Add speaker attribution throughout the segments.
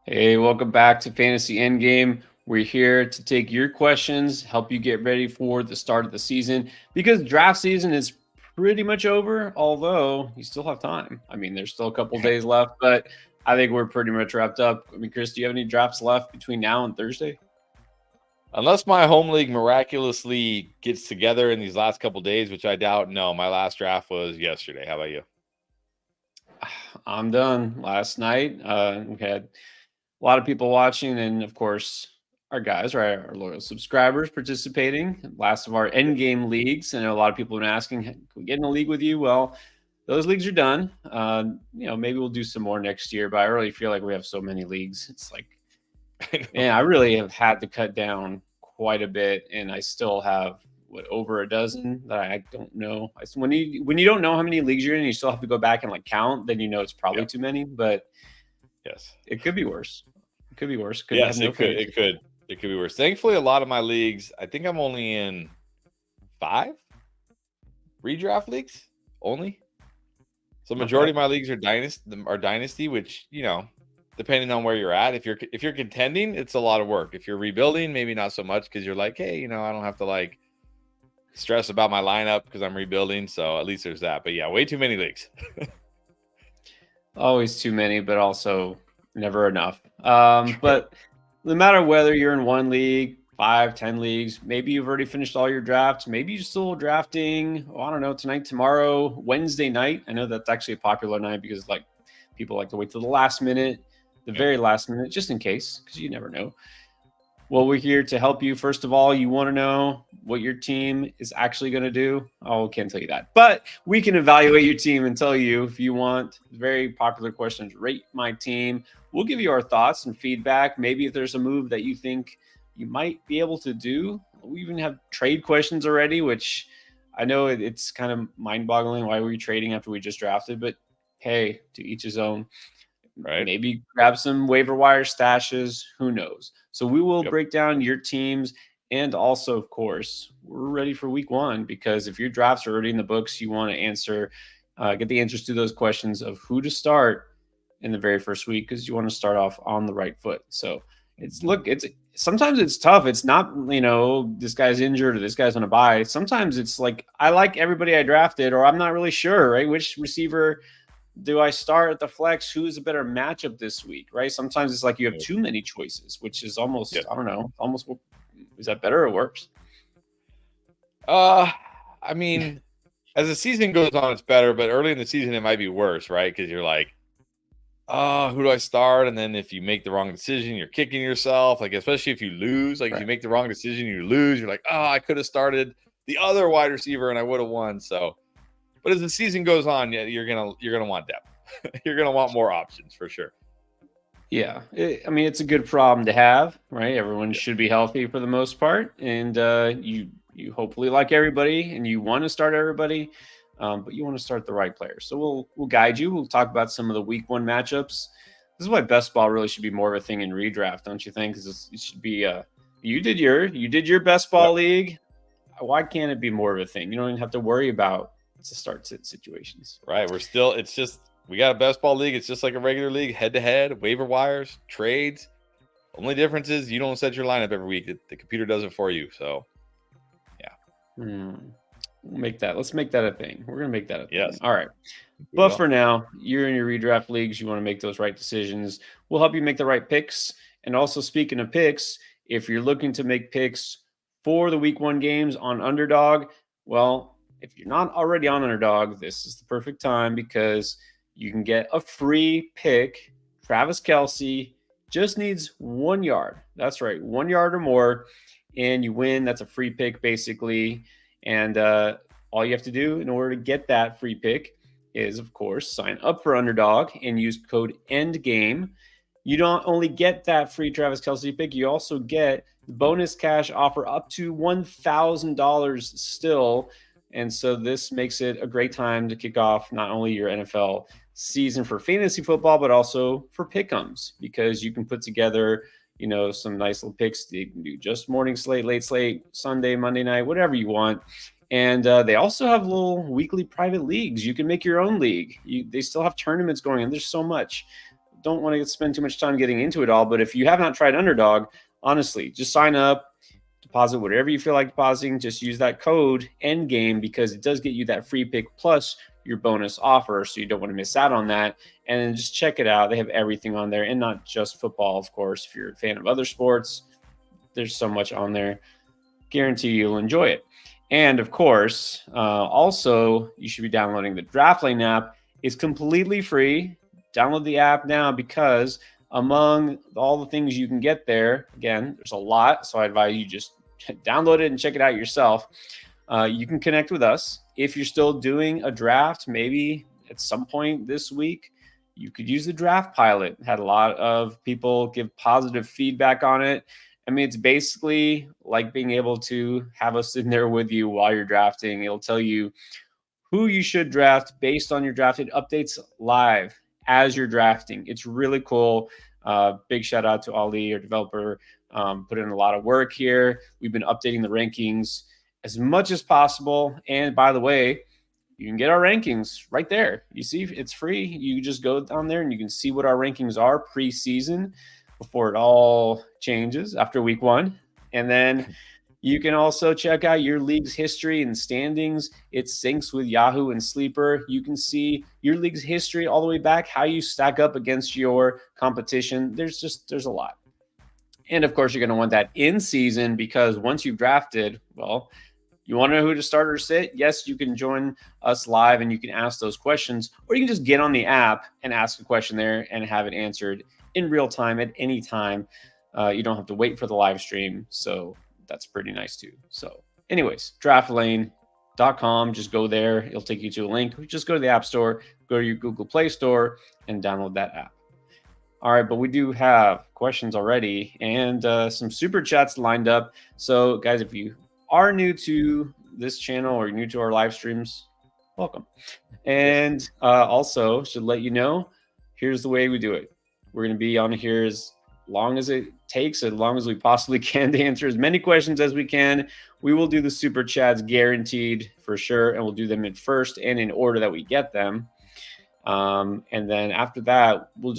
Speaker 1: Hey, welcome back to Fantasy Endgame. We're here to take your questions, help you get ready for the start of the season because draft season is pretty much over, although you still have time. I mean, there's still a couple days left, but I think we're pretty much wrapped up. I mean, Chris, do you have any drafts left between now and Thursday?
Speaker 2: Unless my home league miraculously gets together in these last couple days, which I doubt. No, my last draft was yesterday. How about you?
Speaker 1: I'm done last night. We had a lot of people watching, and of course, our guys, right, our loyal subscribers participating. Last of our end game leagues. I know a lot of people have been asking, "Hey, can we get in a league with you?" Well, those leagues are done. Maybe we'll do some more next year, but I really feel like we have so many leagues. It's like, man, I really have had to cut down quite a bit, and I still have over a dozen that I don't know. When you don't know how many leagues you're in, you still have to go back and like count. Then you know it's probably
Speaker 2: Yep.
Speaker 1: too many, but
Speaker 2: Yes.
Speaker 1: it could be worse. It could be worse. Could have
Speaker 2: Yes,
Speaker 1: no
Speaker 2: it could.
Speaker 1: fans.
Speaker 2: It could. It could be worse. Thankfully, a lot of my leagues, I think I'm only in 5 redraft leagues only. So majority
Speaker 1: Okay.
Speaker 2: of my leagues are dynasty, which, depending on where you're at, if you're contending, it's a lot of work. If you're rebuilding, maybe not so much because you're like, hey, I don't have to like stress about my lineup because I'm rebuilding. So at least there's that. But yeah, way too many leagues.
Speaker 1: Always too many, but also never enough.
Speaker 2: True.
Speaker 1: But no matter whether you're in one league, 5, 10 leagues, maybe you've already finished all your drafts. Maybe you're still drafting, I don't know, tonight, tomorrow, Wednesday night. I know that's actually a popular night because like people like to wait till the last minute, the
Speaker 2: Yep.
Speaker 1: very last minute, just in case, because you never know. Well, we're here to help you. First of all, you want to know what your team is actually going to do. Oh, can't tell you that, but we can evaluate your team and tell you if you want. Very popular questions. Rate my team. We'll give you our thoughts and feedback. Maybe if there's a move that you think you might be able to do. We even have trade questions already, which I know it's kind of mind-boggling. Why were you trading after we just drafted? But hey, to each his own.
Speaker 2: Right.
Speaker 1: Maybe grab some waiver wire stashes. Who knows? So we will
Speaker 2: Yep.
Speaker 1: break down your teams. And also, of course, we're ready for week one because if your drafts are already in the books, you want to get the answers to those questions of who to start in the very first week because you want to start off on the right foot. So it's sometimes it's tough. It's not, this guy's injured or this guy's on a bye. Sometimes it's like I like everybody I drafted, or I'm not really sure, right? Which receiver do I start at the flex? Who's a better matchup this week, right? Sometimes it's like you have
Speaker 2: Yep.
Speaker 1: too many choices, which is almost,
Speaker 2: Yep.
Speaker 1: I don't know, almost, is that better or worse?
Speaker 2: Uh, I mean, as the season goes on, it's better, but early in the season, it might be worse, right? Because you're like, oh, who do I start? And then if you make the wrong decision, you're kicking yourself. Like, especially if you lose, like if
Speaker 1: Right.
Speaker 2: you make the wrong decision, you lose. You're like, oh, I could have started the other wide receiver and I would have won. So, but as the season goes on, yeah, you're gonna want depth. You're gonna want more options for sure.
Speaker 1: Yeah. I mean, it's a good problem to have, right? Everyone
Speaker 2: Yeah.
Speaker 1: should be healthy for the most part. And you hopefully like everybody and you want to start everybody, but you want to start the right players. So we'll guide you. We'll talk about some of the week one matchups. This is why best ball really should be more of a thing in redraft, don't you think? Because it should be you did your best ball
Speaker 2: Yep.
Speaker 1: league. Why can't it be more of a thing? You don't even have to worry about the start sit situations.
Speaker 2: Right. It's just, we got a best ball league. It's just like a regular league, head to head, waiver wires, trades. Only difference is you don't set your lineup every week. The computer does it for you. So, yeah.
Speaker 1: Hmm. Let's make that a thing. We're gonna make that a thing.
Speaker 2: Yes,
Speaker 1: All right.
Speaker 2: we
Speaker 1: But
Speaker 2: will.
Speaker 1: for now, you're in your redraft leagues. You want to make those right decisions. We'll help you make the right picks. And also, speaking of picks, if you're looking to make picks for the week one games on Underdog, well, if you're not already on Underdog, this is the perfect time because you can get a free pick. Travis Kelsey just needs 1 yard. That's right, 1 yard or more, and you win. That's a free pick, basically. And all you have to do in order to get that free pick is, of course, sign up for Underdog and use code ENDGAME. You don't only get that free Travis Kelsey pick, you also get bonus cash offer up to $1,000 still. And so this makes it a great time to kick off not only your NFL season for fantasy football, but also for pick'ems because you can put together, some nice little picks. You can do just morning slate, late slate, Sunday, Monday night, whatever you want. And they also have little weekly private leagues. You can make your own league. They still have tournaments going on. There's so much. don't want to spend too much time getting into it all, but if you have not tried Underdog, honestly, just sign up, deposit whatever you feel like depositing. Just use that code Endgame because it does get you that free pick plus your bonus offer. So you don't want to miss out on that. And then just check it out. They have everything on there, and not just football, of course. If you're a fan of other sports, there's so much on there. Guarantee you'll enjoy it. And of course, also, you should be downloading the DraftLane app. It's completely free. Download the app now because among all the things you can get there, again, there's a lot. So I advise you just download it and check it out yourself. You can connect with us. If you're still doing a draft, maybe at some point this week, you could use the draft pilot. Had a lot of people give positive feedback on it. I mean, it's basically like being able to have us in there with you while you're drafting. It'll tell you who you should draft based on your drafted updates live as you're drafting. It's really cool. Big shout out to Ali, our developer. Put in a lot of work here. We've been updating the rankings as much as possible. And by the way, you can get our rankings right there. You see, it's free. You just go down there and you can see what our rankings are pre-season before it all changes after week 1. And then you can also check out your league's history and standings. It syncs with Yahoo and Sleeper. You can see your league's history all the way back, how you stack up against your competition. There's a lot. And of course, you're going to want that in season because once you've drafted, well, you want to know who to start or sit? Yes, you can join us live and you can ask those questions, or you can just get on the app and ask a question there and have it answered in real time at any time. You don't have to wait for the live stream. So that's pretty nice too. So anyways, draftlane.com, just go there. It'll take you to a link. Just go to the App Store, go to your Google Play Store and download that app. All right, but we do have questions already and some super chats lined up. So guys, if you are new to this channel or new to our live streams, welcome. And also should let you know, here's the way we do it. We're going to be on here as long as it takes, as long as we possibly can to answer as many questions as we can. We will do the super chats guaranteed for sure, and we'll do them in first and in order that we get them. And then after that, we'll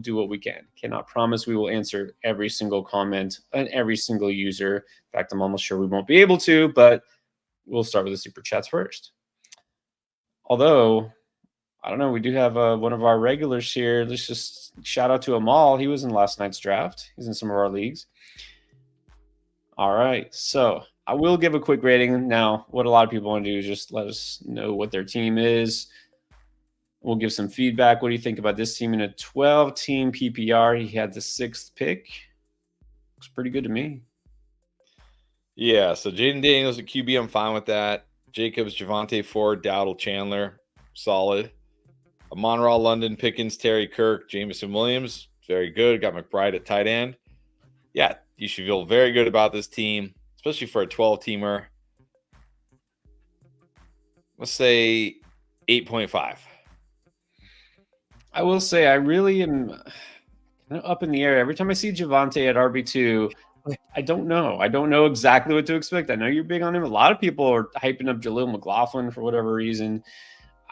Speaker 1: do what we can. Cannot promise we will answer every single comment and every single user. In fact, I'm almost sure we won't be able to, but we'll start with the super chats first. Although, I don't know, we do have one of our regulars here. Let's just shout out to Amal. He was in last night's draft. He's in some of our leagues. All right, so I will give a quick rating. Now, what a lot of people want to do is just let us know what their team is. We'll give some feedback. What do you think about this team in a 12-team PPR? He had the 6th pick. Looks pretty good to me.
Speaker 2: Yeah, so Jaden Daniels at QB, I'm fine with that. Jacobs, Javonte Ford, Dowdle, Chandler, solid. Amon-Ra, London, Pickens, Terry Kirk, Jameson Williams, very good. Got McBride at tight end. Yeah, you should feel very good about this team, especially for a 12-teamer. Let's say 8.5.
Speaker 1: I will say I really am kind of up in the air. Every time I see Javonte at RB2, I don't know. I don't know exactly what to expect. I know you're big on him. A lot of people are hyping up Jaleel McLaughlin for whatever reason.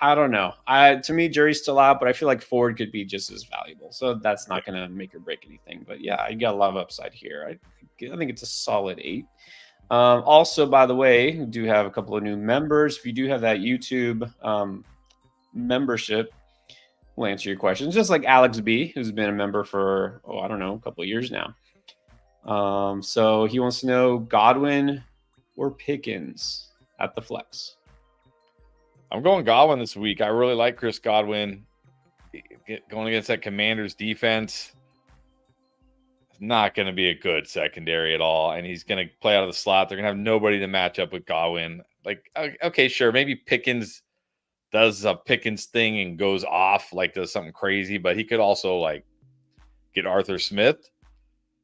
Speaker 1: I don't know. To me, jury's still out, but I feel like Ford could be just as valuable. So that's not going to make or break anything. But yeah, I got a lot of upside here. I think it's a solid 8. Also, by the way, we do have a couple of new members. If you do have that YouTube membership, we'll answer your questions. Just like Alex B, who's been a member for, I don't know, a couple of years now. So he wants to know Godwin or Pickens at the flex.
Speaker 2: I'm going Godwin this week. I really like Chris Godwin. Going against that Commanders defense, not going to be a good secondary at all. And he's going to play out of the slot. They're going to have nobody to match up with Godwin. Like, okay, sure. Maybe Pickens does a Pickens thing and goes off, like does something crazy, but he could also like get Arthur Smith.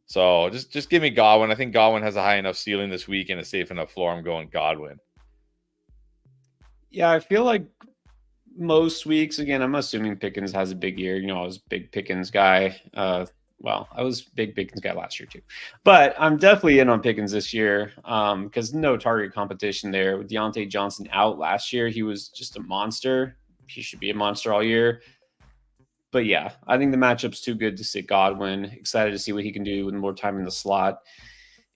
Speaker 2: So just give me Godwin. I think Godwin has a high enough ceiling this week and a safe enough floor. I'm going Godwin.
Speaker 1: Yeah, I feel like most weeks, again, I'm assuming Pickens has a big year. You know, I was a big Pickens guy. Well, I was a big Pickens guy last year too. But I'm definitely in on Pickens this year because no target competition there. With Deontay Johnson out last year, he was just a monster. He should be a monster all year. But yeah, I think the matchup's too good to sit Godwin. Excited to see what he can do with more time in the slot.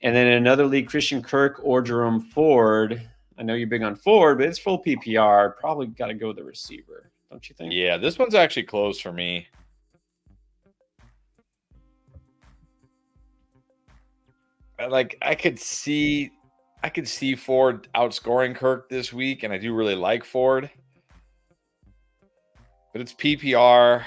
Speaker 1: And then in another league, Christian Kirk or Jerome Ford. I know you're big on Ford, but it's full PPR. Probably got to go with the receiver, don't you think?
Speaker 2: Yeah, this one's actually close for me. I could see Ford outscoring Kirk this week, and I do really like Ford. But it's PPR.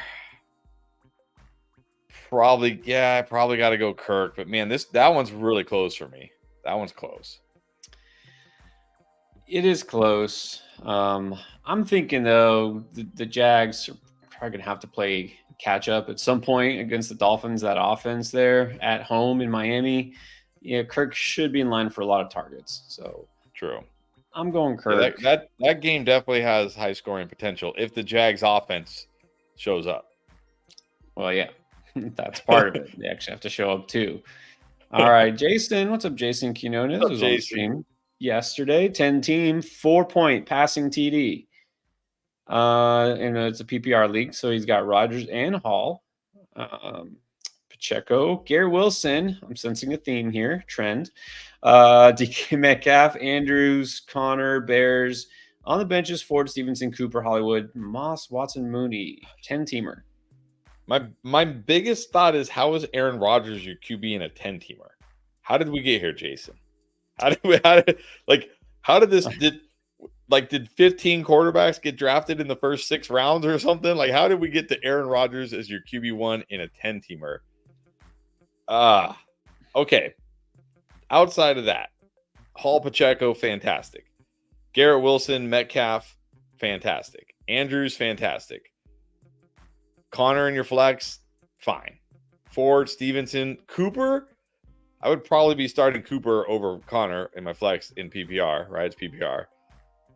Speaker 2: I probably got to go Kirk. But man, that one's really close for me. That one's close.
Speaker 1: It is close. I'm thinking though the Jags are probably gonna have to play catch up at some point against the Dolphins. That offense there at home in Miami, yeah, Kirk should be in line for a lot of targets. So
Speaker 2: true.
Speaker 1: I'm going Kirk.
Speaker 2: Yeah, that game definitely has high scoring potential if the Jags offense shows up.
Speaker 1: Well, yeah, that's part of it. They actually have to show up too. All right, Jason. What's up, Jason Quinones? Was on the stream yesterday. 10-team, 4-point passing TD. And it's a PPR league, so he's got Rodgers and Hall. Pacheco, Gary Wilson. I'm sensing a theme here, trend. DK Metcalf, Andrews, Connor, Bears. On the benches, Ford, Stevenson, Cooper, Hollywood, Moss, Watson, Mooney. 10-teamer.
Speaker 2: My biggest thought is, how is Aaron Rodgers your QB in a 10-teamer? How did we get here, Jason? Did 15 quarterbacks get drafted in the first 6 rounds or something? Like, how did we get to Aaron Rodgers as your QB1 in a 10-teamer? Okay. Outside of that, Hall, Pacheco, fantastic. Garrett Wilson, Metcalf, fantastic. Andrews, fantastic. Connor in your flex, fine. Ford, Stevenson, Cooper. I would probably be starting Cooper over Connor in my flex in PPR, right? It's PPR.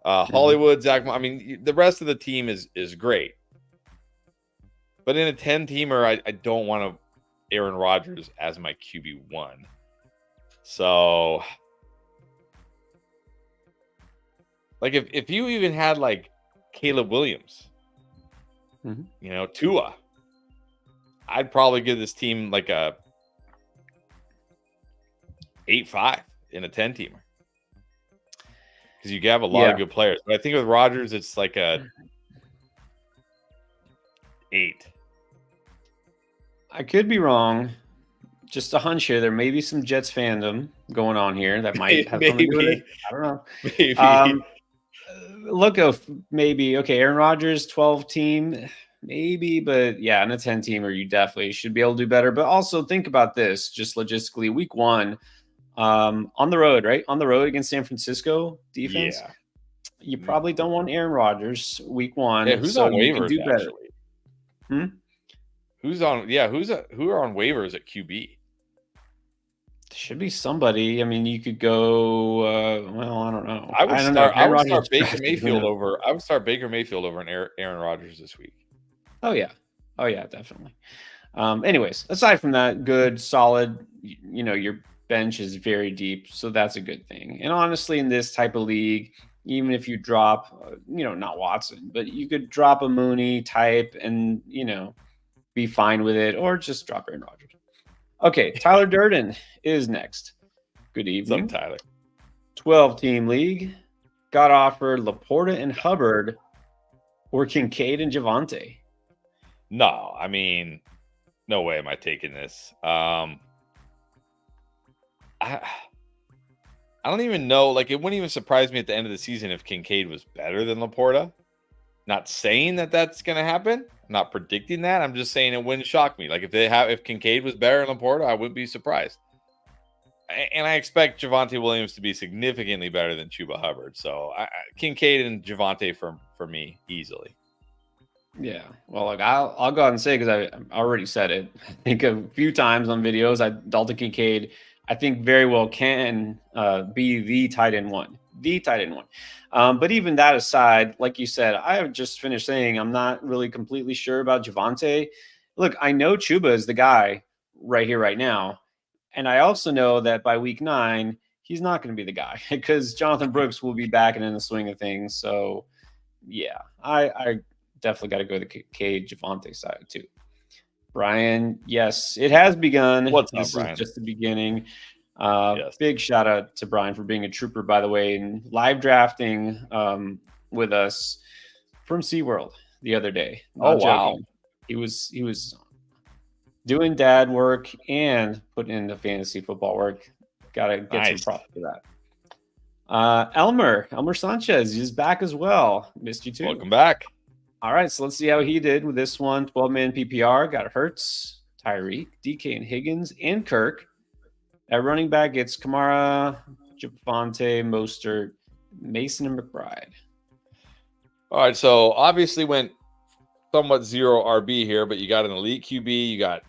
Speaker 2: Hollywood, Zach. I mean, the rest of the team is great. But in a 10-teamer, I don't want Aaron Rodgers as my QB1. So, like, if you even had, like, Caleb Williams, Tua, I'd probably give this team, like, a 8-5 in a 10-teamer. Because you have a lot of good players. But I think with Rodgers, it's like a 8.
Speaker 1: I could be wrong. Just a hunch here. There may be some Jets fandom going on here that might have something to do with it. I don't know.
Speaker 2: Maybe.
Speaker 1: Maybe. Okay, Aaron Rodgers, 12-team, maybe. But yeah, in a 10-teamer, you definitely should be able to do better. But also think about this, just logistically. Week 1, on the road, right? On the road against San Francisco defense. Yeah. You probably don't want Aaron Rodgers week 1.
Speaker 2: Yeah, who's on waivers?
Speaker 1: Do better.
Speaker 2: Who are on waivers at QB?
Speaker 1: Should be somebody. I mean, you could go. I don't know.
Speaker 2: I would start Baker Mayfield over. I would start Baker Mayfield over Aaron Rodgers this week.
Speaker 1: Oh yeah, definitely. Anyways, aside from that, good, solid. Your bench is very deep, so that's a good thing. And honestly, in this type of league, even if you drop, not Watson, but you could drop a Mooney type and be fine with it, or just drop Aaron Rodgers. Okay, Tyler Durden is next. Good evening.
Speaker 2: What's up, Tyler?
Speaker 1: 12-team league. Got offered Laporta and Hubbard or Kincaid and Javonte.
Speaker 2: No, I mean, no way am I taking this. I don't even know. Like, it wouldn't even surprise me at the end of the season if Kincaid was better than Laporta. Not saying that that's going to happen. I'm not predicting that. I'm just saying it wouldn't shock me. Like, if Kincaid was better than Laporta, I wouldn't be surprised. And I expect Javonte Williams to be significantly better than Chuba Hubbard. So Kincaid and Javonte for me easily.
Speaker 1: Yeah. Well, like I'll go out and say, because I already said it, I think a few times on videos, Dalton Kincaid, I think very well can be the tight end one. But even that aside, like you said, I have just finished saying I'm not really completely sure about Javonte. Look, I know Chuba is the guy right here, right now. And I also know that by week 9, he's not going to be the guy because Jonathan Brooks will be back and in the swing of things. So, yeah, I definitely got to go the Cade Javonte side too. Brian, yes, it has begun.
Speaker 2: What's
Speaker 1: This
Speaker 2: up, Brian?
Speaker 1: is just the beginning.
Speaker 2: Yes.
Speaker 1: Big shout out to Brian for being a trooper, by the way, and live drafting with us from SeaWorld the other day. Not
Speaker 2: wow.
Speaker 1: joking. He was doing dad work and putting in the fantasy football work. Gotta get some props for that. Elmer Sanchez is back as well. Missed you too.
Speaker 2: Welcome back.
Speaker 1: All right, so let's see how he did with this one. 12-man PPR. Got Hurts, Tyreek, DK and Higgins, and Kirk. At running back, it's Kamara, Javonte, Mostert, Mason, and McBride.
Speaker 2: All right, so obviously went somewhat zero RB here, but you got an elite QB. You got,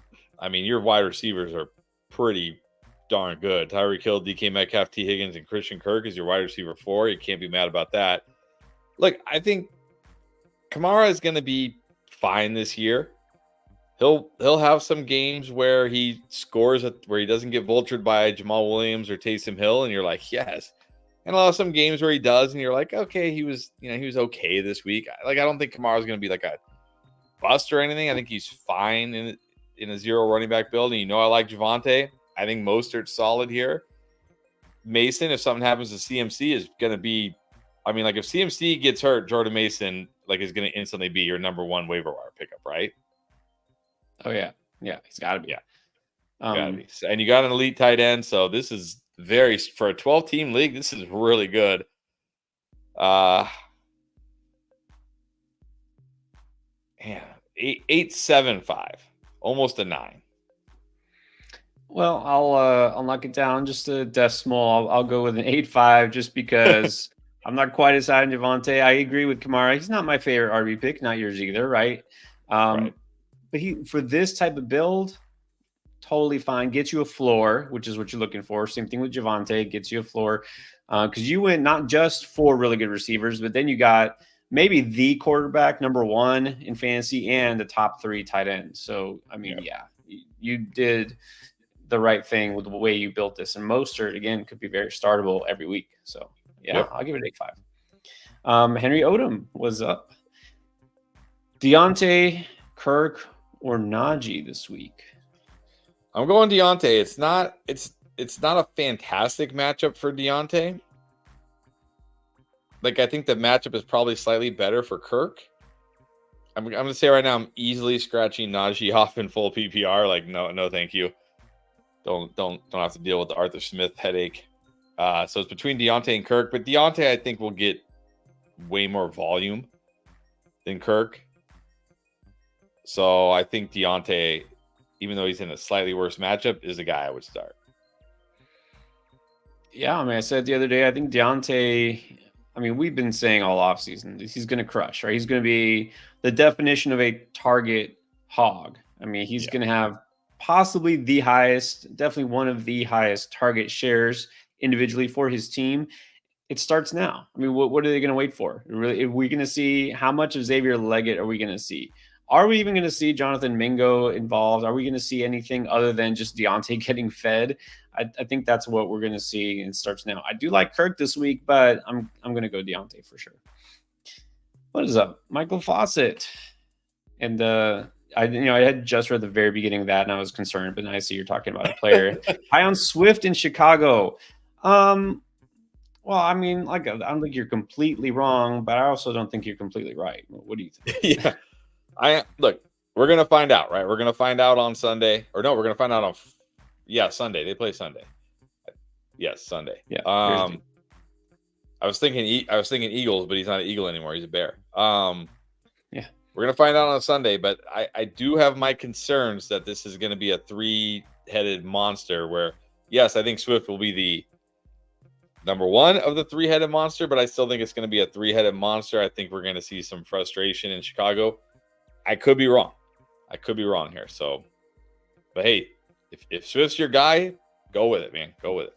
Speaker 2: your wide receivers are pretty darn good. Tyreek Hill, DK Metcalf, T. Higgins, and Christian Kirk is your wide receiver 4. You can't be mad about that. Look, I think Kamara is going to be fine this year. He'll have some games where he scores where he doesn't get vultured by Jamal Williams or Taysom Hill, and you're like, yes. And I'll have some games where he does, and you're like, okay, he was okay this week. I don't think Kamara's going to be like a bust or anything. I think he's fine in a zero running back build. And I like Javonte. I think Mostert's solid here. Mason, if something happens to CMC, is going to be, if CMC gets hurt, Jordan Mason is going to instantly be your number 1 waiver wire pickup, right?
Speaker 1: Oh yeah, he's got to be.
Speaker 2: Gotta be. And you got an elite tight end, so this is for a 12-team league. This is really good. 8.75, almost a 9.
Speaker 1: Well, I'll knock it down just a decimal. I'll go with an 8.5 just because I'm not quite as high on Javonte. I agree with Kamara. He's not my favorite RB pick, not yours either, right? Right. But for this type of build, totally fine. Gets you a floor, which is what you're looking for. Same thing with Javonte, gets you a floor. Because you went not just 4 really good receivers, but then you got maybe the quarterback, number 1 in fantasy, and the top 3 tight ends. So, you did the right thing with the way you built this. And Mostert, again, could be very startable every week. So, I'll give it 8.5. Henry Odom was up. Deontay, Kirk, or Najee this week?
Speaker 2: I'm going Deontay. It's not a fantastic matchup for Deontay. I think the matchup is probably slightly better for Kirk. I'm going to say right now I'm easily scratching Najee off in full PPR. No, thank you. Don't have to deal with the Arthur Smith headache. So it's between Deontay and Kirk, but Deontay I think will get way more volume than Kirk. So I think Deontay, even though he's in a slightly worse matchup, is the guy I would start.
Speaker 1: Yeah, I said the other day, I think Deontay, we've been saying all offseason, he's going to crush, right? He's going to be the definition of a target hog. He's going to have possibly the highest, definitely one of the highest target shares individually for his team. It starts now. What are they going to wait for? Really, are we going to see how much of Xavier Leggett are we going to see? Are we even going to see Jonathan Mingo involved? Are we going to see anything other than just Deontay getting fed? I think that's what we're going to see, and it starts now. I do like Kirk this week, but I'm going to go Deontay for sure. What is up? Michael Fawcett. And I had just read the very beginning of that, and I was concerned, but now I see you're talking about a player. High on Swift in Chicago. Well, I don't think you're completely wrong, but I also don't think you're completely right. What do you think?
Speaker 2: Yeah. Look, we're going to find out, right? We're going to find out on Sunday. Or no, we're going to find out on Sunday. They play Sunday. Yes, Sunday.
Speaker 1: Yeah.
Speaker 2: I was thinking Eagles, but he's not an Eagle anymore. He's a Bear.
Speaker 1: Yeah.
Speaker 2: We're going to find out on Sunday, but I do have my concerns that this is going to be a 3-headed monster where, yes, I think Swift will be the number 1 of the 3-headed monster, but I still think it's going to be a 3-headed monster. I think we're going to see some frustration in Chicago. I could be wrong. Here. So, but hey, if Swift's your guy, go with it, man. Go with it.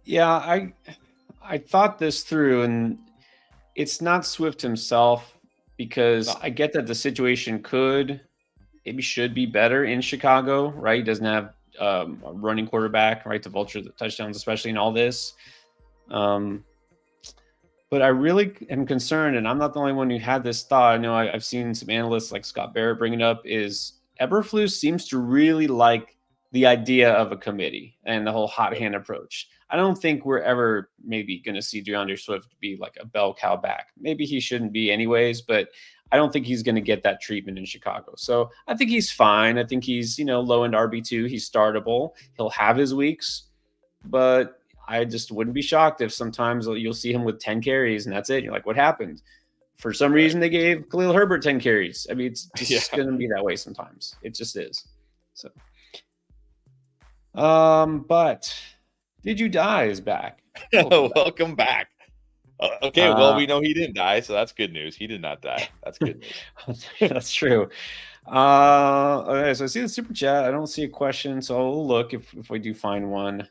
Speaker 1: Yeah, I thought this through, and it's not Swift himself because I get that the situation should be better in Chicago, right? He doesn't have a running quarterback, right, to vulture the touchdowns, especially in all this. But But I really am concerned, and I'm not the only one who had this thought. I know I've seen some analysts like Scott Barrett bring it up, is Eberflus seems to really like the idea of a committee and the whole hot hand approach. I don't think we're ever maybe going to see DeAndre Swift be like a bell cow back. Maybe he shouldn't be anyways, but I don't think he's going to get that treatment in Chicago. So I think he's fine. I think he's, low end RB2. He's startable. He'll have his weeks, but I just wouldn't be shocked if sometimes you'll see him with 10 carries and that's it. You're like, what happened? For some reason, they gave Khalil Herbert 10 carries. I mean, it's just going to be that way sometimes. It just is. So, but Did You Die is back.
Speaker 2: Welcome back. Okay, well, we know he didn't die, so that's good news. He did not die. That's good news.
Speaker 1: That's true. Okay, so I see the super chat. I don't see a question, so I'll look if we do find one.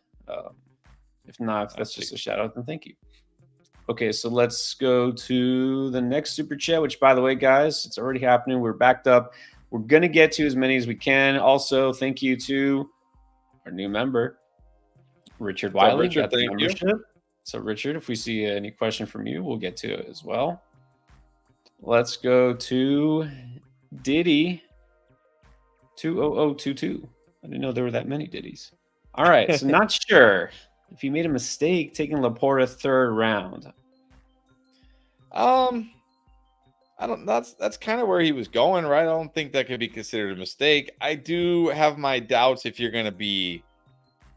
Speaker 1: If not, if that's just a shout out, then thank you. Okay, so let's go to the next super chat, which, by the way, guys, it's already happening. We're backed up. We're going to get to as many as we can. Also, thank you to our new member, Richard Wiley.
Speaker 2: Richard, thank you.
Speaker 1: So, Richard, if we see any question from you, we'll get to it as well. Let's go to Diddy 20022. I didn't know there were that many Diddies. All right, so not sure if you made a mistake taking Laporta third round.
Speaker 2: I don't. That's kind of where he was going, right? I don't think that could be considered a mistake. I do have my doubts if you're going to be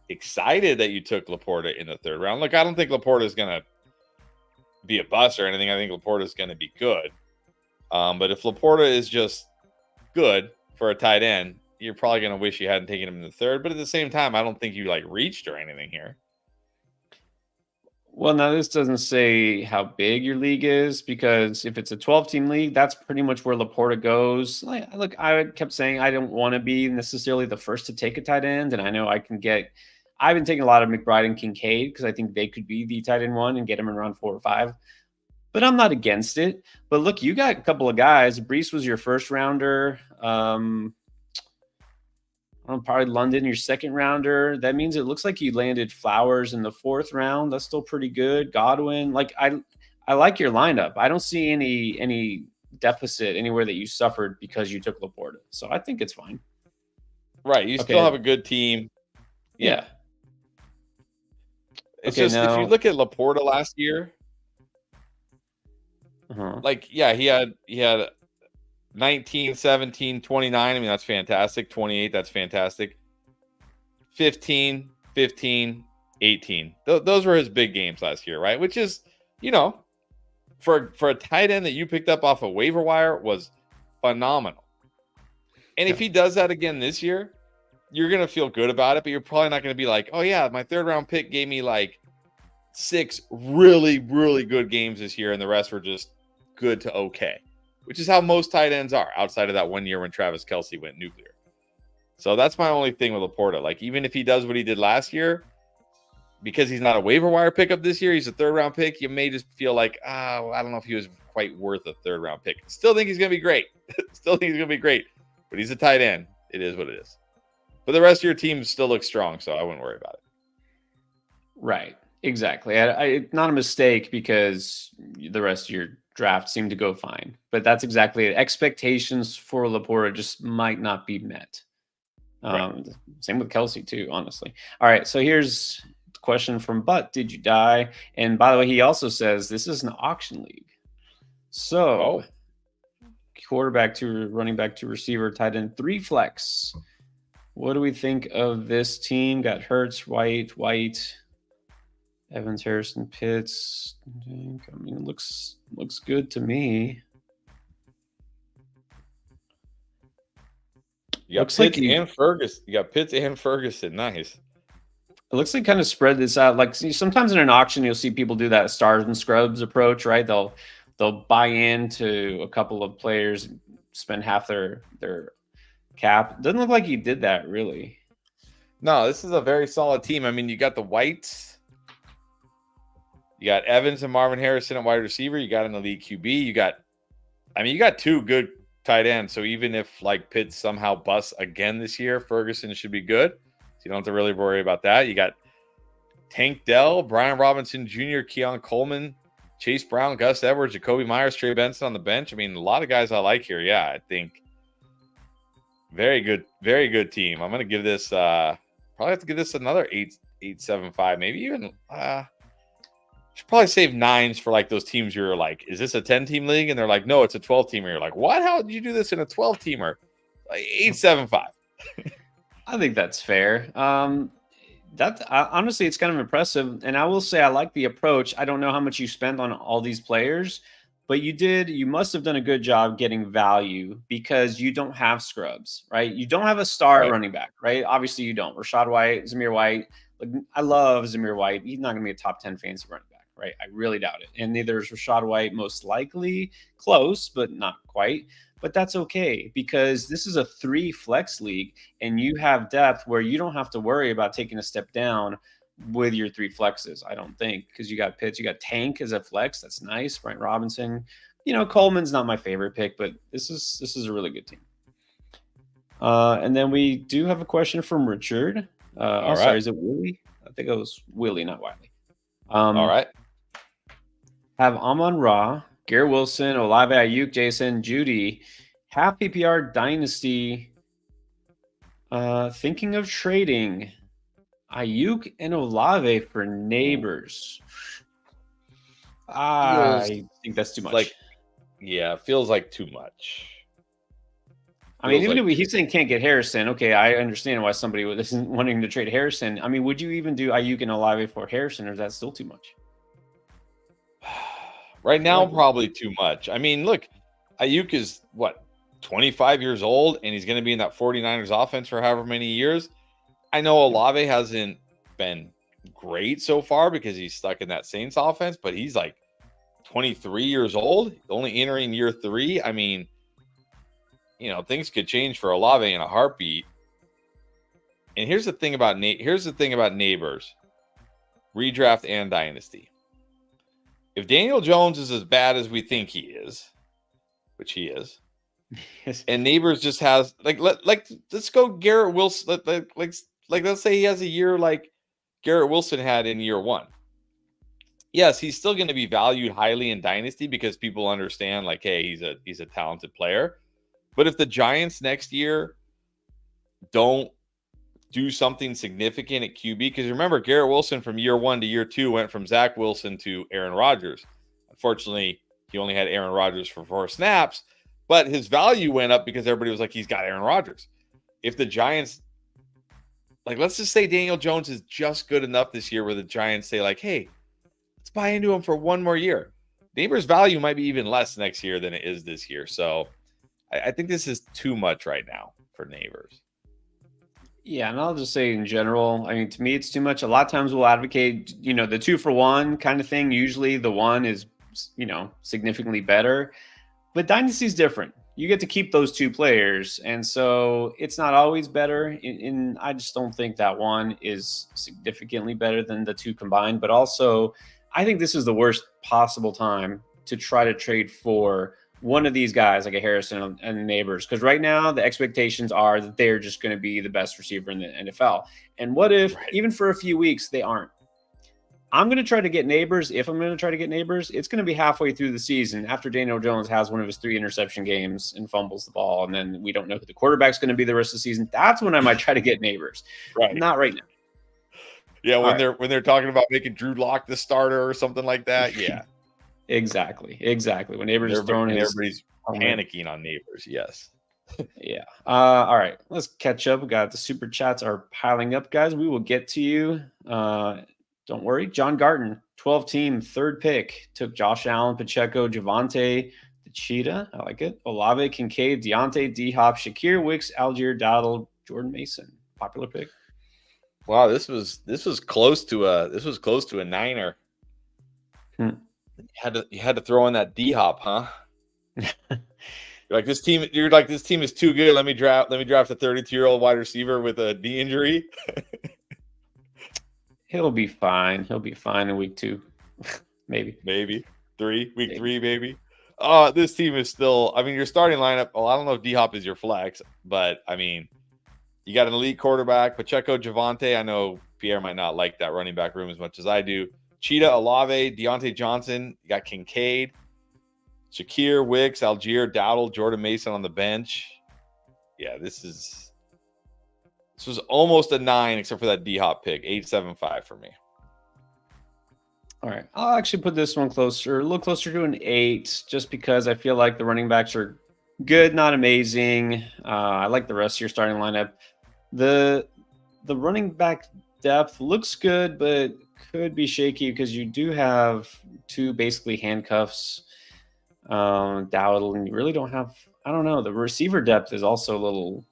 Speaker 2: excited that you took Laporta in the third round. Look, I don't think Laporta is going to be a bust or anything. I think Laporta is going to be good. But if Laporta is just good for a tight end, you're probably going to wish you hadn't taken him in the third. But at the same time, I don't think you reached or anything here.
Speaker 1: Well, now this doesn't say how big your league is, because if it's a 12-team league, that's pretty much where Laporta goes. Look, I kept saying I don't want to be necessarily the first to take a tight end, and I know I've been taking a lot of McBride and Kincaid because I think they could be the tight end one and get him in round 4 or 5. But I'm not against it. But look, you got a couple of guys. Brees was your first rounder. Probably London, your second rounder. That means it looks like you landed Flowers in the 4th round. That's still pretty good. Godwin, I like your lineup. I don't see any deficit anywhere that you suffered because you took Laporta. So I think it's fine.
Speaker 2: Right. You still have a good team.
Speaker 1: Yeah.
Speaker 2: It's just if you look at Laporta last year, he had 19, 17, 29. I mean, that's fantastic. 28, that's fantastic. 15, 15, 18. Those were his big games last year, right? Which is, for a tight end that you picked up off a waiver wire was phenomenal. And if he does that again this year, you're going to feel good about it, but you're probably not going to be like, oh, yeah, my third round pick gave me 6 really, really good games this year, and the rest were just good to okay. Which is how most tight ends are outside of that 1 year when Travis Kelce went nuclear. So that's my only thing with Laporta. Even if he does what he did last year, because he's not a waiver wire pickup this year, he's a third round pick, you may just feel like, I don't know if he was quite worth a third round pick. Still think he's going to be great. But he's a tight end. It is what it is. But the rest of your team still looks strong, so I wouldn't worry about it.
Speaker 1: Right. Exactly. It's not a mistake because the rest of your draft seemed to go fine. But that's exactly it. Expectations for Laporta just might not be met. Right. Same with Kelce, too, honestly. All right, so here's the question from Butt. Did you die? And by the way, he also says this is an auction league. So quarterback to running back to receiver, tight end, 3 flex. What do we think of this team? Got Hurts, White, Evans, Harrison, Pitts. I mean, it looks good to me.
Speaker 2: You got Pitts and Ferguson. You got Pitts and Ferguson. Nice.
Speaker 1: It looks like kind of spread this out. Sometimes in an auction, you'll see people do that stars and scrubs approach, right? They'll buy into a couple of players, and spend half their cap. Doesn't look like he did that really.
Speaker 2: No, this is a very solid team. I mean, you got the Whites. You got Evans and Marvin Harrison at wide receiver. You got an elite QB. You got 2 good tight ends. So even if Pitts somehow busts again this year, Ferguson should be good. So you don't have to really worry about that. You got Tank Dell, Brian Robinson Jr., Keon Coleman, Chase Brown, Gus Edwards, Jacoby Myers, Trey Benson on the bench. I mean, a lot of guys I like here. Yeah, I think very good team. I'm gonna give this probably have to give this another 8.75, maybe even should probably save 9s for like those teams you're like, is this a 10-team league? And they're like, no, it's a 12-teamer. You're like, what? How did you do this in a 12-teamer? Like 8.75.
Speaker 1: I think that's fair. Honestly, it's kind of impressive. And I will say I like the approach. I don't know how much you spent on all these players, but you must have done a good job getting value because you don't have scrubs, right? You don't have a star
Speaker 2: Right.
Speaker 1: running back, right? Obviously you don't. Rashad White, Zamir White. Like, I love Zamir White. He's not going to be a top 10 fantasy running back, right? I really doubt it. And neither is Rashad White, most likely. Close, but not quite. But that's okay because this is a 3 flex league and you have depth where you don't have to worry about taking a step down with your 3 flexes, I don't think, because you got Pitts, you got Tank as a flex. That's nice. Brian Robinson. Coleman's not my favorite pick, but this is a really good team. And then we do have a question from Richard.
Speaker 2: Right.
Speaker 1: Sorry, is it Willie? I think it was Willie, not Wiley.
Speaker 2: All right.
Speaker 1: Have Amon-Ra, Garrett Wilson, Olave, Ayuk, Jason, Judy, half PPR Dynasty. Thinking of trading Ayuk and Olave for Neighbors. I think that's too much.
Speaker 2: Feels like too much.
Speaker 1: I mean, even if he's saying can't get Harrison, okay, I understand why somebody isn't wanting to trade Harrison. I mean, would you even do Ayuk and Olave for Harrison, or is that still too much?
Speaker 2: Right now, probably too much. I mean, look, Ayuk is 25 years old, and he's going to be in that 49ers offense for however many years. I know Olave hasn't been great so far because he's stuck in that Saints offense, but he's like 23 years old, only entering year 3. I mean, things could change for Olave in a heartbeat. And here's the thing about Neighbors, redraft and dynasty. If Daniel Jones is as bad as we think he is, which he is, and Neighbors just has let's go Garrett Wilson. Let's say he has a year like Garrett Wilson had in year 1. Yes, he's still going to be valued highly in dynasty because people understand hey, he's a talented player. But if the Giants next year don't do something significant at QB, because remember, Garrett Wilson from year 1 to year 2 went from Zach Wilson to Aaron Rodgers. Unfortunately, he only had Aaron Rodgers for 4 snaps, but his value went up because everybody was like, he's got Aaron Rodgers. If the Giants, let's just say Daniel Jones is just good enough this year where the Giants say hey, let's buy into him for 1 more year. Neighbors' value might be even less next year than it is this year. So I think this is too much right now for Neighbors.
Speaker 1: Yeah, and I'll just say in general, I mean, to me, it's too much. A lot of times we'll advocate, the 2-for-1 kind of thing. Usually the 1 is, significantly better. But Dynasty is different. You get to keep those 2 players. And so it's not always better. I just don't think that 1 is significantly better than the 2 combined. But also, I think this is the worst possible time to try to trade for one of these guys like a Harrison and Neighbors, because right now the expectations are that they're just going to be the best receiver in the NFL. And what if even for a few weeks they aren't? I'm going to try to get Neighbors. If I'm going to try to get Neighbors, it's going to be halfway through the season after Daniel Jones has one of his 3 interception games and fumbles the ball, and then we don't know who the quarterback's going to be the rest of the season. That's when I might try to get Neighbors.
Speaker 2: Right.
Speaker 1: Not right now.
Speaker 2: Yeah, when they're talking about making Drew Lock the starter or something like that. Yeah.
Speaker 1: Exactly. When Neighbors is throwing
Speaker 2: everybody's panicking on Neighbors. Yes.
Speaker 1: Yeah. All right. Let's catch up. We got the super chats are piling up, guys. We will get to you. Don't worry. John Garton, 12-team, 3rd pick. Took Josh Allen, Pacheco, Javonte, the Cheetah. I like it. Olave, Kincaid, Deontay, D-Hop, Shakir, Wicks, Algier, Dowdle, Jordan Mason. Popular pick.
Speaker 2: Wow, this was close to a Niner. You had to throw in that D-Hop, huh? You're like, this team is too good. Let me draft a 32-year-old wide receiver with a knee injury.
Speaker 1: He'll be fine. He'll be fine in week 2. Maybe
Speaker 2: 3, week 3, maybe. This team is still, I mean, your starting lineup. Well, I don't know if D-Hop is your flex, but I mean, you got an elite quarterback, Pacheco, Javonte. I know Pierre might not like that running back room as much as I do. Cheetah, Olave, Deontay Johnson. You got Kincaid, Shakir, Wicks, Algier, Dowdle, Jordan Mason on the bench. Yeah, this was almost a 9, except for that D-Hop pick. 8.75 for me.
Speaker 1: All right. I'll actually put this one closer, a little closer to an 8, just because I feel like the running backs are good, not amazing. I like the rest of your starting lineup. The running back depth looks good, but could be shaky because you do have 2 basically handcuffs. Dowdle, and you really don't have, I don't know. The receiver depth is also a little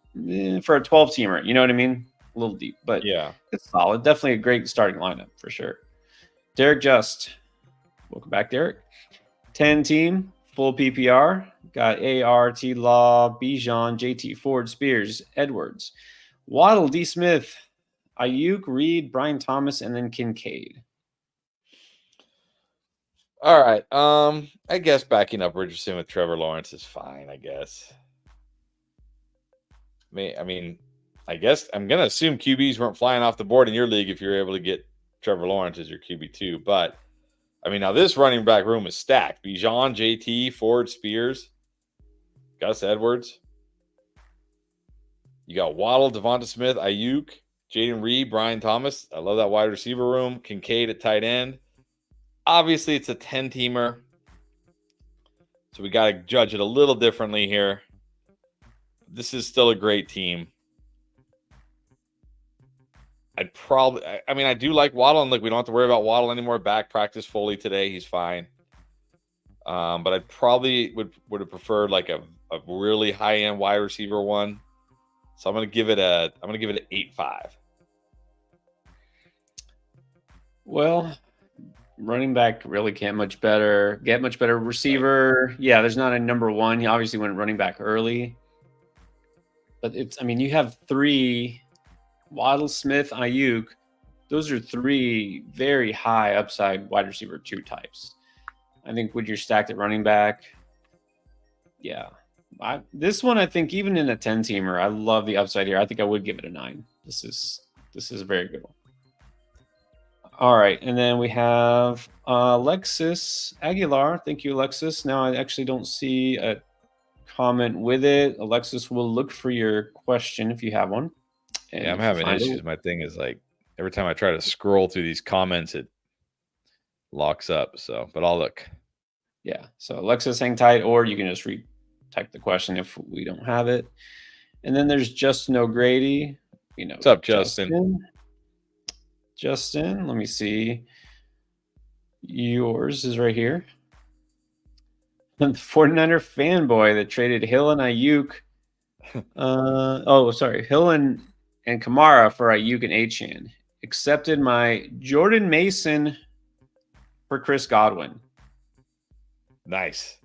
Speaker 1: for a 12-teamer. You know what I mean? A little deep, but
Speaker 2: Yeah,
Speaker 1: it's solid. Definitely a great starting lineup for sure. Derek Just, welcome back, Derek. 10-team, full PPR. Got AR, T Law, Bijan, JT, Ford, Spears, Edwards, Waddle, D Smith, Ayuk, Reed, Brian Thomas, and then Kincaid.
Speaker 2: all right. I guess backing up Richardson with Trevor Lawrence is fine, I guess. I guess I'm gonna assume QBs weren't flying off the board in your league if you're able to get Trevor Lawrence as your QB2. But now this running back room is stacked. Bijan, JT, Ford, Spears, Gus Edwards. You got Waddle, Devonta Smith, Ayuk, Jaden Reed, Brian Thomas. I love that wide receiver room. Kincaid at tight end. Obviously, it's a 10-teamer. So we got to judge it a little differently here. This is still a great team. I do like Waddle, and we don't have to worry about Waddle anymore. Back practice fully today. He's fine. But I probably would have preferred a really high-end wide receiver one. So I'm gonna give it an 8.5.
Speaker 1: Well, running back really can't get much better. Receiver, yeah, there's not a number one. He obviously went running back early. But you have 3, Waddle, Smith, Ayuk. Those are 3 very high upside wide receiver 2 types. I think would you stack at running back? Yeah. This one, I think, even in a 10-teamer, I love the upside here. I think I would give it a 9. This is a very good one. All right, and then we have Alexis Aguilar. Thank you, Alexis. Now I actually don't see a comment with it. Alexis will look for your question if you have one.
Speaker 2: And I'm having issues. My thing is every time I try to scroll through these comments, it locks up. So, but I'll look.
Speaker 1: Yeah. So Alexis, hang tight, or you can just type the question if we don't have it. And then there's Justin O'Grady.
Speaker 2: What's up, Justin?
Speaker 1: Justin, let me see. Yours is right here. The 49er fanboy that traded Hill and Ayuk. Hill and Kamara for Ayuk and Achane. Accepted my Jordan Mason for Chris Godwin.
Speaker 2: Nice.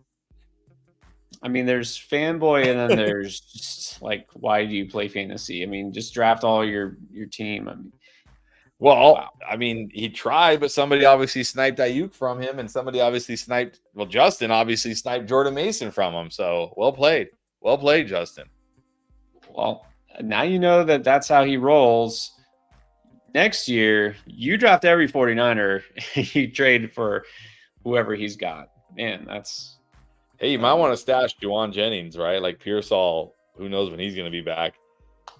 Speaker 1: There's fanboy, and then there's just why do you play fantasy? Just draft all your team.
Speaker 2: Wow. He tried, but somebody obviously sniped Ayuk from him, and somebody obviously Justin obviously sniped Jordan Mason from him. So well played. Well played, Justin.
Speaker 1: Well, now you know that that's how he rolls. Next year, you draft every 49er, you trade for whoever he's got. Man, that's...
Speaker 2: Hey, you might want to stash Juwan Jennings, right? Pearsall, who knows when he's going to be back.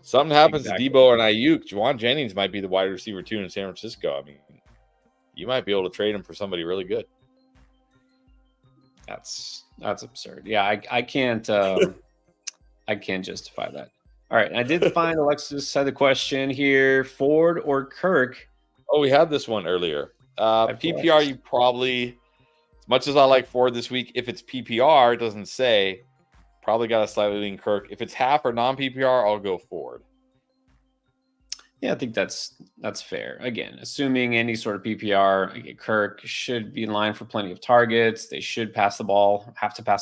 Speaker 2: Something happens to Debo and Ayuk, Juwan Jennings might be the wide receiver 2 in San Francisco. You might be able to trade him for somebody really good.
Speaker 1: That's absurd. Yeah, I can't I can't justify that. All right, I did find Alexis had the question here: Ford or Kirk?
Speaker 2: Oh, we had this one earlier. PPR, you probably, as much as I like Ford this week, if it's PPR, it doesn't say. Probably got a slightly lean Kirk. If it's half or non-PPR, I'll go Ford.
Speaker 1: Yeah, I think that's fair. Again, assuming any sort of PPR, Kirk should be in line for plenty of targets. They should have to pass the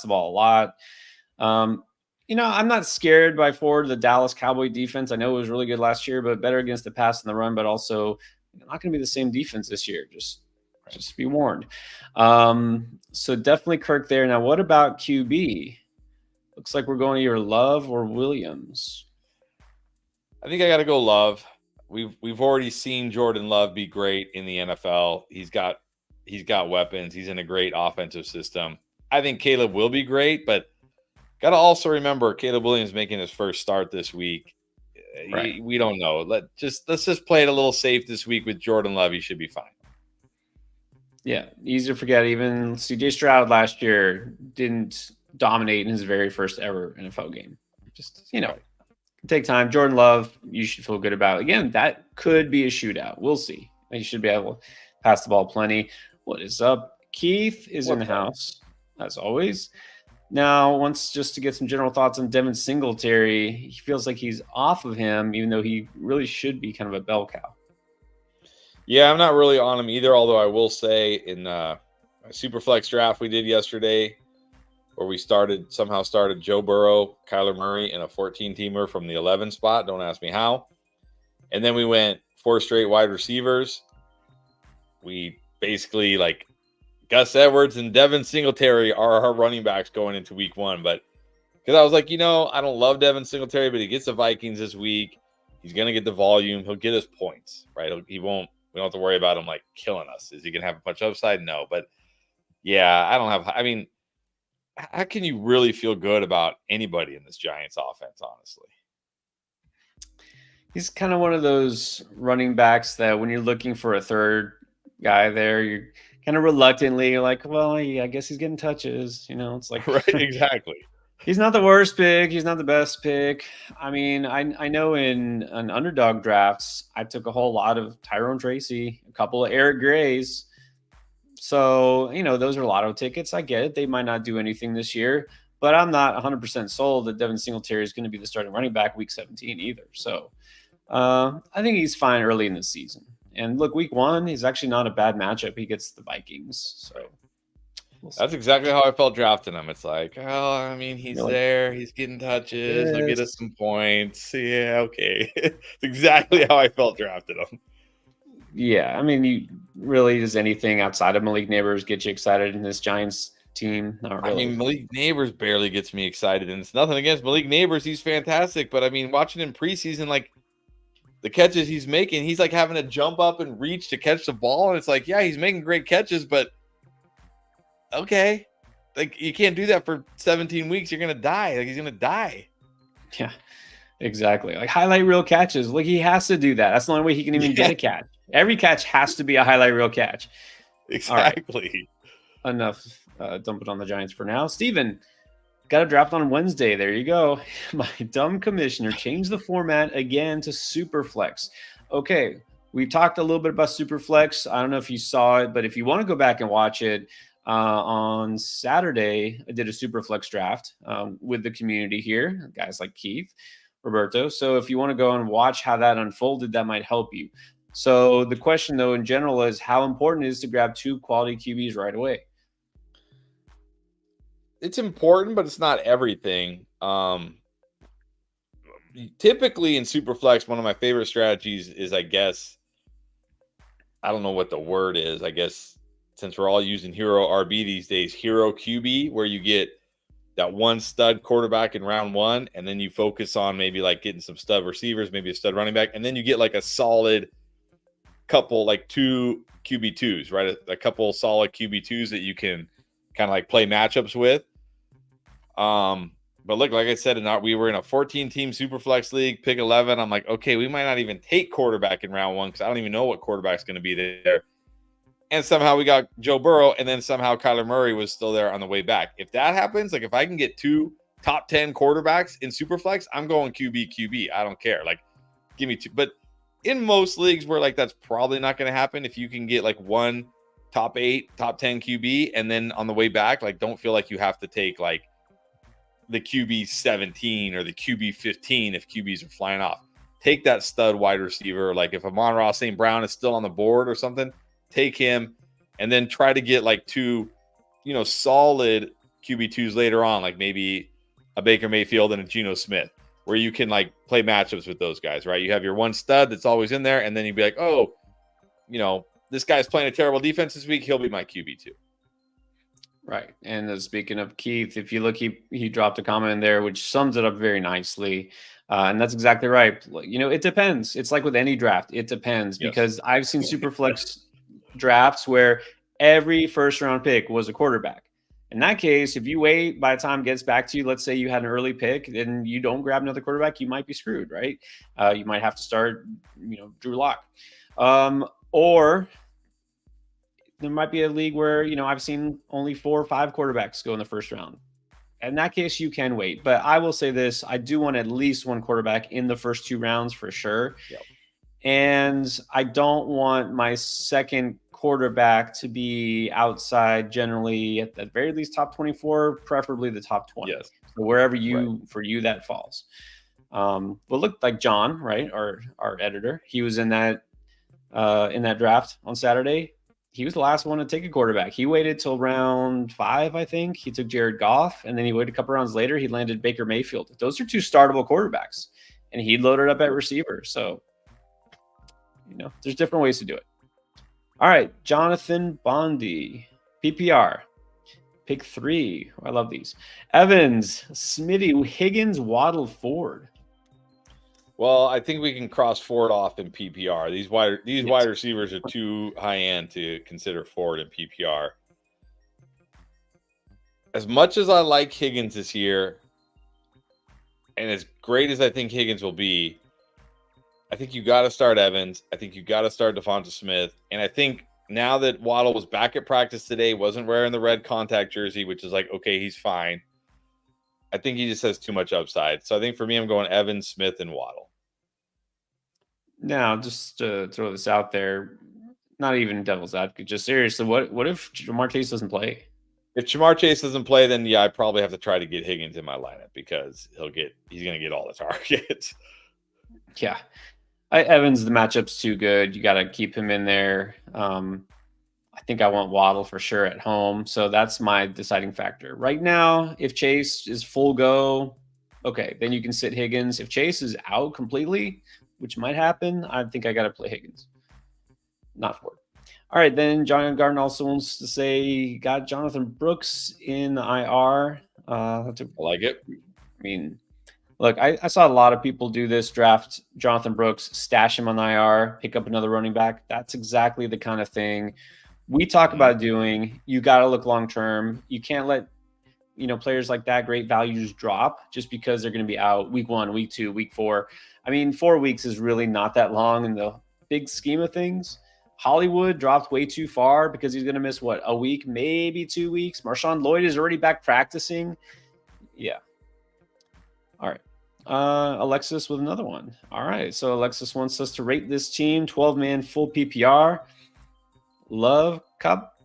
Speaker 1: ball a lot. I'm not scared by Ford, the Dallas Cowboy defense. I know it was really good last year, but better against the pass and the run, but also not going to be the same defense this year. Just be warned. So definitely Kirk there. Now, what about QB? Looks like we're going to either Love or Williams.
Speaker 2: I think I got to go Love. We've already seen Jordan Love be great in the NFL. He's got He's got weapons. He's in a great offensive system. I think Caleb will be great, but got to also remember Caleb Williams making his first start this week.
Speaker 1: Right.
Speaker 2: We don't know. Let's just play it a little safe this week with Jordan Love. He should be fine.
Speaker 1: Yeah, easy to forget. Even CJ Stroud last year didn't dominate in his very first ever NFL game. Just, take time. Jordan Love, you should feel good about. Again, that could be a shootout. We'll see. He should be able to pass the ball plenty. What is up? Keith is in the house, as always. Now, wants just to get some general thoughts on Devin Singletary. He feels like he's off of him, even though he really should be kind of a bell cow.
Speaker 2: Yeah, I'm not really on him either, although I will say in a Superflex draft we did yesterday, where we somehow started Joe Burrow, Kyler Murray, and a 14-teamer from the 11 spot. Don't ask me how. And then we went 4 straight wide receivers. We basically Gus Edwards and Devin Singletary are our running backs going into week 1. But because I was like, I don't love Devin Singletary, but he gets the Vikings this week. He's going to get the volume. He'll get us points, right? We don't have to worry about him killing us. Is he going to have a bunch of upside? No. But yeah, how can you really feel good about anybody in this Giants offense, honestly?
Speaker 1: He's kind of one of those running backs that when you're looking for a third guy there, you're kind of reluctantly, you're like, well, yeah, I guess he's getting touches. It's like,
Speaker 2: right, exactly.
Speaker 1: He's not the worst pick. He's not the best pick. I mean, I know in an underdog drafts, I took a whole lot of Tyrone Tracy, a couple of Eric Grays. So, those are lotto tickets. I get it. They might not do anything this year, but I'm not 100% sold that Devin Singletary is going to be the starting running back week 17 either. So I think he's fine early in the season. And look, week 1 is actually not a bad matchup. He gets the Vikings. So
Speaker 2: that's exactly how I felt drafting him. It's like, he's there. He's getting touches. He'll get us some points. Yeah, okay. It's exactly how I felt drafting him.
Speaker 1: Yeah, does anything outside of Malik Neighbors get you excited in this Giants team? Not really.
Speaker 2: Malik Neighbors barely gets me excited, and it's nothing against Malik Neighbors. He's fantastic, but watching him preseason, the catches he's making, he's having to jump up and reach to catch the ball, and it's like, yeah, he's making great catches, but okay, you can't do that for 17 weeks. You're gonna die. He's gonna die.
Speaker 1: Yeah, exactly. Highlight reel catches. He has to do that. That's the only way he can even get a catch. Every catch has to be a highlight reel catch.
Speaker 2: Exactly.
Speaker 1: Right. Enough dumping on the Giants for now. Steven, got a draft on Wednesday. There you go. My dumb commissioner changed the format again to Superflex. Okay, we talked a little bit about Superflex. I don't know if you saw it, but if you want to go back and watch it, on Saturday, I did a Superflex draft with the community here, guys like Keith, Roberto. So if you want to go and watch how that unfolded, that might help you. So the question, though, in general is how important it is to grab 2 quality QBs right away?
Speaker 2: It's important, but it's not everything. Typically in Superflex, one of my favorite strategies is, I don't know what the word is. I guess since we're all using Hero RB these days, Hero QB, where you get that one stud quarterback in round 1, and then you focus on maybe getting some stud receivers, maybe a stud running back, and then you get a solid couple, 2 QB2s, right? A couple solid QB2s that you can kind of play matchups with. But look, like I said, we were in a 14-team Superflex league, pick 11. I'm like, okay, we might not even take quarterback in round 1 because I don't even know what quarterback's going to be there. And somehow we got Joe Burrow, and then somehow Kyler Murray was still there on the way back. If that happens, if I can get 2 top 10 quarterbacks in Superflex, I'm going QB. I don't care. Give me 2. But in most leagues where that's probably not going to happen, if you can get 1 top 8, top 10 QB, and then on the way back, don't feel like you have to take the QB 17 or the QB 15 if QBs are flying off. Take that stud wide receiver. If Amon-Ra St. Brown is still on the board or something, take him, and then try to get 2, solid QB2s later on, maybe a Baker Mayfield and a Geno Smith, where you can play matchups with those guys, right? You have your one stud that's always in there, and then you'd be like, oh, this guy's playing a terrible defense this week. He'll be my QB2.
Speaker 1: Right. And speaking of Keith, if you look, he dropped a comment in there, which sums it up very nicely. And that's exactly right. It depends. It's like with any draft. It depends because I've seen Superflex drafts where every first round pick was a quarterback. In that case, if you wait by the time it gets back to you, let's say you had an early pick and you don't grab another quarterback, you might be screwed, right? You might have to start, Drew Lock. Or there might be a league where, I've seen only 4 or 5 quarterbacks go in the first round. In that case, you can wait. But I will say this, I do want at least one quarterback in the first 2 rounds for sure.
Speaker 2: Yep.
Speaker 1: And I don't want my second quarterback to be outside, generally at the very least top 24, preferably the top 20.
Speaker 2: Yes.
Speaker 1: So wherever for you that falls. But look, like John, right? Our editor, he was in that draft on Saturday. He was the last one to take a quarterback. He waited till round 5, I think. He took Jared Goff, and then he waited a couple rounds later. He landed Baker Mayfield. Those are 2 startable quarterbacks, and he loaded up at receiver. So, there's different ways to do it. All right, Jonathan Bondi, PPR, pick 3. I love these. Evans, Smitty, Higgins, Waddle, Ford.
Speaker 2: Well, I think we can cross Ford off in PPR. These wide receivers are too high end to consider Ford in PPR. As much as I like Higgins this year, and as great as I think Higgins will be, I think you got to start Evans. I think you got to start Devonta Smith. And I think now that Waddle was back at practice today, wasn't wearing the red contact jersey, which is like, okay, he's fine. I think he just has too much upside. So I think for me, I'm going Evans, Smith, and Waddle.
Speaker 1: Now, just to throw this out there, not even devil's advocate, just seriously, what if Jamar Chase doesn't play?
Speaker 2: If Jamar Chase doesn't play, then I probably have to try to get Higgins in my lineup because he's going to get all the targets.
Speaker 1: Yeah. Evans, the matchup's too good. You got to keep him in there. I think I want Waddle for sure at home. So that's my deciding factor. Right now, if Chase is full go, okay, then you can sit Higgins. If Chase is out completely, which might happen, I think I got to play Higgins. Not Ford. All right, then John Garden also wants to say got Jonathan Brooks in the IR.
Speaker 2: I like it.
Speaker 1: I mean, look, I saw a lot of people do this, draft Jonathan Brooks, stash him on the IR, pick up another running back. That's exactly the kind of thing we talk about doing. You got to look long-term. You can't let, players like that, great values drop just because they're going to be out week 1, week 2, week 4. I mean, 4 weeks is really not that long in the big scheme of things. Hollywood dropped way too far because he's going to miss, a week, maybe 2 weeks. Marshawn Lloyd is already back practicing. Yeah. All right. Alexis with another one. All right. So Alexis wants us to rate this team 12-man full PPR. Love, Cup,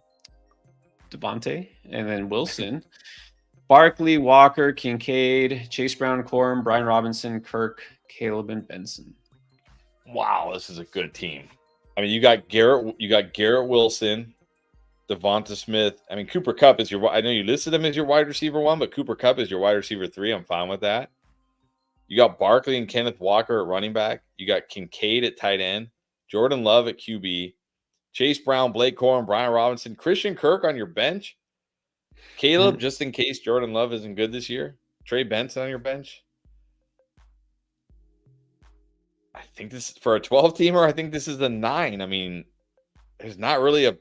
Speaker 1: Devontae, and then Wilson. Barkley, Walker, Kincaid, Chase Brown, Corum, Brian Robinson, Kirk, Caleb, and Benson.
Speaker 2: Wow, this is a good team. I mean, you got Garrett Wilson, Devonta Smith. I mean, Cooper Kupp is I know you listed him as your wide receiver 1, but Cooper Kupp is your wide receiver 3. I'm fine with that. You got Barkley and Kenneth Walker at running back. You got Kincaid at tight end, Jordan Love at QB, Chase Brown, Blake Corum, Brian Robinson, Christian Kirk on your bench. Caleb, just in case Jordan Love isn't good this year. Trey Benson on your bench. I think this for a 12-teamer. I think this is a 9. I mean, there's not really an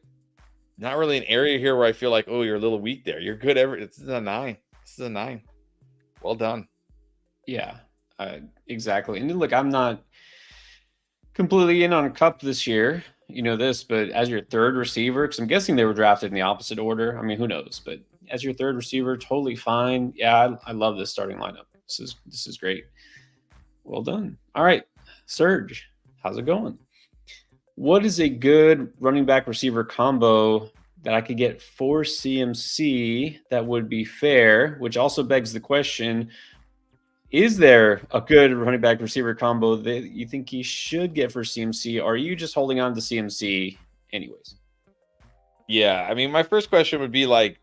Speaker 2: area here where I feel like, oh, you're a little weak there. You're good. This is a 9. This is a 9. Well done.
Speaker 1: Yeah, exactly. And look, I'm not completely in on Cup this year. You know this, but as your third receiver, because I'm guessing they were drafted in the opposite order. I mean, who knows? But as your third receiver, totally fine. Yeah, I love this starting lineup. This is great. Well done. All right, Serge, how's it going? What is a good running back receiver combo that I could get for CMC that would be fair? Which also begs the question: is there a good running back receiver combo that you think he should get for CMC? Or are you just holding on to CMC anyways?
Speaker 2: Yeah, I mean, my first question would be like,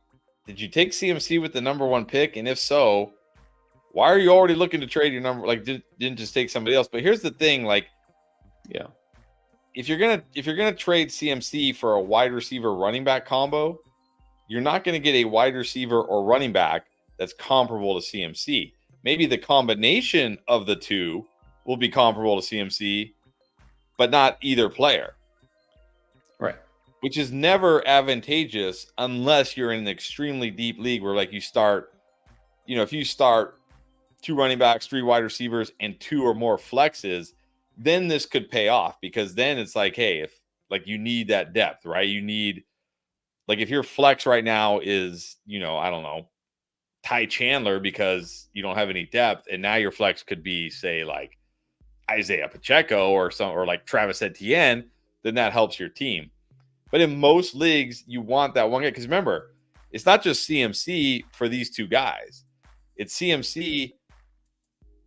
Speaker 2: did you take CMC with the number 1 pick? And if so, why are you already looking to trade your number? Like, didn't just take somebody else? But here's the thing, like,
Speaker 1: yeah,
Speaker 2: if you're gonna trade CMC for a wide receiver running back combo, you're not gonna get a wide receiver or running back that's comparable to CMC. Maybe the combination of the two will be comparable to CMC, but not either player.
Speaker 1: Right.
Speaker 2: which is never advantageous unless you're in an extremely deep league where like you start, if you start 2 running backs, 3 wide receivers, and 2 or more flexes, then this could pay off because then it's like, hey, if like you need that depth, right? You need, like, if your flex right now is, I don't know, Ty Chandler because you don't have any depth, and now your flex could be, say, like Isaiah Pacheco or like Travis Etienne, then that helps your team. But in most leagues, you want that one guy because remember, it's not just CMC for these 2 guys. It's CMC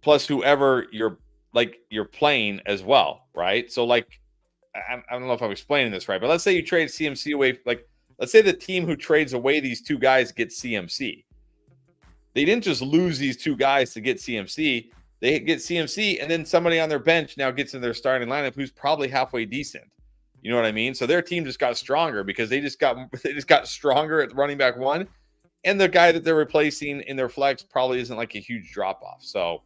Speaker 2: plus whoever you're playing as well, right? So like, I don't know if I'm explaining this right, but let's say you trade CMC away. Like, let's say the team who trades away these 2 guys gets CMC. They didn't just lose these 2 guys to get CMC. They get CMC, and then somebody on their bench now gets in their starting lineup who's probably halfway decent. You know what I mean? So their team just got stronger because they just got stronger at running back 1, and the guy that they're replacing in their flex probably isn't like a huge drop off. So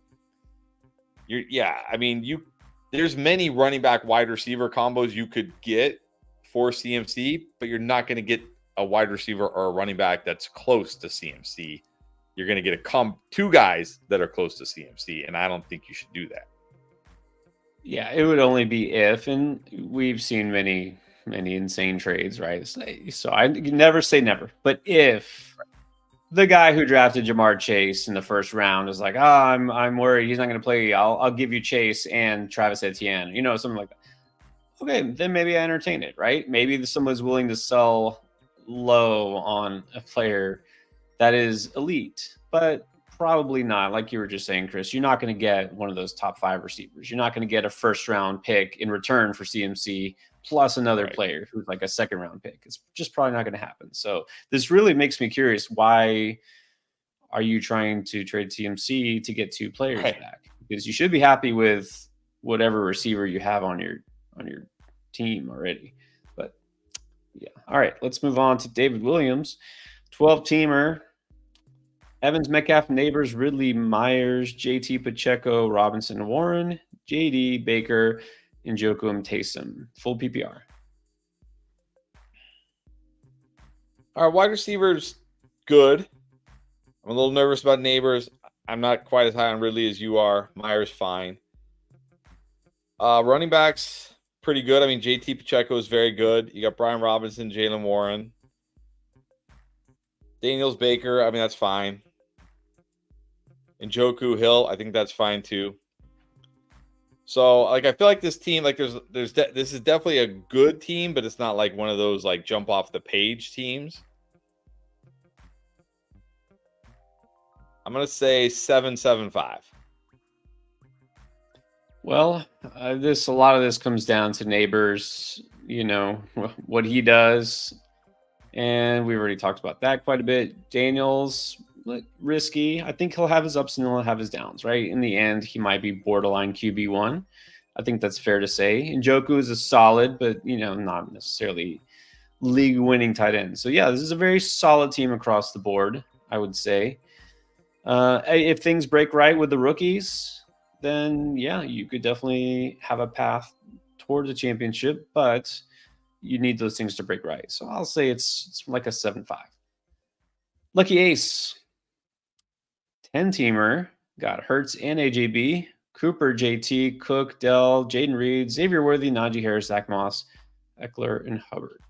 Speaker 2: there's many running back wide receiver combos you could get for CMC, but you're not going to get a wide receiver or a running back that's close to CMC. You're going to get 2 guys that are close to CMC, and I don't think you should do that.
Speaker 1: Yeah, it would only be if, and we've seen many insane trades, right? So I never say never, but if the guy who drafted Jamar Chase in the first round is like, I'm worried he's not going to play. I'll give you Chase and Travis Etienne, something like that. Okay, then maybe I entertain it, right? Maybe someone's willing to sell low on a player that is elite, but probably not. Like you were just saying, Chris, you're not going to get one of those top 5 receivers. You're not going to get a first round pick in return for CMC plus another player who's like a second round pick. It's just probably not going to happen. So this really makes me curious. Why are you trying to trade CMC to get 2 players back? Because you should be happy with whatever receiver you have on your team already. But yeah. All right, let's move on to David Williams, 12-teamer. Evans, Metcalf, Neighbors, Ridley, Myers, JT, Pacheco, Robinson, Warren, JD, Baker, Njoku, and Taysom. Full PPR.
Speaker 2: Our wide receivers, good. I'm a little nervous about Neighbors. I'm not quite as high on Ridley as you are. Myers, fine. Running backs, pretty good. I mean, JT Pacheco is very good. You got Brian Robinson, Jalen Warren. Daniels, Baker, I mean, that's fine. Njoku, Hill, I think that's fine too. So, like, I feel like this team, like, this is definitely a good team, but it's not like one of those like jump off the page teams. I'm gonna say 7-7-5.
Speaker 1: Well, a lot of this comes down to Neighbors, what he does, and we've already talked about that quite a bit. Daniels, risky. I think he'll have his ups and he'll have his downs, right? In the end, he might be borderline QB1. I think that's fair to say. Njoku is a solid, but not necessarily league-winning tight end. So yeah, this is a very solid team across the board, I would say. If things break right with the rookies, then yeah, you could definitely have a path towards a championship, but you need those things to break right. So I'll say it's like a 7-5. Lucky Ace, 10-teamer, got Hurts and AJB, Cooper, JT, Cook, Dell, Jaden Reed, Xavier Worthy, Najee Harris, Zach Moss, Eckler, and Hubbard.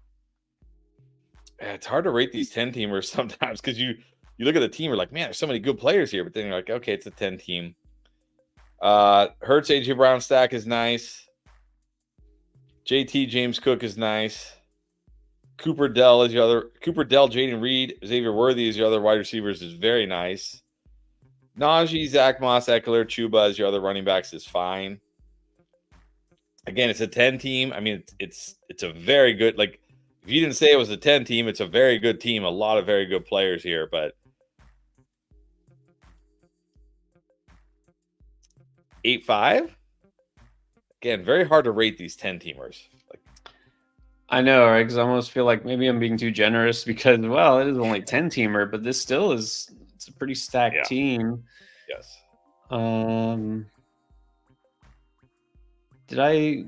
Speaker 2: It's hard to rate these 10-teamers sometimes because you look at the team, you're like, man, there's so many good players here, but then you're like, okay, it's a 10-team. Hurts, AJ Brown stack is nice. JT, James Cook is nice. Cooper Dell, Jaden Reed, Xavier Worthy is your other wide receivers is very nice. Najee, Zach Moss, Eckler, Chuba as your other running backs is fine. Again, it's a 10-team. I mean, it's a very good, like, if you didn't say it was a 10-team, it's a very good team. A lot of very good players here, but 8-5? Again, very hard to rate these 10-teamers.
Speaker 1: I know, right? Because I almost feel like maybe I'm being too generous because, well, it is only 10-teamer, but this still it's a pretty stacked team.
Speaker 2: Yes.
Speaker 1: Did I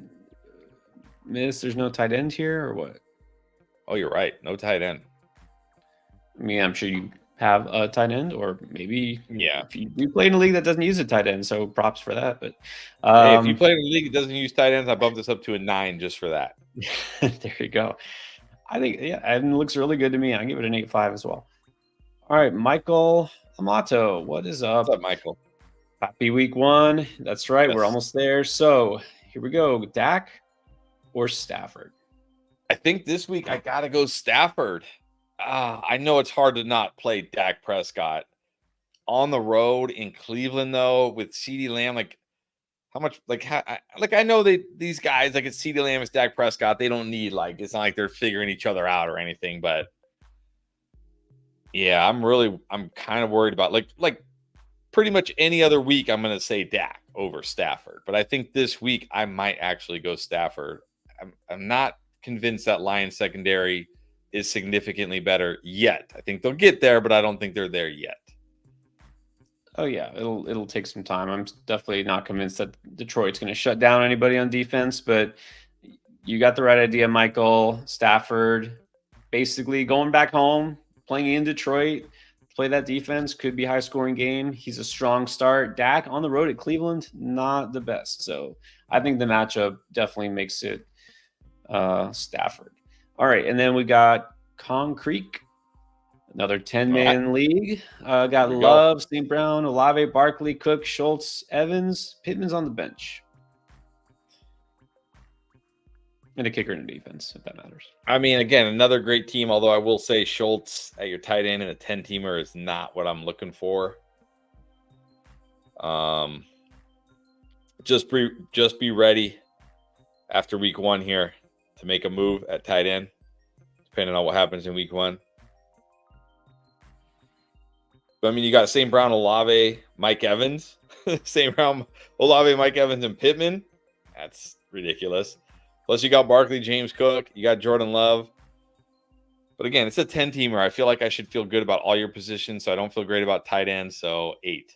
Speaker 1: miss? There's no tight end here, or what?
Speaker 2: Oh, you're right. No tight end.
Speaker 1: I mean, I'm sure you have a tight end, or maybe
Speaker 2: Yeah.
Speaker 1: if you do play in a league that doesn't use a tight end, so props for that. But
Speaker 2: Hey, if you play in a league that doesn't use tight ends, I bumped this up to a 9 just for that.
Speaker 1: there you go. I think, yeah, and it looks really good to me. I give it an 8.5 as well. All right, Michael Amato, what is up?
Speaker 2: What's up, Michael?
Speaker 1: Happy week 1. That's right. We're
Speaker 2: Yes.
Speaker 1: almost there. So here we go. Dak or Stafford?
Speaker 2: I think this week I got to go Stafford. I know it's hard to not play Dak Prescott. On the road in Cleveland, though, with CeeDee Lamb, like, how much, I know these guys, like, it's CeeDee Lamb, it's Dak Prescott. They don't need, like, it's not like they're figuring each other out or anything, but yeah, I'm kind of worried about, like pretty much any other week, I'm going to say Dak over Stafford. But I think this week I might actually go Stafford. I'm not convinced that Lions secondary is significantly better yet. I think they'll get there, but I don't think they're there yet.
Speaker 1: Oh yeah, it'll take some time. I'm definitely not convinced that Detroit's going to shut down anybody on defense, but you got the right idea, Michael. Stafford basically going back home, playing in Detroit, play that defense, could be high scoring game. He's a strong start. Dak on the road at Cleveland, not the best. So I think the matchup definitely makes it Stafford. All right, and then we got Concrete, another 10-man league. Got Love, St. Brown, Olave, Barkley, Cook, Schultz, Evans, Pittman's on the bench. And a kicker and a defense, if that matters.
Speaker 2: I mean, again, another great team, although I will say Schultz at your tight end and a 10-teamer is not what I'm looking for. Just be ready after week 1 here to make a move at tight end, depending on what happens in week 1. But I mean, you got St. Brown, Olave, Mike Evans. St. Brown, Olave, Mike Evans, and Pittman. That's ridiculous. Plus, you got Barkley, James Cook. You got Jordan Love. But again, it's a 10-teamer. I feel like I should feel good about all your positions, so I don't feel great about tight end, so 8.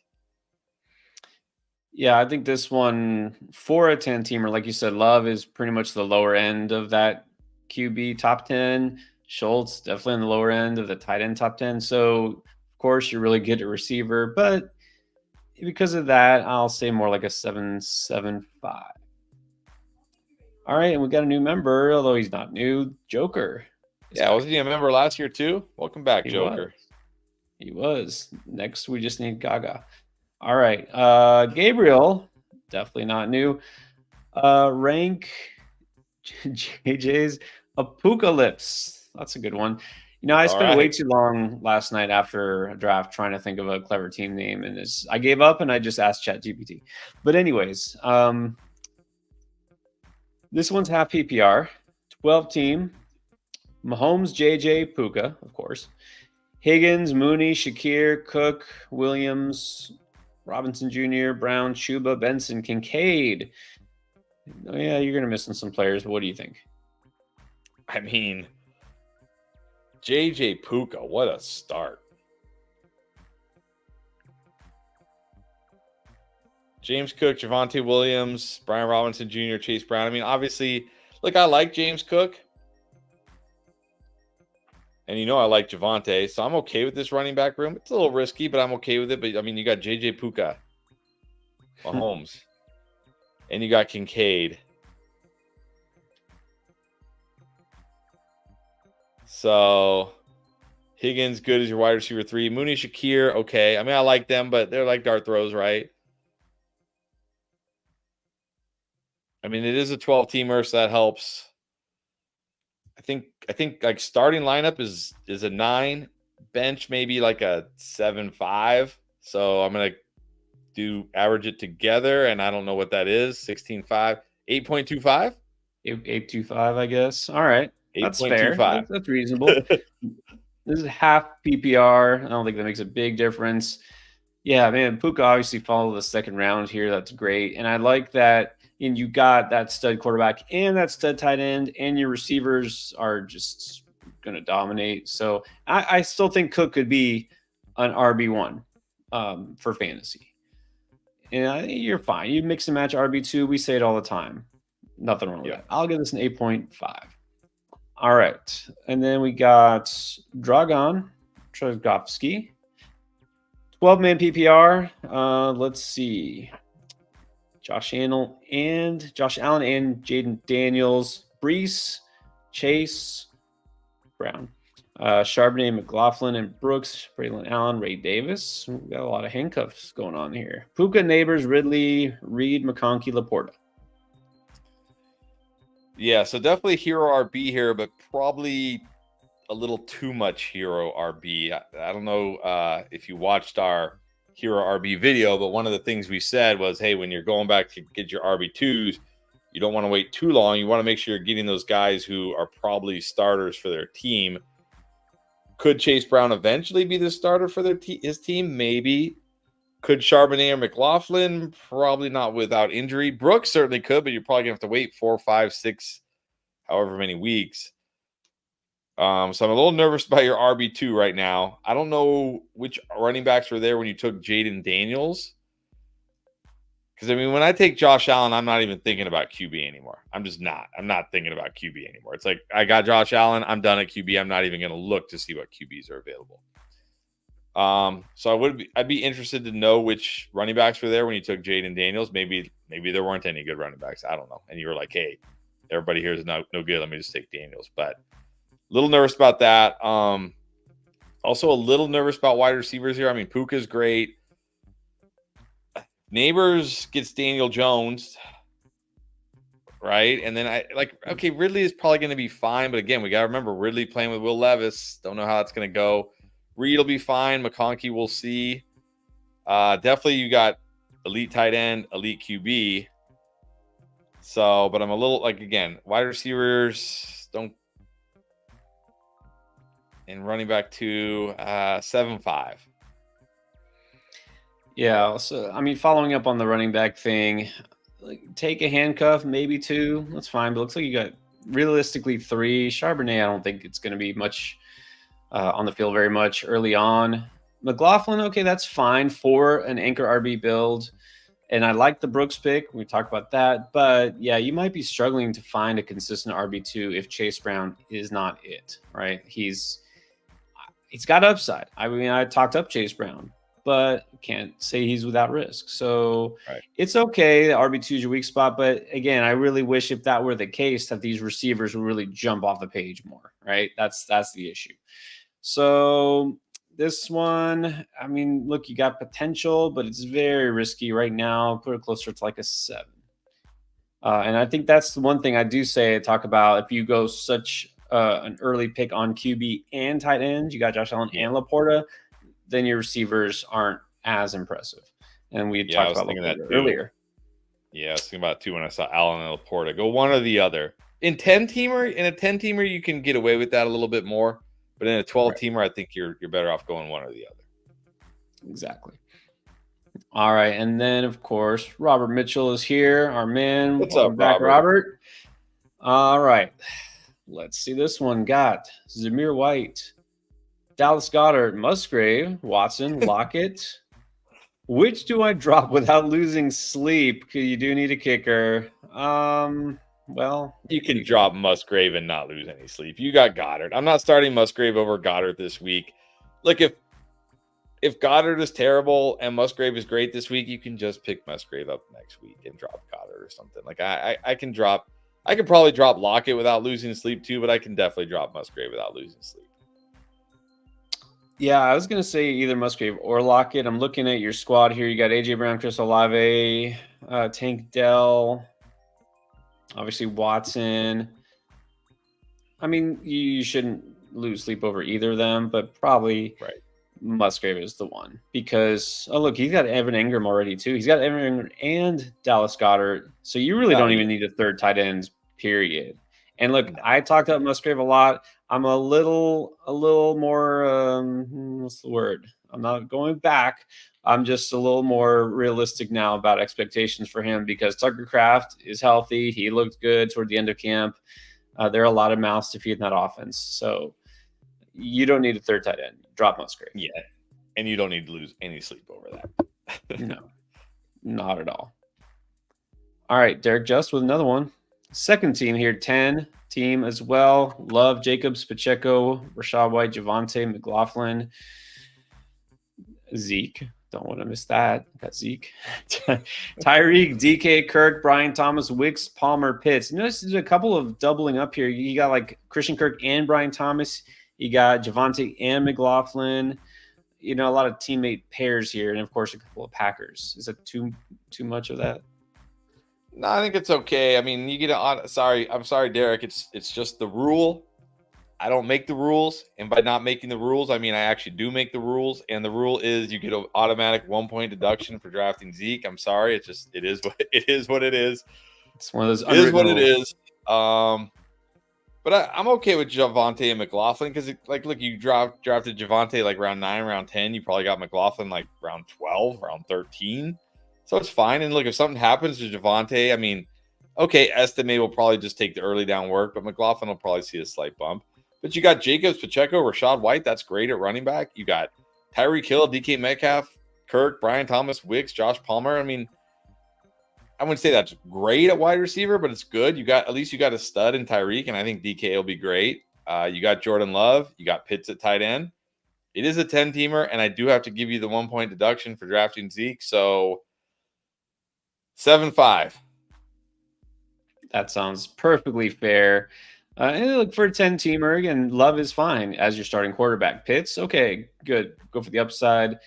Speaker 1: Yeah, I think this one, for a 10-teamer, like you said, Love is pretty much the lower end of that QB top 10. Schultz, definitely in the lower end of the tight end top 10. So, of course, you're really good at receiver. But because of that, I'll say more like a 7.75. All right, and we got a new member, although he's not new, Joker.
Speaker 2: Yeah, wasn't he a member last year too? Welcome back, Joker.
Speaker 1: He was. Next, we just need Gaga. All right, Gabriel, definitely not new. Rank JJ's Apocalypse. That's a good one. You know, I spent way too long last night after a draft trying to think of a clever team name, and I gave up and I just asked ChatGPT. But anyways, this one's half PPR, 12-team. Mahomes, JJ, Puka, of course. Higgins, Mooney, Shakir, Cook, Williams, Robinson Jr., Brown, Chuba, Benson, Kincaid. Oh, yeah, you're going to miss some players, but what do you think?
Speaker 2: I mean, JJ Puka, what a start. James Cook, Javonte Williams, Brian Robinson Jr., Chase Brown. I mean, obviously, look, I like James Cook. And you know I like Javonte, so I'm okay with this running back room. It's a little risky, but I'm okay with it. But, I mean, you got JJ Puka, Mahomes, and you got Kincaid. So, Higgins, good as your wide receiver 3. Mooney, Shakir, okay. I mean, I like them, but they're like dart throws, right? I mean, it is a 12-teamer, so that helps. I think like starting lineup is a 9, bench maybe like a 7.5. So I'm gonna average it together, and I don't know what that is. 16.5, 8.25,
Speaker 1: 8.25, I guess. All right, that's fair. That's reasonable. This is half PPR. I don't think that makes a big difference. Yeah, man, Puka obviously followed the second round here. That's great, and I like that. And you got that stud quarterback and that stud tight end, and your receivers are just going to dominate. So I still think Cook could be an RB1 for fantasy. And I think you're fine. You mix and match RB2. We say it all the time. Nothing wrong with that. I'll give this an 8.5. All right. And then we got Dragon Trzaskowski. 12-man PPR. Let's see. Josh Allen and Jaden Daniels, Brees, Chase, Brown, Charbonnet, McLaughlin, and Brooks, Braylon Allen, Ray Davis. We've got a lot of handcuffs going on here. Puka, Neighbors, Ridley, Reed, McConkey, Laporta.
Speaker 2: Yeah, so definitely hero RB here, but probably a little too much hero RB. I don't know if you watched our hero RB video, but one of the things we said was, hey, when you're going back to get your RB2s, you don't want to wait too long. You want to make sure you're getting those guys who are probably starters for their team. Could Chase Brown eventually be the starter for his team? Maybe. Could Charbonnet or McLaughlin? Probably not without injury. Brooks certainly could, but you're probably going to have to wait 4, 5, 6, however many weeks. So I'm a little nervous about your RB2 right now. I don't know which running backs were there when you took Jaden Daniels. Because, I mean, when I take Josh Allen, I'm not even thinking about QB anymore. I'm just not. I'm not thinking about QB anymore. It's like, I got Josh Allen. I'm done at QB. I'm not even going to look to see what QBs are available. So I'd be interested to know which running backs were there when you took Jaden Daniels. Maybe there weren't any good running backs. I don't know. And you were like, hey, everybody here is no good. Let me just take Daniels. But a little nervous about that. Also a little nervous about wide receivers here. I mean, Puka's great. Neighbors gets Daniel Jones, right? And then Ridley is probably going to be fine. But again, we got to remember Ridley playing with Will Levis. Don't know how that's going to go. Reed will be fine. McConkey we'll see. Definitely you got elite tight end, elite QB. So, but I'm a little again, wide receivers don't. And running back to 7-5.
Speaker 1: Yeah. So, I mean, following up on the running back thing, take a handcuff, maybe 2. That's fine. But it looks like you got realistically 3. Charbonnet, I don't think it's going to be much on the field very much early on. McLaughlin, okay, that's fine for an anchor RB build. And I like the Brooks pick. We talked about that. But yeah, you might be struggling to find a consistent RB2 if Chase Brown is not it, right? He's got upside. I mean, I talked up Chase Brown, but can't say he's without risk. So It's okay. The RB2 is your weak spot. But again, I really wish if that were the case that these receivers would really jump off the page more, right? That's the issue. So this one, I mean, look, you got potential, but it's very risky right now. Put it closer to like a 7. And I think that's the one thing I do talk about. If you go such an early pick on QB and tight ends, you got Josh Allen and Laporta, then your receivers aren't as impressive. And we talked about that earlier.
Speaker 2: Yeah, I was thinking about it too when I saw Allen and Laporta. Go one or the other. In a 10-teamer, you can get away with that a little bit more. But in a 12-teamer, I think you're better off going one or the other.
Speaker 1: Exactly. All right. And then, of course, Robert Mitchell is here, our man.
Speaker 2: What's up,
Speaker 1: Robert? All right. Let's see this one. Got Zamir White, Dallas Goedert, Musgrave, Watson, Lockett. Which do I drop without losing sleep? Because you do need a kicker. Well,
Speaker 2: you can drop Musgrave and not lose any sleep. You got Goddard. I'm not starting Musgrave over Goddard this week. Look, if Goddard is terrible and Musgrave is great this week, you can just pick Musgrave up next week and drop Goddard or something. Like I can probably drop Lockett without losing sleep too, but I can definitely drop Musgrave without losing sleep.
Speaker 1: Yeah, I was going to say either Musgrave or Lockett. I'm looking at your squad here. You got A.J. Brown, Chris Olave, Tank Dell, obviously Watson. I mean, you shouldn't lose sleep over either of them, but probably Musgrave is the one. Because, look, he's got Evan Ingram already too. He's got Evan Ingram and Dallas Goedert. So you really don't even need a third tight end, period. And look, I talked about Musgrave a lot. I'm a little more, what's the word? I'm not going back. I'm just a little more realistic now about expectations for him because Tucker Kraft is healthy. He looked good toward the end of camp. There are a lot of mouths to feed in that offense. So you don't need a third tight end. Drop Musgrave.
Speaker 2: Yeah. And you don't need to lose any sleep over that.
Speaker 1: No, not at all. All right, Derek Just with another one. Second team here, 10 team as well. Love Jacobs, Pacheco, Rachaad White, Javonte, McLaughlin, Zeke. Don't want to miss that. Got Zeke. Tyreek, DK, Kirk, Brian Thomas, Wicks, Palmer, Pitts. You notice there's a couple of doubling up here. You got like Christian Kirk and Brian Thomas. You got Javonte and McLaughlin. A lot of teammate pairs here, and of course a couple of Packers. Is that too much of that?
Speaker 2: No, I think it's okay. I mean, you get on. I'm sorry, Derek. It's just the rule. I don't make the rules, and by not making the rules, I mean I actually do make the rules. And the rule is you get an automatic 1-point deduction for drafting Zeke. I'm sorry, it is what it is. What it is.
Speaker 1: It's one of those.
Speaker 2: It is what it is. But I'm okay with Javonte and McLaughlin because, look, you drafted Javonte like round 9, round 10. You probably got McLaughlin like round 12, round 13. So it's fine. And look, if something happens to Javonte, I mean, okay, Estimate will probably just take the early down work, but McLaughlin will probably see a slight bump. But you got Jacobs, Pacheco, Rachaad White. That's great at running back. You got Tyreek Hill, DK Metcalf, Kirk, Brian Thomas, Wicks, Josh Palmer. I mean, I wouldn't say that's great at wide receiver, but it's good. At least you got a stud in Tyreek, and I think DK will be great. You got Jordan Love. You got Pitts at tight end. It is a 10-teamer, and I do have to give you the 1-point deduction for drafting Zeke. So 7-5.
Speaker 1: That sounds perfectly fair. And look, for a 10-teamer, again, Love is fine as your starting quarterback. Pitts, okay, good. Go for the upside.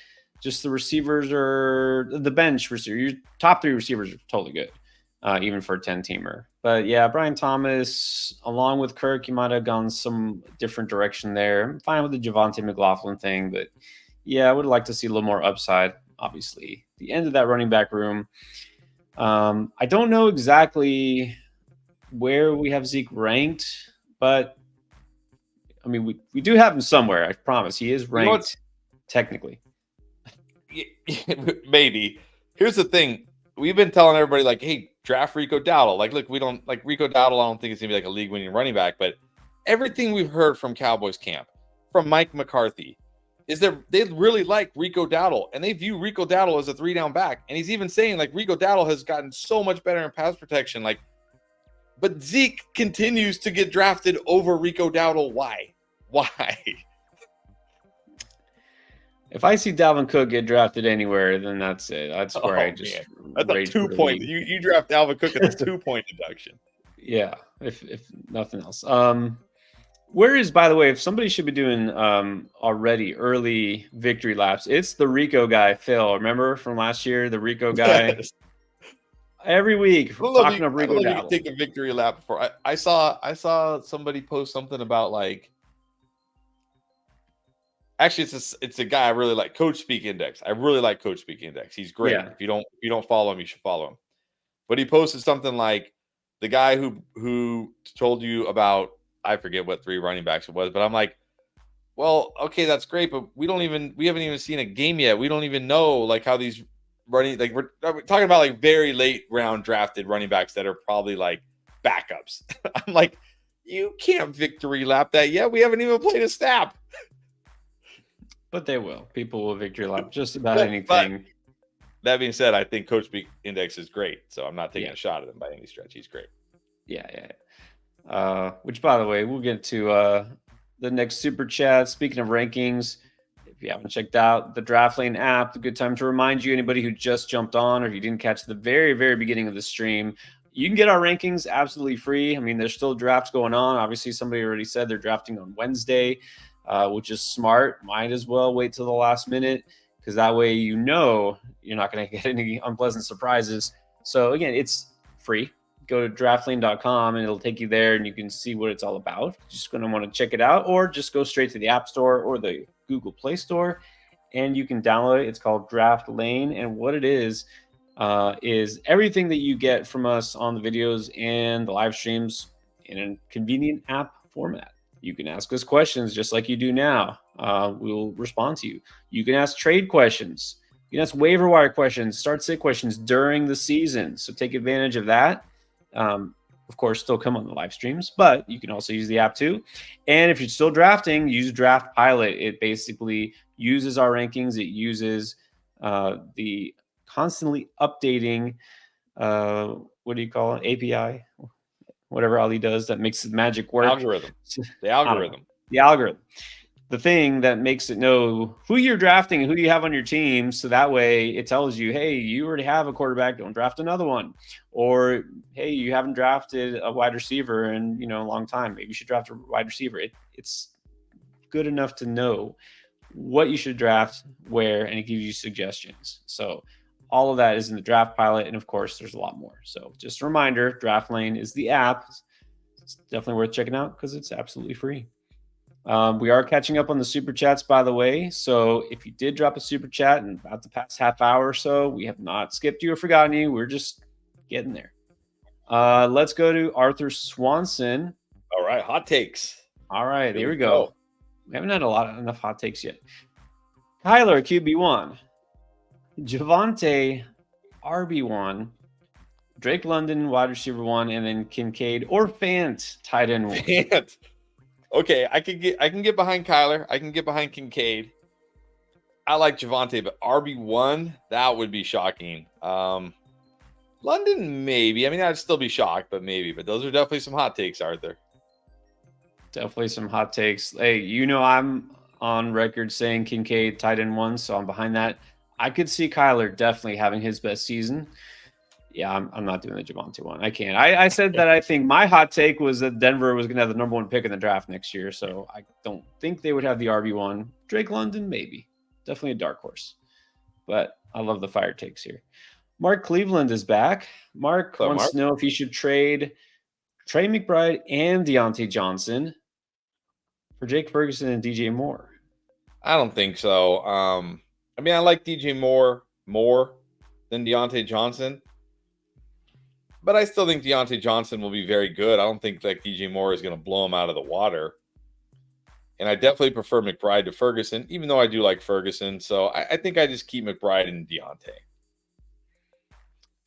Speaker 1: Just the receivers are the bench receiver. Your top 3 receivers are totally good, even for a 10-teamer. But yeah, Brian Thomas, along with Kirk, you might have gone some different direction there. I'm fine with the Javonte McLaughlin thing, but yeah, I would like to see a little more upside, obviously. The end of that running back room. I don't know exactly where we have Zeke ranked, but I mean, we do have him somewhere. I promise. He is ranked technically.
Speaker 2: Maybe. Here's the thing. We've been telling everybody, like, hey, draft Rico Dowdle. Like, look, we don't like Rico Dowdle. I don't think it's going to be like a league-winning running back, but everything we've heard from Cowboys camp, from Mike McCarthy, is that they really like Rico Dowdle, and they view Rico Dowdle as a 3-down back. And he's even saying, like, Rico Dowdle has gotten so much better in pass protection. Like, but Zeke continues to get drafted over Rico Dowdle. Why?
Speaker 1: If I see Dalvin Cook get drafted anywhere, then that's it. That's where I just
Speaker 2: that's a 2-point. You draft Dalvin Cook at a 2-point deduction.
Speaker 1: Yeah, if nothing else. Where is, by the way, if somebody should be doing already early victory laps, it's the Rico guy, Phil. Remember from last year, the Rico guy?
Speaker 2: Yes.
Speaker 1: Every week, talking of Rico Dowdle.
Speaker 2: Take a victory lap before. I saw somebody post something about, like, actually it's a guy I really like, Coach Speak Index. I really like Coach Speak Index. He's great. Yeah. If you don't follow him, you should follow him. But he posted something like the guy who told you about, I forget what 3 running backs it was, but I'm like, well, okay, that's great, but we haven't even seen a game yet. We don't even know, like, how these running, like, we're talking about, like, very late round drafted running backs that are probably like backups. I'm like, you can't victory lap that yet. We haven't even played a snap.
Speaker 1: But they will. People will victory lap just about anything.
Speaker 2: But that being said, I think Coach Speak Index is great, so I'm not taking a shot at him by any stretch. He's great.
Speaker 1: Yeah. Which, by the way, we'll get to the next super chat. Speaking of rankings, if you haven't checked out the Draft Lane app, a good time to remind you, anybody who just jumped on or if you didn't catch the very, very beginning of the stream, you can get our rankings absolutely free. I mean, there's still drafts going on. Obviously, somebody already said they're drafting on Wednesday, which is smart. Might as well wait till the last minute because that way you're not going to get any unpleasant surprises. So, again, it's free. Go to draftlane.com and it'll take you there and you can see what it's all about. Just going to want to check it out, or just go straight to the App Store or the Google Play Store and you can download it. It's called Draft Lane. And what it is everything that you get from us on the videos and the live streams in a convenient app format. You can ask us questions just like you do now. We'll respond to you. You can ask trade questions. You can ask waiver wire questions, start sit questions during the season. So take advantage of that. Of course, still come on the live streams, but you can also use the app too. And if you're still drafting, use Draft Pilot. It basically uses our rankings. It uses the constantly updating, what do you call it? API. whatever Ali does that makes the magic work.
Speaker 2: Algorithm. The algorithm.
Speaker 1: The algorithm. The thing that makes it know who you're drafting and who you have on your team. So that way it tells you, hey, you already have a quarterback, don't draft another one. Or, hey, you haven't drafted a wide receiver in, a long time. Maybe you should draft a wide receiver. It's good enough to know what you should draft, where, and it gives you suggestions. So all of that is in the Draft Pilot. And of course, there's a lot more. So just a reminder, Draft Lane is the app. It's definitely worth checking out because it's absolutely free. We are catching up on the super chats, by the way. So if you did drop a super chat in about the past half hour or so, we have not skipped you or forgotten you. We're just getting there. Let's go to Arthur Swanson.
Speaker 2: All right, hot takes.
Speaker 1: All right, here we go. We haven't had enough hot takes yet. Kyler, QB1. Javonte, RB1. Drake London, wide receiver 1, and then Kincaid or Fant, tight end 1.
Speaker 2: Fant. Okay, I can get behind Kyler. I can get behind Kincaid. I like Javonte, but RB1, that would be shocking. London, maybe. I mean, I'd still be shocked, but maybe. But those are definitely some hot takes, Arthur.
Speaker 1: Definitely some hot takes. Hey, I'm on record saying Kincaid tight end 1, so I'm behind that. I could see Kyler definitely having his best season. Yeah, I'm not doing the Javonte one. I can't. I said that I think my hot take was that Denver was going to have the number 1 pick in the draft next year, so I don't think they would have the RB1. Drake London, maybe. Definitely a dark horse. But I love the fire takes here. Mark Cleveland is back. Mark wants to know if he should trade Trey McBride and Deontay Johnson for Jake Ferguson and DJ Moore.
Speaker 2: I don't think so. I mean, I like DJ Moore more than Deontay Johnson. But I still think Deontay Johnson will be very good. I don't think like DJ Moore is going to blow him out of the water. And I definitely prefer McBride to Ferguson, even though I do like Ferguson. So I think I just keep McBride and Deontay.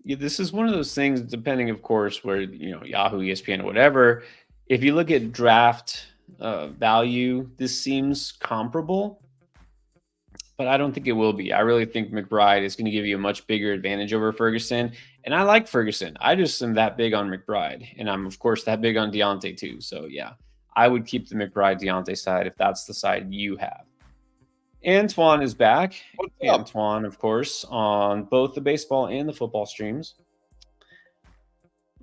Speaker 1: Yeah, this is one of those things, depending, of course, where, Yahoo, ESPN, or whatever. If you look at draft value, this seems comparable. But I don't think it will be. I really think McBride is going to give you a much bigger advantage over Ferguson. And I like Ferguson. I just am that big on McBride. And I'm, of course, that big on Deontay, too. So, yeah, I would keep the McBride-Deontay side if that's the side you have. Antoine is back. Antoine, of course, on both the baseball and the football streams.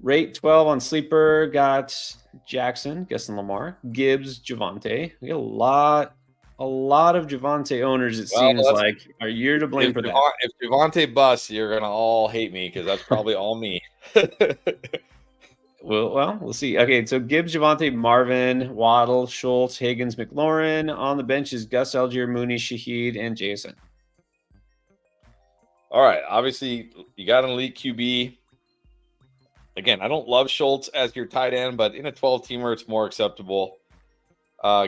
Speaker 1: Rate 12 on Sleeper. Got Jackson, guessing Lamar. Gibbs, Javonte. We got a lot of Javonte owners, it seems like, are you to blame for that.
Speaker 2: If Javonte busts, you're going to all hate me because that's probably all me.
Speaker 1: Well, we'll see. Okay, so Gibbs, Javonte, Marvin, Waddle, Schultz, Higgins, McLaurin. On the bench is Gus, Algier, Mooney, Shaheed, and Jason.
Speaker 2: All right, obviously, you got an elite QB. Again, I don't love Schultz as your tight end, but in a 12-teamer, it's more acceptable.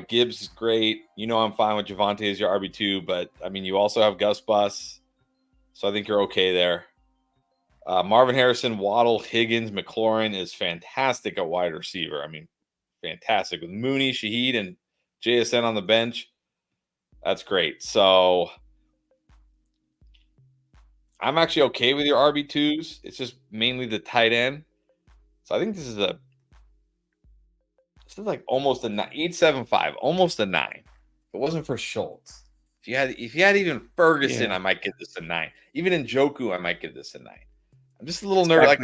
Speaker 2: Gibbs is great. I'm fine with Javonte as your RB2, but I mean, you also have Gus Bus, so I think you're okay there. Marvin Harrison, Waddle, Higgins, McLaurin is fantastic at wide receiver. I mean, fantastic with Mooney, Shaheed, and JSN on the bench. That's great. So I'm actually okay with your RB2s. It's just mainly the tight end. So I think this is like almost a 8.75, almost a 9. If it wasn't for Schultz, if you had even Ferguson, I might give this a 9. Even in Njoku, I might give this a 9. I'm just a little nervous.
Speaker 1: That's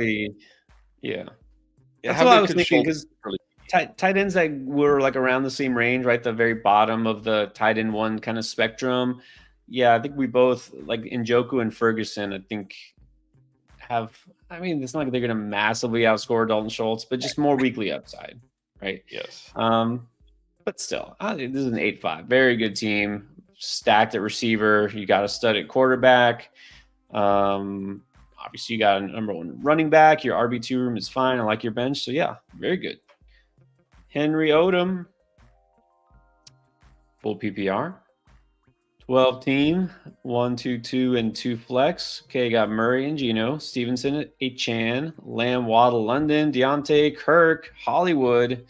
Speaker 1: what I was thinking, because tight ends that were like around the same range, right? The very bottom of the tight end one kind of spectrum. Yeah, I think we both, like Njoku and Ferguson, I think it's not like they're going to massively outscore Dalton Schultz, but just more weekly upside. Right.
Speaker 2: Yes.
Speaker 1: But still, this is an 8-5. Very good team. Stacked at receiver. You got a stud at quarterback. Obviously, you got a number 1 running back. Your RB2 room is fine. I like your bench. So, yeah, very good. Henry Odom. Full PPR. 12 team. 1, 2, 2, and 2 flex. Okay, got Murray and Gino. Stevenson, Achan, Lamb, Waddle, London, Deontay, Kirk, Hollywood.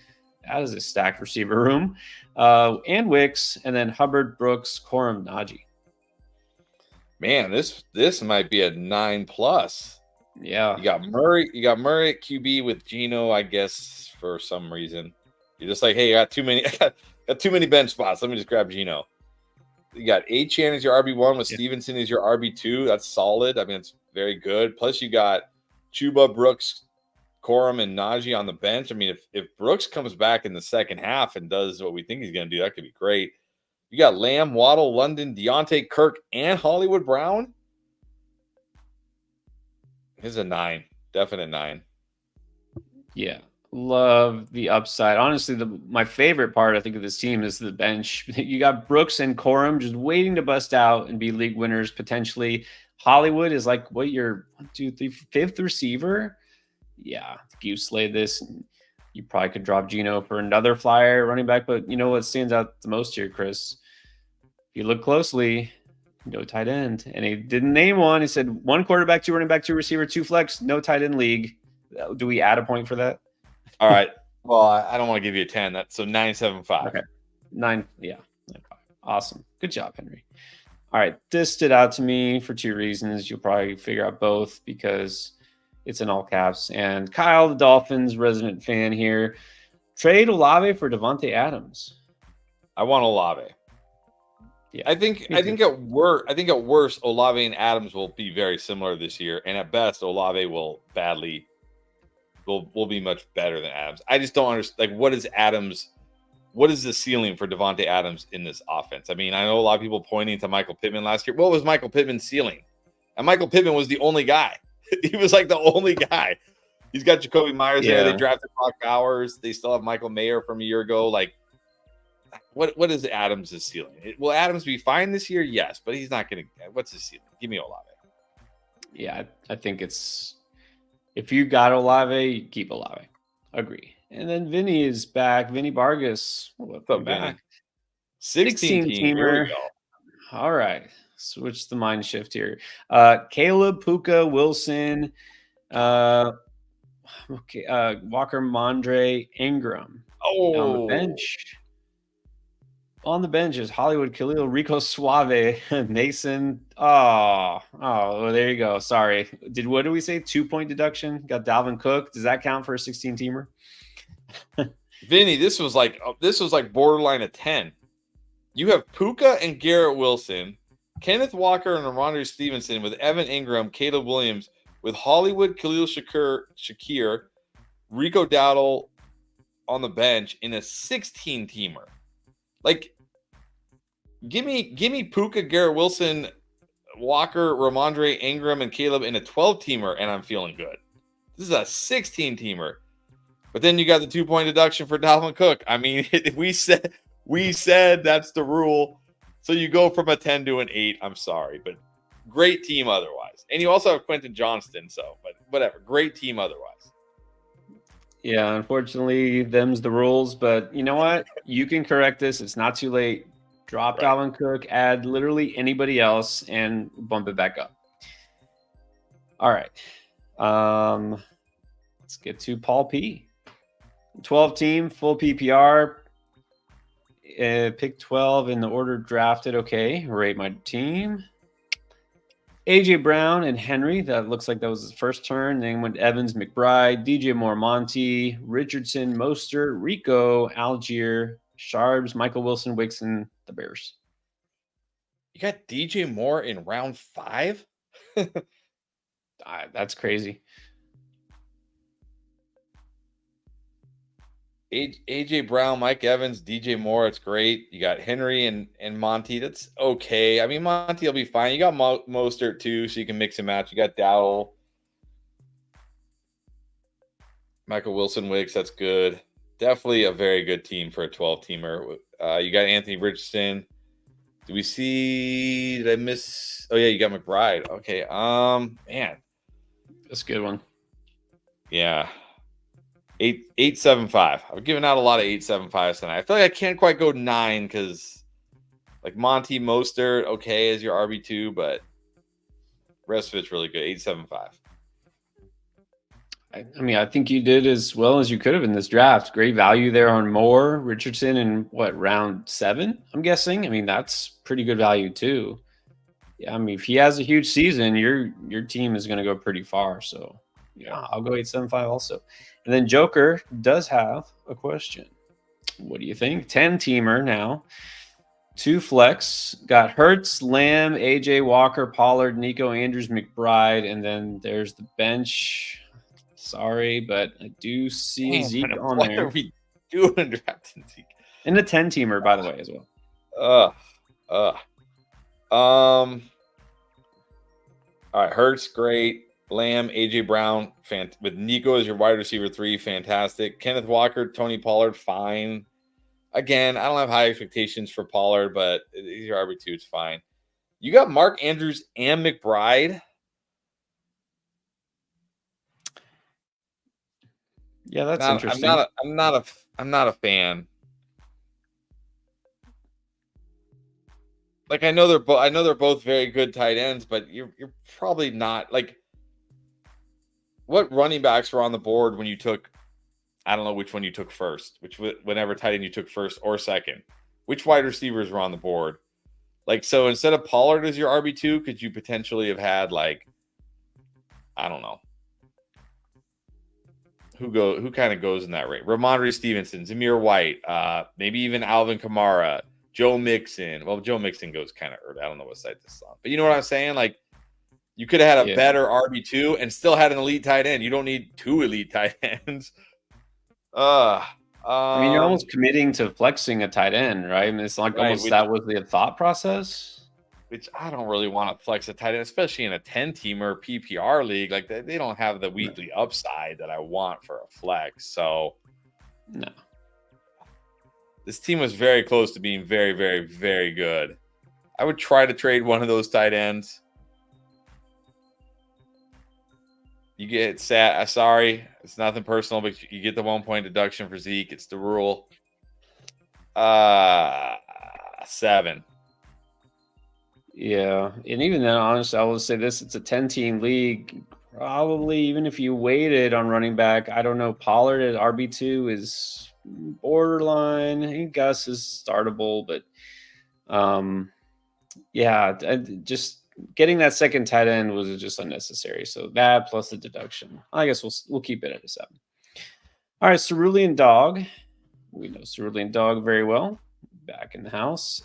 Speaker 1: That is a stacked receiver room. And Wicks, and then Hubbard, Brooks, Corum, Najee.
Speaker 2: Man, this might be a 9+.
Speaker 1: Yeah.
Speaker 2: You got Murray. You got Murray at QB with Geno, I guess, for some reason. You're just like, hey, I got too many. I got too many bench spots. Let me just grab Geno. You got Achane as your RB1 with Stevenson as your RB2. That's solid. I mean, it's very good. Plus, you got Chuba, Brooks, Corum, and Najee on the bench. I mean, if Brooks comes back in the second half and does what we think he's going to do, that could be great. You got Lamb, Waddle, London, Deontay, Kirk, and Hollywood Brown. This is a 9. Definite 9.
Speaker 1: Yeah. Love the upside. Honestly, my favorite part, I think, of this team is the bench. You got Brooks and Corum just waiting to bust out and be league winners potentially. Hollywood is like, what, your 1, 2, 3, 5th receiver? Yeah, you slayed this. You probably could drop Geno for another flyer running back, but you know what stands out the most here, Chris? If you look closely, no tight end. And he didn't name one. He said 1 quarterback, 2 running back, 2 receiver, 2 flex, no tight end league. Do we add a point for that?
Speaker 2: All right. Well, I don't want to give you a 10. That's so 9.75.
Speaker 1: Okay. 9. Yeah. 9.5. Awesome. Good job, Henry. All right. This stood out to me for 2 reasons. You'll probably figure out both because it's in all caps. And Kyle, the Dolphins resident fan here, trade Olave for Devontae Adams.
Speaker 2: I want Olave. Yeah, I think at worst, Olave and Adams will be very similar this year, and at best, Olave will be much better than Adams. I just don't understand. Like, what is Adams? What is the ceiling for Devontae Adams in this offense? I mean, I know a lot of people pointing to Michael Pittman last year. What was Michael Pittman's ceiling? And Michael Pittman was the only guy. He was like the only guy. He's got Jacoby Myers there. They drafted Brock Bowers. They still have Michael Mayer from a year ago. Like, what is Adams' ceiling? Will Adams be fine this year? Yes, but he's not going to. What's his ceiling? Give me Olave.
Speaker 1: Yeah, I think it's if you got Olave, keep Olave. Agree. And then Vinny is back. Vinny Vargas.
Speaker 2: What's up,
Speaker 1: back?
Speaker 2: 16 teamer.
Speaker 1: All right. Switch the mind shift here. Caleb, Puka, Wilson, Walker, Mondre, Ingram. On the bench. On the bench is Hollywood, Khalil, Rico Suave, Mason. Oh, there you go. Sorry. What did we say? 2-point deduction. Got Dalvin Cook. Does that count for a 16-teamer?
Speaker 2: Vinny, this was like borderline a 10. You have Puka and Garrett Wilson, Kenneth Walker and Ramondre Stevenson with Evan Ingram, Caleb Williams with Hollywood, Khalil Shakir, Rico Dowdle on the bench in a 16-teamer. Like, give me Puka, Garrett Wilson, Walker, Ramondre, Ingram, and Caleb in a 12-teamer, and I'm feeling good. This is a 16-teamer. But then you got the 2-point deduction for Dalvin Cook. I mean, we said that's the rule. So you go from a 10 to an 8. I'm sorry, but great team otherwise. And you also have Quentin Johnston, but whatever. Great team otherwise.
Speaker 1: Yeah, unfortunately, them's the rules. But you know what? You can correct this. It's not too late. Drop Dalvin Cook, add literally anybody else, and bump it back up. All right. Let's get to Paul P. 12-team, full PPR. Pick 12 in the order drafted. Okay, rate my team. AJ Brown and Henry. That looks like that was his first turn. Then went Evans, McBride, DJ Moore, Monty, Richardson, Mostert, Rico, Algier, Sharbs, Michael Wilson, Wixon, the Bears.
Speaker 2: You got DJ Moore in round 5?
Speaker 1: That's crazy.
Speaker 2: AJ Brown, Mike Evans, DJ Moore, it's great. You got Henry and Monty. That's okay. I mean, Monty will be fine. You got Mostert too, so you can mix and match. You got Dowell, Michael Wilson, Wicks. That's good. Definitely a very good team for a 12-teamer. You got Anthony Richardson. Do we see? Did I miss? Oh yeah, you got McBride. Okay. Man,
Speaker 1: that's a good one.
Speaker 2: Yeah. 8.75. I've given out a lot of 8.75s tonight. I feel like I can't quite go 9 because, like, Monty, Mostert, okay, as your RB2, but rest of it's really good. 8.75.
Speaker 1: I mean, I think you did as well as you could have in this draft. Great value there on Moore, Richardson in round 7? I'm guessing. I mean, that's pretty good value too. Yeah, I mean, if he has a huge season, your team is going to go pretty far. So, yeah, I'll go 875 also. And then Joker does have a question. What do you think? 10-teamer now. 2 flex. Got Hertz, Lamb, AJ Walker, Pollard, Nico Andrews, McBride, and then there's the bench. Sorry, but I do see Zeke on
Speaker 2: what
Speaker 1: there.
Speaker 2: What are we doing drafting Zeke?
Speaker 1: And the 10-teamer, by the way, as well.
Speaker 2: All right, Hurts, great. Lamb, AJ Brown, with Nico as your wide receiver 3, fantastic. Kenneth Walker, Tony Pollard, fine. Again, I don't have high expectations for Pollard, but he's your RB2, it's fine. You got Mark Andrews and McBride.
Speaker 1: Yeah, that's interesting.
Speaker 2: I'm not a fan. Like I know they're both very good tight ends, but you're probably not like what running backs were on the board when you took. I don't know which one you took first, whenever tight end you took first or second. Which wide receivers were on the board? Like so, instead of Pollard as your RB2, could you potentially have had like I don't know who kind of goes in that rate? Ramondre Stevenson, Zamir White, maybe even Alvin Kamara. Joe Mixon. Well, Joe Mixon goes kind of early. I don't know what site this is on. But you know what I'm saying? Like, you could have had a better RB2 and still had an elite tight end. You don't need 2 elite tight ends.
Speaker 1: I mean, you're almost committing to flexing a tight end, right? I mean, it's like almost that was the thought process.
Speaker 2: Which I don't really want to flex a tight end, especially in a 10-teamer PPR league. Like, they don't have the weekly upside that I want for a flex. So,
Speaker 1: no.
Speaker 2: This team was very close to being very, very, very good. I would try to trade one of those tight ends. You get sorry, it's nothing personal, but you get the 1-point deduction for Zeke. It's the rule. 7.
Speaker 1: Yeah, and even then, honestly, I will say this: it's a 10-team league. Probably, even if you waited on running back, I don't know. Pollard at RB2 is borderline. I think Gus is startable, but yeah, just getting that second tight end was just unnecessary. So that plus the deduction, I guess we'll keep it at a 7. All right, Cerulean Dog. We know Cerulean Dog very well. Back in the house.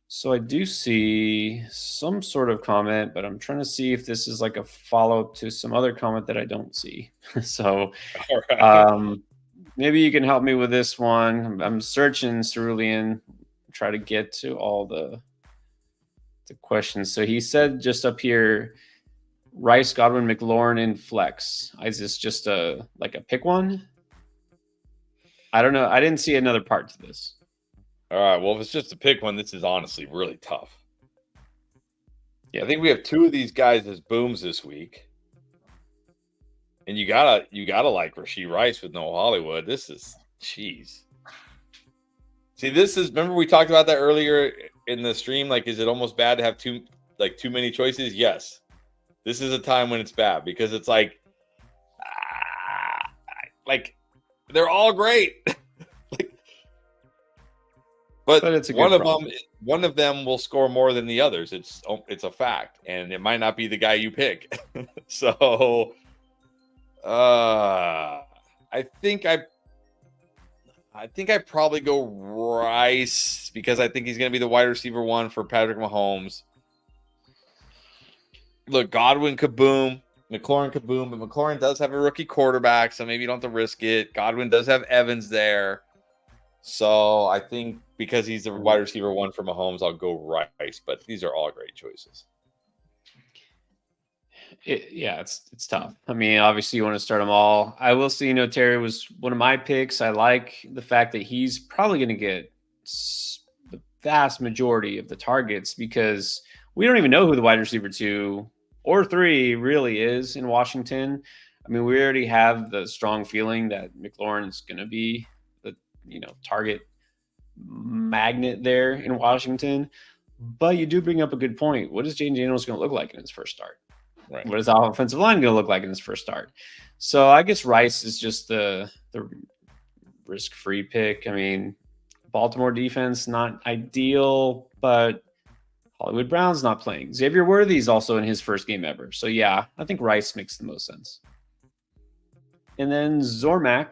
Speaker 1: So I do see some sort of comment, but I'm trying to see if this is like a follow-up to some other comment that I don't see. So maybe you can help me with this one. I'm searching Cerulean, try to get to all the questions. So he said just up here, Rice, Godwin, McLaurin, and flex. Is this just a pick one? I don't know. I didn't see another part to this.
Speaker 2: All right. Well, if it's just a pick one, this is honestly really tough. Yeah, I think we have 2 of these guys as booms this week. And you gotta like Rashee Rice with no Hollywood. This is jeez. See, remember we talked about that earlier in the stream. Like, is it almost bad to have too many choices? Yes. This is a time when it's bad because it's like they're all great. But it's one of them will score more than the others. It's a fact, and it might not be the guy you pick. So, I think I probably go Rice because I think he's going to be the wide receiver 1 for Patrick Mahomes. Look, Godwin kaboom, McLaurin kaboom, but McLaurin does have a rookie quarterback, so maybe you don't have to risk it. Godwin does have Evans there. So I think because he's the wide receiver 1 for Mahomes, I'll go Rice. But these are all great choices.
Speaker 1: It's tough. I mean, obviously you want to start them all. I will say, Terry was one of my picks. I like the fact that he's probably going to get the vast majority of the targets because we don't even know who the wide receiver 2 or 3 really is in Washington. I mean, we already have the strong feeling that McLaurin is going to be the target magnet there in Washington. But you do bring up a good point. What is Jaden Daniels going to look like in his first start? Right. What is the offensive line going to look like in his first start? So I guess Rice is just the risk-free pick. I mean, Baltimore defense, not ideal, but Hollywood Brown's not playing. Xavier Worthy's also in his first game ever. So yeah, I think Rice makes the most sense. And then Zormak,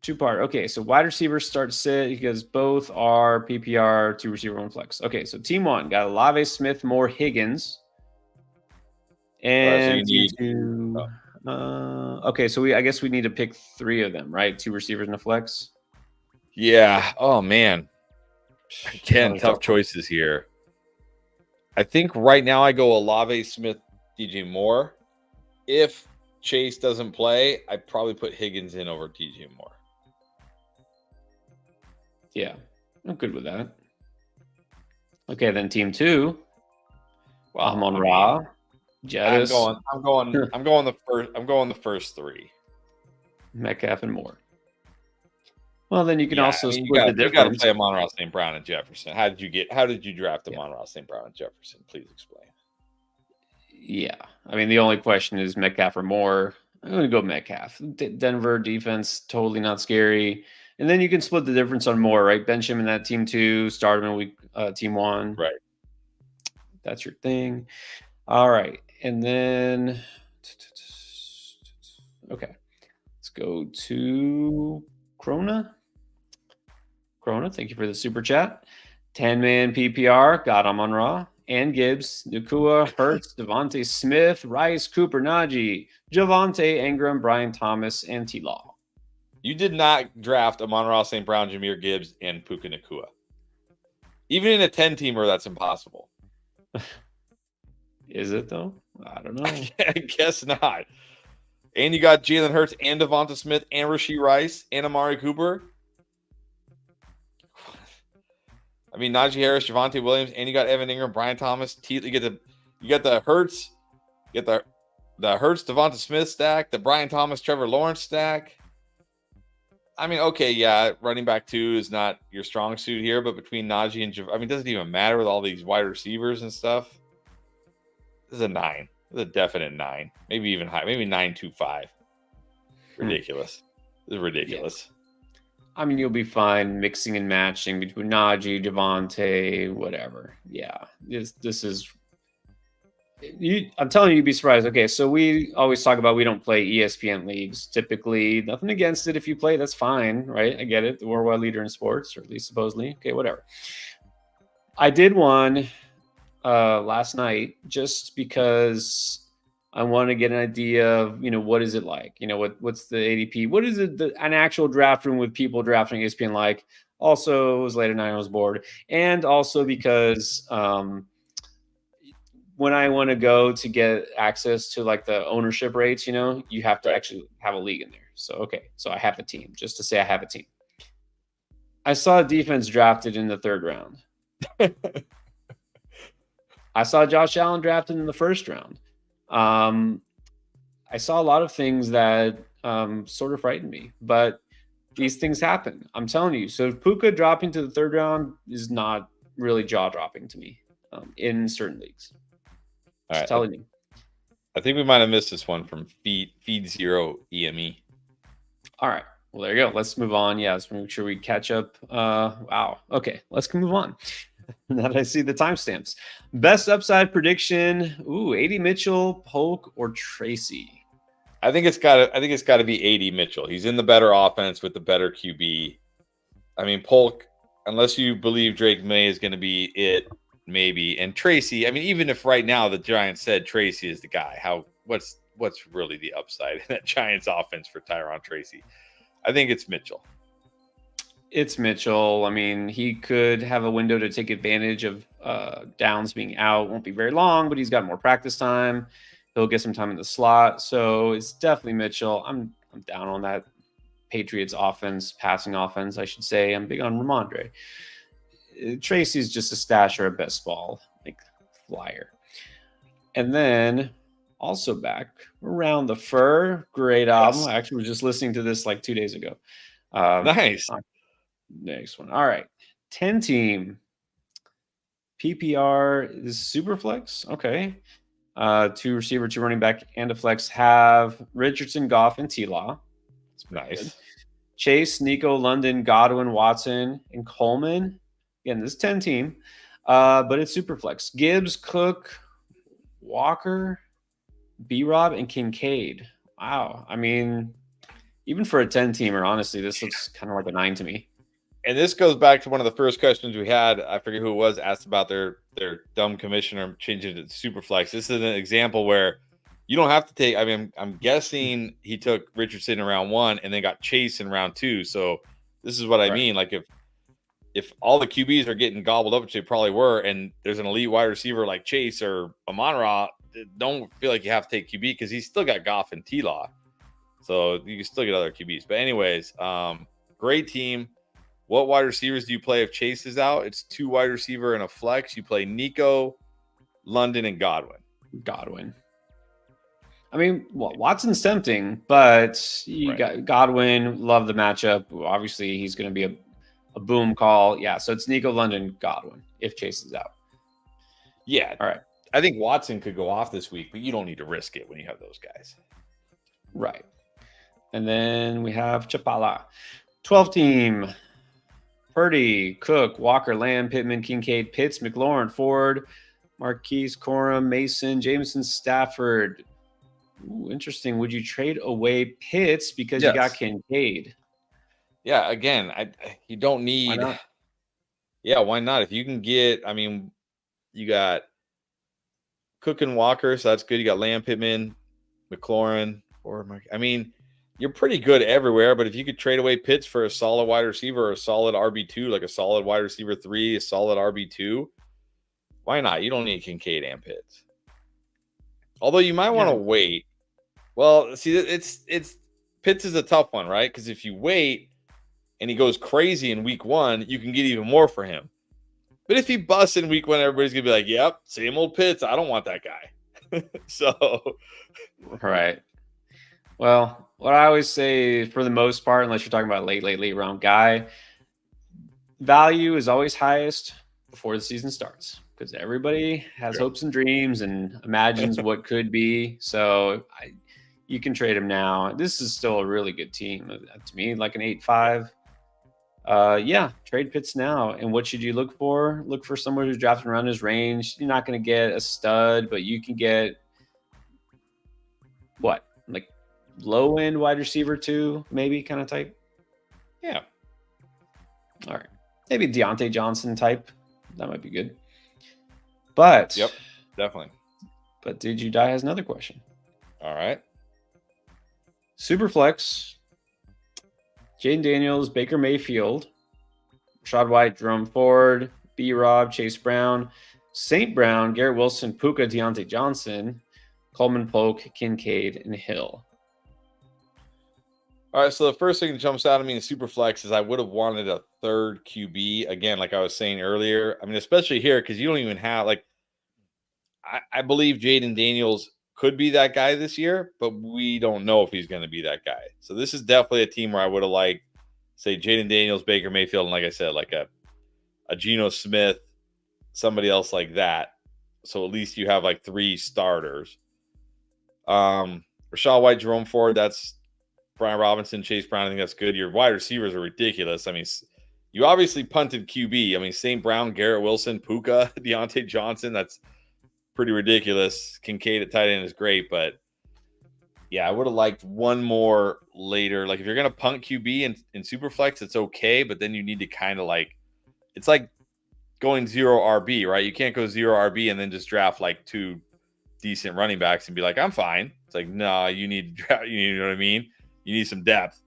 Speaker 1: 2-part. Okay, so wide receivers start sit because both are PPR, 2 receiver, 1 flex. Okay, so team 1 got Olave, Smith, Moore, Higgins. And
Speaker 2: so you
Speaker 1: team 2, okay, so I guess we need to pick 3 of them, right? 2 receivers and a flex.
Speaker 2: Yeah. Oh man. Again, tough choices here. I think right now I go Olave, Smith, DJ Moore. If Chase doesn't play, I'd probably put Higgins in over DJ Moore.
Speaker 1: Yeah, I'm good with that. Okay, then team 2. Well, Amon-Ra, Jettis.
Speaker 2: I'm going the first 3.
Speaker 1: Metcalf and Moore. Well, then you can also split the difference.
Speaker 2: You got to play Amon-Ra, St. Brown, and Jefferson. How did you draft Amon-Ra, St. Brown, and Jefferson? Please explain.
Speaker 1: Yeah, I mean the only question is Metcalf or Moore. I'm going to go Metcalf. Denver defense totally not scary, and then you can split the difference on Moore, right? Bench him in that team 2, start him in week team 1.
Speaker 2: Right.
Speaker 1: That's your thing. All right, and then okay, let's go to Krona. Krona, thank you for the super chat. 10-man PPR, got Amon-Ra and Gibbs, Nakua, Hurts, Devontae Smith, Rice, Cooper, Najee, Javonte, Ingram, Brian Thomas, and T-Law.
Speaker 2: You did not draft Amon-Ra, St. Brown, Jahmyr Gibbs, and Puka Nakua. Even in a 10-teamer, that's impossible.
Speaker 1: Is it, though? I don't know.
Speaker 2: I guess not. And you got Jalen Hurts and Devonta Smith and Rashee Rice and Amari Cooper. I mean, Najee Harris, Javonte Williams, and you got Evan Ingram, Brian Thomas. You get the Hurts, the Hurts, Devonta Smith stack, the Brian Thomas, Trevor Lawrence stack. I mean, okay, yeah, running back 2 is not your strong suit here, but between Najee and does it even matter with all these wide receivers and stuff? This is a 9. This is a definite 9. Maybe even high. Maybe 9.25. Ridiculous. This is ridiculous.
Speaker 1: Yeah. I mean, you'll be fine mixing and matching between Najee, Javonte, whatever. Yeah, this is. I'm telling you, you'd be surprised. Okay, so we always talk about we don't play ESPN leagues. Typically, nothing against it. If you play, that's fine, right? I get it. The worldwide leader in sports, or at least supposedly. Okay, whatever. I did one last night just because I want to get an idea of, what is it like? What's the ADP? What is it, an actual draft room with people drafting ESPN like? Also, it was late at night, I was bored. And also because when I want to go to get access to like the ownership rates, you have to actually have a league in there. So, okay. So I have a team, just to say I have a team. I saw a defense drafted in the 3rd round. I saw Josh Allen drafted in the 1st round. I saw a lot of things that sort of frightened me, but these things happen. I'm telling you. So Puka dropping to the 3rd round is not really jaw-dropping to me in certain leagues. Just telling you.
Speaker 2: I think we might have missed this one from Feed Zero EME.
Speaker 1: All right. Well, there you go. Let's move on. Yeah, let's make sure we catch up. Wow. Okay, let's move on. Now that I see the timestamps. Best upside prediction. Ooh, AD Mitchell, Polk, or Tracy?
Speaker 2: I think it's got to be AD Mitchell. He's in the better offense with the better QB. I mean, Polk, unless you believe Drake May is going to be it, maybe. And Tracy, I mean, even if right now the Giants said Tracy is the guy, what's really the upside in that Giants offense for Tyron Tracy? I think it's Mitchell.
Speaker 1: It's Mitchell. I mean, he could have a window to take advantage of Downs being out. Won't be very long, but he's got more practice time. He'll get some time in the slot. So it's definitely Mitchell. I'm down on that Patriots offense, passing offense, I should say. I'm big on Ramondre. Tracy's just a stash or a best ball, like flyer. And then also back around the fur, great album. I actually was just listening to this like 2 days ago.
Speaker 2: Nice.
Speaker 1: Next one. All right. 10-team PPR is Superflex. Okay. 2 receiver, 2 running back, and a flex have Richardson, Goff, and T-Law.
Speaker 2: It's nice.
Speaker 1: Good. Chase, Nico, London, Godwin, Watson, and Coleman. Again, this is 10-team. But it's super flex. Gibbs, Cook, Walker, B-Rob, and Kincaid. Wow. I mean, even for a 10-teamer, honestly, this looks kind of like a 9 to me.
Speaker 2: And this goes back to one of the first questions we had. I forget who it was, asked about their dumb commissioner changing it to super flex. This is an example where you don't have to take. I mean, I'm guessing he took Richardson in round 1 and then got Chase in round 2. So this is what I mean. Like if all the QBs are getting gobbled up, which they probably were, and there's an elite wide receiver like Chase or Amon-Ra, don't feel like you have to take QB because he's still got Goff and T-Law. So you can still get other QBs. But anyways, great team. What wide receivers do you play if Chase is out? It's 2 wide receiver and a flex. You play Nico, London, and Godwin.
Speaker 1: I mean, well, Watson's tempting, but you got Godwin. Love the matchup. Obviously, he's going to be a boom call. Yeah, so it's Nico, London, Godwin if Chase is out.
Speaker 2: Yeah.
Speaker 1: All right.
Speaker 2: I think Watson could go off this week, but you don't need to risk it when you have those guys.
Speaker 1: Right. And then we have Chapala. 12-team. Purdy, Cook, Walker, Lamb, Pittman, Kincaid, Pitts, McLaurin, Ford, Marquise, Corum, Mason, Jameson, Stafford. Ooh, interesting. Would you trade away Pitts because you got Kincaid?
Speaker 2: Yeah, again, you don't need.
Speaker 1: Why not?
Speaker 2: Yeah, why not? If you can get, I mean, you got Cook and Walker, so that's good. You got Lamb, Pittman, McLaurin, or I mean, you're pretty good everywhere. But if you could trade away Pitts for a solid wide receiver or a solid RB2, like a solid wide receiver 3, a solid RB2, why not? You don't need Kincaid and Pitts. Although you might want to wait. Well, see, it's Pitts is a tough one, right? Because if you wait and he goes crazy in week 1, you can get even more for him. But if he busts in week 1, everybody's gonna be like, "Yep, same old Pitts. I don't want that guy." So,
Speaker 1: right. Well, what I always say, for the most part, unless you're talking about late round guy, value is always highest before the season starts because everybody has hopes and dreams and imagines what could be. So you can trade him now. This is still a really good team to me, like an 8-5. Yeah, trade Pitts now. And what should you look for? Look for someone who's drafting around his range. You're not going to get a stud, but you can get what? Like low end wide receiver 2, maybe kind of type.
Speaker 2: Yeah.
Speaker 1: All right. Maybe Deontay Johnson type. That might be good. But
Speaker 2: yep, definitely.
Speaker 1: But Did You Die has another question.
Speaker 2: All right.
Speaker 1: Superflex. Jaden Daniels, Baker Mayfield, Rashad White, Jerome Ford, B-Rob, Chase Brown, St. Brown, Garrett Wilson, Puka, Deontay Johnson, Coleman, Polk, Kincaid, and Hill.
Speaker 2: All right, so the first thing that jumps out at me in Superflex is I would have wanted a third QB. Again, like I was saying earlier, I mean, especially here because you don't even have, like, I believe Jaden Daniels could be that guy this year, but we don't know if he's going to be that guy. So this is definitely a team where I would have liked, say, Jaden Daniels, Baker Mayfield, and like I said, like a Geno Smith, somebody else like that. So at least you have like 3 starters. Rashad White, Jerome Ford, that's Brian Robinson, Chase Brown. I think that's good. Your wide receivers are ridiculous. I mean, you obviously punted QB. I mean, St. Brown, Garrett Wilson, Puka, Deontay Johnson. That's pretty ridiculous. Kincaid at tight end is great, but yeah, I would have liked one more later. Like if you're gonna punt QB in Superflex, it's okay, but then you need to kind of like, it's like going 0 RB, right? You can't go 0 RB and then just draft like 2 decent running backs and be like, I'm fine. It's like, no, you need to draft. You know what I mean? You need some depth.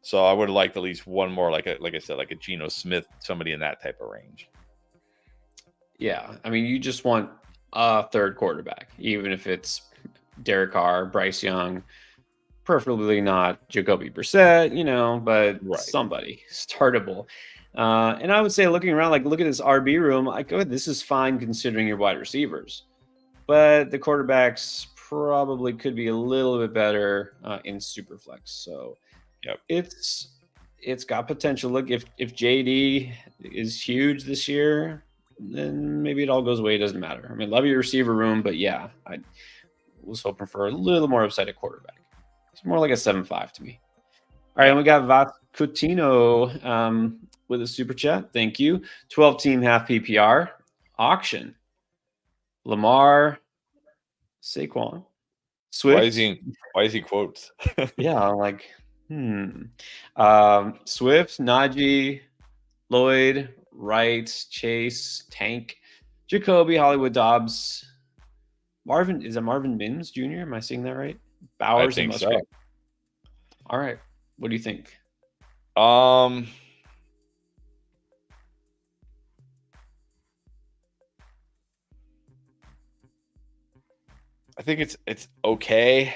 Speaker 2: So I would have liked at least one more, like I said, like a Geno Smith, somebody in that type of range.
Speaker 1: Yeah, I mean, you just want a third quarterback, even if it's Derek Carr, Bryce Young, preferably not Jacoby Brissett, but somebody startable. And I would say, looking around, like, look at this RB room. Like, oh, this is fine considering your wide receivers, but the quarterbacks probably could be a little bit better in Superflex. So,
Speaker 2: yep,
Speaker 1: it's got potential. Look, if JD is huge this year, then maybe it all goes away. It doesn't matter. I mean, love your receiver room, but yeah, I was hoping for a little more upside at quarterback. It's more like a 7-5 to me. All right, and we got Vat Coutinho. with a super chat. Thank you. 12-team half PPR auction. Lamar, Saquon, Swift.
Speaker 2: Why is he quotes?
Speaker 1: Yeah, I'm like, Swift, Najee, Lloyd, Wright, Chase, Tank, Jacoby, Hollywood, Dobbs, Marvin. Is that Marvin Mims Jr.? Am I saying that right?
Speaker 2: I
Speaker 1: Bowers and
Speaker 2: think so.
Speaker 1: Musgrave. All right. What do you think?
Speaker 2: I think it's okay.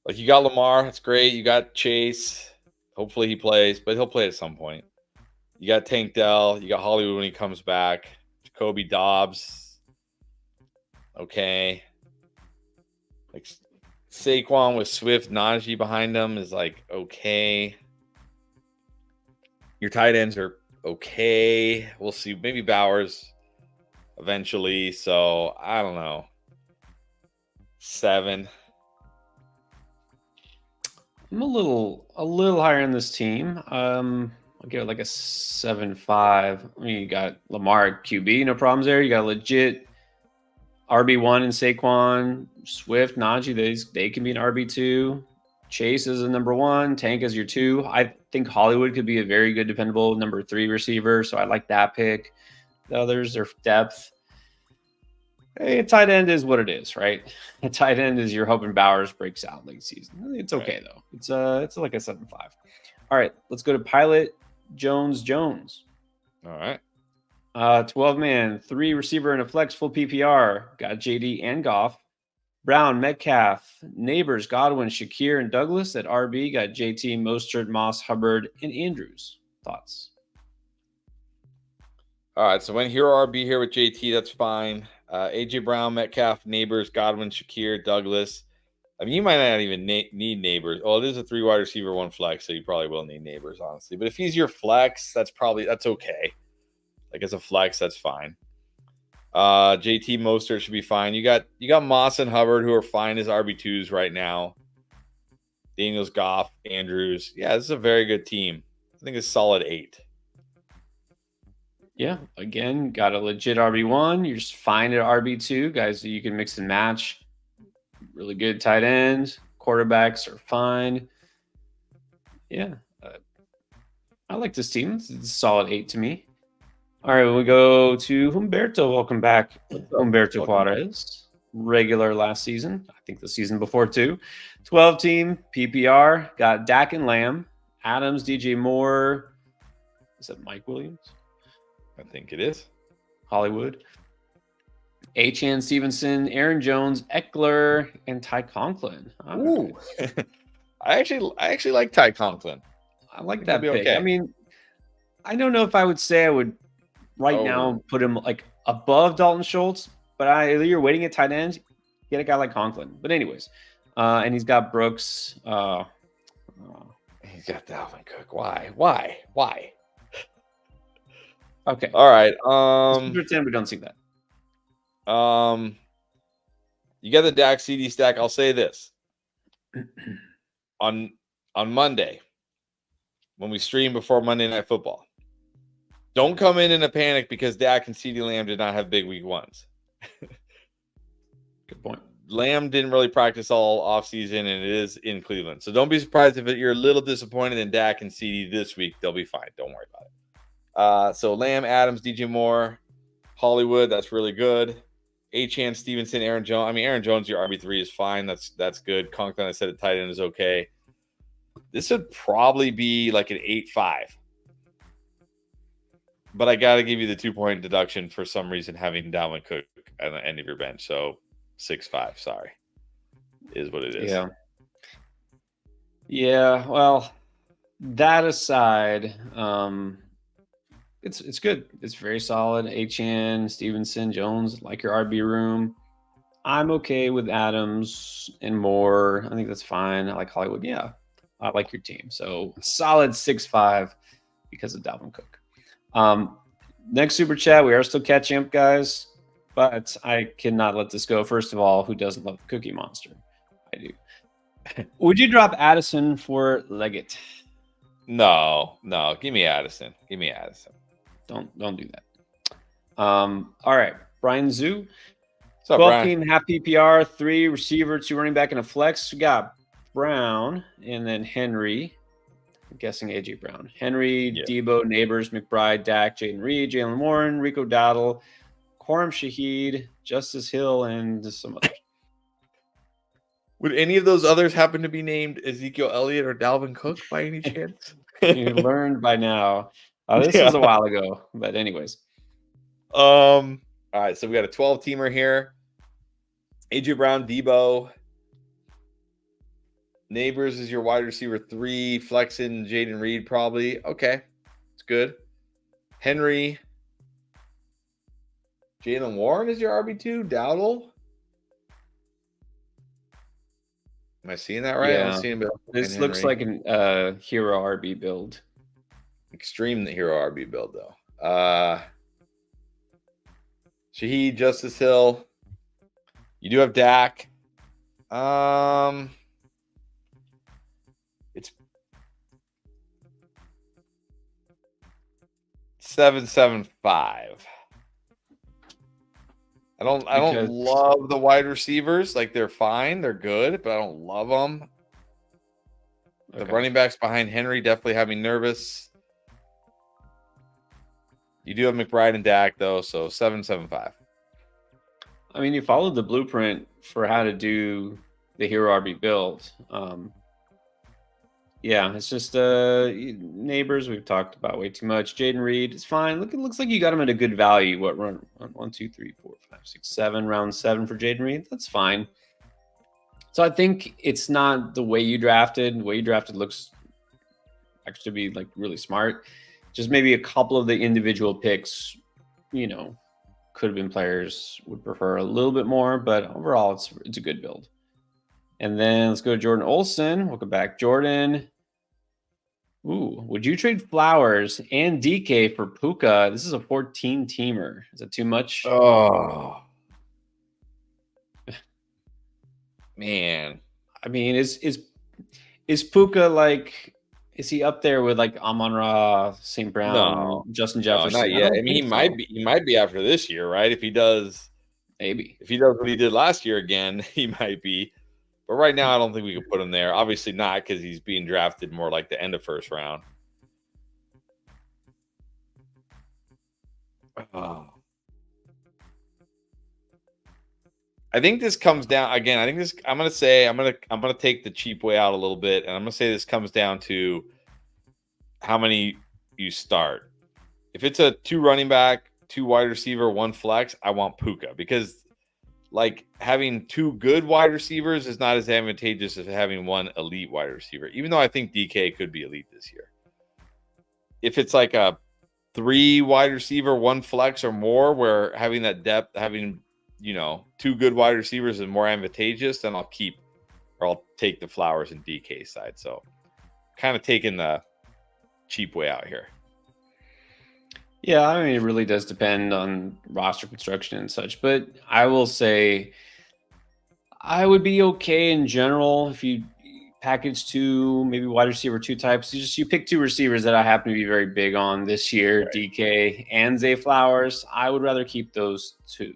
Speaker 2: Like, you got Lamar, it's great. You got Chase. Hopefully he plays, but he'll play at some point. You got Tank Dell. You got Hollywood when he comes back. Jacoby Dobbs. Okay. Like, Saquon with Swift, Najee behind him is like okay. Your tight ends are okay. We'll see. Maybe Bowers eventually. So I don't know. 7.
Speaker 1: I'm a little higher on this team. I'll give it like a 7.5. I mean, you got Lamar at QB, no problems there. You got legit RB1 and Saquon, Swift, Najee. They can be an RB2. Chase is a number 1. Tank is your 2. I think Hollywood could be a very good, dependable number 3 receiver. So I like that pick. The others are depth. Hey, a tight end is what it is, right? A tight end is you're hoping Bowers breaks out late season. It's okay though. It's like a 7.5. All right, let's go to Pilot Jones.
Speaker 2: All right.
Speaker 1: 12-man, 3 receiver and a flex full PPR. Got JD and Goff. Brown, Metcalf, Neighbors, Godwin, Shakir, and Douglas. At RB, got JT, Mostert, Moss, Hubbard, and Andrews. Thoughts?
Speaker 2: All right. So when hero RB here with JT, that's fine. AJ Brown, Metcalf, Neighbors, Godwin, Shakir, Douglas. I mean, you might not even need Neighbors. Well, it is a 3 wide receiver, 1 flex, so you probably will need Neighbors, honestly. But if he's your flex, that's okay. Like, as a flex, that's fine. JT, Mostert should be fine. You got Moss and Hubbard, who are fine as RB2s right now. Daniels, Goff, Andrews. Yeah, this is a very good team. I think it's solid 8.
Speaker 1: Yeah, again, got a legit RB1. You're just fine at RB2. Guys, you can mix and match. Really good tight ends. Quarterbacks are fine. Yeah, I like this team. It's a solid 8 to me. All right, we go to Humberto. Welcome back. Humberto Juarez. Regular last season. I think the season before too. 12-team PPR. Got Dak and Lamb. Adams, DJ Moore. Is that Mike Williams?
Speaker 2: I think it is.
Speaker 1: Hollywood. Achan Stevenson, Aaron Jones, Eckler, and Ty Conklin.
Speaker 2: Ooh. I actually like Ty Conklin.
Speaker 1: I like that pick.
Speaker 2: Okay.
Speaker 1: I mean, I don't know if I would say I would now put him like above Dalton Schultz, but you're waiting at tight end, get a guy like Conklin. But anyways, and he's got Brooks.
Speaker 2: He's got Dalvin Cook. Why?
Speaker 1: Okay.
Speaker 2: All right.
Speaker 1: Pretend we don't see that.
Speaker 2: You got the Dak CD stack. I'll say this. On Monday, when we stream before Monday Night Football, don't come in a panic because Dak and CeeDee Lamb did not have big week 1s.
Speaker 1: Good point.
Speaker 2: Lamb didn't really practice all offseason, and it is in Cleveland. So don't be surprised if you're a little disappointed in Dak and CeeDee this week. They'll be fine. Don't worry about it. So Lamb, Adams, DJ Moore, Hollywood, that's really good. Achan, Stevenson, Aaron Jones. I mean, Aaron Jones, your RB3 is fine. That's good. Conklin, I said at tight end is okay. This would probably be like an 8.5. But I got to give you the 2-point deduction for some reason having Dalvin Cook at the end of your bench. So 6.5, sorry. Is what it is.
Speaker 1: Yeah, well, that aside, it's good. It's very solid. Achan, Stevenson, Jones, like your RB room. I'm okay with Adams and Moore. I think that's fine. I like Hollywood. Yeah, I like your team. So solid 6.5 because of Dalvin Cook. Next super chat. We are still catching up, guys, but I cannot let this go. First of all, who doesn't love the Cookie Monster? I do. Would you drop Addison for Leggett?
Speaker 2: No. Give me Addison.
Speaker 1: Don't do that. All right. Brian Zoo.
Speaker 2: What's up,
Speaker 1: 12
Speaker 2: Brian?
Speaker 1: team, half PPR, 3 receiver, 2 running back, and a flex. We got Brown and then Henry. I'm guessing AJ Brown. Henry, Debo, Neighbors, McBride, Dak, Jaden Reed, Jalen Warren, Rico Dowdle, Quorum Shaheed, Justice Hill, and some others.
Speaker 2: Would any of those others happen to be named Ezekiel Elliott or Dalvin Cook by any chance?
Speaker 1: You learned by now. This was a while ago, but anyways.
Speaker 2: All right, so we got a 12-teamer here. AJ Brown, Debo. Neighbors is your wide receiver 3. Flexing Jaden Reed probably. Okay, it's good. Henry. Jalen Warren is your RB2. Dowdle. Am I seeing that right?
Speaker 1: Yeah.
Speaker 2: I'm seeing
Speaker 1: this looks like an hero RB build.
Speaker 2: Extreme hero RB build, though. Shaheed, Justice Hill. You do have Dak. It's 775. I don't love the wide receivers. Like, they're fine, they're good, but I don't love them. The running backs behind Henry definitely have me nervous. You do have McBride and Dak, though, so 775.
Speaker 1: I mean, you followed the blueprint for how to do the hero RB build. Yeah, it's just Neighbors we've talked about way too much. Jaden Reed, it's fine. Looks like you got him at a good value. What run? 1, 2, 3, 4, 5, 6, 7, round 7 for Jaden Reed. That's fine. So I think it's not the way you drafted. The way you drafted looks actually to be like really smart. Just maybe a couple of the individual picks, could have been players would prefer a little bit more, but overall it's a good build. And then let's go to Jordan Olson. Welcome back, Jordan. Ooh, would you trade Flowers and DK for Puka? This is a 14-teamer. Is that too much?
Speaker 2: Oh, man.
Speaker 1: I mean, is Puka like? Is he up there with like Amon-Ra, St. Brown, Justin Jefferson?
Speaker 2: No, not yet. I mean, he might be after this year, right? If he does what he did last year again, he might be. But right now, I don't think we could put him there. Obviously not, because he's being drafted more like the end of first round. Oh. I think this comes down again. I think this. I'm gonna take the cheap way out a little bit, and I'm gonna say this comes down to how many you start. If it's a 2 running back, 2 wide receiver, 1 flex, I want Puka, because like having 2 good wide receivers is not as advantageous as having 1 elite wide receiver, even though I think DK could be elite this year. If it's like a 3 wide receiver, 1 flex or more, where having that depth, having 2 good wide receivers is more advantageous, then I'll take the Flowers and DK side. So kind of taking the cheap way out here.
Speaker 1: Yeah, I mean, it really does depend on roster construction and such, but I will say I would be okay in general if you package 2, maybe wide receiver 2 types. You pick 2 receivers that I happen to be very big on this year, right. DK and Zay Flowers. I would rather keep those 2.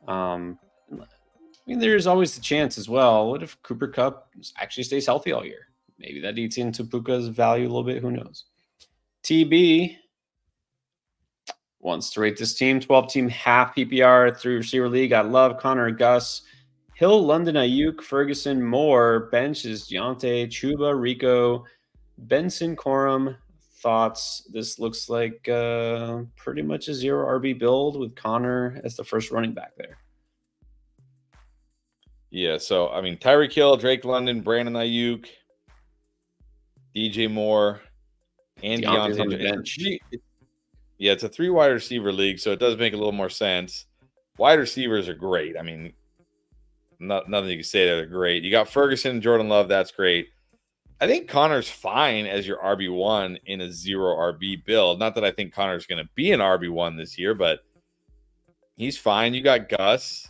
Speaker 1: I mean, there's always the chance as well. What if Cooper Kupp actually stays healthy all year? Maybe that eats into Puka's value a little bit. Who knows? TB wants to rate this team. 12-team, half PPR through receiver league. I love Connor, Gus, Hill, London, Ayuk, Ferguson, Moore. Bench is Deontay, Chuba, Rico, Benson, Corum. Thoughts? This looks like pretty much a 0 RB build with Connor as the first running back there.
Speaker 2: Yeah, so I mean, Tyreek Hill, Drake London, Brandon Ayuk, DJ Moore, and Deontay
Speaker 1: on the bench.
Speaker 2: Yeah, it's a 3 wide receiver league, so it does make a little more sense. Wide receivers are great. I mean, nothing you can say that they're great. You got Ferguson, Jordan Love, that's great. I think Connor's fine as your RB1 in a 0 RB build. Not that I think Connor's going to be an RB1 this year, but he's fine. You got Gus.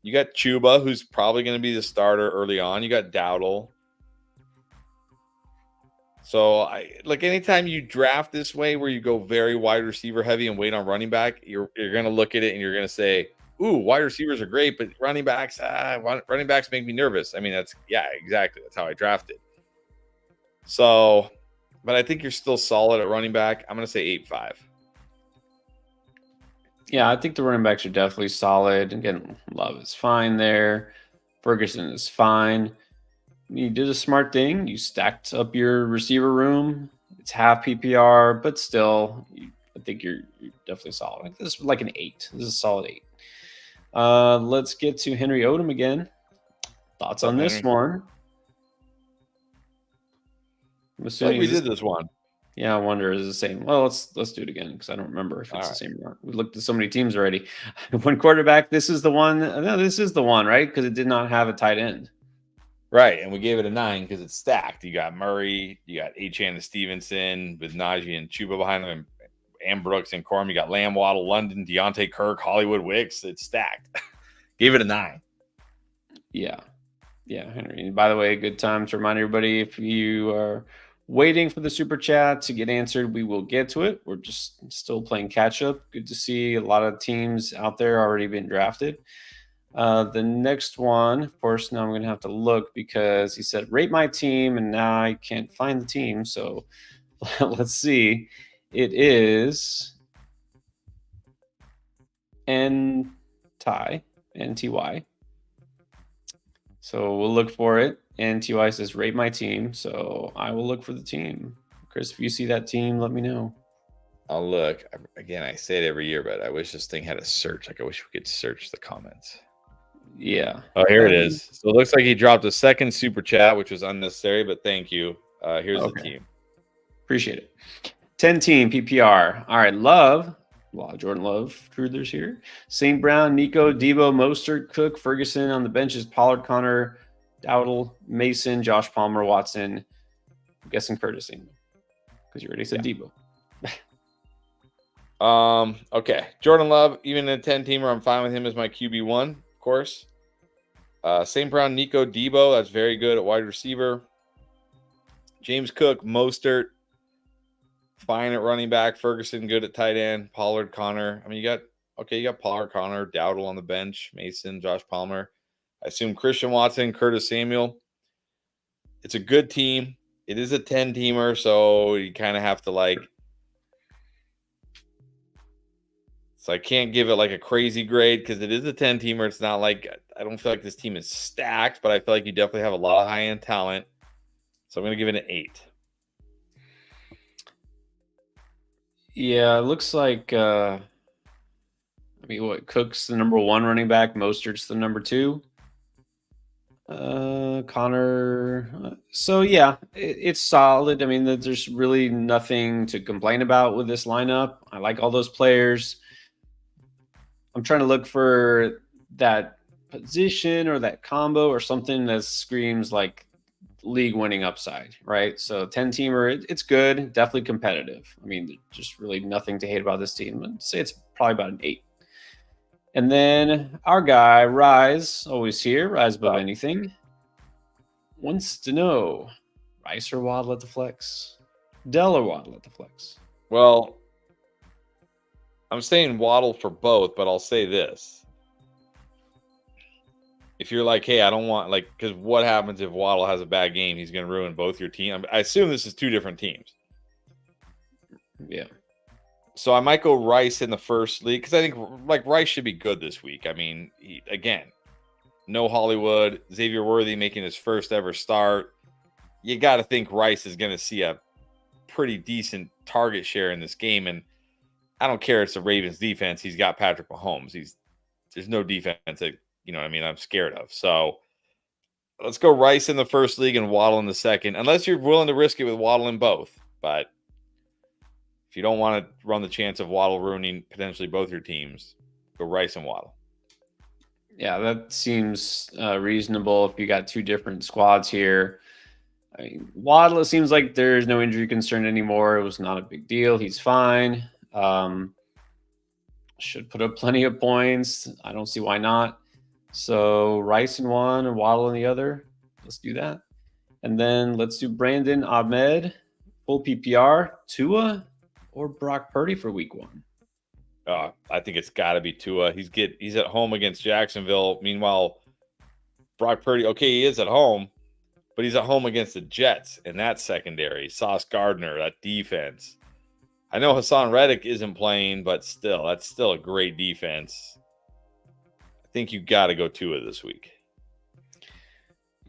Speaker 2: You got Chuba, who's probably going to be the starter early on. You got Dowdle. So I like anytime you draft this way where you go very wide receiver heavy and wait on running back, you're gonna look at it and you're gonna say, ooh, wide receivers are great, but running backs make me nervous. I mean, exactly. That's how I drafted. So, but I think you're still solid at running back. I'm gonna say 8-5.
Speaker 1: Yeah, I think the running backs are definitely solid. Again, Love is fine there. Ferguson is fine. You did a smart thing. You stacked up your receiver room. It's half PPR, but still, I think you're definitely solid. Like this is like an 8. This is a solid 8. Let's get to Henry Odom again. Thoughts on this one?
Speaker 2: I'm assuming we did this one.
Speaker 1: Yeah, I wonder is it the same. Well, let's do it again because I don't remember if it's the same or not. We looked at so many teams already. One quarterback. This is the one. No, this is the one, right? Because it did not have a tight end.
Speaker 2: Right, and we gave it a 9 because it's stacked. You got Murray, you got Achane and Stevenson with Najee and Chuba behind them, and Brooks and Corum. You got Lamb, Waddle, London, Deontay Kirk, Hollywood Wicks. It's stacked. Gave it a 9.
Speaker 1: Yeah, Henry. And by the way, good time to remind everybody if you are waiting for the super chat to get answered, we will get to it. We're just still playing catch up. Good to see a lot of teams out there already being drafted. The next one, of course, now I'm going to have to look because he said rate my team, and now I can't find the team. So let's see. It is NTY. So we'll look for it. And TY says, rate my team. So I will look for the team. Chris, if you see that team, let me know.
Speaker 2: I'll look. Again, I say it every year, but I wish this thing had a search. Like I wish we could search the comments.
Speaker 1: Yeah.
Speaker 2: Oh, here it is. So it looks like he dropped a second super chat, which was unnecessary, but thank you. Here's the team.
Speaker 1: Appreciate it. 10-team PPR. All right. Love. A lot of Jordan Love truthers here. St. Brown, Nico, Debo, Mostert, Cook, Ferguson on the benches, Pollard, Connor, Dowdle, Mason, Josh Palmer, Watson. I'm guessing Curtis Samuel because you already said Debo.
Speaker 2: Okay. Jordan Love, even in a 10-teamer, I'm fine with him as my QB1, of course. St. Brown, Nico, Debo, that's very good at wide receiver. James Cook, Mostert, fine at running back. Ferguson, good at tight end. Pollard, Connor. I mean, you got Pollard, Connor, Dowdle on the bench, Mason, Josh Palmer. I assume Christian Watson, Curtis Samuel. It's a good team. It is a 10-teamer, so you kind of have to so I can't give it like a crazy grade because it is a 10-teamer. It's not like I don't feel like this team is stacked, but I feel like you definitely have a lot of high-end talent. So I'm going to give it an 8.
Speaker 1: Yeah, it looks like Cook's the number 1 running back, Mostert's the number 2. Connor. So yeah, it's solid. I mean, there's really nothing to complain about with this lineup. I like all those players. I'm trying to look for that position or that combo or something that screams like league winning upside, right? So 10-teamer, it's good, definitely competitive. I mean, just really nothing to hate about this team. I'd say it's probably about an 8. And then our guy, Rise, always here, Rise above anything, wants to know, Rice or Waddle at the flex? Dell or Waddle at the flex?
Speaker 2: Well, I'm saying Waddle for both, but I'll say this. If you're like, hey, I don't want, because what happens if Waddle has a bad game? He's going to ruin both your team. I assume this is 2 different teams.
Speaker 1: Yeah.
Speaker 2: So I might go Rice in the first league because I think Rice should be good this week. I mean, again, no Hollywood, Xavier Worthy making his first ever start. You got to think Rice is going to see a pretty decent target share in this game. And I don't care. It's the Ravens defense. He's got Patrick Mahomes. There's no defense that, I'm scared of. So let's go Rice in the first league and Waddle in the second, unless you're willing to risk it with Waddle in both. But if you don't want to run the chance of Waddle ruining potentially both your teams, go Rice and Waddle.
Speaker 1: Yeah, that seems reasonable if you got 2 different squads here. I mean, Waddle, it seems like there's no injury concern anymore. It was not a big deal. He's fine. Should put up plenty of points. I don't see why not. So Rice in one and Waddle in the other. Let's do that. And then let's do Brandon Ahmed. full PPR, Tua or Brock Purdy for week 1?
Speaker 2: I think it's got to be Tua. He's at home against Jacksonville. Meanwhile, Brock Purdy, okay, he is at home, but he's at home against the Jets in that secondary. Sauce Gardner, that defense. I know Hassan Reddick isn't playing, but still, that's still a great defense. I think you got to go Tua this week.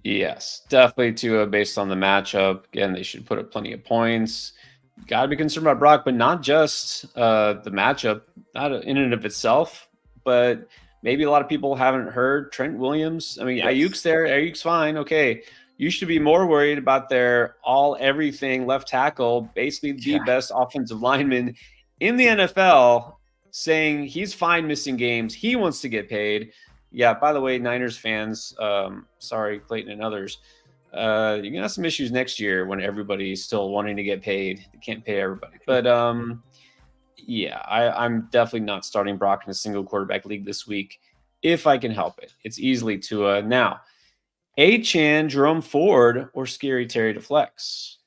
Speaker 1: Yes, definitely Tua based on the matchup. Again, they should put up plenty of points. Got to be concerned about Brock, but not just the matchup, not in and of itself, but maybe a lot of people haven't heard Trent Williams. I mean,
Speaker 2: Yes.
Speaker 1: Ayuk's there. Ayuk's fine. Okay. You should be more worried about their everything left tackle, basically the best offensive lineman in the NFL, saying he's fine missing games. He wants to get paid. Yeah, by the way, Niners fans, sorry, Clayton and others, you're going to have some issues next year when everybody's still wanting to get paid. They can't pay everybody. But yeah, I'm definitely not starting Brock in a single quarterback league this week if I can help it. It's easily Tua. Now, Achane, Jerome Ford, or Scary Terry to flex?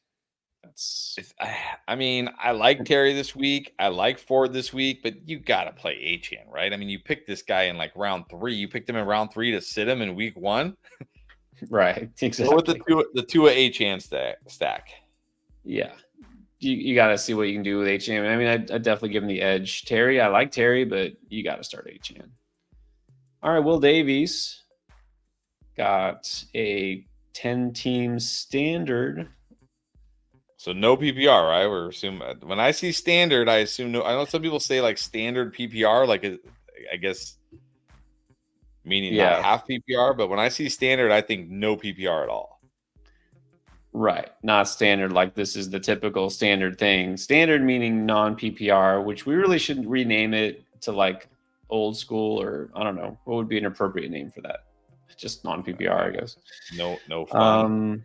Speaker 2: I mean, I like Terry this week. I like Ford this week, but you got to play Achane, right? I mean, you picked this guy in like round 3. You picked him in round 3 to sit him in week 1.
Speaker 1: Right. Exactly.
Speaker 2: Go with the Tua Achane stack.
Speaker 1: Yeah. You got to see what you can do with Achane. I mean, I definitely give him the edge. Terry, I like Terry, but you got to start Achane. All right, Will Davies got a 10-team standard.
Speaker 2: So no PPR, right? We're assuming when I see standard, I assume no. I know some people say like standard PPR, like I guess meaning not half PPR, but when I see standard, I think no PPR at all.
Speaker 1: Right, not standard. Like this is the typical standard thing. Standard meaning non-PPR, which we really should rename it to like old school, or I don't know what would be an appropriate name for that. Just non-PPR, I guess.
Speaker 2: No fun.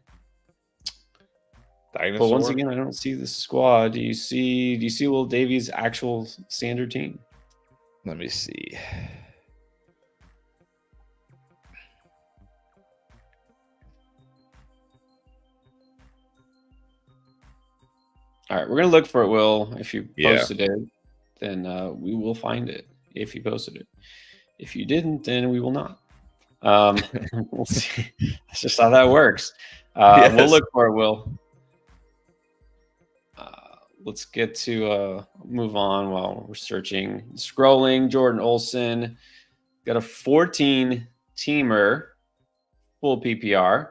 Speaker 1: Dinosaur? But once again, I don't see the squad. Do you see Will Davies' actual standard team?
Speaker 2: Let me see.
Speaker 1: All right, we're gonna look for it, Will. If you posted it, then we will find it. If you posted it, if you didn't, then we will not. We'll see. That's just how that works. We'll look for it, Will. Let's get to move on while we're searching. Scrolling, Jordan Olson got a 14-teamer, full PPR.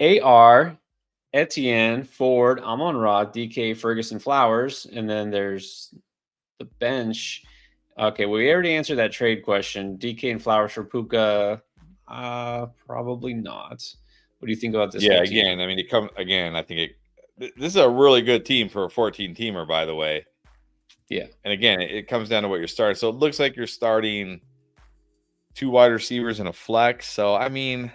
Speaker 1: AR, Etienne, Ford, Amon-Ra, DK, Ferguson, Flowers, and then there's the bench. Okay, well, we already answered that trade question. DK and Flowers for Puka, probably not. What do you think about this?
Speaker 2: Yeah, again, I mean, I think this is a really good team for a 14-teamer, by the way.
Speaker 1: Yeah.
Speaker 2: And again, it comes down to what you're starting. So it looks like you're starting 2 wide receivers and a flex. So, I mean,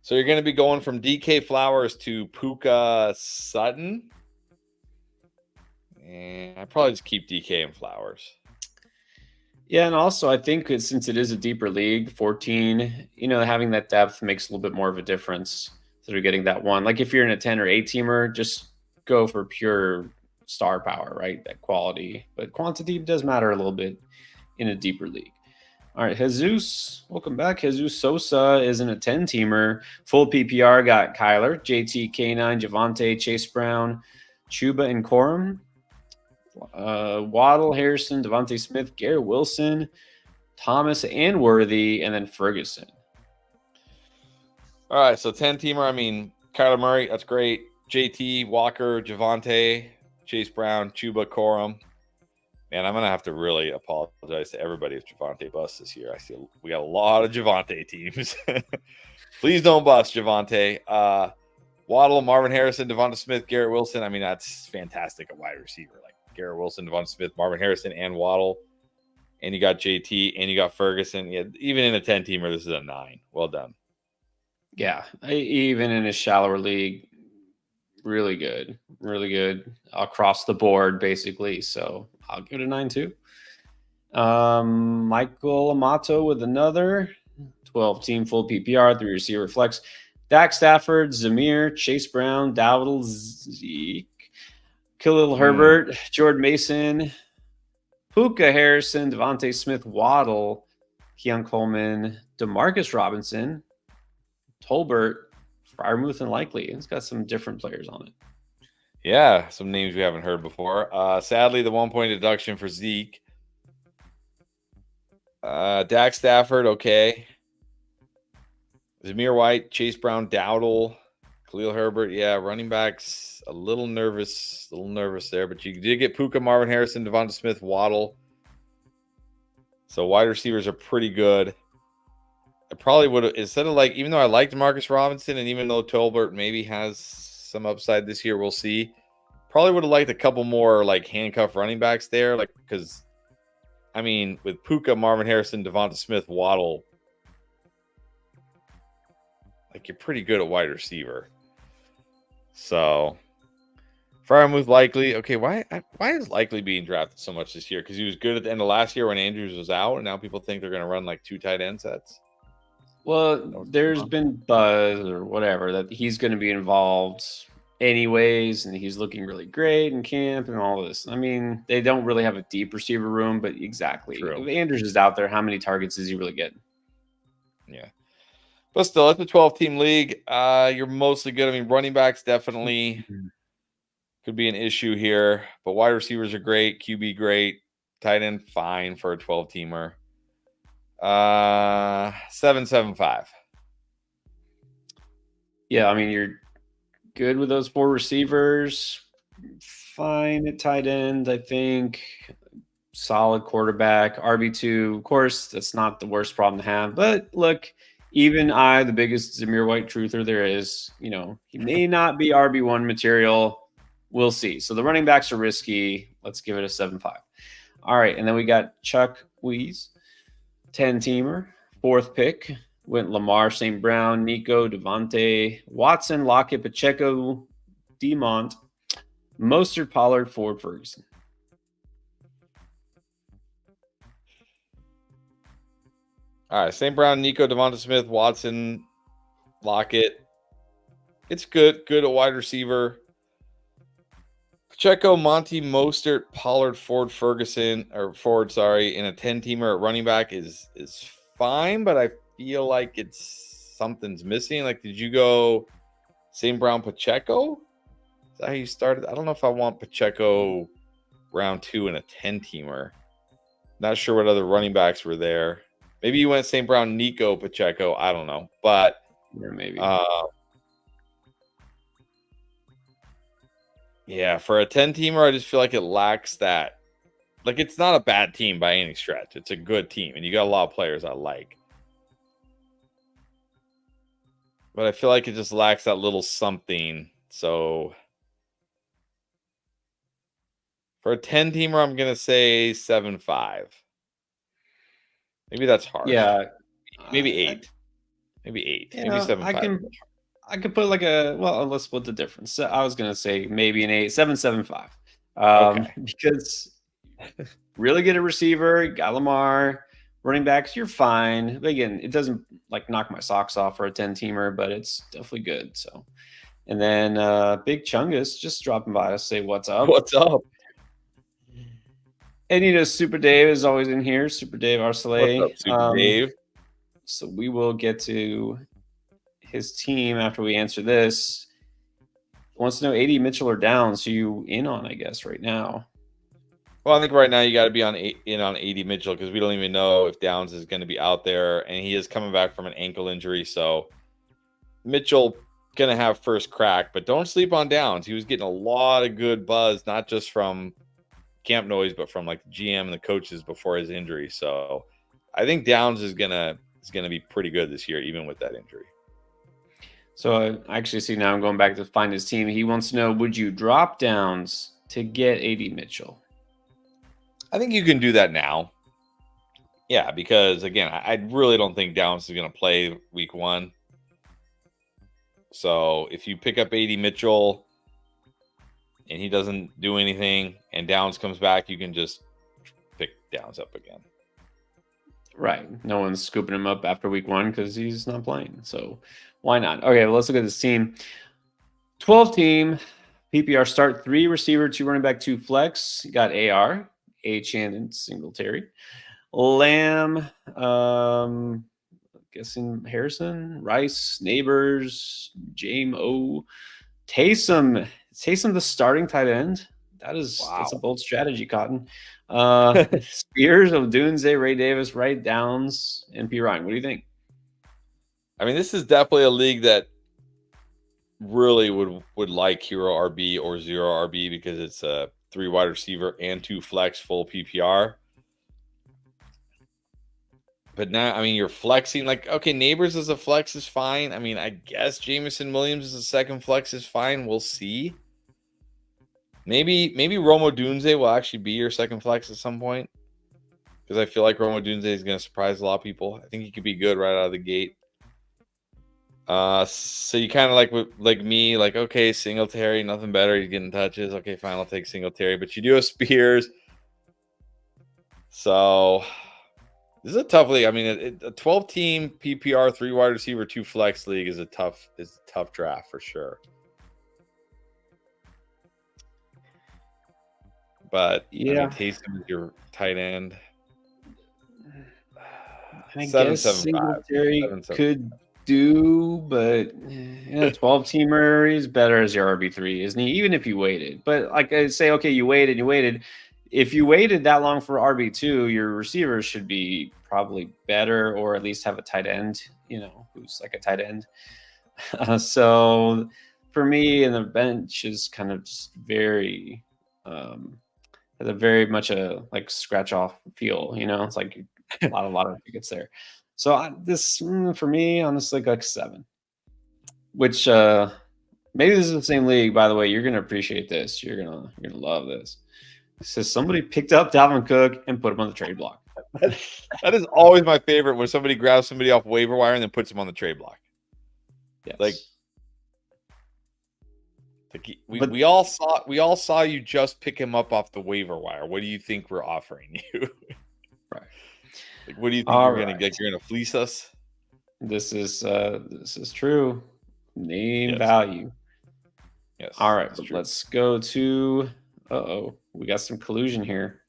Speaker 2: so you're going to be going from DK Flowers to Puka Sutton. And I probably just keep DK and Flowers.
Speaker 1: Yeah, and also I think since it is a deeper league, 14, having that depth makes a little bit more of a difference. So you're getting that one. Like if you're in a 10 or 8 teamer, just go for pure star power, right? That quality. But quantity does matter a little bit in a deeper league. All right, Jesus, welcome back. Jesus Sosa is in a 10-teamer. Full PPR got Kyler, JT, K9, Javonte, Chase Brown, Chuba, and Corum. Waddle, Harrison, Devontae Smith, Garrett Wilson, Thomas, and Worthy, and then Ferguson.
Speaker 2: All right, so 10-teamer. I mean, Kyler Murray, that's great. JT, Walker, Javonte, Chase Brown, Chuba, Corum. Man, I'm gonna have to really apologize to everybody if Javonte busts this year. I see we got a lot of Javonte teams. Please don't bust Javonte. Waddle, Marvin Harrison, Devonta Smith, Garrett Wilson. I mean, that's fantastic. A wide receiver like Garrett Wilson, Devonta Smith, Marvin Harrison, and Waddle. And you got JT, and you got Ferguson. Yeah, even in a 10-teamer, this is a 9. Well done.
Speaker 1: Yeah, even in a shallower league, really good across the board, basically. So I'll give it a 9 too. Michael Amato with another 12-team full PPR, 3 receiver flex. Dak Stafford, Zamir, Chase Brown, Dowdle, Zeke, Khalil Herbert, Jordan Mason, Puka Harrison, Devontae Smith, Waddle, Keon Coleman, Demarcus Robinson, Tolbert, Freiermuth, and Likely. It's got some different players on it.
Speaker 2: Yeah, some names we haven't heard before. Sadly, the 1-point deduction for Zeke. Dak Stafford, okay. Zamir White, Chase Brown, Dowdle, Khalil Herbert. Yeah, running backs, a little nervous there. But you did get Puka, Marvin Harrison, Devonta Smith, Waddle. So wide receivers are pretty good. I probably would have, instead of like, even though I liked Marcus Robinson, and even though Tolbert maybe has some upside this year, we'll see. Probably would have liked a couple more like handcuff running backs there, like, because I mean, with Puka, Marvin Harrison, Devonta Smith, Waddle, like, you're pretty good at wide receiver. So Freiermuth Likely. Okay, why is Likely being drafted so much this year? Because he was good at the end of last year when Andrews was out, and now people think they're going to run like 2 tight end sets.
Speaker 1: Well, there's been buzz or whatever that he's going to be involved anyways, and he's looking really great in camp and all this. I mean, they don't really have a deep receiver room, but exactly.
Speaker 2: True.
Speaker 1: If Andrews is out there, how many targets is he really getting?
Speaker 2: Yeah. But still, it's a 12-team league. You're mostly good. I mean, running backs definitely could be an issue here, but wide receivers are great. QB great. Tight end fine for a 12-teamer. 7.75.
Speaker 1: Yeah, I mean, you're good with those 4 receivers. Fine at tight end, I think. Solid quarterback. RB2, of course, that's not the worst problem to have. But look, even I, the biggest Zamir White truther there is, you know, he may not be RB1 material. We'll see. So the running backs are risky. Let's give it a 7.5. All right, and then we got Chuck Weeze, 10-teamer, 4th pick. Went Lamar, St. Brown, Nico, Devontae, Watson, Lockett, Pacheco, Demont, Mostert, Pollard, Ford, Ferguson.
Speaker 2: All right, St. Brown, Nico, Devonta Smith, Watson, Lockett. It's good. Good at wide receiver. Pacheco, Monty, Mostert, Pollard, Ford, Ferguson, or Ford, sorry, in a 10-teamer at running back is fine, but I feel like it's something's missing. Like, did you go St. Brown, Pacheco? Is that how you started? I don't know if I want Pacheco round 2 in a 10-teamer. Not sure what other running backs were there. Maybe you went St. Brown, Nico, Pacheco. I don't know, but
Speaker 1: Yeah, maybe.
Speaker 2: Yeah, for a 10-teamer, I just feel like it lacks that. Like, it's not a bad team by any stretch. It's a good team, and you got a lot of players I like. But I feel like it just lacks that little something. So for a 10-teamer, I'm going to say 7.5. Maybe that's hard.
Speaker 1: Yeah.
Speaker 2: Maybe 8. Maybe 8. Maybe 7.5.
Speaker 1: I could put like let's split the difference. So I was going to say maybe an 8, 7.75.
Speaker 2: Okay.
Speaker 1: Because really good at receiver, got Lamar, running backs, you're fine. But again, it doesn't like knock my socks off for a 10-teamer, but it's definitely good. So, and then Big Chungus just dropping by to say what's up.
Speaker 2: What's up?
Speaker 1: And you know, Super Dave is always in here. Super Dave Arcelay.
Speaker 2: What's up, Super Dave?
Speaker 1: So we will get to his team after we answer this. Wants to know 80 Mitchell or Downs. Who you in on, I guess, right now?
Speaker 2: Well, I think right now you got to be on 80 Mitchell because we don't even know if Downs is going to be out there, and he is coming back from an ankle injury. So Mitchell going to have first crack, but don't sleep on Downs. He was getting a lot of good buzz, not just from camp noise, but from like the GM and the coaches before his injury. So I think Downs is gonna be pretty good this year, even with that injury.
Speaker 1: So I actually see now I'm going back to find his team. He wants to know, would you drop Downs to get 80 Mitchell?
Speaker 2: I think you can do that now. Yeah, because again, I really don't think Downs is going to play week 1. So if you pick up 80 Mitchell and he doesn't do anything and Downs comes back, you can just pick Downs up again.
Speaker 1: Right. No one's scooping him up after week 1 because he's not playing. So why not? Okay, well, let's look at this team. 12 team PPR start, 3 receiver, 2 running back, 2 flex. You got AR, Achane, and Singletary. Lamb, guessing Harrison, Rice, Neighbors, James O. Taysom the starting tight end. That's a bold strategy, Cotton. Spears, Odunze, Ray Davis, Wright, Downs, and P. Ryan. What do you think?
Speaker 2: I mean, this is definitely a league that really would like hero RB or zero RB because it's a 3 wide receiver and 2 flex full PPR. But now, I mean, you're flexing like, okay, Neighbors as a flex is fine. I mean, I guess Jamison Williams as a second flex is fine. We'll see. Maybe Romo Dunze will actually be your second flex at some point because I feel like Romo Dunze is going to surprise a lot of people. I think he could be good right out of the gate. So you kind of like me, like, okay, Singletary, nothing better. He's getting touches. Okay, fine, I'll take Singletary. But you do have Spears. So this is a tough league. I mean, a 12-team PPR, 3 wide receiver, 2 flex league is a tough draft for sure. But yeah, I mean, Taysom is your tight end.
Speaker 1: I guess Singletary could do, but 12-teamer is better as your RB3, isn't he? Even if you waited. But like I say, okay, you waited. If you waited that long for RB2, your receivers should be probably better, or at least have a tight end, who's like a tight end. So for me, and the bench is kind of just very, has a very much a like scratch off feel, it's like a lot of tickets there. So this for me, honestly, like 7. Which maybe this is the same league. By the way, you're gonna appreciate this. You're gonna love this. It says somebody picked up Dalvin Cook and put him on the trade block.
Speaker 2: That is always my favorite when somebody grabs somebody off waiver wire and then puts them on the trade block. Yes. We all saw you just pick him up off the waiver wire. What do you think we're offering you?
Speaker 1: Right.
Speaker 2: Like, what do you think you're gonna get? You're gonna fleece us?
Speaker 1: This is true. Name value.
Speaker 2: Yes.
Speaker 1: All right, but let's go to. We got some collusion here.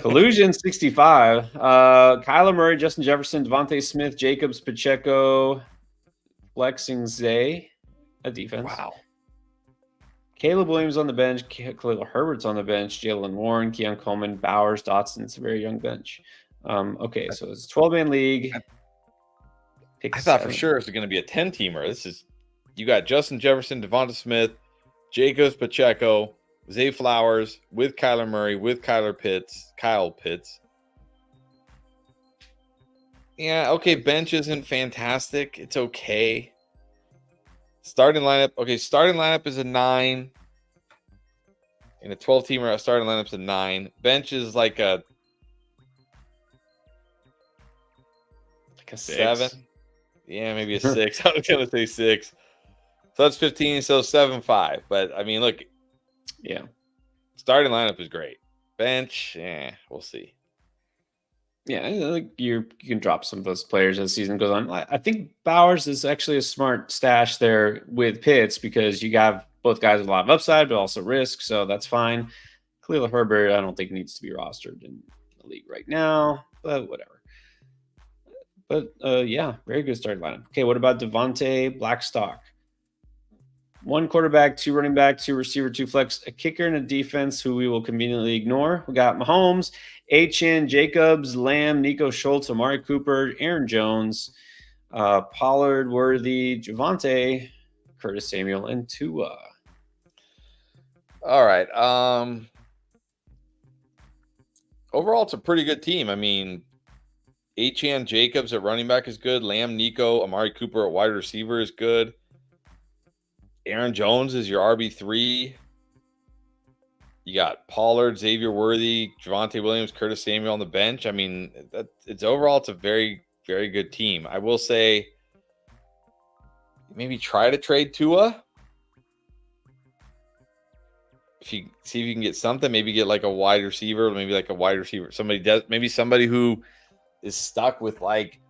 Speaker 1: Collusion 65. Kyler Murray, Justin Jefferson, Devontae Smith, Jacobs, Pacheco, flexing Zay, a defense.
Speaker 2: Wow.
Speaker 1: Caleb Williams on the bench, Khalil Herbert's on the bench, Jalen Warren, Keon Coleman, Bowers, Dotson. It's a very young bench. Okay, so it's a 12-man league.
Speaker 2: I thought for sure it's going to be a 10-teamer. You got Justin Jefferson, Devonta Smith, Jacobs, Pacheco, Zay Flowers with Kyler Murray, with Kyle Pitts. Yeah, okay, bench isn't fantastic. It's okay. Starting lineup is a 9. In a 12-teamer, starting lineup's a 9. Bench is like a 7. Yeah, maybe a 6. I was going to say 6. So that's 15, so 7-5. But, I mean, look.
Speaker 1: Yeah.
Speaker 2: Starting lineup is great. Bench, we'll see.
Speaker 1: Yeah, like you can drop some of those players as the season goes on. I think Bowers is actually a smart stash there with Pitts because you got both guys with a lot of upside, but also risk, so that's fine. Khalil Herbert, I don't think needs to be rostered in the league right now, but whatever. But yeah, very good starting lineup. Okay, what about Devontae Blackstock? 1 quarterback, 2 running back, 2 receiver, 2 flex, a kicker, and a defense who we will conveniently ignore. We got Mahomes, Achane, Jacobs, Lamb, Nico Schultz, Amari Cooper, Aaron Jones, Pollard, Worthy, Javonte, Curtis Samuel, and Tua.
Speaker 2: All right. Overall, it's a pretty good team. I mean, Achane, Jacobs at running back is good. Lamb, Nico, Amari Cooper at wide receiver is good. Aaron Jones is your RB3. You got Pollard, Xavier Worthy, Javonte Williams, Curtis Samuel on the bench. I mean, it's a very, very good team. I will say maybe try to trade Tua. If you see if you can get something, maybe get like a wide receiver, somebody who is stuck with like,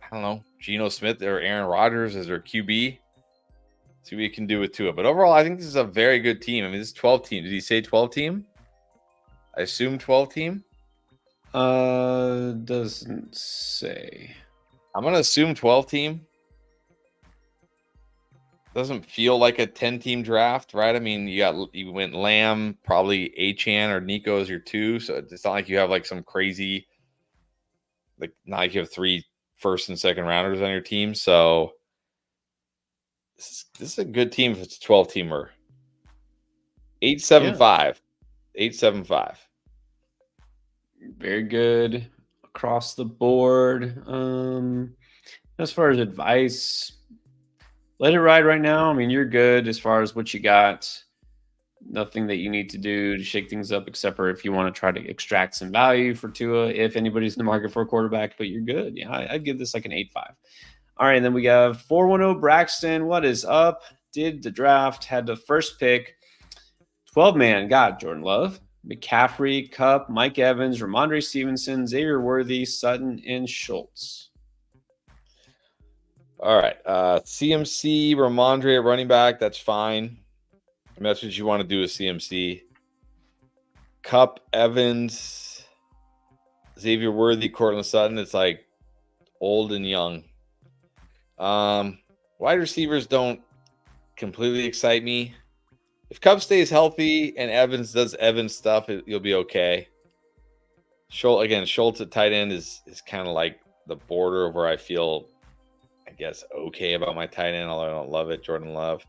Speaker 2: I don't know, Geno Smith or Aaron Rodgers as their QB. See what you can do with Tua. But overall, I think this is a very good team. I mean, this is 12 team. Did he say 12 team? I assume 12 team.
Speaker 1: Doesn't say.
Speaker 2: I'm gonna assume 12 team. Doesn't feel like a 10 team draft, right? I mean, you went Lamb, probably Achan or Nico as your 2, so it's not like you have like some crazy, like not like you have 3 first and second rounders on your team. So this is a good team if it's a 12 teamer. 875. 875.
Speaker 1: Very good across the board. As far as advice, let it ride right now. I mean, you're good as far as what you got. Nothing that you need to do to shake things up, except for if you want to try to extract some value for Tua, if anybody's in the market for a quarterback, but you're good. Yeah, I'd give this like an 8.5. All right, and then we have 410 Braxton. What is up? Did the draft, had the first pick. 12-man got Jordan Love, McCaffrey, Kupp, Mike Evans, Ramondre Stevenson, Xavier Worthy, Sutton, and Schultz.
Speaker 2: All right. CMC, Ramondre at running back. That's fine. I mean, that's what you want to do with CMC. Kupp, Evans, Xavier Worthy, Cortland Sutton. It's like old and young. Wide receivers don't completely excite me. If Kupp stays healthy and Evans does Evans stuff, you'll be okay. Schultz at tight end is kind of like the border of where I feel, I guess, okay about my tight end, although I don't love it. Jordan Love.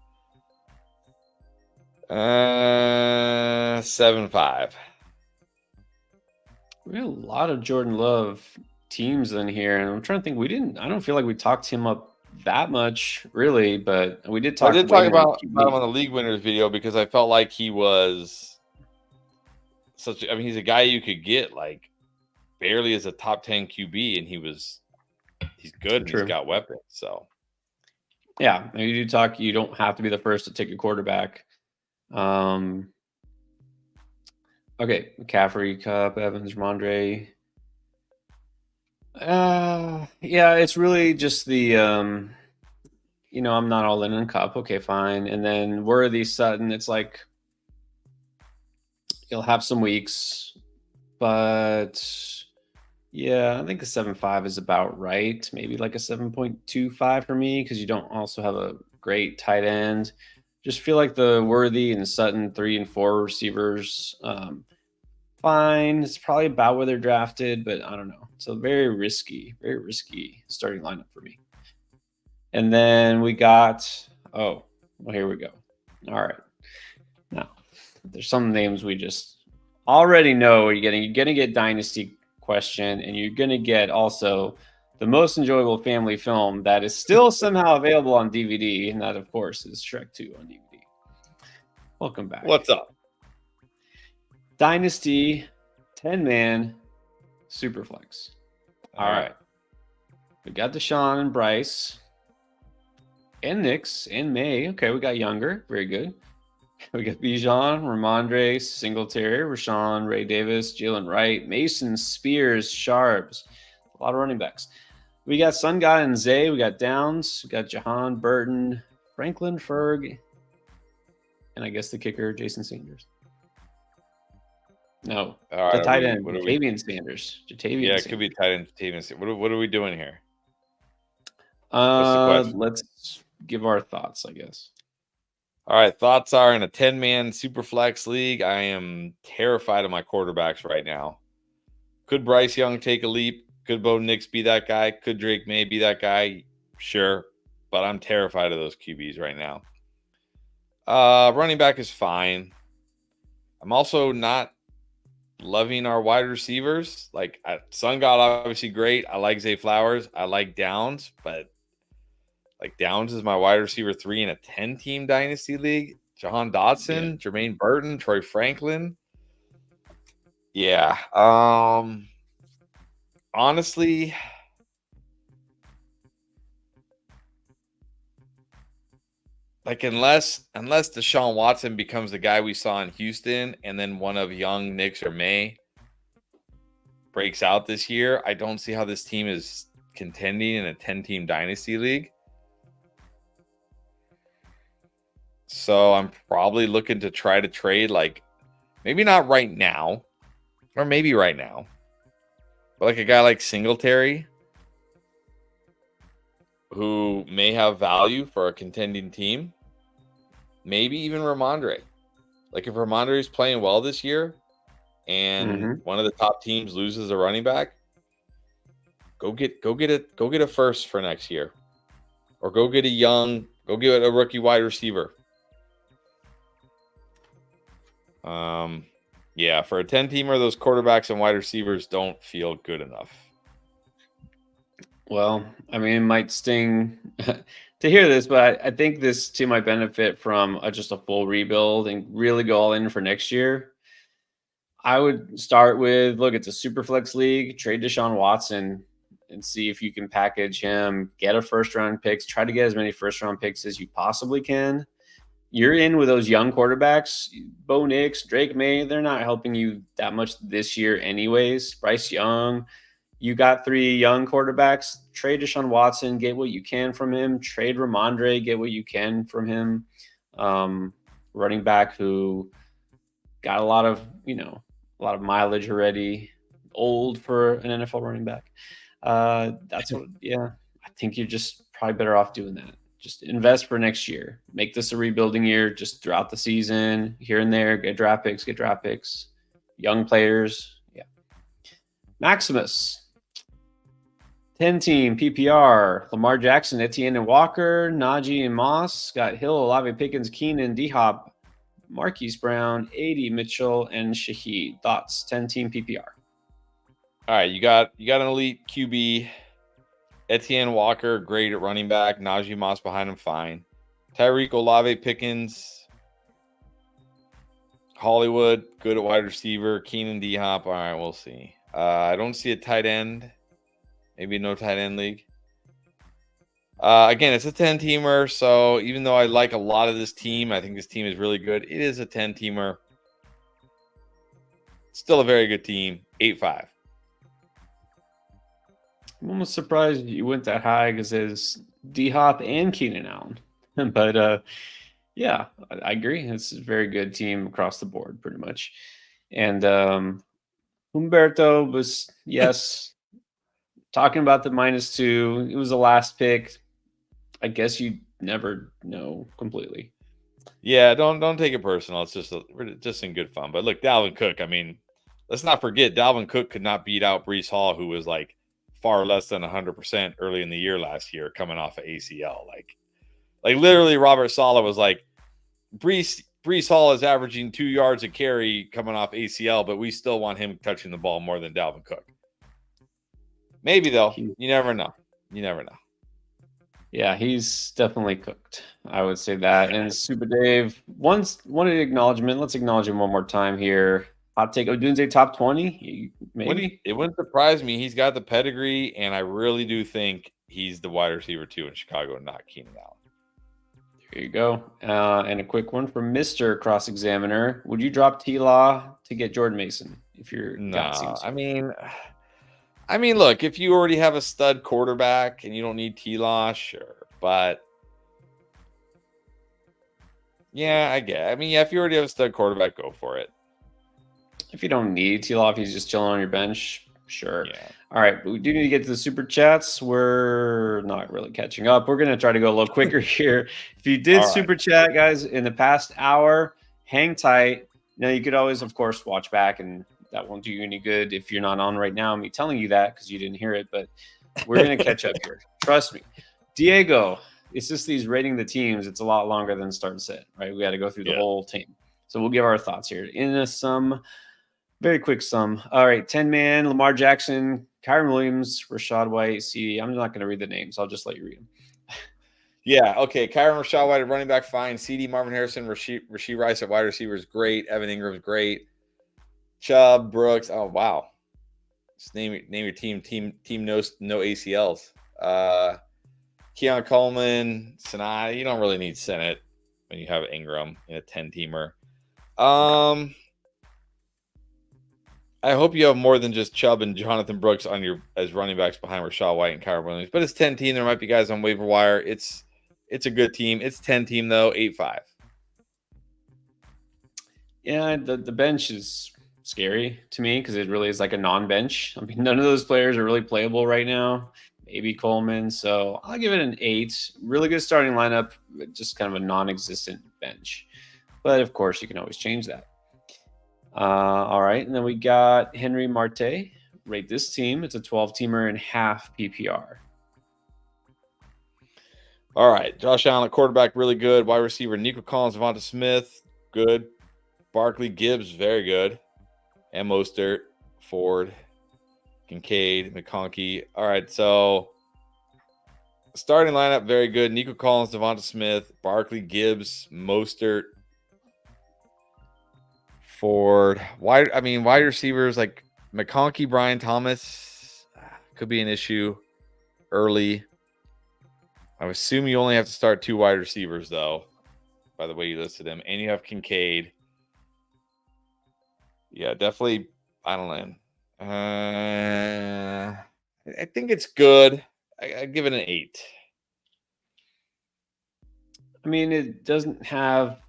Speaker 2: 7.5.
Speaker 1: We had a lot of Jordan Love teams in here, and I'm trying to think. I don't feel like we talked him up that much, really, but we did talk.
Speaker 2: I did talk about him on the League Winners video because I felt like he was he's a guy you could get like barely as a top 10 QB, and he's good and he's got weapons. So
Speaker 1: yeah, you do talk. You don't have to be the first to take a quarterback. Okay, McCaffrey, Kupp, Evans, Ramondre. Yeah, it's really just the I'm not all in on Kupp. Okay, fine. And then Worthy, Sutton, it's like you'll have some weeks, but yeah, I think a 7.5 is about right. Maybe like a 7.25 for me because you don't also have a great tight end. Just feel like the Worthy and Sutton 3 and 4 receivers, fine. It's probably about where they're drafted, but I don't know. It's a very risky starting lineup for me. And then we got, here we go. All right. Now, there's some names we just already know you're getting. You're going to get Dynasty question, and you're going to get also the most enjoyable family film that is still somehow available on DVD, and that, of course, is Shrek 2 on DVD. Welcome back.
Speaker 2: What's up?
Speaker 1: Dynasty 10-man Superflex. All right. We got Deshaun and Bryce and Nix and May. Okay, we got Younger. Very good. We got Bijan, Ramondre, Singletary, Rashawn, Ray Davis, Jalen Wright, Mason, Spears, Sharps. A lot of running backs. We got Sun God and Zay. We got Downs. We got Jahan, Burton, Franklin, Ferg, and I guess the kicker, Jason Sanders. No, the tight end, Jatavian Sanders.
Speaker 2: Yeah, it could be tight end, Jatavian Sanders. What are we doing here?
Speaker 1: Let's give our thoughts, I guess.
Speaker 2: All right, thoughts are in a 10-man Superflex league. I am terrified of my quarterbacks right now. Could Bryce Young take a leap? Could Bo Nix be that guy? Could Drake May be that guy? Sure, but I'm terrified of those QBs right now. Running back is fine. I'm also not loving our wide receivers. Like Sun God, obviously great. I like Zay Flowers. I like Downs, but like Downs is my wide receiver 3 in a 10-team dynasty league. Jahan Dotson, Jermaine Burton, Troy Franklin. Yeah. Honestly, like unless Deshaun Watson becomes the guy we saw in Houston and then one of Young, Nix, or May, breaks out this year, I don't see how this team is contending in a 10-team Dynasty league. So I'm probably looking to try to trade, like, maybe not right now, or maybe right now, but like a guy like Singletary, who may have value for a contending team. Maybe even Ramondre. Like, if Ramondre is playing well this year and one of the top teams loses a running back, go get a first for next year, or go get a rookie wide receiver. Yeah, for a 10-teamer, those quarterbacks and wide receivers don't feel good enough.
Speaker 1: Well, I mean, it might sting to hear this, but I think this team might benefit from just a full rebuild and really go all in for next year. I would start with, look, it's a super flex league, trade Deshaun Watson and see if you can package him, get a first round picks, try to get as many first round picks as you possibly can. You're in with those young quarterbacks, Bo Nix, Drake May. They're not helping you that much this year anyways. Bryce Young, you got 3 young quarterbacks. Trade Deshaun Watson, get what you can from him. Trade Ramondre, get what you can from him. Running back who got a lot of mileage already, old for an NFL running back. That's what, yeah, I think you're just probably better off doing that. Just invest for next year. Make this a rebuilding year just throughout the season, here and there. Get draft picks. Young players. Yeah. Maximus. 10-team PPR. Lamar Jackson, Etienne and Walker, Najee and Moss. Got Hill, Olave Pickens, Keenan, D-Hop, Marquise Brown, 80, Mitchell, and Shaheed. Thoughts? 10-team PPR.
Speaker 2: All right, you got an elite QB. Etienne Walker, great at running back. Najee Moss behind him, fine. Tyreek, Olave, Pickens. Hollywood, good at wide receiver. Keenan, D-Hop. All right, we'll see. I don't see a tight end. Maybe no tight end league. Again, it's a 10-teamer, so even though I like a lot of this team, I think this team is really good. It is a 10-teamer. Still a very good team. 8-5.
Speaker 1: I'm almost surprised you went that high because there's D-Hop and Keenan Allen. But, yeah, I agree. It's a very good team across the board, pretty much. And Humberto was, yes, talking about the -2. It was the last pick. I guess you never know completely.
Speaker 2: Yeah, don't take it personal. It's just in good fun. But look, Dalvin Cook, I mean, let's not forget Dalvin Cook could not beat out Breece Hall, who was like far less than 100% early in the year last year, coming off of ACL. Like literally, Robert Saleh was like, Breece Hall is averaging 2 yards a carry coming off ACL, but we still want him touching the ball more than Dalvin Cook. Maybe though, you never know.
Speaker 1: Yeah, he's definitely cooked. I would say that. And Super Dave, wanted acknowledgement. Let's acknowledge him one more time here. Hot take Odunze top 20, maybe.
Speaker 2: It wouldn't surprise me. He's got the pedigree, and I really do think he's the wide receiver 2 in Chicago, not Keenan Allen.
Speaker 1: There you go. And a quick one from Mr. Cross Examiner. Would you drop T-Law to get Jordan Mason if you're
Speaker 2: no? I mean, look, if you already have a stud quarterback and you don't need T-Law, sure, but yeah, I get it. I mean, yeah, if you already have a stud quarterback, go for it.
Speaker 1: If you don't need T-Law, if he's just chilling on your bench, sure.
Speaker 2: Yeah.
Speaker 1: All right, but we do need to get to the super chats. We're not really catching up. We're going to try to go a little quicker here. If you did super chat, guys, in the past hour, hang tight. Now, you could always, of course, watch back, and that won't do you any good if you're not on right now, me telling you that because you didn't hear it, but we're going to catch up here. Trust me. Diego, it's just these rating the teams. It's a lot longer than start and sit, right? We got to go through the whole team. So we'll give our thoughts here. In a sum, very quick sum. All right, 10-man, Lamar Jackson, Kyron Williams, Rashad White, CD. I'm not going to read the names. I'll just let you read them.
Speaker 2: Yeah, okay. Kyron, Rashad White at running back, fine. CD, Marvin Harrison, Rashee Rice at wide receivers, great. Evan Ingram's great. Chubb, Brooks. Oh, wow. Just name your team. Team no ACLs. Keon Coleman, Sinai. You don't really need Senate when you have Ingram in a 10-teamer. I hope you have more than just Chubb and Jonathan Brooks on your as running backs behind Rachaad White and Kyron Williams. But it's 10 team. There might be guys on waiver wire. It's a good team. It's 10 team though, 8-5.
Speaker 1: Yeah, the bench is scary to me because it really is like a non-bench. I mean, none of those players are really playable right now. Maybe Coleman. So I'll give it an 8. Really good starting lineup, but just kind of a non-existent bench. But of course, you can always change that. All right. And then we got Henry Marte. Rate this team. It's a 12-teamer and half PPR.
Speaker 2: All right. Josh Allen, quarterback, really good. Wide receiver, Nico Collins, Devonta Smith, good. Barkley, Gibbs, very good. And Mostert, Ford, Kincaid, McConkey. All right. So starting lineup, very good. Nico Collins, Devonta Smith, Barkley, Gibbs, Mostert, Ford. Wide receivers like McConkey, Brian Thomas could be an issue early. I assume you only have to start 2 wide receivers, though, by the way you listed them. And you have Kincaid. Yeah, definitely. I don't know. I think it's good. I give it an 8.
Speaker 1: I mean, it doesn't have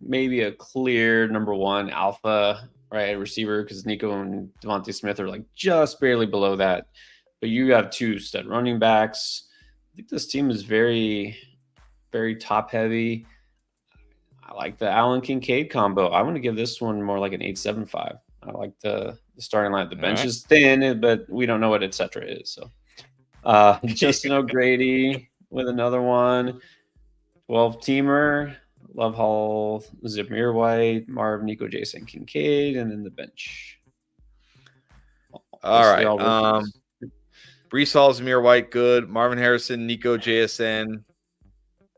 Speaker 1: maybe a clear number 1 alpha, right, receiver, because Nico and Devontae Smith are like just barely below that. But you have 2 stud running backs. I think this team is very, very top heavy. I like the Allen Kincaid combo. I want to give this one more like an 8.75. I like the starting line. The bench is thin, but we don't know what et cetera is. So Justin O'Grady with another one. 12-teamer. Love Hall, Zamir White, Marv, Nico, Jason Kincaid, and then the bench.
Speaker 2: All right. Brees Hall, Zamir White, good. Marvin Harrison, Nico, JSN.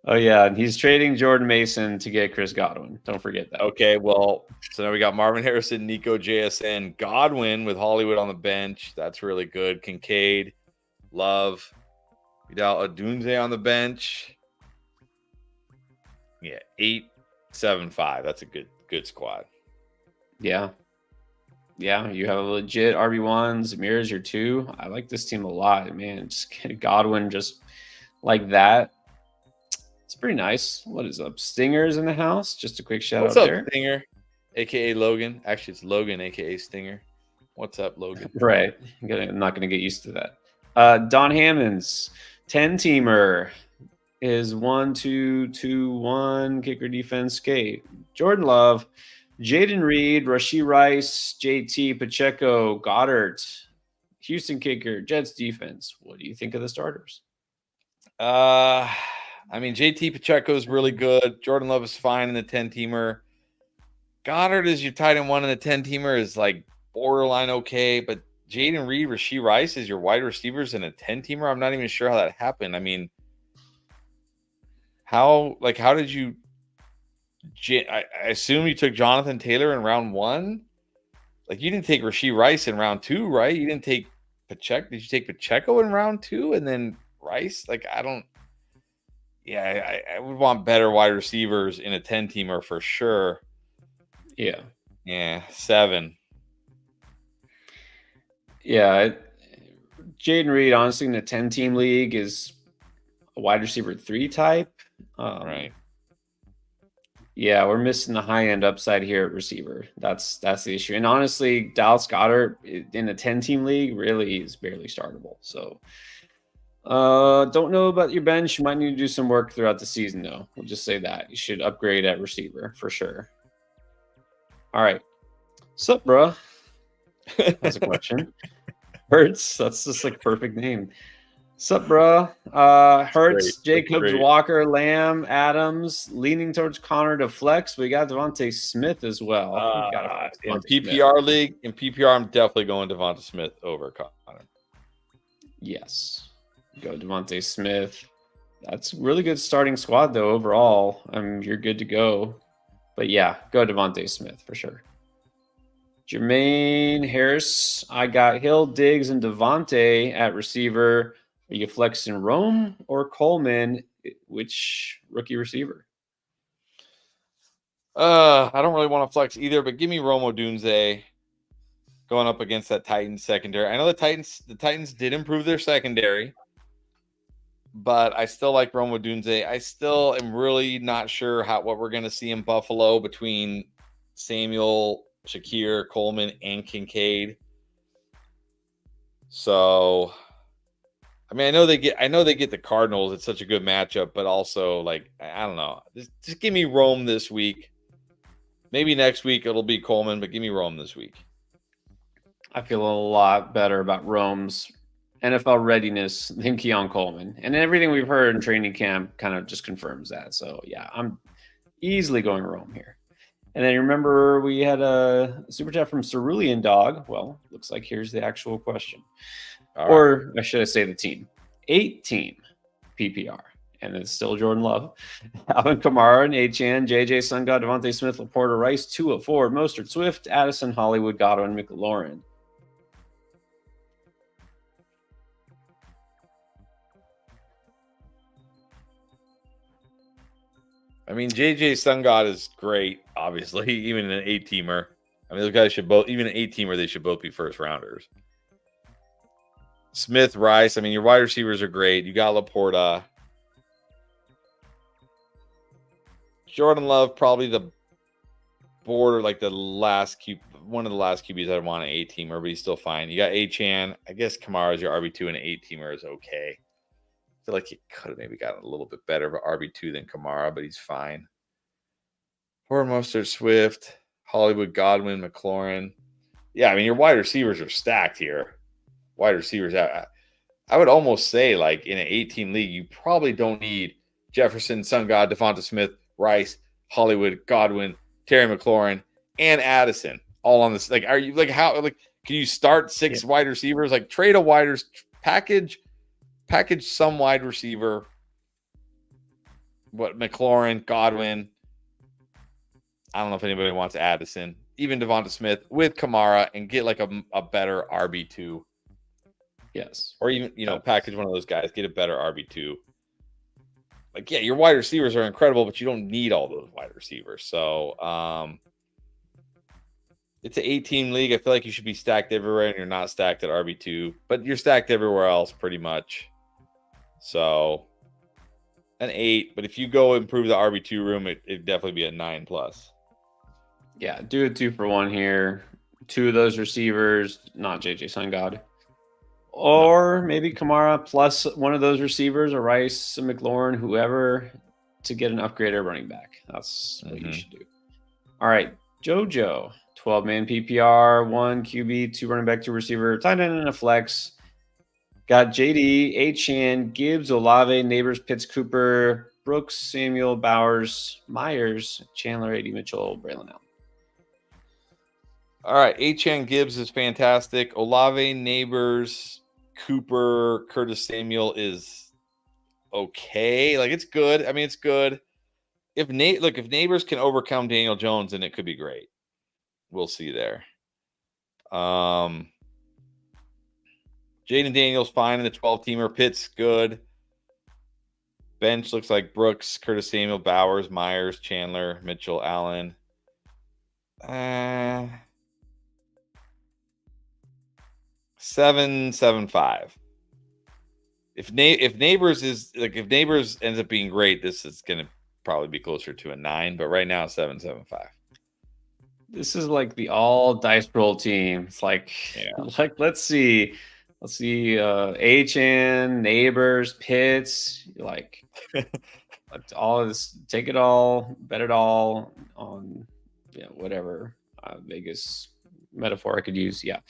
Speaker 1: Oh, yeah. And he's trading Jordan Mason to get Chris Godwin. Don't forget that.
Speaker 2: Okay. Well, so now we got Marvin Harrison, Nico, JSN, Godwin with Hollywood on the bench. That's really good. Kincaid, Love, Vidal Odunze on the bench. Yeah, 8.75. That's a good squad.
Speaker 1: Yeah. Yeah, you have a legit RB1. Zamir is your 2. I like this team a lot, man. Just get Godwin just like that. It's pretty nice. What is up? Stinger's in the house. Just a quick shout out there.
Speaker 2: Stinger, aka Logan. Actually, it's Logan, aka Stinger. What's up, Logan?
Speaker 1: Right. I'm not going to get used to that. Don Hammonds, 10-teamer is 1-2-2-1 kicker defense. Okay. Jordan Love, Jaden Reed, Rashee Rice, JT, Pacheco, Goddard, Houston kicker, Jets defense. What do you think of the starters?
Speaker 2: I mean, JT Pacheco is really good. Jordan Love is fine in the 10-teamer. Goddard is your tight end 1 in the 10-teamer is like borderline okay, but Jaden Reed, Rashee Rice is your wide receivers in a 10-teamer. I'm not even sure how that happened. I mean, how did you? I assume you took Jonathan Taylor in round 1. Like you didn't take Rashee Rice in round 2, right? You didn't take Pacheco. Did you take Pacheco in round 2 and then Rice? Like I don't. Yeah, I would want better wide receivers in a 10-teamer for sure.
Speaker 1: Yeah.
Speaker 2: Yeah, 7.
Speaker 1: Yeah. Jaden Reed, honestly, in a 10-team league is a wide receiver 3 type.
Speaker 2: Right.
Speaker 1: Yeah, we're missing the high-end upside here at receiver. That's the issue. And honestly, Dallas Goedert in a 10-team league really is barely startable. So don't know about your bench. You might need to do some work throughout the season, though. We'll just say that. You should upgrade at receiver for sure. All right. Sup, bro? That's a question. Hurts. That's just like perfect name. Sup, bro? Hurts, Jacobs, Walker, Lamb, Adams, leaning towards Connor to flex. We got Devontae Smith as well.
Speaker 2: In PPR league, in PPR, I'm definitely going Devonta Smith over Connor.
Speaker 1: Yes. Go Devontae Smith. That's a really good starting squad, though, overall. You're good to go. But yeah, go Devontae Smith for sure. Jermaine Harris. I got Hill, Diggs, and Devontae at receiver. Are you flexing Rome or Coleman? Which rookie receiver?
Speaker 2: I don't really want to flex either, but give me Rome Odunze. going up against that Titans secondary. I know the Titans did improve their secondary, but I still like Rome Odunze. I still am really not sure what we're going to see in Buffalo between Samuel, Shakir, Coleman, and Kincaid. So, I mean, I know they get the Cardinals. It's such a good matchup, but also, like, I don't know. Just give me Rome this week. Maybe next week it'll be Coleman, but give me Rome this week.
Speaker 1: I feel a lot better about Rome's NFL readiness than Keon Coleman. And everything we've heard in training camp kind of just confirms that. So, yeah, I'm easily going Rome here. And then you remember we had a super chat from Cerulean Dog. Well, looks like here's the actual question. Or I should say the team. 8-team PPR. And it's still Jordan Love. Alvin Kamara, Achane, JJ, Sungod, Devontae Smith, Laporta, Rice, Tua, Ford, Mostert, Swift, Addison, Hollywood, Godwin, McLaurin.
Speaker 2: I mean, JJ Sungod is great, obviously, even an 8-teamer. I mean, those guys should both, even an 8-teamer, they should both be first rounders. Smith, Rice, I mean, your wide receivers are great. You got Laporta. Jordan Love, probably the border, like the last one of the last QBs I'd want an 8-teamer, but he's still fine. You got Achane. I guess Kamara's your RB2 and an 8-teamer is okay. I feel like he could have maybe gotten a little bit better of an RB2 than Kamara, but he's fine. Ford, Mostert, Swift, Hollywood, Godwin, McLaurin. Yeah, I mean, your wide receivers are stacked here. Wide receivers. I would almost say, like, in an 18 league, you probably don't need Jefferson, Sungod, Devonta Smith, Rice, Hollywood, Godwin, Terry McLaurin, and Addison all on this. Like, are you like how like can you start 6 wide receivers? Like, trade a package some wide receiver. What, McLaurin, Godwin? I don't know if anybody wants Addison, even Devonta Smith with Kamara, and get like a better RB2.
Speaker 1: Yes.
Speaker 2: Or even, package one of those guys, get a better RB2. Like, yeah, your wide receivers are incredible, but you don't need all those wide receivers. So, it's an 8-team league. I feel like you should be stacked everywhere, and you're not stacked at RB2, but you're stacked everywhere else pretty much. So, an 8. But if you go improve the RB2 room, it'd definitely be a 9+.
Speaker 1: Yeah, do a 2-for-1 here. 2 of those receivers, not JJ Sungod. Or maybe Kamara plus one of those receivers, or Rice, McLaurin, whoever, to get an upgraded running back. That's what you should do. All right, JoJo, 12-man PPR, 1 QB, 2 running back, 2 receiver, tight end, and a flex. Got JD, Achane, Gibbs, Olave, Neighbors, Pitts, Cooper, Brooks, Samuel, Bowers, Myers, Chandler, AD Mitchell, Braylon Allen.
Speaker 2: All right, Achane, Gibbs is fantastic. Olave, Neighbors, Cooper, Curtis Samuel is okay. Like, it's good. I mean, it's good. If Neighbors can overcome Daniel Jones, then it could be great. We'll see there. Jaden Daniels fine in the 12-teamer. Pitts good. Bench looks like Brooks, Curtis Samuel, Bowers, Myers, Chandler, Mitchell, Allen. 7.75. If Neighbors ends up being great, this is going to probably be closer to a 9. But right now, 7.75.
Speaker 1: This is like the all dice roll team. It's like let's see, Achane, Neighbors, Pitts, like all of this. Take it all, bet it all on whatever Vegas metaphor I could use. Yeah.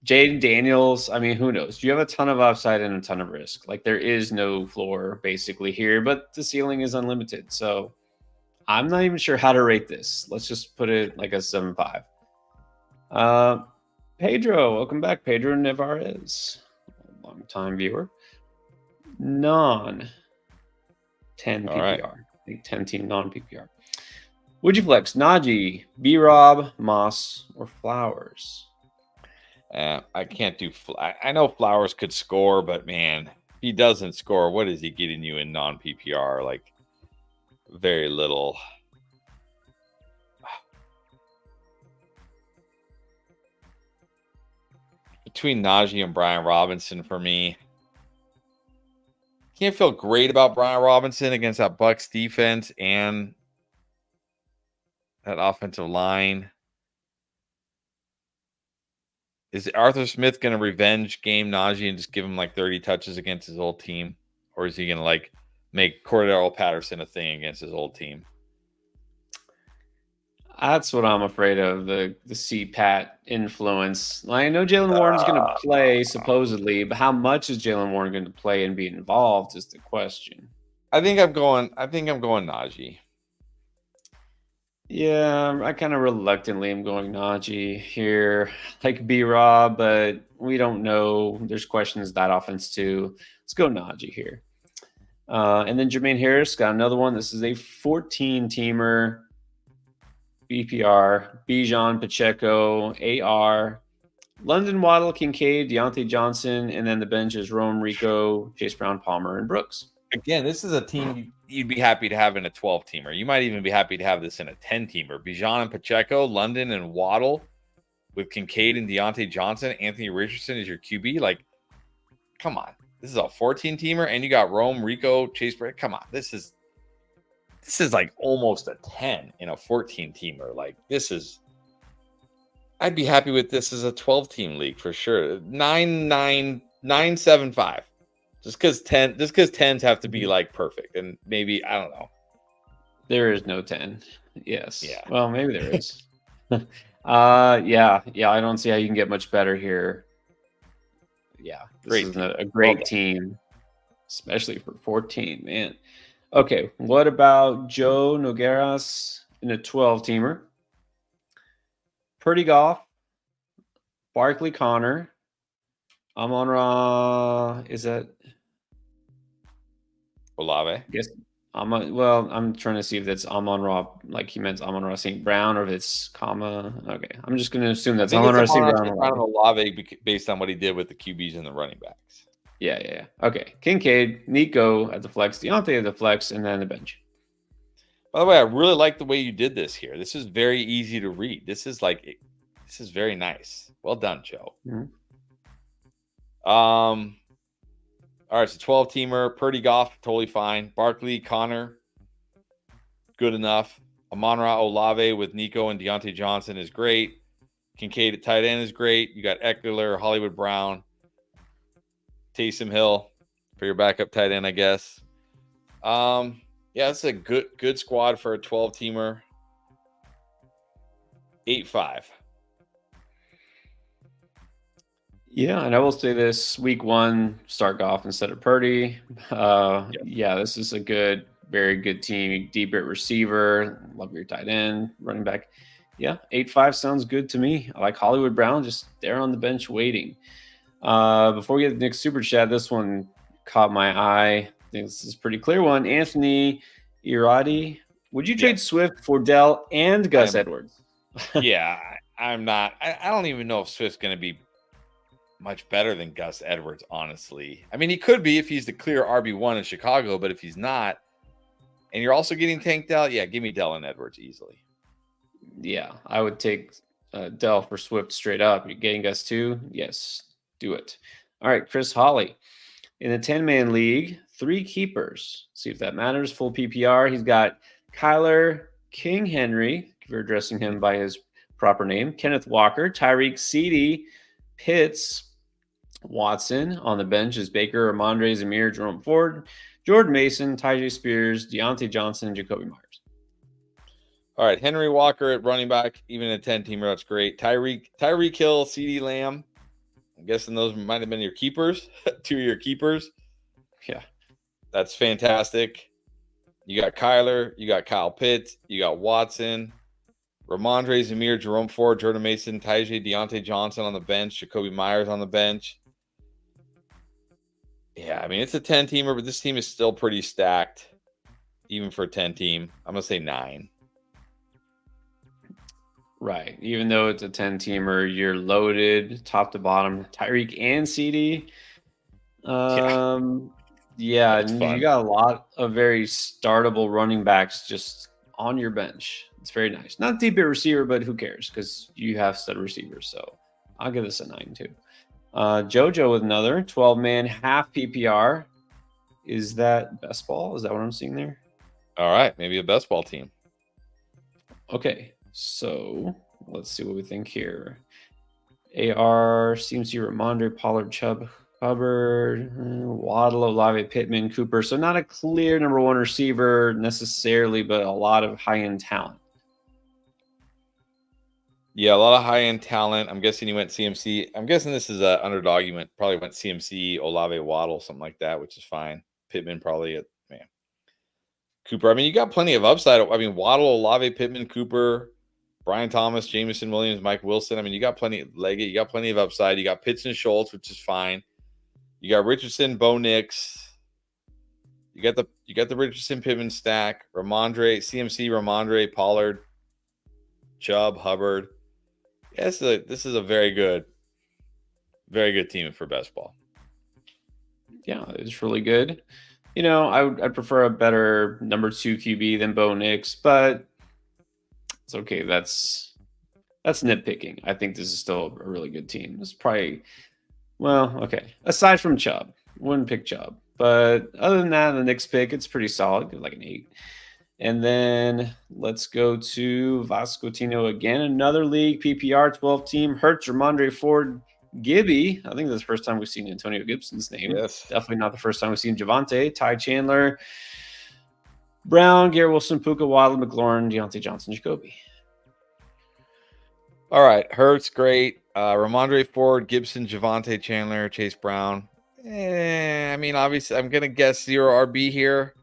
Speaker 1: Jaden Daniels, I mean, who knows? You have a ton of upside and a ton of risk. Like, there is no floor basically here, but the ceiling is unlimited. So I'm not even sure how to rate this. Let's just put it like a 7.5. Pedro, welcome back. Pedro Nevarez, long-time viewer. 10 PPR.
Speaker 2: Right.
Speaker 1: I think 10-team non-PPR. Would you flex Najee, B-Rob, Moss, or Flowers?
Speaker 2: I can't do. I know Flowers could score, but man, he doesn't score. What is he getting you in non-PPR? Like, very little. between Najee and Brian Robinson for me. Can't feel great about Brian Robinson against that Bucs defense and that offensive line. Is Arthur Smith going to revenge game Najee and just give him like 30 touches against his old team? Or is he going to like make Cordero Patterson a thing against his old team?
Speaker 1: That's what I'm afraid of, the CPAT influence. Like, I know Jalen Warren's going to play supposedly, but how much is Jalen Warren going to play and be involved is the question.
Speaker 2: I think I'm going Najee.
Speaker 1: Yeah, I kind of reluctantly am going Najee here, like B-Rob, but we don't know. There's questions that offense too. Let's go Najee here. And then Jermaine Harris got another one. This is a 14-teamer. BPR, Bijan, Pacheco, AR, London Waddle, Kincaid, Deontay Johnson, and then the bench is Rome, Rico, Chase Brown, Palmer, and Brooks.
Speaker 2: Again, this is a team you'd be happy to have in a 12-teamer. You might even be happy to have this in a 10-teamer. Bijan and Pacheco, London and Waddle with Kincaid and Deontay Johnson. Anthony Richardson is your QB. Like, come on. This is a 14-teamer, and you got Rome, Rico, Chase Brown. Come on. This is like almost a 10 in a 14-teamer. Like, I'd be happy with this as a 12-team league for sure. 9-7-5. Just because 10s have to be like perfect. And maybe, I don't know.
Speaker 1: There is no 10. Yes.
Speaker 2: Yeah.
Speaker 1: Well, maybe there is. Yeah. I don't see how you can get much better here. Yeah. This is a great team, especially for 14, man. Okay, what about Joe Nogueras in a 12-teamer? Purdy Goff, Barkley Connor, Amon-Ra, is that
Speaker 2: Olave?
Speaker 1: Yes. I'm trying to see if that's Amon-Ra, like he meant Amon-Ra St. Brown, or if it's comma. Okay, I'm just going to assume that's Amon-Ra St. Brown.
Speaker 2: Olave based on what he did with the QBs and the running backs.
Speaker 1: Yeah. Okay. Kincaid, Nico at the flex, Deontay at the flex, and then the bench.
Speaker 2: By the way, I really like the way you did this here. This is very easy to read. This is very nice. Well done, Joe.
Speaker 1: Mm-hmm.
Speaker 2: All right, so 12-teamer, Purdy Goff, totally fine. Barkley, Connor, good enough. Amon-Ra Olave with Nico and Deontay Johnson is great. Kincaid at tight end is great. You got Eckler, Hollywood Brown, Taysom Hill for your backup tight end, I guess. Yeah, it's a good squad for a 12-teamer. 8-5.
Speaker 1: Yeah, and I will say this: week 1, start Goff instead of Purdy. Yeah, this is a very good team. Deep at receiver, love your tight end, running back. Yeah, 8-5 sounds good to me. I like Hollywood Brown just there on the bench waiting. Before we get to the next super chat, this one caught my eye. I think this is a pretty clear one. Anthony Iradi, would you trade Swift for Dell and Gus Edwards?
Speaker 2: Yeah, I'm not. I don't even know if Swift's going to be much better than Gus Edwards, honestly. I mean, he could be if he's the clear RB1 in Chicago, but if he's not, and you're also getting Tank Dell, yeah, give me Dell and Edwards easily.
Speaker 1: Yeah, I would take Dell for Swift straight up. You're getting Gus too? Yes, do it. All right, Chris Hawley. In the 10-man league, 3 keepers. See if that matters. Full PPR. He's got Kyler King Henry, if you're addressing him by his proper name, Kenneth Walker, Tyreek Seedy, Pitts, Watson. On the bench is Baker, Ramondre, Zamir, Jerome Ford, Jordan Mason, Tyjae Spears, Deontay Johnson, and Jacoby Myers.
Speaker 2: All right, Henry Walker at running back, even a 10-teamer, that's great. Tyreek Hill, CeeDee Lamb. I'm guessing those might have been your keepers, 2 of your keepers.
Speaker 1: Yeah.
Speaker 2: That's fantastic. You got Kyler, you got Kyle Pitts, you got Watson, Ramondre, Zamir, Jerome Ford, Jordan Mason, Tyjae, Deontay Johnson on the bench, Jacoby Myers on the bench. Yeah, I mean, it's a 10-teamer, but this team is still pretty stacked, even for a 10-team. I'm going to say 9.
Speaker 1: Right. Even though it's a 10-teamer, you're loaded top to bottom. Tyreek and CD. Yeah, and you got a lot of very startable running backs just on your bench. It's very nice. Not deep at receiver, but who cares? Because you have stud receivers. So I'll give this a 9 too. JoJo with another 12-man half PPR. Is that best ball? Is that what I'm seeing there?
Speaker 2: All right, maybe a best ball team.
Speaker 1: Okay, so let's see what we think here. AR, CMC, Ramondre, Pollard, Chubb, Hubbard, Waddle, Olave, Pittman, Cooper. So not a clear number one receiver necessarily, but a lot of high-end talent.
Speaker 2: Yeah, a lot of high-end talent. I'm guessing you went CMC. I'm guessing this is a underdog. You probably went CMC, Olave, Waddle, something like that, which is fine. Pittman probably man. Cooper. I mean, you got plenty of upside. I mean, Waddle, Olave, Pittman, Cooper, Brian Thomas, Jameson Williams, Mike Wilson. I mean, you got plenty of Leggett. You got plenty of upside. You got Pitts and Schultz, which is fine. You got Richardson, Bo Nix. You got the Richardson Pittman stack. Ramondre, CMC, Ramondre, Pollard, Chubb, Hubbard. Yeah, this is a very good team for best ball.
Speaker 1: Yeah, it's really good. You know, I'd prefer a better number 2 QB than Bo Nix, but it's okay. That's nitpicking. I think this is still a really good team. It's probably, well, okay. Aside from Chubb, wouldn't pick Chubb, but other than that, the Knicks pick, it's pretty solid, like an 8. And then let's go to Vascotino again. Another league, PPR 12 team. Hurts, Ramondre, Ford, Gibby. I think that's the first time we've seen Antonio Gibson's name.
Speaker 2: Yes.
Speaker 1: Definitely not the first time we've seen Javonte, Ty Chandler, Brown, Garrett Wilson, Puka, Waddle, McLaurin, Deontay Johnson, Jacoby.
Speaker 2: All right. Hurts, great. Ramondre, Ford, Gibson, Javonte, Chandler, Chase Brown. I mean, obviously, I'm going to guess 0 RB here.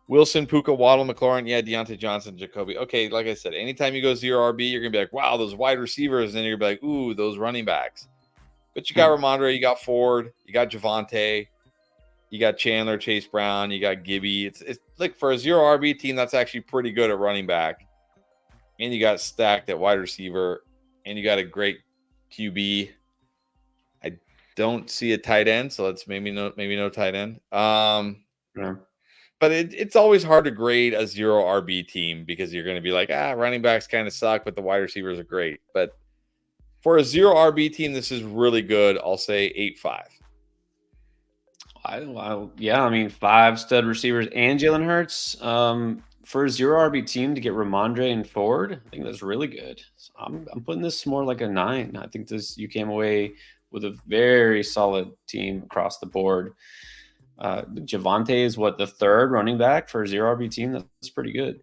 Speaker 2: Wilson, Puka, Waddle, McLaurin. Yeah, Deontay Johnson, Jacoby. Okay, like I said, anytime you go 0 RB, you're going to be like, wow, those wide receivers. And then you're going to be like, ooh, those running backs. But you got Ramondre, you got Ford, you got Javonte, you got Chandler, Chase Brown, you got Gibby. It's like for a 0 RB team, that's actually pretty good at running back. And you got stacked at wide receiver, and you got a great QB. I don't see a tight end, so let's maybe no tight end.
Speaker 1: Yeah.
Speaker 2: But it's always hard to grade a 0 RB team because you're going to be like, running backs kind of suck, but the wide receivers are great. But for a 0 RB team, this is really good. I'll say 8-5.
Speaker 1: Yeah, I mean, 5 stud receivers and Jalen Hurts. For a 0 RB team to get Ramondre and Ford, I think that's really good. So I'm putting this more like a 9. I think you came away with a very solid team across the board. Javonte is the 3rd running back for a 0 RB team. That's pretty good.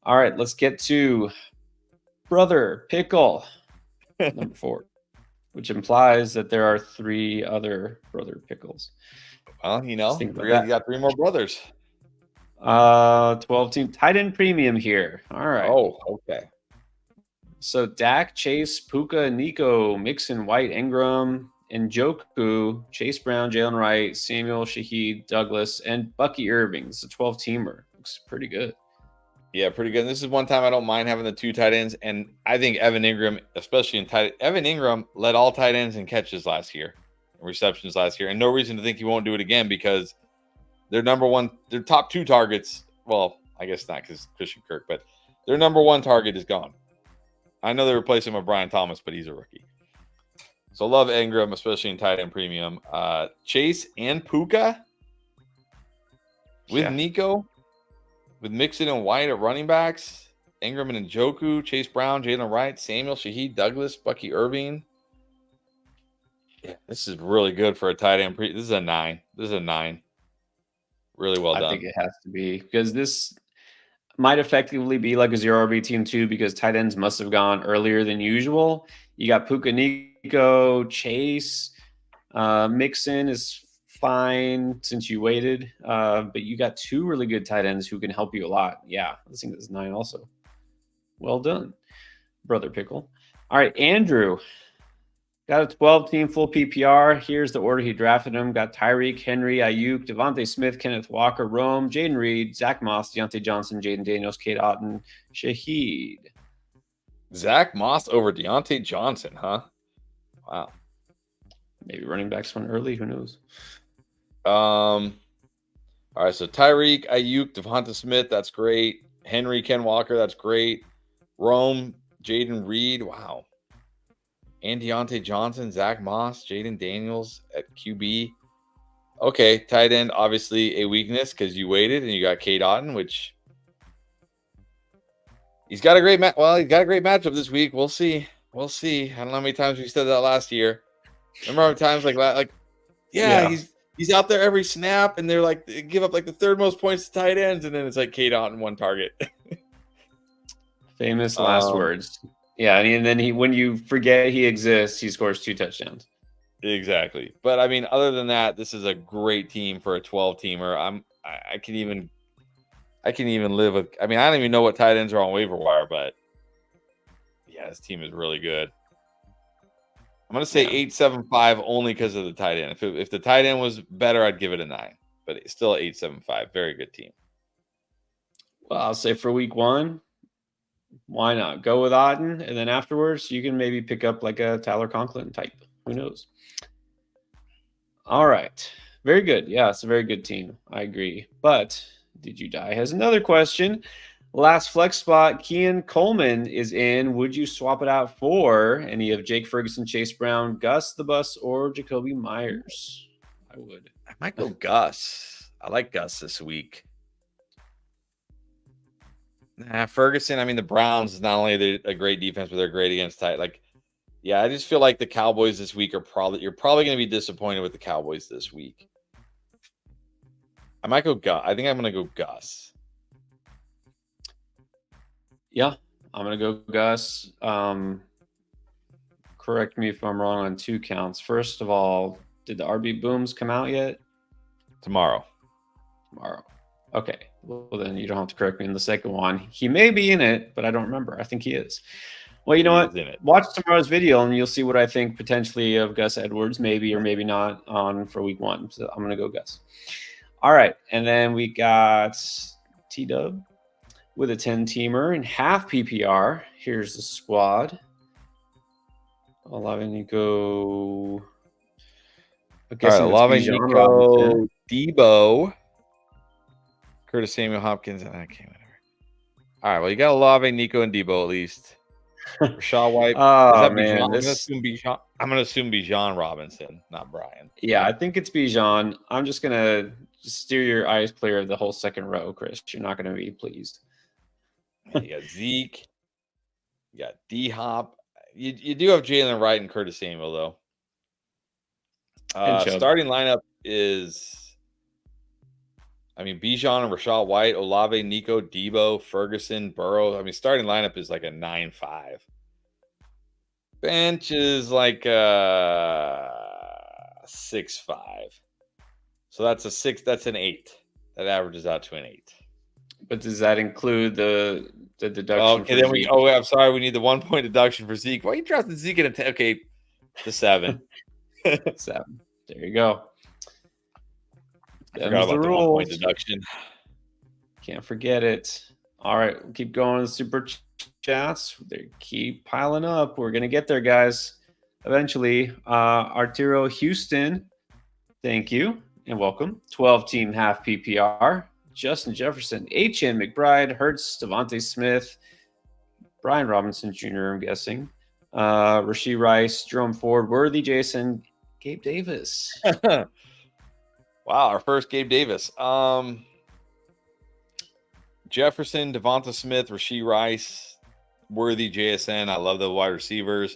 Speaker 1: All right, let's get to Brother Pickle, number 4, which implies that there are 3 other Brother Pickles.
Speaker 2: Well, you got 3 more brothers.
Speaker 1: 12 team tight end premium here. All right.
Speaker 2: Oh, okay.
Speaker 1: So Dak, Chase, Puka, Nico, Mixon, White, Ingram, Njoku, Chase Brown, Jalen Wright, Samuel, Shaheed, Douglas, and Bucky Irving. It's a 12-teamer. Looks pretty good.
Speaker 2: Yeah, pretty good. This is one time I don't mind having the 2 tight ends, and I think Evan Ingram, especially Evan Ingram led all tight ends in catches last year, receptions last year, and no reason to think he won't do it again because their top 2 targets. Well, I guess not because Christian Kirk, but their number 1 target is gone. I know they replaced him with Brian Thomas, but he's a rookie. So love Ingram, especially in tight end premium. Chase and Puka with Nico, with Mixon and White at running backs. Ingram and Njoku, Chase Brown, Jalen Wright, Samuel, Shaheed, Douglas, Bucky Irving. Yeah, this is really good for a tight end. This is a 9. Really well done.
Speaker 1: I think it has to be because this might effectively be like a 0 RB team too because tight ends must have gone earlier than usual. You got Puka, Nico, Chase, Mixon is fine since you waited, but you got 2 really good tight ends who can help you a lot. Yeah, I think that's 9 also. Well done, Brother Pickle. All right, Andrew. Got a 12-team full PPR. Here's the order he drafted them. Got Tyreek, Henry, Ayuk, Devontae Smith, Kenneth Walker, Rome, Jaden Reed, Zach Moss, Deontay Johnson, Jaden Daniels, Kate Otten, Shaheed.
Speaker 2: Zach Moss over Deontay Johnson, huh? Wow.
Speaker 1: Maybe running backs went early. Who knows?
Speaker 2: All right, so Tyreek, Ayuk, Devonta Smith, that's great. Henry, Ken Walker, that's great. Rome, Jaden Reed, wow. And Deontay Johnson, Zach Moss, Jaden Daniels at QB. Okay, tight end, obviously a weakness because you waited and you got Cade Otton, which he's got a great he's got a great matchup this week. We'll see. We'll see. I don't know how many times we said that last year. Remember how many times he's out there every snap, and they're like they give up like the third most points to tight ends, and then it's like Cade Otton, one target.
Speaker 1: Famous last words. Yeah, and then when you forget he exists, he scores 2 touchdowns.
Speaker 2: Exactly. But I mean, other than that, this is a great team for a 12-teamer. I can even live with. I mean, I don't even know what tight ends are on waiver wire, but yeah, this team is really good. I'm gonna say 8.75 only because of the tight end. If the tight end was better, I'd give it a 9. But it's still 8.75. Very good team.
Speaker 1: Well, I'll say for week 1, why not go with Otton, and then afterwards you can maybe pick up like a Tyler Conklin type. Who knows? All right. Very good. Yeah, it's a very good team. I agree. But Did You Die has another question. Last flex spot, Kean Coleman is in. Would you swap it out for any of Jake Ferguson, Chase Brown, Gus the Bus, or Jacoby Myers? I would.
Speaker 2: I might go Gus. I like Gus this week. Ferguson, I mean, the Browns, not only are they a great defense, but they're great against tight. I just feel like the Cowboys this week you're probably going to be disappointed with the Cowboys this week. I might go Gus. I think I'm going to go Gus.
Speaker 1: Yeah, I'm going to go Gus. Correct me if I'm wrong on 2 counts. First of all, did the RB Booms come out yet?
Speaker 2: Tomorrow.
Speaker 1: Okay. Well, then you don't have to correct me in the second one. He may be in it, but I don't remember. I think he is. Well, you know what? Watch tomorrow's video, and you'll see what I think potentially of Gus Edwards, maybe or maybe not on for week 1. So I'm going to go Gus. All right. And then we got T-Dub with a 10-teamer and half PPR. Here's the squad. Olave, Nico.
Speaker 2: Olave, Nico, Debo, Curtis Samuel, Hopkins. Okay, whatever. All right. Well, you got Olave, Nico, and Debo at least. Rashad White.
Speaker 1: Man,
Speaker 2: I'm going to assume Bijan Robinson, not Brian.
Speaker 1: Yeah, I think it's Bijan. I'm just going to steer your eyes clear of the whole second row, Chris. You're not going to be pleased.
Speaker 2: You got Zeke. You got D-Hop. You do have Jalen Wright and Curtis Samuel, though. Starting lineup is, Bijan and Rashad White, Olave, Nico, Debo, Ferguson, Burrow. Starting lineup is like a 9-5. Bench is like a 6-5. So that's a 6. That's an 8. That averages out to an 8.
Speaker 1: But does that include the deduction?
Speaker 2: Okay, then I'm sorry. We need the 1 point deduction for Zeke. Why are you drafting Zeke in a 10? Okay, the 7.
Speaker 1: 7. There you go.
Speaker 2: I forgot about the 1 point deduction.
Speaker 1: Can't forget it. All right, we'll keep going with super chats. They keep piling up. We're gonna get there, guys. Eventually. Arturo Houston, thank you and welcome. 12-team half PPR. Justin Jefferson, HN McBride, Hurts, Devontae Smith, Brian Robinson Jr., I'm guessing. Rashee Rice, Jerome Ford, Worthy Jason, Gabe Davis.
Speaker 2: Wow, our first Gabe Davis. Jefferson, Devonta Smith, Rashee Rice, Worthy JSN. I love the wide receivers.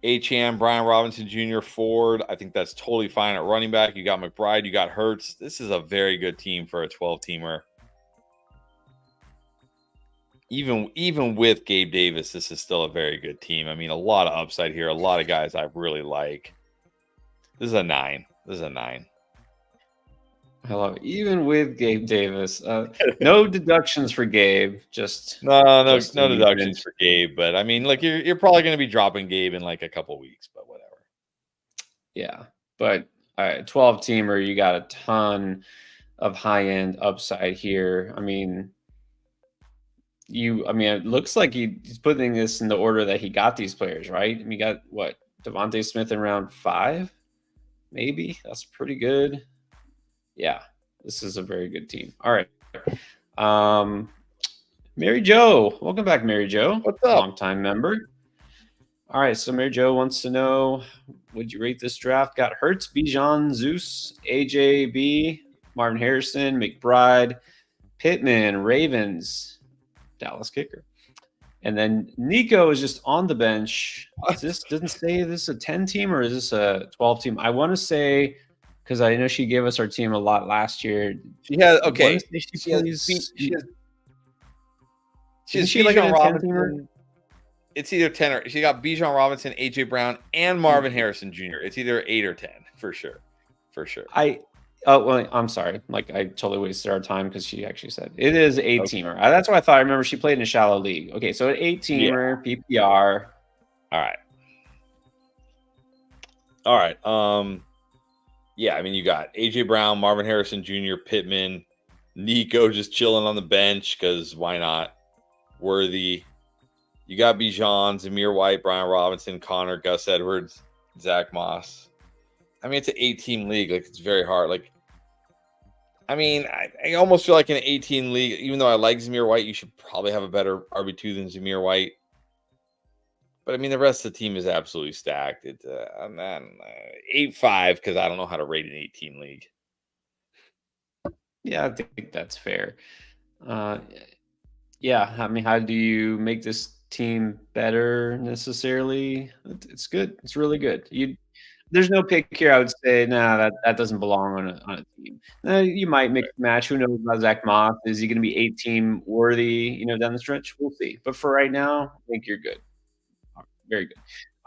Speaker 2: HM, Brian Robinson Jr., Ford. I think that's totally fine at running back. You got McBride, you got Hurts. This is a very good team for a 12-teamer. Even with Gabe Davis, this is still a very good team. A lot of upside here. A lot of guys I really like. This is a 9.
Speaker 1: I love it. Even with Gabe Davis. No deductions for Gabe.
Speaker 2: No deductions for Gabe. But you're probably going to be dropping Gabe in like a couple weeks, but whatever.
Speaker 1: Yeah, but 12-teamer, you got a ton of high-end upside here. It looks like he's putting this in the order that he got these players, right? You got what? Devontae Smith in round 5, maybe. That's pretty good. Yeah, this is a very good team. All right. Mary Jo. Welcome back, Mary Jo.
Speaker 2: What's up?
Speaker 1: Long-time member. All right, so Mary Jo wants to know, would you rate this draft? Got Hurts, Bijan, Zeus, AJB, Marvin Harrison, McBride, Pittman, Ravens, Dallas kicker. And then Nico is just on the bench. This doesn't say this is a 10 team or is this a 12 team? I want to say, because I know she gave us our team a lot last year.
Speaker 2: She has
Speaker 1: I wanna
Speaker 2: okay.
Speaker 1: say she
Speaker 2: She has
Speaker 1: plays.
Speaker 2: she
Speaker 1: Isn't
Speaker 2: has
Speaker 1: she like in
Speaker 2: Bijan
Speaker 1: a 10 teamer?
Speaker 2: Robinson. It's either 10 or she got Bijan Robinson, AJ Brown, and Marvin Harrison Jr. It's either 8 or 10 for sure. For sure.
Speaker 1: Well, I'm sorry. Like I totally wasted our time because she actually said it is a 8-teamer. That's what I thought. I remember she played in a shallow league. Okay, so an 8-teamer, PPR.
Speaker 2: All right. All right. Yeah, I mean, you got AJ Brown, Marvin Harrison Jr., Pittman, Nico just chilling on the bench because why not? Worthy. You got Bijan, Zamir White, Brian Robinson, Connor, Gus Edwards, Zach Moss. I mean, it's an 8-team league. Like, it's very hard. Like, I mean, I almost feel like in an 18 league, even though I like Zamir White, you should probably have a better RB2 than Zamir White. But I mean, the rest of the team is absolutely stacked. It's 8-5 because I don't know how to rate an 18 league.
Speaker 1: Yeah, I think that's fair. Yeah, I mean, how do you make this team better necessarily? It's good. It's really good. There's no pick here. I would say, nah, that doesn't belong on a team. You might mix match. Who knows about Zach Moss? Is he going to be 8-team worthy? Down the stretch, we'll see. But for right now, I think you're good. Very good.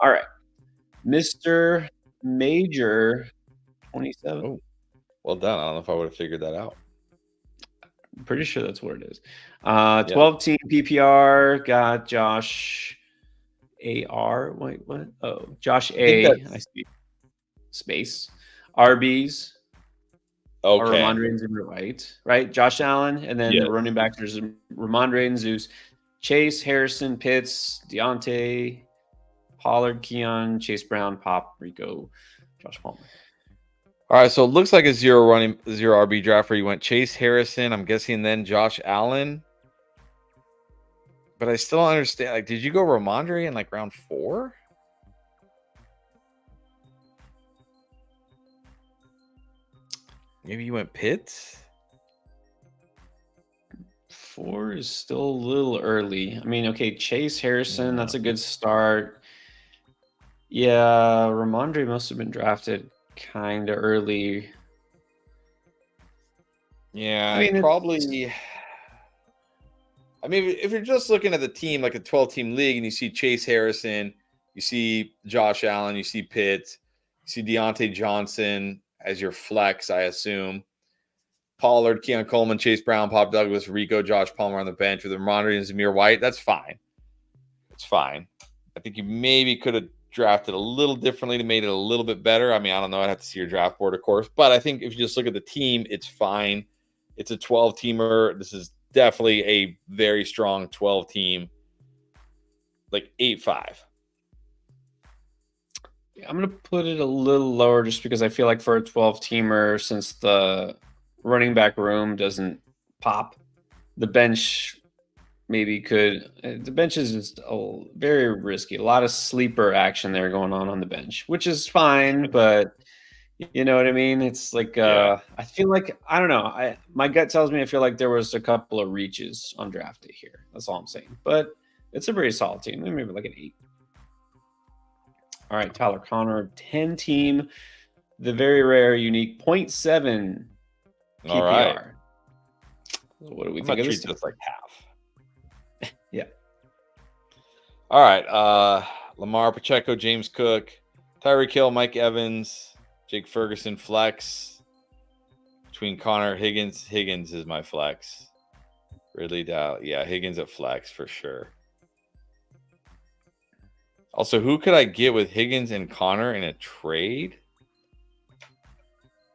Speaker 1: All right, Mr. Major 27.
Speaker 2: Oh, well done. I don't know if I would have figured that out.
Speaker 1: I'm pretty sure that's what it is. 12-team PPR got Josh AR. Wait, what? Oh, Josh A. I see. Space. RBs.
Speaker 2: Okay.
Speaker 1: Ramondre and Zamir White, right? Josh Allen, and then the running backs are Ramondre and Zeus, Chase, Harrison, Pitts, Deontay, Pollard, Keon, Chase Brown, Pop, Rico, Josh Palmer.
Speaker 2: All right, so it looks like a zero RB draft where you went Chase Harrison, I'm guessing, then Josh Allen. But I still don't understand. Like, did you go Ramondre in like round 4? Maybe you went Pitts?
Speaker 1: 4 is still a little early. I mean, okay, Chase Harrison, that's a good start. Yeah, Ramondre must have been drafted kind of early.
Speaker 2: Yeah, I mean, probably. I mean, if you're just looking at the team, like a 12-team league, and you see Chase Harrison, you see Josh Allen, you see Pitt, you see Deontay Johnson as your flex, I assume. Pollard, Keon Coleman, Chase Brown, Pop Douglas, Rico, Josh Palmer on the bench with Ramondre and Zamir White. That's fine. It's fine. I think you maybe could have drafted a little differently to made it a little bit better. I mean, I don't know. I'd have to see your draft board, of course. But I think if you just look at the team, it's fine. It's a 12-teamer. This is definitely a very strong 12-team, like 8-5.
Speaker 1: I'm going to put it a little lower just because I feel like for a 12-teamer, since the running back room doesn't pop, the bench maybe could. The bench is just very risky. A lot of sleeper action there going on the bench, which is fine, but you know what I mean? It's like I feel like, I don't know. My gut tells me I feel like there was a couple of reaches on draft day here. That's all I'm saying. But it's a very solid team. Maybe like an 8. All right, Tyler Connor, 10-team, the very rare, unique 0.7 PPR.
Speaker 2: All right.
Speaker 1: What do we think of this?
Speaker 2: Treat this like half.
Speaker 1: Yeah.
Speaker 2: All right. Lamar Pacheco, James Cook, Tyreek Hill, Mike Evans, Jake Ferguson, flex. Between Connor, Higgins. Higgins is my flex. Ridley Dow. Yeah, Higgins at flex for sure. Also, who could I get with Higgins and Connor in a trade?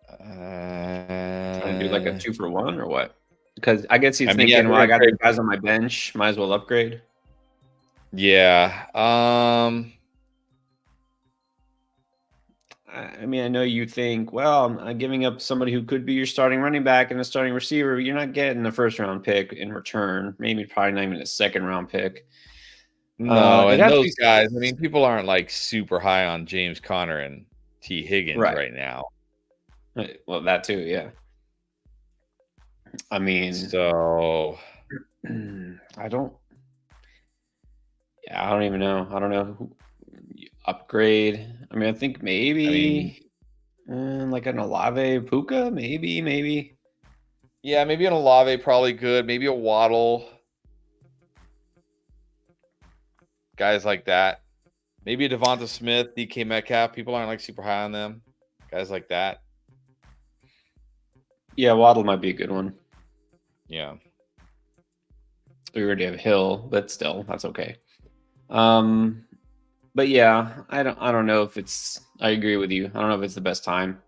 Speaker 1: Trying to do like a 2-for-1 or what? Because I guess he's thinking, well, I got 2 guys on my bench. Might as well upgrade.
Speaker 2: Yeah.
Speaker 1: I mean, I know you think, well, I'm giving up somebody who could be your starting running back and a starting receiver. You're not getting a first-round pick in return. Maybe probably not even a second-round pick.
Speaker 2: No,
Speaker 1: It
Speaker 2: and
Speaker 1: has to
Speaker 2: those
Speaker 1: be
Speaker 2: guys, I mean, people aren't like super high on James Conner and T. Higgins
Speaker 1: right.
Speaker 2: right now.
Speaker 1: Well, that too, yeah. I mean,
Speaker 2: So
Speaker 1: I don't. Yeah, I don't even know. I don't know who upgrade. I mean, I think
Speaker 2: I mean,
Speaker 1: maybe like an Olave Puka, maybe.
Speaker 2: yeah, maybe an Olave probably good. Maybe a Waddle, guys like that. Maybe a Devonta Smith, DK Metcalf. People aren't like super high on them. Guys like that.
Speaker 1: Yeah, Waddle might be a good one.
Speaker 2: Yeah.
Speaker 1: We already have Hill, but still, that's okay. But yeah, I don't know if it's. I agree with you. I don't know if it's the best time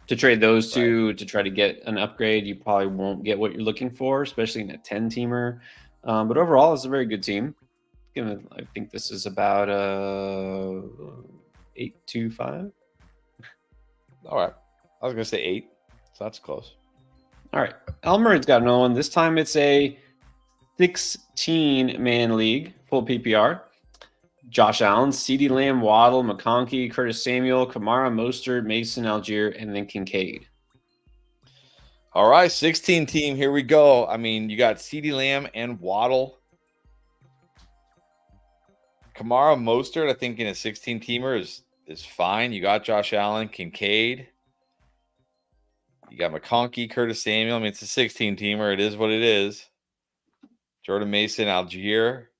Speaker 1: to trade those
Speaker 2: Right.
Speaker 1: two to try to get an upgrade. You probably won't get what you're looking for, especially in a 10-teamer. But overall, it's a very good team. I think this is about 8.25.
Speaker 2: All right. I was gonna say 8, so that's close.
Speaker 1: All right, Elmer's got another one. This time it's a 16-man league, full PPR. Josh Allen, CeeDee Lamb, Waddle, McConkey, Curtis Samuel, Kamara, Mostert, Mason, Algier, and then Kincaid.
Speaker 2: All right, 16 team. Here we go. I mean, you got CeeDee Lamb and Waddle. Kamara, Mostert, I think in a 16 teamer is fine. You got Josh Allen, Kincaid. You got McConkey, Curtis Samuel. I mean, it's a 16 teamer. It is what it is. Jordan Mason, Algier.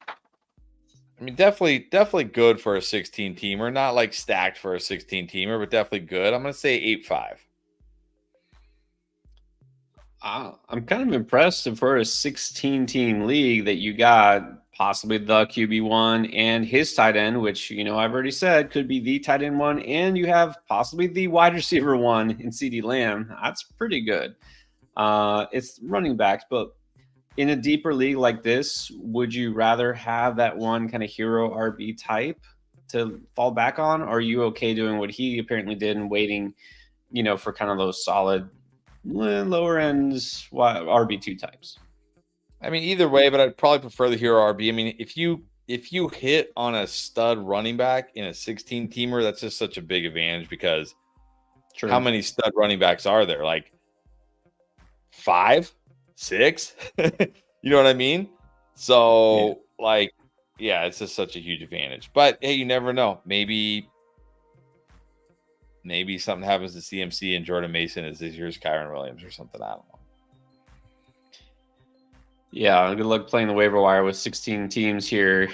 Speaker 2: I mean, definitely good for a 16 teamer. Not like stacked for a 16 teamer, but definitely good. I'm going to say 8.5.
Speaker 1: I'm kind of impressed for a 16-team league that you got possibly the QB1 and his tight end, which, I've already said could be the tight end one, and you have possibly the wide receiver one in CeeDee Lamb. That's pretty good. It's running backs, but in a deeper league like this, would you rather have that one kind of hero RB type to fall back on? Or are you okay doing what he apparently did and waiting, for kind of those solid lower ends RB2 types?
Speaker 2: I mean, either way, but I'd probably prefer the hero RB. I mean, if you hit on a stud running back in a 16 teamer, that's just such a big advantage because
Speaker 1: True.
Speaker 2: How many stud running backs are there? Like 5, 6? You know what I mean? So, yeah, it's just such a huge advantage. But hey, you never know. Maybe something happens to CMC and Jordan Mason as this year's Kyron Williams or something. I don't know.
Speaker 1: Yeah, good luck playing the waiver wire with 16 teams here,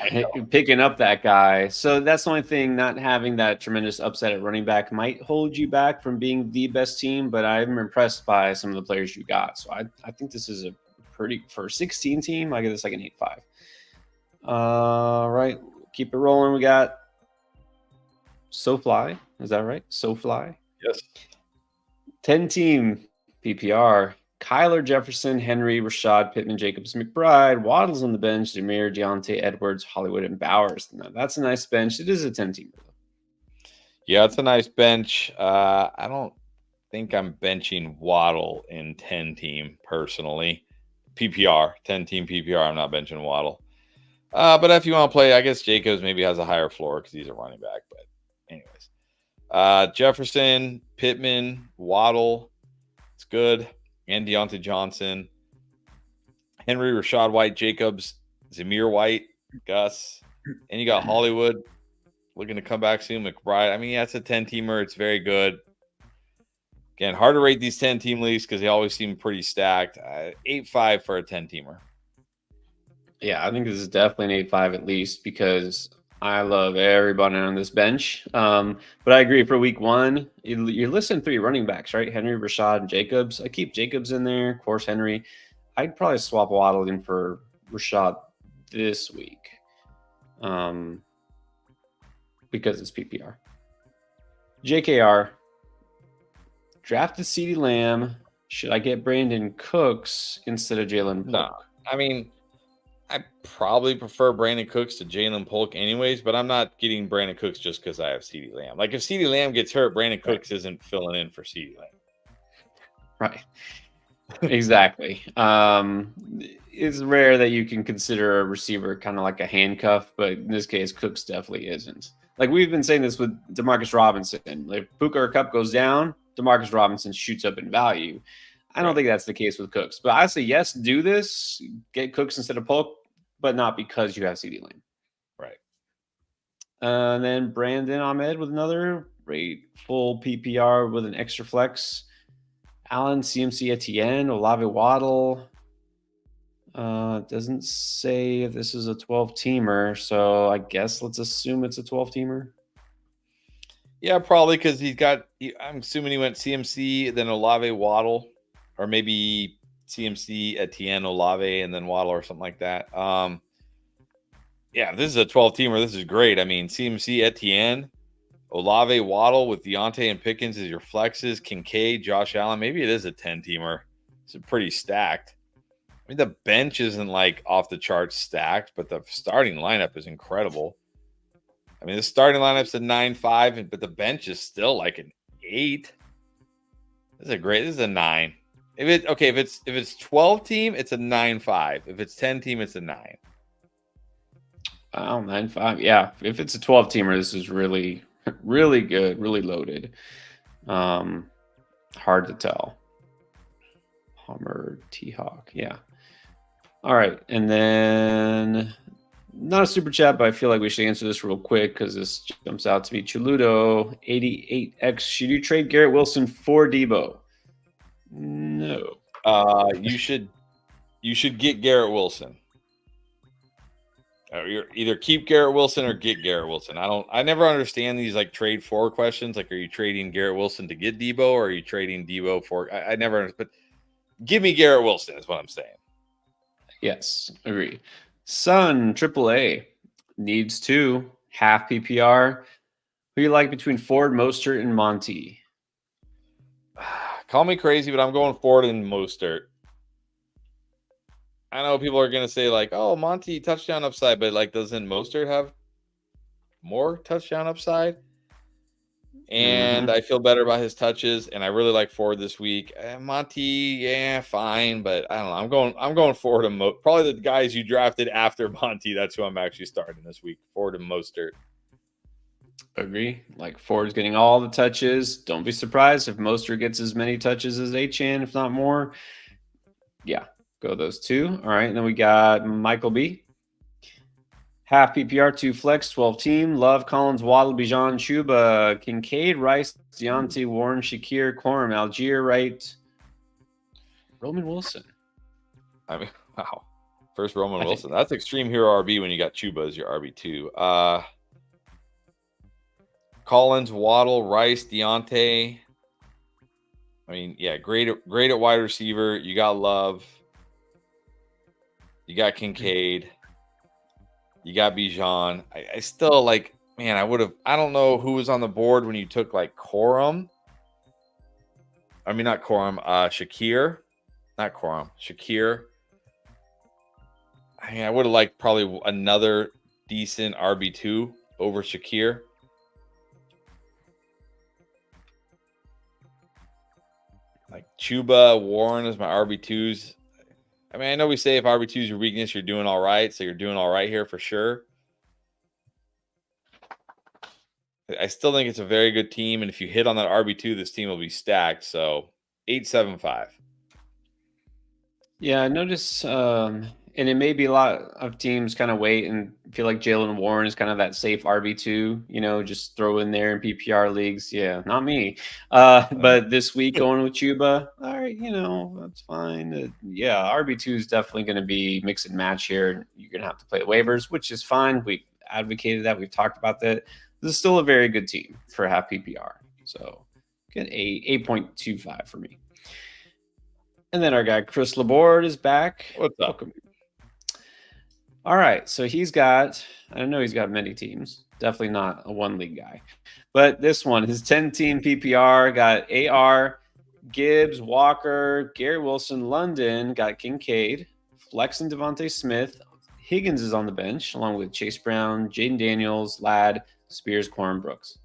Speaker 1: picking up that guy. So that's the only thing, not having that tremendous upset at running back might hold you back from being the best team, but I'm impressed by some of the players you got. So I think this is a pretty, for a 16 team, I give this like an 8.5. All right, keep it rolling. We got SoFly. Is that right? SoFly?
Speaker 2: Yes.
Speaker 1: 10-team PPR. Kyler, Jefferson, Henry, Rashad, Pittman, Jacobs, McBride, Waddles on the bench, Jameer, Deontay, Edwards, Hollywood, and Bowers. Now, that's a nice bench. It is a 10-teamer.
Speaker 2: Yeah, it's a nice bench. I don't think I'm benching Waddle in 10-team personally. PPR, 10-team PPR, I'm not benching Waddle. But if you want to play, I guess Jacobs maybe has a higher floor because he's a running back. But anyways, Jefferson, Pittman, Waddle, it's good. And Deontay Johnson, Henry, Rashad White, Jacobs, Zamir White, Gus, and you got Hollywood looking to come back soon. McBride. I mean, that's a 10-teamer. It's very good. Again, hard to rate these 10-team leagues because they always seem pretty stacked. 8.5 for a 10-teamer.
Speaker 1: Yeah, I think this is definitely an 8.5 at least because I love everybody on this bench. But I agree for week one, you're listing 3 running backs, right? Henry, Rashad, and Jacobs. I keep Jacobs in there, of course, Henry. I'd probably swap Waddle in for Rashad this week because it's PPR. JKR, drafted CeeDee Lamb. Should I get Brandon Cooks instead of Jalen Polk?
Speaker 2: No, I mean, I probably prefer Brandon Cooks to Jalen Polk anyways, but I'm not getting Brandon Cooks just because I have CeeDee Lamb. Like, if CeeDee Lamb gets hurt, Brandon Cooks isn't filling in for CeeDee Lamb.
Speaker 1: Right. Exactly. it's rare that you can consider a receiver kind of like a handcuff, but in this case, Cooks definitely isn't. Like we've been saying this with Demarcus Robinson. If Puka or Cup goes down, Demarcus Robinson shoots up in value. I don't think that's the case with Cooks. But I say yes, do this. Get Cooks instead of Polk, but not because you have CD Lamb.
Speaker 2: Right.
Speaker 1: And then Brandon Ahmed with another great full PPR with an extra flex. Allen, CMC, Etienne, Olave Waddle. Doesn't say if this is a 12-teamer, so I guess let's assume it's a 12-teamer.
Speaker 2: Yeah, probably because I'm assuming he went CMC, then Olave Waddle, or maybe CMC, Etienne, Olave, and then Waddle or something like that. Yeah, if this is a 12-teamer, this is great. I mean, CMC, Etienne, Olave, Waddle with Deontay and Pickens as your flexes, Kincaid, Josh Allen. Maybe it is a 10-teamer. It's pretty stacked. I mean, the bench isn't like off the charts stacked, but the starting lineup is incredible. I mean, the starting lineup's a 9-5, but the bench is still like an 8. This is a 9. If it's 12-team, it's a 9-5. If it's 10-team, it's a 9.
Speaker 1: Wow, 9-5. Yeah, if it's a 12-teamer, this is really, really good, really loaded. Hard to tell. Hummer, T-Hawk, yeah. All right, and then not a super chat, but I feel like we should answer this real quick because this jumps out to me. Chuludo 88X. Should you trade Garrett Wilson for Debo? No.
Speaker 2: You should get Garrett Wilson. You're either keep Garrett Wilson or get Garrett Wilson. I never understand these like trade for questions. Like, are you trading Garrett Wilson to get Debo, or are you trading Debo for? I never understand. But give me Garrett Wilson is what I'm saying.
Speaker 1: Yes, agree. Sun AAA needs 2 half PPR. Who you like between Ford, Mostert, and Monty?
Speaker 2: Call me crazy, but I'm going Ford and Mostert. I know people are going to say like, oh, Monty touchdown upside, but like, doesn't Mostert have more touchdown upside? And I feel better about his touches, and I really like Ford this week. Monty, yeah, fine, but I don't know. I'm going Ford and probably the guys you drafted after Monty. That's who I'm actually starting this week. Ford and Mostert.
Speaker 1: Agree. Like Ford's getting all the touches. Don't be surprised if Mostert gets as many touches as Achane, if not more. Yeah, go those 2. All right, and then we got Michael B. Half PPR, 2 flex, 12-team. Love, Collins, Waddle, Bijan, Chuba, Kincaid, Rice, Deontay, Warren, Shakir, Corum, Algier, Wright, Roman Wilson.
Speaker 2: I mean, wow. First Roman Wilson. That's extreme hero RB when you got Chuba as your RB2. Collins, Waddle, Rice, Deontay. I mean, yeah, great at wide receiver. You got Love. You got Kincaid. You got Bijan. I still like, man, I don't know who was on the board when you took like Corum. I mean, not Corum, Shakir. Not Corum, Shakir. I mean, I would have liked probably another decent RB2 over Shakir. Like Chuba, Warren is my RB2s. I mean, I know we say if RB2 is your weakness, you're doing all right. So you're doing all right here for sure. I still think it's a very good team. And if you hit on that RB2, this team will be stacked. So 8-7-5.
Speaker 1: Yeah, I notice, and it may be a lot of teams kind of wait and feel like Jalen Warren is kind of that safe RB2, just throw in there in PPR leagues. Yeah, not me. But this week going with Chuba, all right, that's fine. Yeah, RB2 is definitely going to be mix and match here. You're going to have to play waivers, which is fine. We've advocated that. We've talked about that. This is still a very good team for half PPR. So get a 8.25 for me. And then our guy Chris Laborde is back.
Speaker 2: What's up?
Speaker 1: Welcome. All right, so I know he's got many teams. Definitely not a one league guy. But this one, his 10-team PPR got AR, Gibbs, Walker, Garrett Wilson, London, got Kincaid, Flex and Devontae Smith. Higgins is on the bench, along with Chase Brown, Jaden Daniels, Ladd, Spears, Corum, Brooks.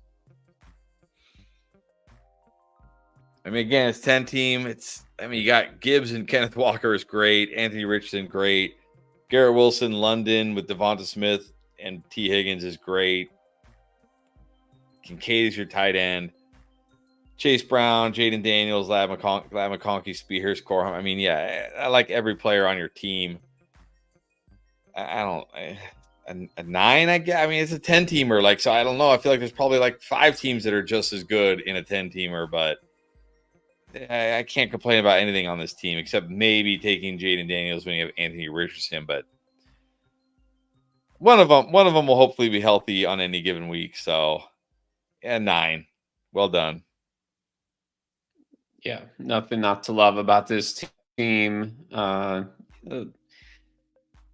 Speaker 2: I mean, again, it's 10 team. You got Gibbs and Kenneth Walker is great. Anthony Richardson, great. Garrett Wilson, London with Devonta Smith and T. Higgins is great. Kincaid is your tight end. Chase Brown, Jaden Daniels, Lab McConkey, Spears, Corham. I mean, yeah, I like every player on your team. A 9, I guess. I mean, it's a 10-teamer. Like, so I don't know. I feel like there's probably like 5 teams that are just as good in a 10-teamer, but I can't complain about anything on this team except maybe taking Jaden Daniels when you have Anthony Richardson. But one of them will hopefully be healthy on any given week. So, yeah, 9. Well done.
Speaker 1: Yeah, nothing not to love about this team. The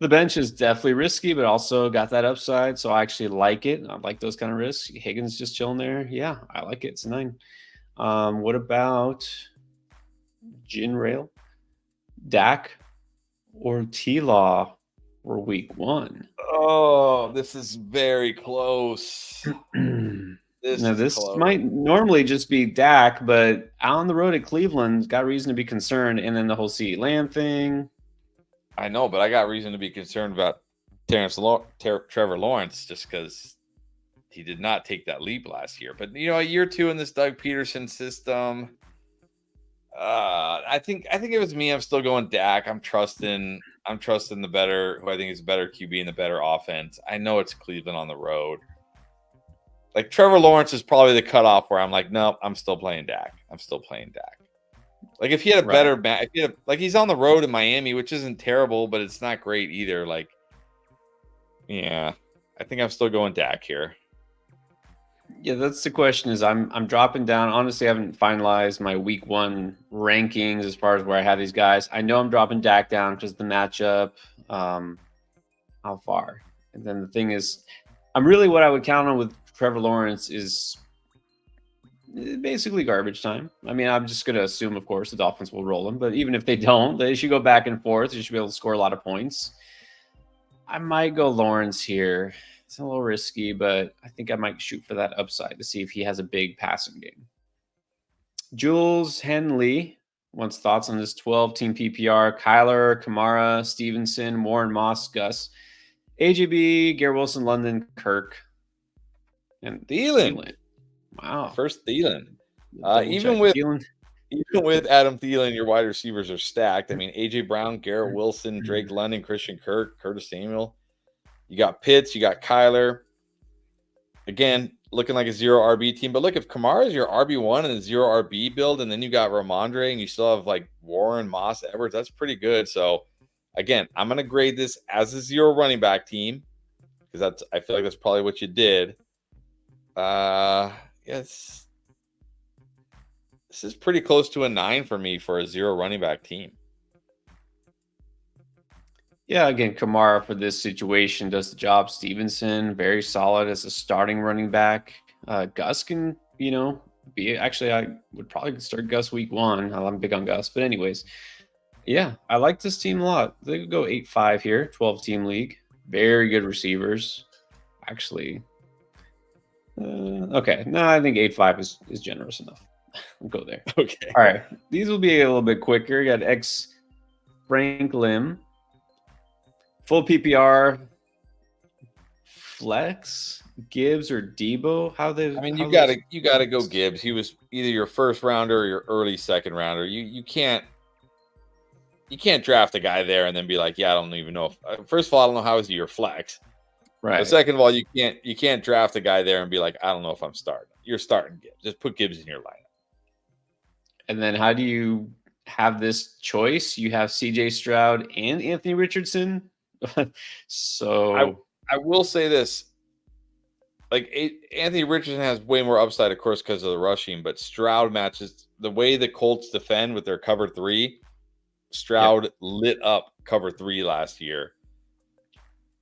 Speaker 1: bench is definitely risky, but also got that upside. So I actually like it. I like those kind of risks. Higgins just chilling there. Yeah, I like it. It's a 9. What about Gin Rail, Dak, or T-Law for week 1?
Speaker 2: Oh, this is very close.
Speaker 1: This might normally just be Dak, but out on the road at Cleveland, got reason to be concerned. And then the whole CeeDee Lamb thing.
Speaker 2: I know, but I got reason to be concerned about Trevor Lawrence just because he did not take that leap last year. But, a year 2 in this Doug Peterson system, I think it was me. I'm still going Dak. I'm trusting the better, who I think is a better QB and the better offense. I know it's Cleveland on the road. Like, Trevor Lawrence is probably the cutoff where I'm like, nope, I'm still playing Dak. Like, if he had a better match, he's on the road in Miami, which isn't terrible, but it's not great either. Like, yeah, I think I'm still going Dak here.
Speaker 1: Yeah, that's the question. Is I'm dropping down. Honestly, I haven't finalized my week 1 rankings as far as where I have these guys. I know I'm dropping Dak down because the matchup. How far? And then the thing is, I'm really what I would count on with Trevor Lawrence is basically garbage time. I mean, I'm just going to assume, of course, the Dolphins will roll them. But even if they don't, they should go back and forth. They should be able to score a lot of points. I might go Lawrence here. It's a little risky, but I think I might shoot for that upside to see if he has a big passing game. Jules Henley wants thoughts on this 12-team PPR. Kyler, Kamara, Stevenson, Warren Moss, Gus, AJB, Garrett Wilson, London, Kirk, and
Speaker 2: Thielen.
Speaker 1: Wow.
Speaker 2: First Thielen. Even with Adam Thielen, your wide receivers are stacked. I mean, AJ Brown, Garrett Wilson, Drake London, Christian Kirk, Curtis Samuel. You got Pitts, you got Kyler. Again, looking like a 0 RB team. But look, if Kamara is your RB1 and a 0 RB build, and then you got Ramondre and you still have like Warren, Moss, Edwards, that's pretty good. So, again, I'm going to grade this as a 0 running back team because I feel like that's probably what you did. Yes. This is pretty close to a 9 for me for a 0 running back team.
Speaker 1: Yeah, again, Kamara for this situation does the job. Stevenson, very solid as a starting running back. Gus can, be actually, I would probably start Gus week 1. I'm big on Gus, but anyways, yeah, I like this team a lot. They could go 8-5 here, 12-team league. Very good receivers. Actually, okay. No, I think 8-5 is generous enough. We'll go there.
Speaker 2: Okay.
Speaker 1: All right. These will be a little bit quicker. You got X Frank Lim. Full PPR, flex, Gibbs or Debo?
Speaker 2: You gotta go Gibbs. He was either your first rounder or your early second rounder. You can't draft a guy there and then be like, yeah, I don't even know if. First of all, I don't know how is he your flex.
Speaker 1: Right.
Speaker 2: But second of all, you can't draft a guy there and be like, I don't know if I'm starting. You're starting Gibbs. Just put Gibbs in your lineup.
Speaker 1: And then how do you have this choice? You have CJ Stroud and Anthony Richardson. So
Speaker 2: I will say this. Like Anthony Richardson has way more upside, of course, because of the rushing, but Stroud matches the way the Colts defend with their cover 3. Stroud lit up cover 3 last year.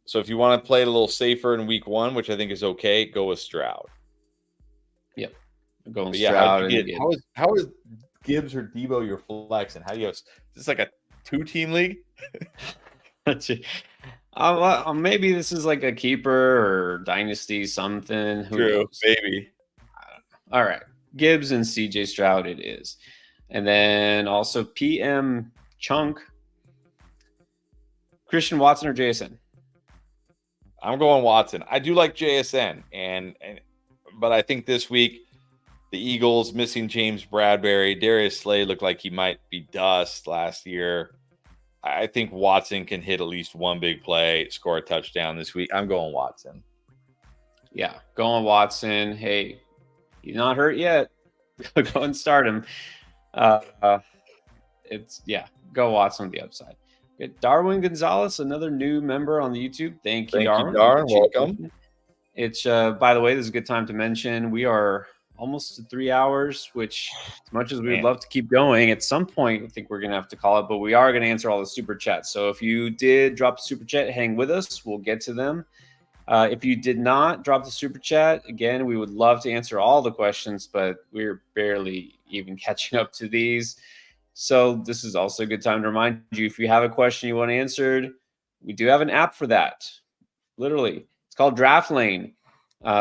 Speaker 2: So if you want to play it a little safer in week 1, which I think is okay, go with Stroud.
Speaker 1: Yep. Going
Speaker 2: Stroud. How is Gibbs or Debo your flex? And how do you have, is this like a 2-team league?
Speaker 1: Maybe this is like a keeper or dynasty something.
Speaker 2: True, maybe.
Speaker 1: All right. Gibbs and CJ Stroud it is. And then also PM Chunk. Christian Watson or JSN?
Speaker 2: I'm going Watson. I do like JSN, but I think this week the Eagles missing James Bradbury, Darius Slay looked like he might be dust last year. I think Watson can hit at least one big play, score a touchdown this week. I'm going Watson.
Speaker 1: Yeah, going Watson. Hey, he's not hurt yet. Go and start him. Go Watson on the upside. Good. Darwin Gonzalez, another new member on the YouTube. Thank you, Darwin.
Speaker 2: Welcome.
Speaker 1: It's by the way, this is a good time to mention we are almost to 3 hours, which as much as we would love to keep going, at some point I think we're gonna have to call it, but we are gonna answer all the super chats. So if you did drop a super chat, hang with us. We'll get to them. If you did not drop the super chat, again, we would love to answer all the questions, but we're barely even catching up to these. So this is also a good time to remind you, if you have a question you want answered, we do have an app for that. Literally, it's called Draft Lane.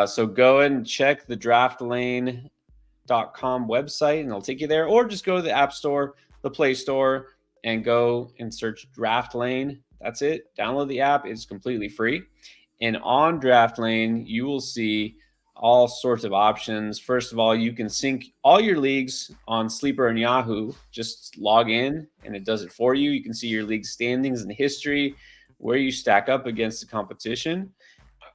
Speaker 1: So go and check the draftlane.com website and it'll take you there, or just go to the App Store, the Play Store, and go and search Draft Lane. That's it. Download the app. It's completely free. And on Draft Lane, you will see all sorts of options. First of all, you can sync all your leagues on Sleeper and Yahoo. Just log in and it does it for you. You can see your league standings and history, where you stack up against the competition.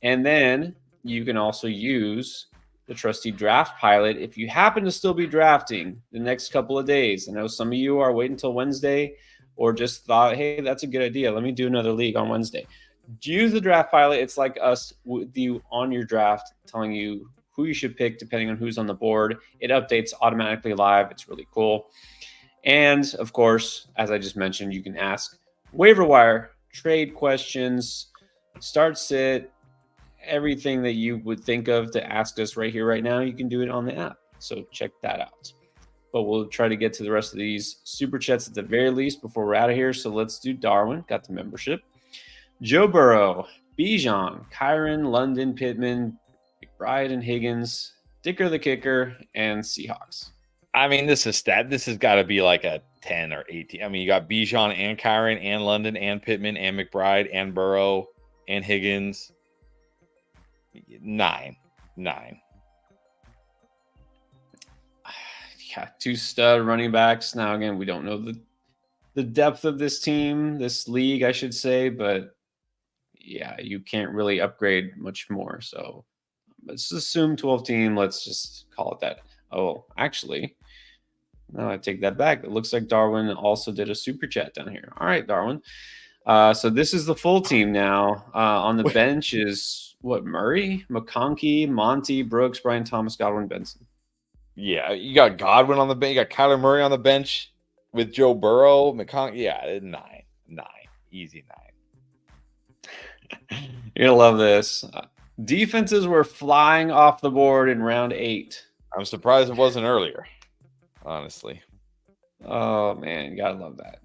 Speaker 1: And then you can also use the trusty Draft Pilot if you happen to still be drafting the next couple of days. I know some of you are waiting until Wednesday or just thought, hey, that's a good idea. Let me do another league on Wednesday. Use the Draft Pilot. It's like us with you on your draft, telling you who you should pick depending on who's on the board. It updates automatically live. It's really cool. And of course, as I just mentioned, you can ask waiver wire, trade questions, start sit, everything that you would think of to ask us right here, right now. You can do it on the app. So check that out. But we'll try to get to the rest of these super chats at the very least before we're out of here. So let's do Darwin. Got the membership. Joe Burrow, Bijan, Kyron, London, Pittman, McBride and Higgins, Dicker the kicker, and Seahawks.
Speaker 2: I mean, this has got to be like a 10 or 18. I mean, you got Bijan and Kyron and London and Pittman and McBride and Burrow and Higgins. 9.
Speaker 1: Yeah, 2 stud running backs. Now, again, we don't know the depth of this team, this league, I should say, but yeah, you can't really upgrade much more. So let's assume 12 team. Let's just call it that. Oh, actually, no, I take that back. It looks like Darwin also did a super chat down here. All right, Darwin. So this is the full team now. On the bench is what? Murray, McConkey, Monty, Brooks, Brian Thomas, Godwin, Benson.
Speaker 2: Yeah, you got Godwin on the bench. You got Kyler Murray on the bench with Joe Burrow, McConkey. Yeah, 9, easy 9.
Speaker 1: You're gonna love this. Defenses were flying off the board in round 8.
Speaker 2: I'm surprised it wasn't earlier, honestly.
Speaker 1: Oh man, you gotta love that.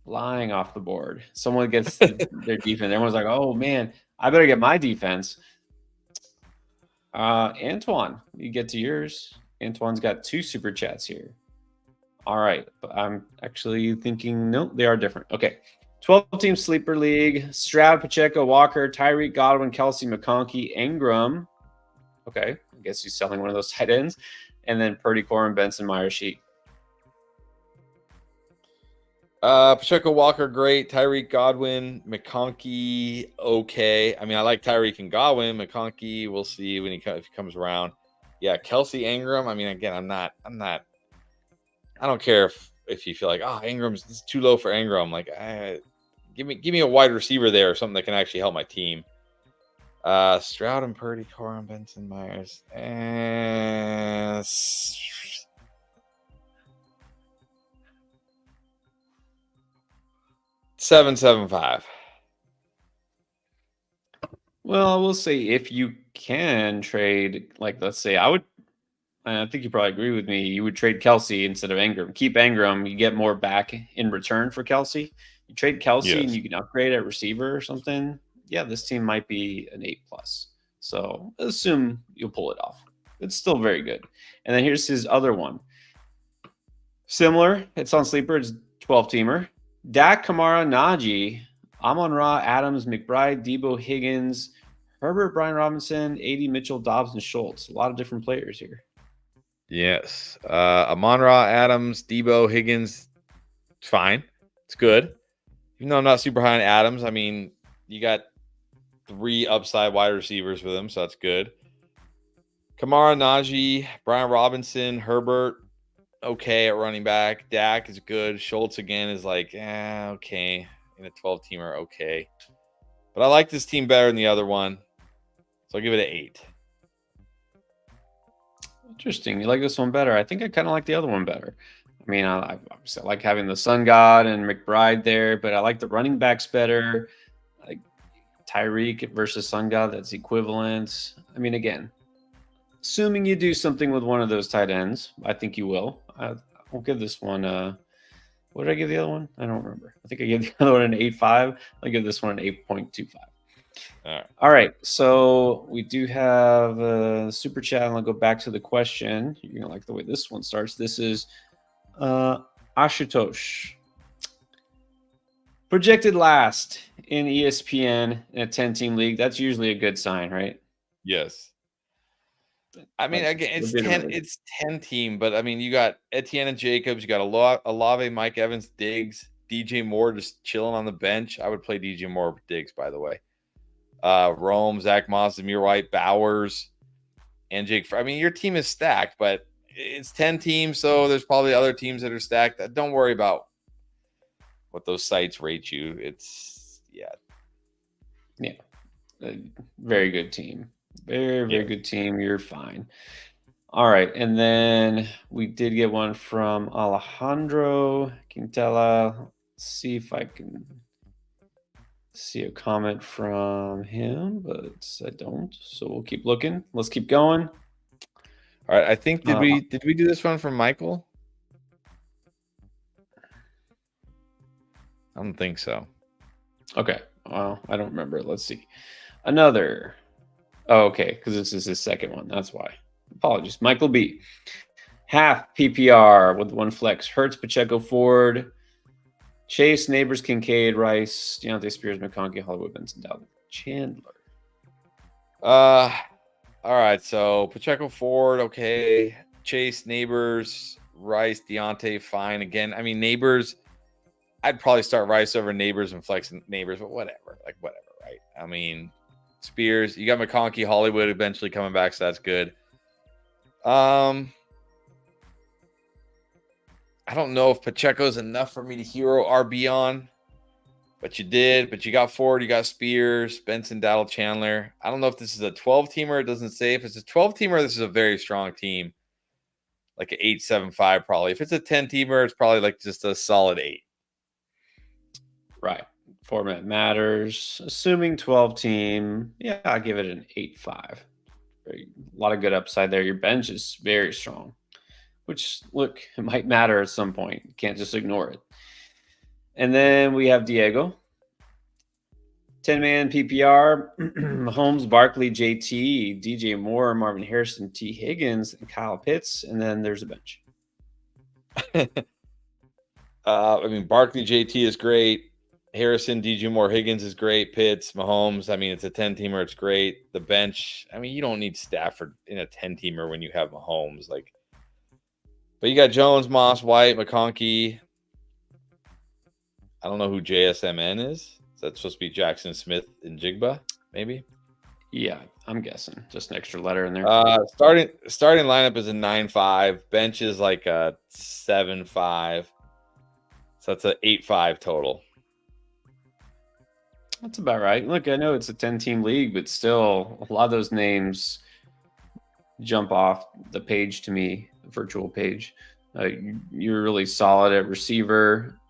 Speaker 1: Flying off the board. Someone gets their defense. Everyone's like, oh man, I better get my defense. Antoine, you get to yours. Antoine's got 2 super chats here. All right, but I'm actually thinking, no, they are different. Okay. 12-team sleeper league. Stroud, Pacheco, Walker, Tyreek, Godwin, Kelsey, McConkey, Ingram. Okay, I guess he's selling one of those tight ends. And then Purdy, Corum, Benson, Meyer, Sheet.
Speaker 2: Pacheco, Walker, great. Tyreek, Godwin, McConkey, okay. I mean, I like Tyreek and Godwin. McConkey, we'll see if he comes around. Yeah, Kelsey, Ingram. I mean, again, I'm not. I don't care if you feel like, Ingram's too low for Ingram. Like, give me a wide receiver there or something that can actually help my team. Stroud and Purdy, Corum, Benson, Myers, and 7.75.
Speaker 1: Well, I will say if you can trade, like let's say I think you probably agree with me, you would trade Kelsey instead of Ingram. Keep Ingram, you get more back in return for Kelsey. You trade Kelsey and you can upgrade at receiver or something. Yeah, this team might be an 8+. So assume you'll pull it off. It's still very good. And then here's his other one. Similar. It's on Sleeper. It's 12-teamer. Dak, Kamara, Najee, Amon-Ra, Adams, McBride, Debo, Higgins, Herbert, Brian Robinson, AD, Mitchell, Dobbs, and Schultz. A lot of different players here.
Speaker 2: Yes. Amon-Ra, Adams, Debo, Higgins, fine. It's good. Even though I'm not super high on Adams, I mean, you got 3 upside wide receivers with him, so that's good. Kamara, Najee, Brian Robinson, Herbert, okay at running back. Dak is good. Schultz again is like, okay. In a 12-teamer, okay. But I like this team better than the other one, so I'll give it an 8.
Speaker 1: Interesting. You like this one better. I think I kind of like the other one better. I mean, I obviously like having the Sun God and McBride there, but I like the running backs better. Like Tyreek versus Sun God, that's equivalent. I mean, again, assuming you do something with one of those tight ends, I think you will. I'll give this one what did I give the other one? I don't remember. I think I gave the other one an 8.5. I'll give this one an 8.25. All right. So we do have a super chat, and I'll go back to the question. You're gonna like the way this one starts. This is Ashutosh. Projected last in ESPN in a 10-team league. That's usually a good sign, right?
Speaker 2: Yes. I mean, again, it's 10 team, but I mean, you got Etienne and Jacobs, you got Olave, Mike Evans, Diggs, DJ Moore just chilling on the bench. I would play DJ Moore with Diggs, by the way. Rome, Zach Moss, Zamir White, Bowers, and Jake. I mean, your team is stacked, but it's 10 teams, so there's probably other teams that are stacked. Don't worry about what those sites rate you. It's
Speaker 1: very good team. Very good team. You're fine. All right. And then we did get one from Alejandro Quintela. Let's see if I can see a comment from him, but I don't. So we'll keep looking. Let's keep going.
Speaker 2: All right. I think did we do this one from Michael? I don't think so.
Speaker 1: Okay. Well, I don't remember. Let's see. Another. Oh, okay, because this is his second one. That's why. Apologies. Michael B. Half PPR with 1 flex. Hurts, Pacheco, Ford, Chase, Neighbors, Kincaid, Rice, Deontay Spears, McConkey, Hollywood, Benson, Dowd, Chandler.
Speaker 2: All right. So Pacheco, Ford, okay. Chase, Neighbors, Rice, Deontay, fine. Again, I mean, Neighbors, I'd probably start Rice over Neighbors and flex Neighbors, but whatever. Like, whatever, right? I mean, Spears, you got McConkey, Hollywood eventually coming back, so that's good. I don't know if Pacheco's enough for me to hero RB on, but you did. But you got Ford, you got Spears, Benson, Dowdle, Chandler. I don't know if this is a 12-teamer. It doesn't say. If it's a 12-teamer, this is a very strong team, like an 8.75 probably. If it's a 10-teamer, it's probably like just a solid 8.
Speaker 1: Right. Format matters. Assuming 12-team, yeah, I'll give it an 8.5. A lot of good upside there. Your bench is very strong, which, look, it might matter at some point. You can't just ignore it. And then we have Diego. 10-man PPR. Mahomes, Barkley, JT, DJ Moore, Marvin Harrison, T. Higgins, and Kyle Pitts. And then there's a bench.
Speaker 2: I mean, Barkley, JT is great. Harrison, DJ Moore, Higgins is great. Pitts, Mahomes. I mean, it's a 10-teamer. It's great. The bench. I mean, you don't need Stafford in a 10-teamer when you have Mahomes. Like, but you got Jones, Moss, White, McConkey. I don't know who JSMN is. Is that supposed to be Jackson Smith and Jigba? Maybe.
Speaker 1: Yeah, I'm guessing. Just an extra letter in there.
Speaker 2: Starting lineup is a 9.5. Bench is like a 7.5. So that's an 8.5 total.
Speaker 1: That's about right. Look, I know it's a 10-team league, but still, a lot of those names jump off the page to me, the virtual page. You're really solid at receiver.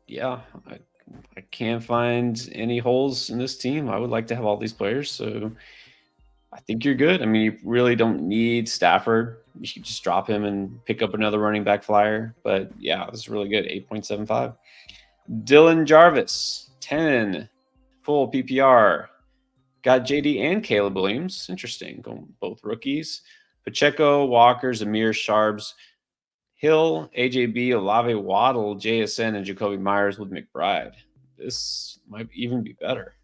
Speaker 1: Yeah, I can't find any holes in this team. I would like to have all these players, so I think you're good. I mean, you really don't need Stafford. You should just drop him and pick up another running back flyer. But yeah, this is really good. 8.75. Dylan Jarvis, 10, full PPR. Got JD and Caleb Williams. Interesting. Going both rookies. Pacheco, Walker, Zamir, Sharps, Hill, AJB, Olave, Waddle, JSN, and Jacoby Myers with McBride. This might even be better.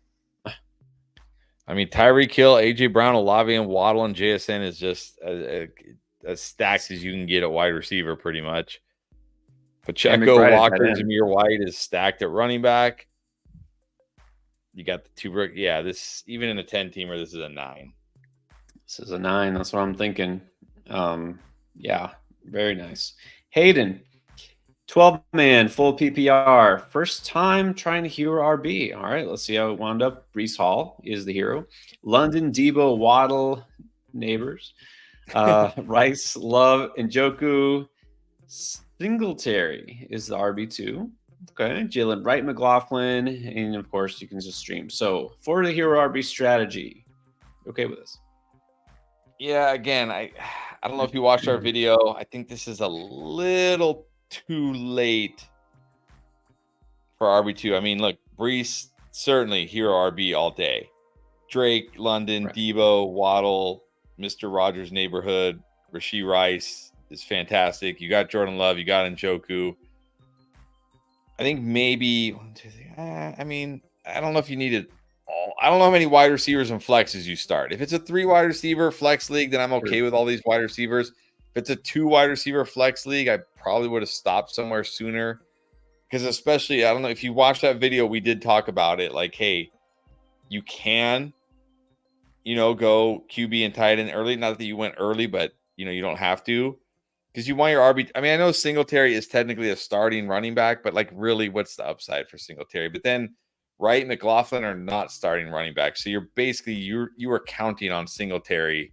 Speaker 2: I mean, Tyreek Hill, AJ Brown, Olave, and Waddle and JSN is just as stacked as you can get at wide receiver, pretty much. Pacheco, Walker, Zamir White is stacked at running back. You got the two. Yeah, this even in a 10-teamer, this is a 9.
Speaker 1: This is a 9. That's what I'm thinking. Yeah, very nice. Hayden, 12-man, full PPR. First time trying to hero RB. All right, let's see how it wound up. Brees Hall is the hero. London, Debo, Waddle, neighbors. Rice, Love, Njoku, Singletary is the RB2. Okay, Jalen Wright, McLaughlin, and of course you can just stream. So for the hero RB strategy, okay with this?
Speaker 2: Yeah, again, I don't know if you watched our video. I think this is a little too late for RB2. I mean, look, Brees, certainly hero RB all day. Drake, London, right. Debo, Waddle, Mr. Rogers' neighborhood, Rashee Rice is fantastic. You got Jordan Love, you got Njoku. I think maybe 1, 2, 3. I mean, I don't know if you needed all. I don't know how many wide receivers and flexes you start. If it's a 3 wide receiver flex league, then I'm okay with all these wide receivers. If it's a 2 wide receiver flex league, I probably would have stopped somewhere sooner. Because especially, I don't know if you watched that video, we did talk about it. Like, hey, you can, go QB and tight end early. Not that you went early, but you don't have to. Because you want your RB. I mean, I know Singletary is technically a starting running back, but like, really, what's the upside for Singletary? But then Wright, McLaughlin are not starting running backs, so you're basically you are counting on Singletary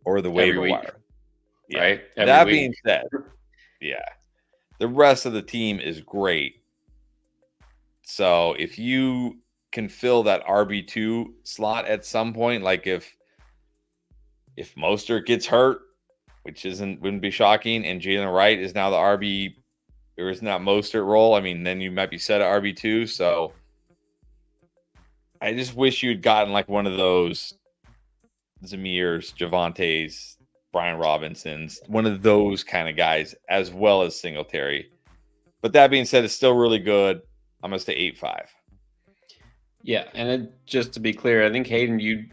Speaker 2: or the waiver wire,
Speaker 1: yeah. Right?
Speaker 2: That being said, yeah, the rest of the team is great. So if you can fill that RB2 slot at some point, like if Mostert gets hurt, which wouldn't be shocking, and Jalen Wright is now the RB, or is not Mostert role, I mean, then you might be set at RB2. So I just wish you'd gotten like one of those Zamirs, Javantes, Brian Robinsons, one of those kind of guys, as well as Singletary. But that being said, it's still really good. I'm going to say 8-5.
Speaker 1: Yeah, and just to be clear, I think, Hayden, you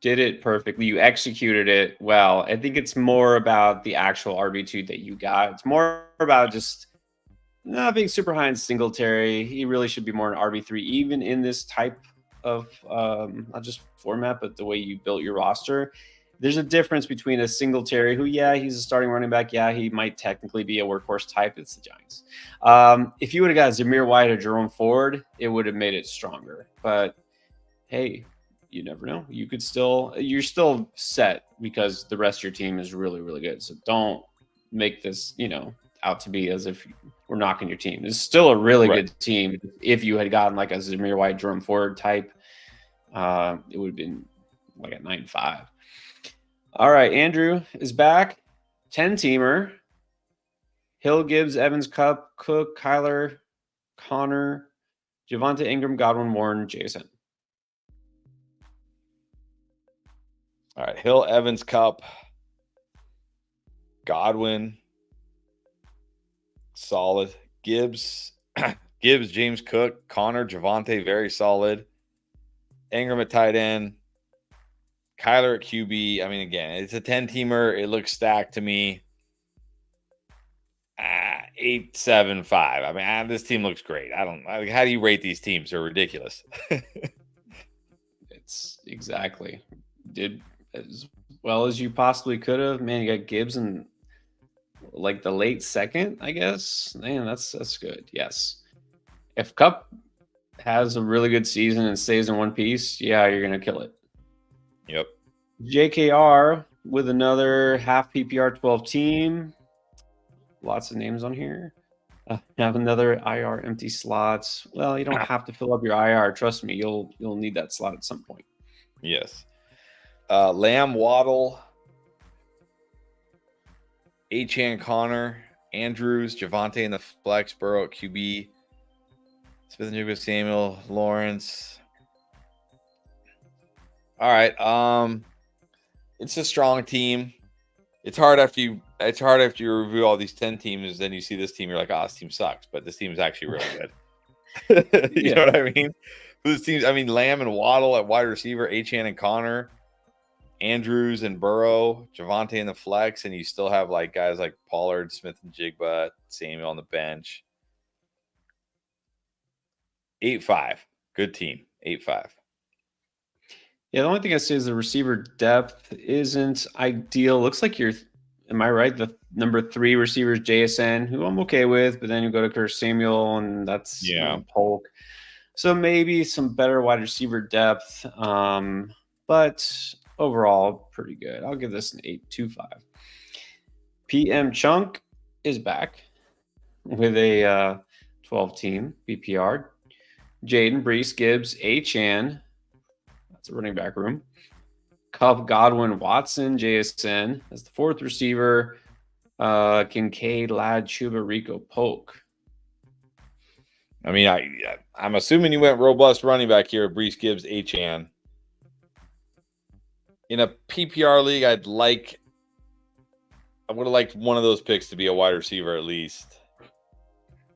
Speaker 1: did it perfectly. You executed it well. I think it's more about the actual RB2 that you got. It's more about just not being super high in Singletary. He really should be more an RB3, even in this type of not just format, but the way you built your roster. There's a difference between a Singletary, who, yeah, he's a starting running back. Yeah, he might technically be a workhorse type. It's the Giants. If you would have got Zamir White or Jerome Ford, it would have made it stronger. But hey, you never know. You're still set because the rest of your team is really, really good. So don't make this, out to be as if we're knocking your team. It's still a really good team. If you had gotten like a Zamir White, Jerome Ford type, it would have been like a 9-5. All right, Andrew is back. 10-teamer. Hill, Gibbs, Evans, Cup, Cook, Kyler, Connor, Javonte, Ingram, Godwin, Warren, Jason.
Speaker 2: All right, Hill, Evans, Cup, Godwin, solid. Gibbs, James Cook, Connor, Javonte, very solid. Ingram at tight end. Kyler at QB. I mean, again, it's a 10-teamer. It looks stacked to me. 8-7-5. I mean, this team looks great. How do you rate these teams? They're ridiculous.
Speaker 1: It's exactly. Did as well as you possibly could have. Man, you got Gibbs in like the late second, I guess. Man, that's good. Yes. If Cup has a really good season and stays in one piece, yeah, you're going to kill it.
Speaker 2: Yep.
Speaker 1: JKR with another half PPR 12 team. Lots of names on here. Have another IR empty slots. Well, you don't have to fill up your IR. Trust me, you'll need that slot at some point.
Speaker 2: Yes. Lamb, Waddle, Achane, Connor, Andrews, Javonte in the flex, Burrow at QB, Smith and Jigba, Samuel, Lawrence. All right. It's a strong team. It's hard after you it's hard after you review all these 10 teams, then you see this team, you're like, oh, this team sucks, but this team is actually really good. You know what I mean? This team's, I mean, Lamb and Waddle at wide receiver, Achane and Connor, Andrews and Burrow, Javonte in the flex, and you still have like guys like Pollard, Smith and Jigba, Samuel on the bench. 8-5. Good team. 8-5.
Speaker 1: Yeah, the only thing I say is the receiver depth isn't ideal. Looks like am I right? The number 3 receiver is JSN, who I'm okay with, but then you go to Curtis Samuel, and that's Polk. So maybe some better wide receiver depth, but overall pretty good. I'll give this an 8.25. PM Chunk is back with a 12-team BPR. Jaden, Brees, Gibbs, Achane. That's a running back room. Cup, Godwin, Watson, JSN as the 4th receiver. Kincaid, Ladd, Chuba, Rico, Polk.
Speaker 2: I mean, I'm assuming you went robust running back here. Brees, Gibbs, Achane. In a PPR league, I would have liked one of those picks to be a wide receiver at least.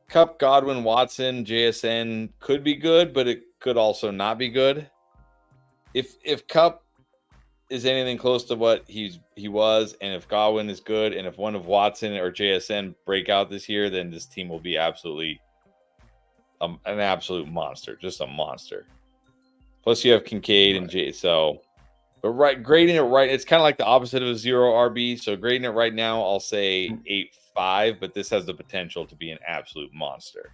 Speaker 2: Cup, Godwin, Watson, JSN could be good, but it could also not be good. If Cup is anything close to what he was, and if Godwin is good, and if one of Watson or JSN break out this year, then this team will be absolutely an absolute monster, just a monster. Plus, you have Kincaid and J. So, but grading it right, it's kind of like the opposite of a 0 RB. So grading it right now, I'll say 8.5, but this has the potential to be an absolute monster.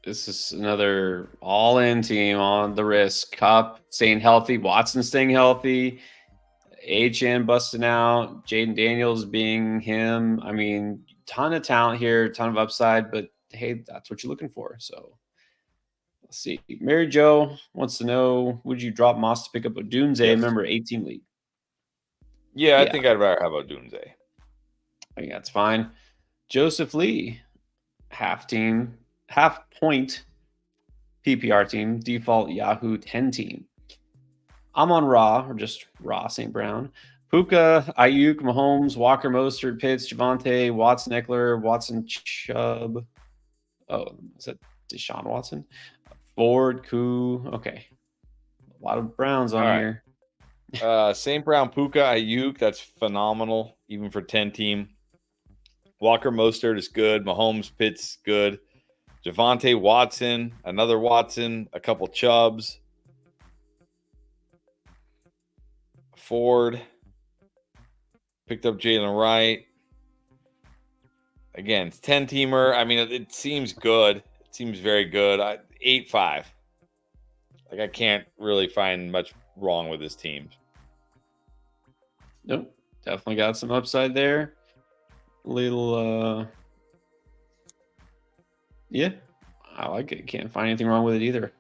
Speaker 1: This is another all-in team on the risk. Cup staying healthy, Watson staying healthy, HN busting out, Jaden Daniels being him. I mean, ton of talent here, ton of upside, but hey, that's what you're looking for. So let's see. Mary Jo wants to know, would you drop Moss to pick up a Doomsday member 18 league?
Speaker 2: Yeah, I think I'd rather have a Doomsday.
Speaker 1: I think that's fine. Joseph Lee, half point PPR team, default Yahoo 10 team. I'm on Raw, or just Raw St. Brown. Puka, Ayuk, Mahomes, Walker, Mostert, Pitts, Javonte, Watson, Eckler, Watson, Chubb. Oh, is that Deshaun Watson? Ford, Koo. Okay. A lot of Browns on here.
Speaker 2: St. Brown, Puka, Ayuk. That's phenomenal, even for 10 team. Walker, Mostert is good. Mahomes, Pitts, good. Javonte, Watson, another Watson, a couple Chubbs. Ford. Picked up Jalen Wright. Again, it's 10-teamer. I mean, it seems good. It seems very good. 8.5. Like, I can't really find much wrong with this team.
Speaker 1: Nope. Definitely got some upside there. Little, yeah, I like it. Can't find anything wrong with it either.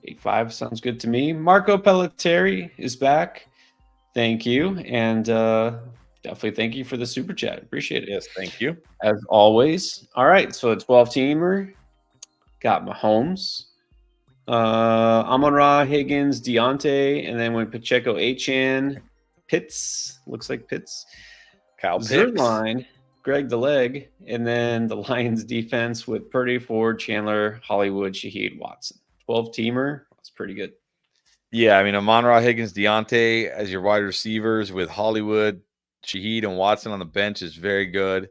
Speaker 1: 8.5 sounds good to me. Marco Pelletieri is back. Thank you. And definitely thank you for the super chat. Appreciate it.
Speaker 2: Yes, thank you.
Speaker 1: As always. All right, so a 12-teamer. Got Mahomes. Amon-Ra, Higgins, Deontay, and then went Pacheco, Achane, Pitts. Looks like Pitts.
Speaker 2: Kyle Pitts.
Speaker 1: Zerline, Greg the Leg, and then the Lions defense with Purdy, Ford, Chandler, Hollywood, Shaheed, Watson. 12-teamer. That's pretty good.
Speaker 2: Yeah, I mean, Amon-Ra, Higgins, Deontay as your wide receivers with Hollywood, Shaheed, and Watson on the bench is very good.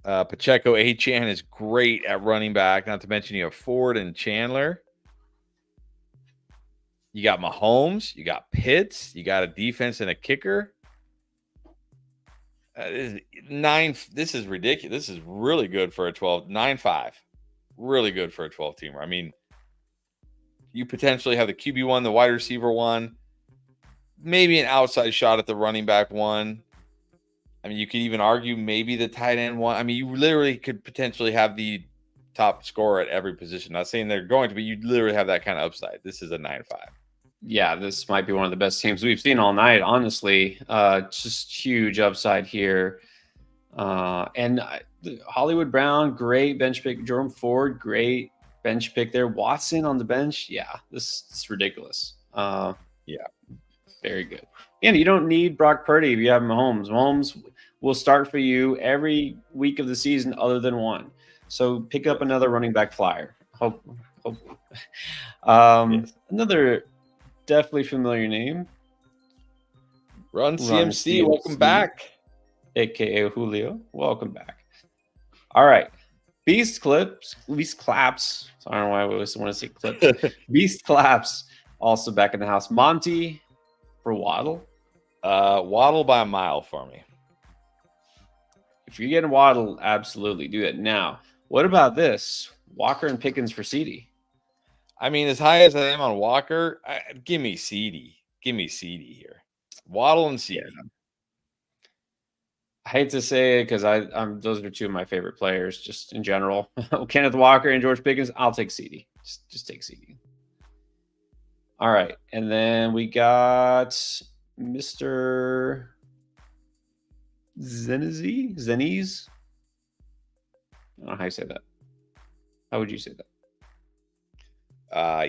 Speaker 2: Pacheco, Achane is great at running back. Not to mention you have Ford and Chandler. You got Mahomes. You got Pitts. You got a defense and a kicker. This is ridiculous. This is really good for a 12. 9.5. Really good for a 12-teamer. I mean, you potentially have the QB1, the wide receiver one, maybe an outside shot at the running back one. I mean, you could even argue maybe the tight end one. I mean, you literally could potentially have the top scorer at every position. Not saying they're going to, but you literally have that kind of upside. This is a 9.5.
Speaker 1: Yeah, this might be one of the best teams we've seen all night, honestly. Just huge upside here. And Hollywood Brown, great bench pick. Jerome Ford, great bench pick there. Watson on the bench. Yeah, this is ridiculous.
Speaker 2: Yeah.
Speaker 1: Very good. And you don't need Brock Purdy if you have Mahomes. Mahomes will start for you every week of the season other than one. So pick up another running back flyer. Hopefully.
Speaker 2: Yes.
Speaker 1: Another definitely familiar name.
Speaker 2: Run CMC, welcome back.
Speaker 1: AKA Julio, welcome back. All right. Beast Claps. So I don't know why I always want to say clips. Beast Claps also back in the house. Monty for Waddle.
Speaker 2: Waddle by a mile for me.
Speaker 1: If you're getting Waddle, absolutely do it. Now, what about this? Walker and Pickens for CD.
Speaker 2: I mean, as high as I am on Walker, give me CD. Give me CD here. Waddle and CD.
Speaker 1: Yeah. I hate to say it because I'm those are two of my favorite players just in general. Kenneth Walker and George Pickens. I'll take CD. Just take CD. All right, and then we got Mr. Zeniz. I don't know how you say that. How would you say that?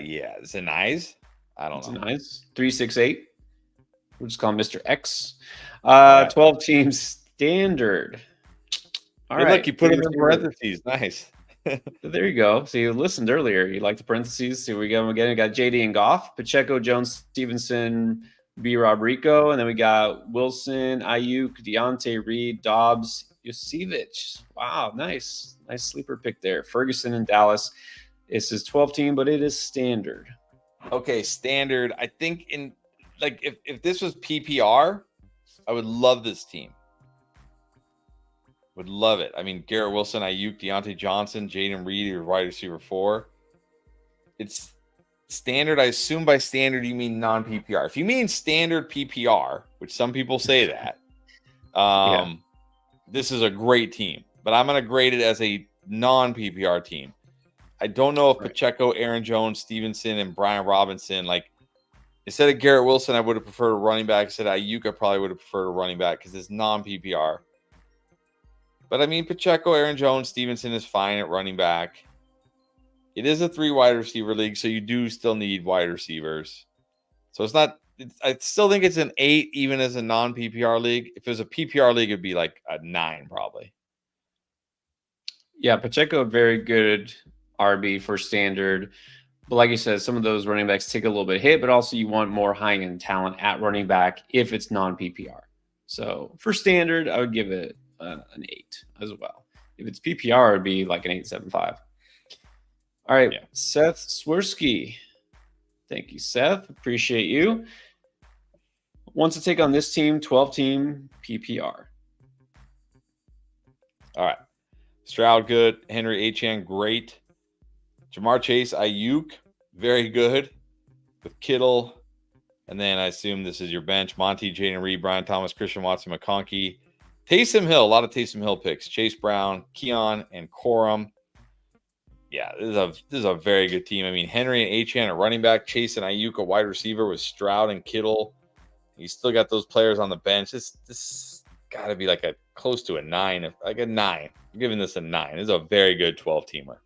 Speaker 2: Yeah, Zeniz. I don't know.
Speaker 1: Zeniz 368. We'll just call him Mr. X. 12 teams standard.
Speaker 2: All right. Look, you put him in parentheses. Nice.
Speaker 1: There you go. So you listened earlier. You like the parentheses. So we got again. We got JD and Goff, Pacheco, Jones, Stevenson, B. Rob Rico, and then we got Wilson, Ayuk, Deontay, Reed, Dobbs, Yosevich. Wow, nice sleeper pick there. Ferguson in Dallas. This is 12 team, but it is standard.
Speaker 2: Okay, standard. I think if this was PPR, I would love this team. Would love it. I mean, Garrett Wilson, Ayuk, Deontay Johnson, Jaden Reed, your wide receiver 4. It's standard. I assume by standard you mean non-PPR. If you mean standard PPR, which some people say that, this is a great team. But I'm going to grade it as a non-PPR team. I don't know if Pacheco, Aaron Jones, Stevenson, and Brian Robinson, instead of Garrett Wilson, I would have preferred a running back. Instead of Ayuk, I probably would have preferred a running back because it's non-PPR. But I mean, Pacheco, Aaron Jones, Stevenson is fine at running back. It is a 3 wide receiver league, so you do still need wide receivers. So it's not. I still think it's an 8, even as a non-PPR league. If it was a PPR league, it'd be like a 9 probably.
Speaker 1: Yeah, Pacheco, very good RB for standard. But like you said, some of those running backs take a little bit of hit, but also you want more high-end talent at running back if it's non-PPR. So for standard, I would give it an 8 as well. If it's PPR, it'd be like an 8.75. All right, Seth Swirsky. Thank you, Seth. Appreciate you. Wants to take on this team, 12-team PPR.
Speaker 2: All right. Stroud, good. Henry Achane, great. Jamar Chase, Ayuk, very good. With Kittle. And then I assume this is your bench. Monty, Jaden Reed, Brian Thomas, Christian Watson, McConkey. Taysom Hill, a lot of Taysom Hill picks. Chase Brown, Keon, and Corum. Yeah, this is a very good team. I mean, Henry and Achane at running back, Chase and Ayuk a wide receiver with Stroud and Kittle. You still got those players on the bench. This got to be like a close to a 9, like a 9. I'm giving this a 9. This is a very good 12-teamer.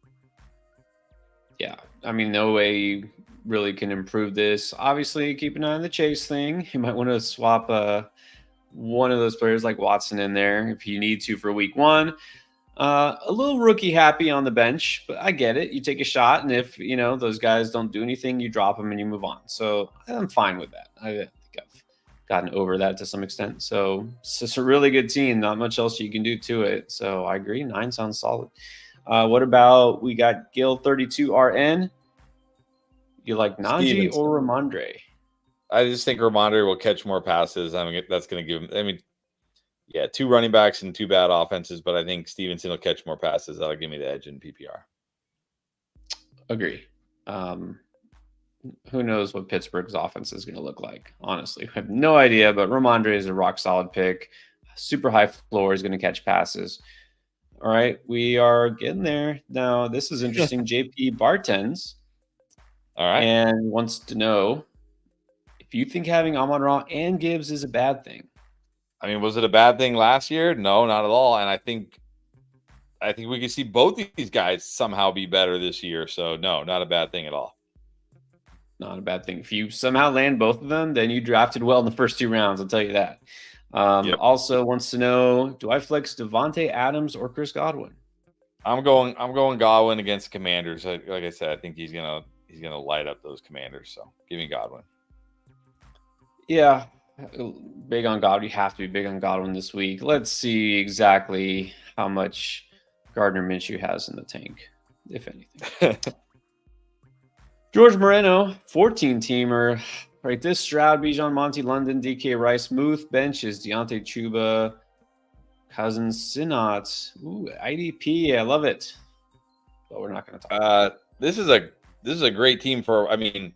Speaker 1: Yeah, I mean, no way you really can improve this. Obviously, keep an eye on the Chase thing. You might want to swap one of those players like Watson in there if you need to for week 1. A little rookie happy on the bench, but I get it. You take a shot, and if those guys don't do anything, you drop them and you move on. So I'm fine with that. I think I've gotten over that to some extent. So it's just a really good team. Not much else you can do to it. So I agree. 9 sounds solid. What about we got Gil 32RN? You like Najee or Ramondre?
Speaker 2: I just think Ramondre will catch more passes. I mean, that's going to give him. 2 running backs and 2 bad offenses, but I think Stevenson will catch more passes. That'll give me the edge in PPR.
Speaker 1: Agree. Who knows what Pittsburgh's offense is going to look like? Honestly, I have no idea, but Ramondre is a rock solid pick. Super high floor, is going to catch passes. All right, we are getting there. Now, this is interesting. JP Bartends.
Speaker 2: All right.
Speaker 1: And wants to know if you think having Amon-Ra and Gibbs is a bad thing.
Speaker 2: I mean, was it a bad thing last year? No, not at all. And I think we can see both of these guys somehow be better this year. So, no, not a bad thing at all.
Speaker 1: not a bad thing. If you somehow land both of them, then you drafted well in the first 2 rounds. I'll tell you that.
Speaker 2: Yep.
Speaker 1: Also wants to know, do I flex Devontae Adams or Chris Godwin?
Speaker 2: I'm going Godwin against Commanders. Like I said, I think he's gonna light up those Commanders. So give me Godwin.
Speaker 1: Yeah, big on Godwin. You have to be big on Godwin this week. Let's see exactly how much Gardner Minshew has in the tank, if anything. George Moreno, 14-teamer. Right, this Stroud, Bijan, Monty, London, DK Rice, Muth, benches, Deontay Chuba, Cousins, Sinat. Ooh, IDP, I love it. But we're not going to talk.
Speaker 2: This is a great team for. I mean,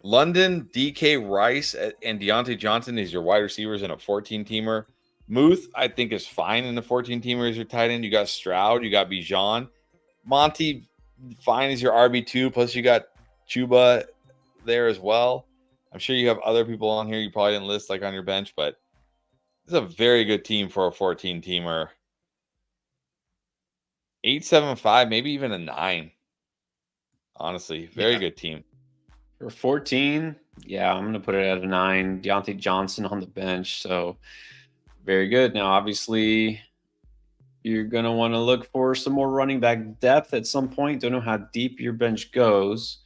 Speaker 2: London, DK Rice, and Deontay Johnson is your wide receivers in a 14-teamer. Muth, I think, is fine in the 14-teamer as your tight end. You got Stroud, you got Bijan, Monty, fine as your RB2. Plus, you got Chuba there as well. I'm sure you have other people on here you probably didn't list like on your bench, but it's a very good team for a 14-teamer. 8.75, maybe even a 9. Honestly, very good team.
Speaker 1: For 14, yeah, I'm going to put it at a 9. Deontay Johnson on the bench, so very good. Now, obviously, you're going to want to look for some more running back depth at some point. Don't know how deep your bench goes,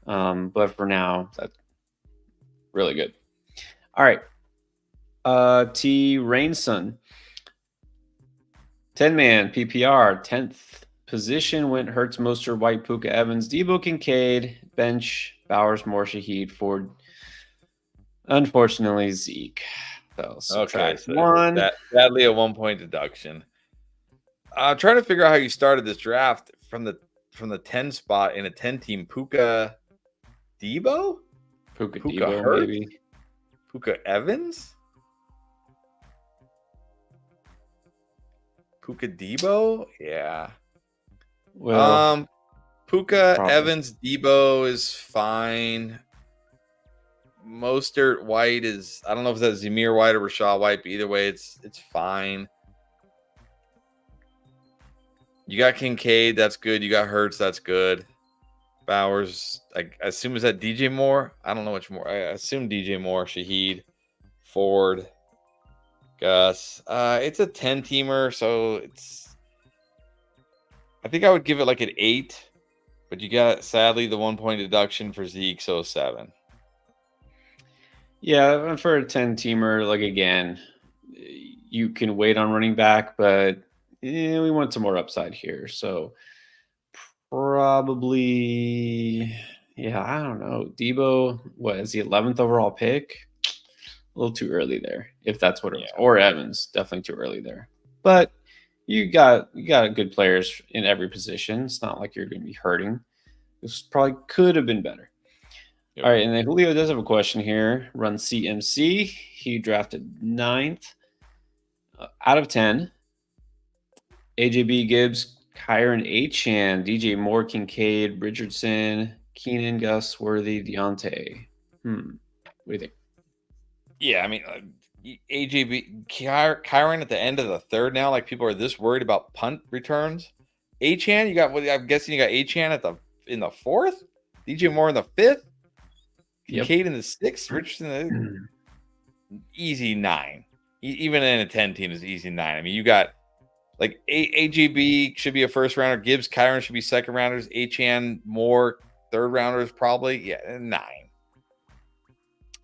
Speaker 1: but for now, that's really good. All right. T. Rainson. 10-man PPR, 10th position went Hurts, Mostert, White, Puka, Evans, Debo, Kincaid, bench, Bowers, Moore, Shaheed, Ford. Unfortunately, Zeke. So one.
Speaker 2: Sadly, a 1-point deduction. Trying to figure out how you started this draft from the 10 spot in a 10-team. Puka Debo?
Speaker 1: Puka Debo,
Speaker 2: Hurts?
Speaker 1: maybe.
Speaker 2: Puka Evans? Puka Debo? Yeah.
Speaker 1: Well,
Speaker 2: Puka,
Speaker 1: probably.
Speaker 2: Evans, Debo is fine. Mostert, White is, I don't know if that's Zamir White or Rashad White, but either way, it's fine. You got Kincaid, that's good. You got Hurts, that's good. Bowers, I assume, is that DJ Moore? I don't know which more. I assume DJ Moore, Shaheed, Ford, Gus. It's a 10-teamer, so it's, I think I would give it like an 8, but you got, sadly, the 1-point deduction for Zeke, so 7.
Speaker 1: Yeah, for a 10-teamer, like, again, you can wait on running back, but we want some more upside here. So probably, yeah, I don't know. Debo, what is the 11th overall pick? A little too early there, if that's what it was. Or Evans, definitely too early there. But you got good players in every position. It's not like you're going to be hurting. This probably could have been better. Yep. All right, and then Julio does have a question here. Runs CMC. He drafted 9th out of 10. AJB, Gibbs, Kyron Achan, DJ Moore, Kincaid, Richardson, Keenan, Gus, Worthy, Deontay. What do you think?
Speaker 2: Yeah, I mean, AJB, Kyron at the end of the 3rd now. Like, people are this worried about punt returns. Achan, you got, I'm guessing you got Achan in the 4th. DJ Moore in the 5th. Kincaid in the 6th. Richardson, easy 9. Even in a 10 team is easy 9. I mean, you got like AJB should be a 1st rounder. Gibbs, Kyron should be 2nd rounders. Achan, Moore, 3rd rounders probably. Yeah, 9.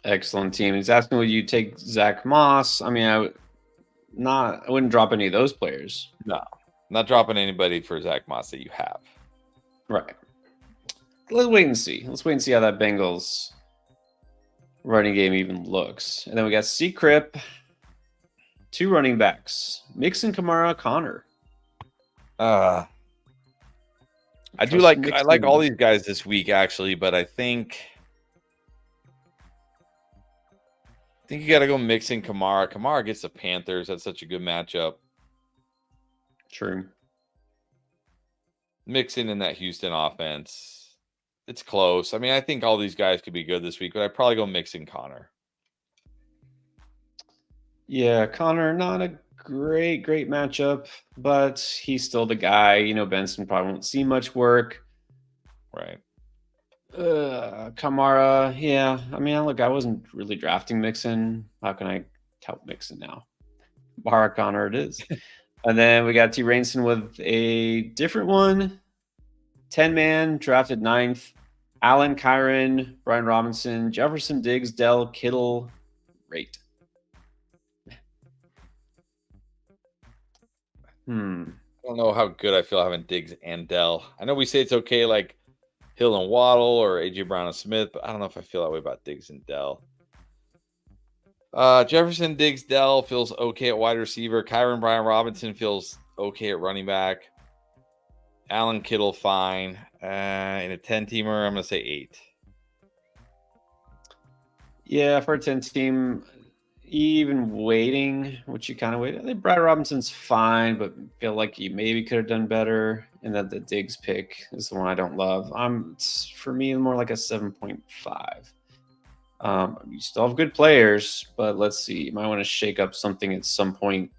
Speaker 1: Excellent team. He's asking, would you take Zach Moss? I mean, I wouldn't drop any of those players.
Speaker 2: No, not dropping anybody for Zach Moss that you have.
Speaker 1: Right. Let's wait and see. Let's wait and see how that Bengals running game even looks. And then we got C-Crip, 2 running backs, Mixon, Kamara, Connor.
Speaker 2: I like all these guys this week, actually, but I think you got to go Mixon, Kamara. Kamara gets the Panthers. That's such a good matchup.
Speaker 1: True.
Speaker 2: Mixon in that Houston offense. It's close. I mean, I think all these guys could be good this week, but I'd probably go Mixon, Connor.
Speaker 1: Yeah, Connor, not a great matchup, but he's still the guy. Benson probably won't see much work.
Speaker 2: Right.
Speaker 1: Kamara. Yeah. I mean, look, I wasn't really drafting Mixon. How can I tout Mixon now? Mara Connor it is. And then we got T. Rainson with a different one. 10-man, drafted 9th. Allen, Kyron, Brian Robinson, Jefferson, Diggs, Dell, Kittle, Rate.
Speaker 2: I don't know how good I feel having Diggs and Dell. I know we say it's okay, like Hill and Waddle or AJ Brown and Smith, but I don't know if I feel that way about Diggs and Dell. Jefferson, Diggs, Dell feels okay at wide receiver. Kyron, Brian Robinson feels okay at running back. Allen, Kittle, fine. In a 10-teamer, I'm going to say 8.
Speaker 1: Yeah, for a 10-team, even waiting, which you kind of wait. I think Brian Robinson's fine, but feel like you maybe could have done better. And that the Diggs pick is the one I don't love. For me, more like a 7.5. You still have good players, but let's see. You might want to shake up something at some point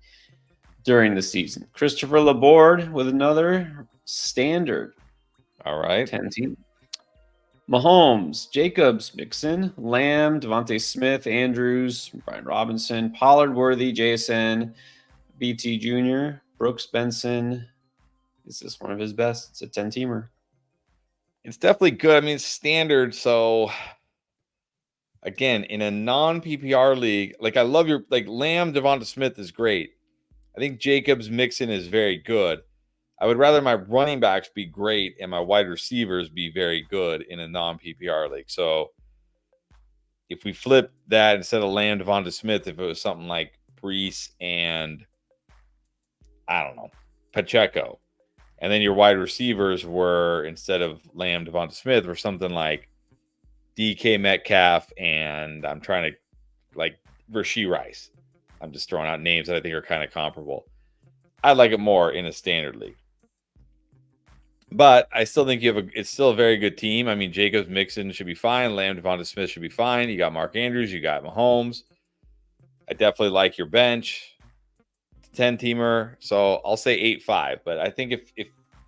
Speaker 1: during the season. Christopher Laborde with another standard.
Speaker 2: All right.
Speaker 1: 10-team. Mahomes, Jacobs, Mixon, Lamb, Devontae Smith, Andrews, Brian Robinson, Pollard, Worthy, JSN, BT Jr., Brooks, Benson. Is this one of his best? It's a 10-teamer.
Speaker 2: It's definitely good. I mean, it's standard. So, again, in a non-PPR league, like I love your Lamb, Devonta Smith is great. I think Jacobs, Mixon is very good. I would rather my running backs be great and my wide receivers be very good in a non-PPR league. So if we flip that instead of Lamb, Devonta Smith, if it was something like Brees and I don't know, Pacheco, and then your wide receivers were instead of Lamb, Devonta Smith, were something like DK Metcalf and I'm trying to like Rashee Rice. I'm just throwing out names that I think are kind of comparable. I like it more in a standard league. But I still think it's still a very good team. I mean, Jacobs, Mixon should be fine. Lamb, Devonta Smith should be fine. You got Mark Andrews. You got Mahomes. I definitely like your bench. 10-teamer. So I'll say 8-5. But I think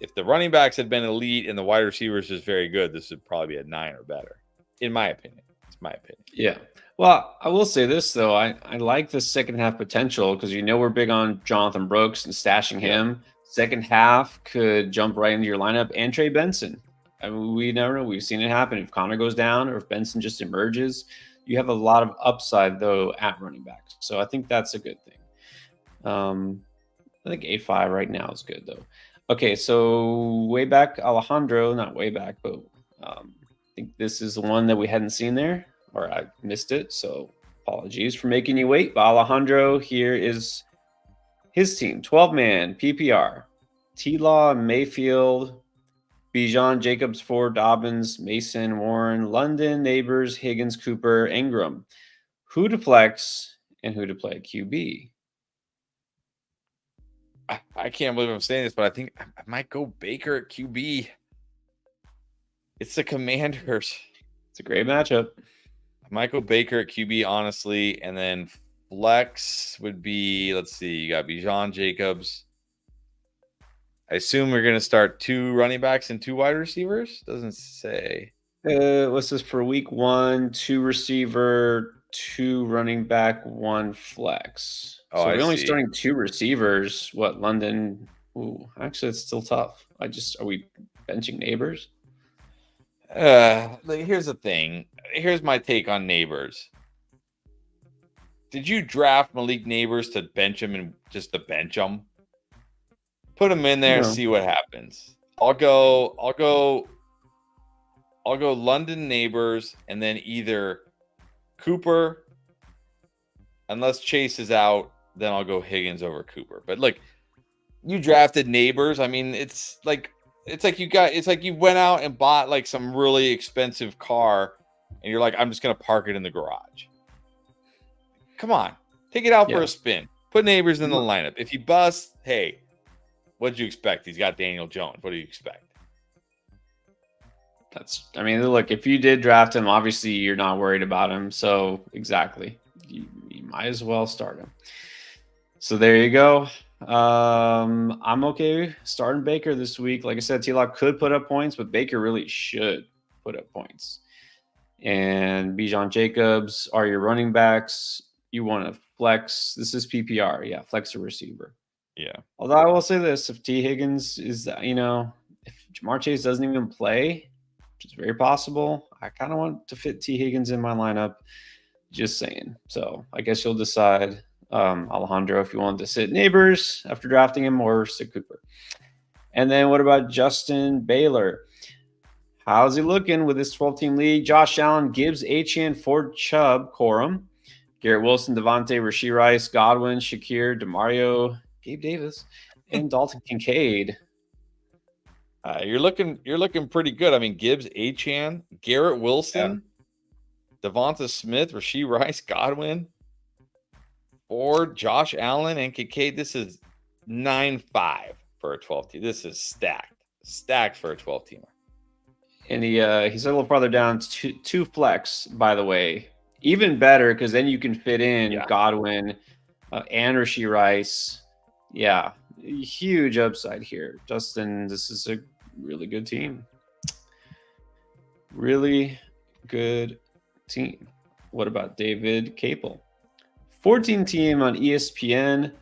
Speaker 2: if the running backs had been elite and the wide receivers just very good, this would probably be a 9 or better, in my opinion. It's my opinion.
Speaker 1: Yeah. Well, I will say this, though. I like the second half potential because we're big on Jonathan Brooks and stashing him. Second half could jump right into your lineup and Trey Benson. I mean, we never know. We've seen it happen. If Connor goes down or if Benson just emerges, you have a lot of upside, though, at running back. So I think that's a good thing. I think 8-5 right now is good, though. Okay, so way back, Alejandro, not way back, but I think this is the one that we hadn't seen there, or I missed it. So apologies for making you wait. But Alejandro, here is his team, 12-man PPR. T-Law, Mayfield, Bijan, Jacobs, Ford, Dobbins, Mason, Warren, London, Neighbors, Higgins, Cooper, Ingram. Who to flex and who to play QB?
Speaker 2: I can't believe I'm saying this, but I think I might go Baker at QB. It's the Commanders.
Speaker 1: It's a great matchup.
Speaker 2: I might go Baker at QB, honestly, and then flex would be, let's see, you got Bijan, Jacobs. I assume we're going to start 2 running backs and 2 wide receivers? Doesn't say.
Speaker 1: What's this for week 1? 2 receiver, 2 running back, 1 flex.
Speaker 2: Oh,
Speaker 1: so we're only
Speaker 2: see.
Speaker 1: starting 2 receivers. What, London? Ooh, actually, it's still tough. Are we benching Neighbors?
Speaker 2: Here's the thing. Here's my take on Neighbors. Did you draft Malik Neighbors to bench him and just to bench him? Put him in there and see what happens. I'll go London Neighbors and then either Cooper, unless Chase is out, then I'll go Higgins over Cooper. But look, you drafted Neighbors. I mean, it's like you went out and bought like some really expensive car and you're like, I'm just gonna park it in the garage. Come on, take it out for a spin. Put Neighbors in the lineup. If he busts, hey, what'd you expect? He's got Daniel Jones. What do you expect?
Speaker 1: Look, if you did draft him, obviously you're not worried about him. So exactly, you might as well start him. So there you go. I'm okay starting Baker this week. Like I said, T-Lock could put up points, but Baker really should. put up points. And Bijan Jacobs are your running backs. You want to flex. This is PPR. Yeah, flex a receiver.
Speaker 2: Yeah.
Speaker 1: Although I will say this, if T. Higgins is, if Jamar Chase doesn't even play, which is very possible, I kind of want to fit T. Higgins in my lineup. Just saying. So I guess you'll decide, Alejandro, if you want to sit Neighbors after drafting him or sit Cooper. And then what about Justin Baylor? How's he looking with this 12-team league? Josh Allen, Gibbs, Achane, Ford, Chubb, Corum, Garrett Wilson, Devontae, Rashee Rice, Godwin, Shakir, DeMario, Gabe Davis, and Dalton Kincaid.
Speaker 2: You're looking pretty good. I mean, Gibbs, Achane, Garrett Wilson, Devonta Smith, Rashee Rice, Godwin, Ford, Josh Allen, and Kincaid. This is 9-5 for a 12-team. This is stacked for a 12-teamer.
Speaker 1: And he's a little farther down, two flex, by the way. Even better, because then you can fit in Godwin and Rashee Rice. Yeah, huge upside here. Justin, this is a really good team. Really good team. What about David Capel? 14 team on ESPN.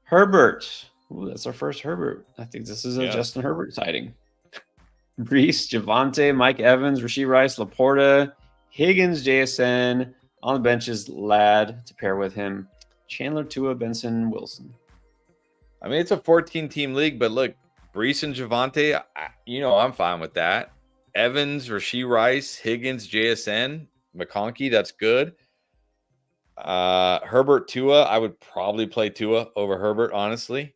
Speaker 1: Herbert. Ooh, that's our first Herbert. I think this is a Justin Herbert sighting. Brees, Javonte, Mike Evans, Rashee Rice, Laporta, Higgins, JSN. On the bench is Ladd to pair with him. Chandler, Tua, Benson, Wilson.
Speaker 2: I mean, it's a 14-team league, but look, Brees and Javonte, I'm fine with that. Evans, Rashee Rice, Higgins, JSN, McConkey, that's good. Herbert, Tua, I would probably play Tua over Herbert, honestly.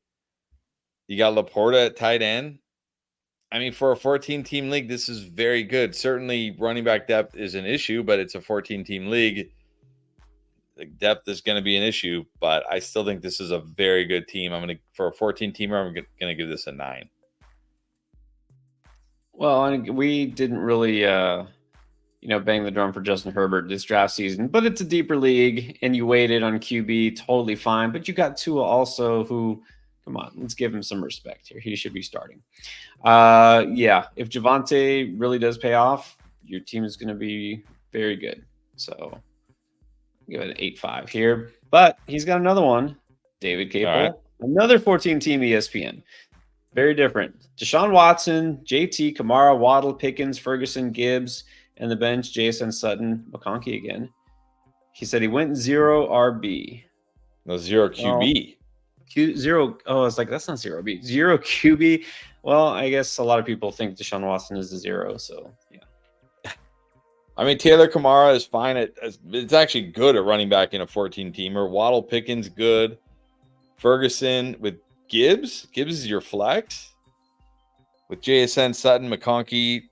Speaker 2: You got Laporta at tight end. I mean, for a 14-team league, this is very good. Certainly, running back depth is an issue, but it's a 14-team league. The depth is going to be an issue, but I still think this is a very good team. For a 14-teamer, I'm going to give this a 9.
Speaker 1: Well, we didn't really, bang the drum for Justin Herbert this draft season, but it's a deeper league, and you waited on QB, totally fine. But you got Tua also, who, come on, let's give him some respect here. He should be starting. If Javonte really does pay off, your team is going to be very good. So give it an 8-5 here. But he's got another one, David Capel, another 14-team ESPN. Very different. Deshaun Watson, JT, Kamara, Waddle, Pickens, Ferguson, Gibbs, and the bench, Jason Sutton, McConkey again. He said he went 0 RB.
Speaker 2: No, 0 QB.
Speaker 1: Zero. Oh, it's like, that's not 0 B. 0 QB. Well, I guess a lot of people think Deshaun Watson is a 0. So, yeah.
Speaker 2: I mean, Taylor Kamara is fine. It's actually good at running back in a 14-teamer. Waddle, Pickens, good. Ferguson with Gibbs. Gibbs is your flex. With JSN, Sutton, McConkey.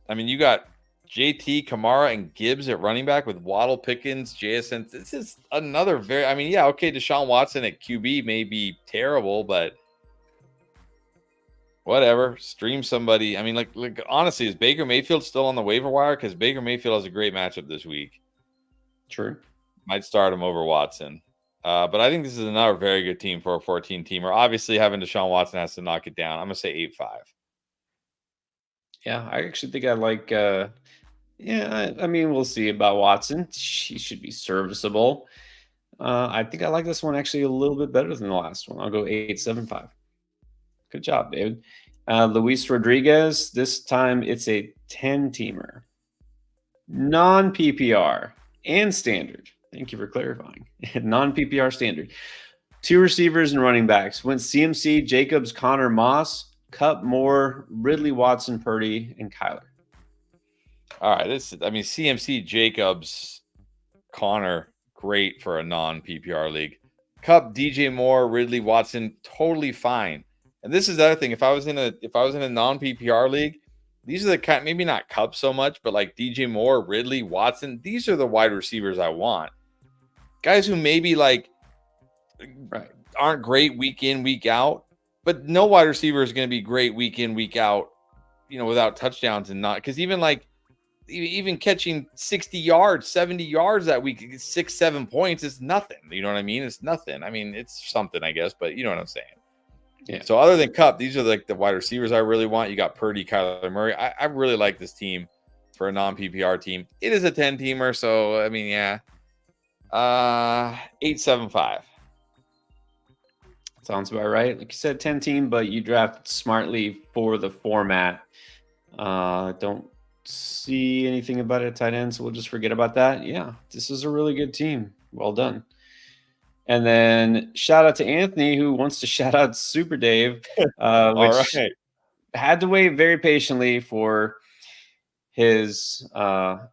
Speaker 2: I mean, you got JT, Kamara, and Gibbs at running back with Waddle, Pickens, JSN. This is another Deshaun Watson at QB may be terrible, but whatever. Stream somebody. I mean, honestly, is Baker Mayfield still on the waiver wire? Because Baker Mayfield has a great matchup this week.
Speaker 1: True.
Speaker 2: Might start him over Watson. But I think this is another very good team for a 14-teamer. Obviously, having Deshaun Watson has to knock it down. I'm going to say 8-5.
Speaker 1: Yeah, I actually think I like I mean, we'll see about Watson. He should be serviceable. I think I like this one actually a little bit better than the last one. I'll go 8-7-5. Good job, David. Luis Rodriguez, this time it's a 10-teamer. Non-PPR and standard. Thank you for clarifying. Non-PPR standard. 2 receivers and running backs. Went CMC, Jacobs, Connor, Moss, Kupp, Moore, Ridley, Watson, Purdy, and Kyler.
Speaker 2: All right. CMC, Jacobs, Connor, great for a non-PPR league. Kupp, DJ Moore, Ridley, Watson, totally fine. And this is the other thing. If I was in a non-PPR league, these are the kind, maybe not Kupp so much, but like DJ Moore, Ridley, Watson, these are the wide receivers I want. Guys who maybe aren't great week in, week out, but no wide receiver is going to be great week in, week out, without touchdowns and not, because even catching 60 yards, 70 yards that week, 6-7 points is nothing. You know what I mean? It's nothing. I mean, it's something, I guess, but you know what I'm saying.
Speaker 1: Yeah.
Speaker 2: So other than Kupp, these are the wide receivers I really want. You got Purdy, Kyler Murray. I really like this team. for a non-PPR team. It is a 10-teamer, so I mean, yeah. 875.
Speaker 1: Sounds about right. Like you said, 10 team, but you draft smartly for the format. Don't see anything about it at tight end, so we'll just forget about that. Yeah, this is a really good team. Well done. And then shout out to Anthony, who wants to shout out Super Dave,
Speaker 2: All
Speaker 1: which
Speaker 2: right.
Speaker 1: had to wait very patiently for his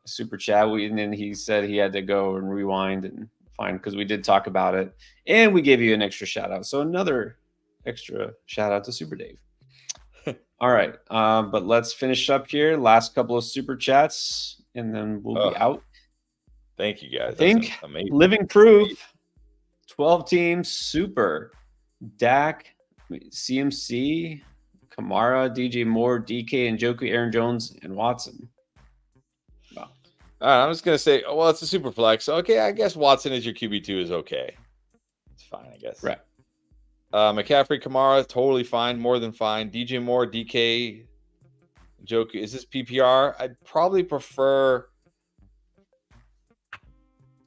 Speaker 1: super chat. And then he said he had to go and rewind and find, because we did talk about it. And we gave you an extra shout out. So another extra shout out to Super Dave. All right. But let's finish up here. Last couple of super chats, and then we'll be out.
Speaker 2: Thank you, guys.
Speaker 1: I think
Speaker 2: that's amazing.
Speaker 1: Living Proof, 12 teams, super. Dak, CMC, Kamara, DJ Moore, DK, Njoku, Aaron Jones, and Watson. Wow.
Speaker 2: All right, I'm just going to say, well, it's a super flex. Okay, I guess Watson as your QB2 is okay. It's fine, I guess.
Speaker 1: Right.
Speaker 2: McCaffrey, Kamara, totally fine, more than fine. DJ Moore, DK, Njoku. Is this PPR? I'd probably prefer,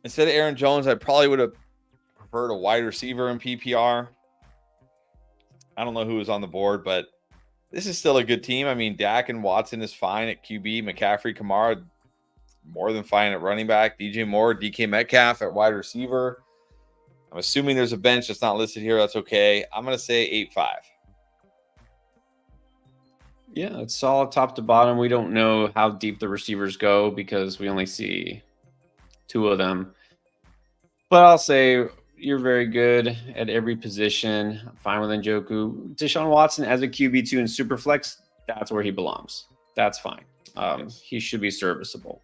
Speaker 2: instead of Aaron Jones, I probably would have preferred a wide receiver in PPR. I don't know who was on the board, but this is still a good team. I mean, Dak and Watson is fine at QB. McCaffrey, Kamara, more than fine at running back. DJ Moore, DK Metcalf at wide receiver. I'm assuming there's a bench that's not listed here. That's okay. I'm going to say 8-5.
Speaker 1: Yeah, it's solid top to bottom. We don't know how deep the receivers go because we only see 2 of them. But I'll say you're very good at every position. I'm fine with Njoku. Deshaun Watson as a QB2 in Superflex, that's where he belongs. That's fine.
Speaker 2: Yes.
Speaker 1: He should be serviceable.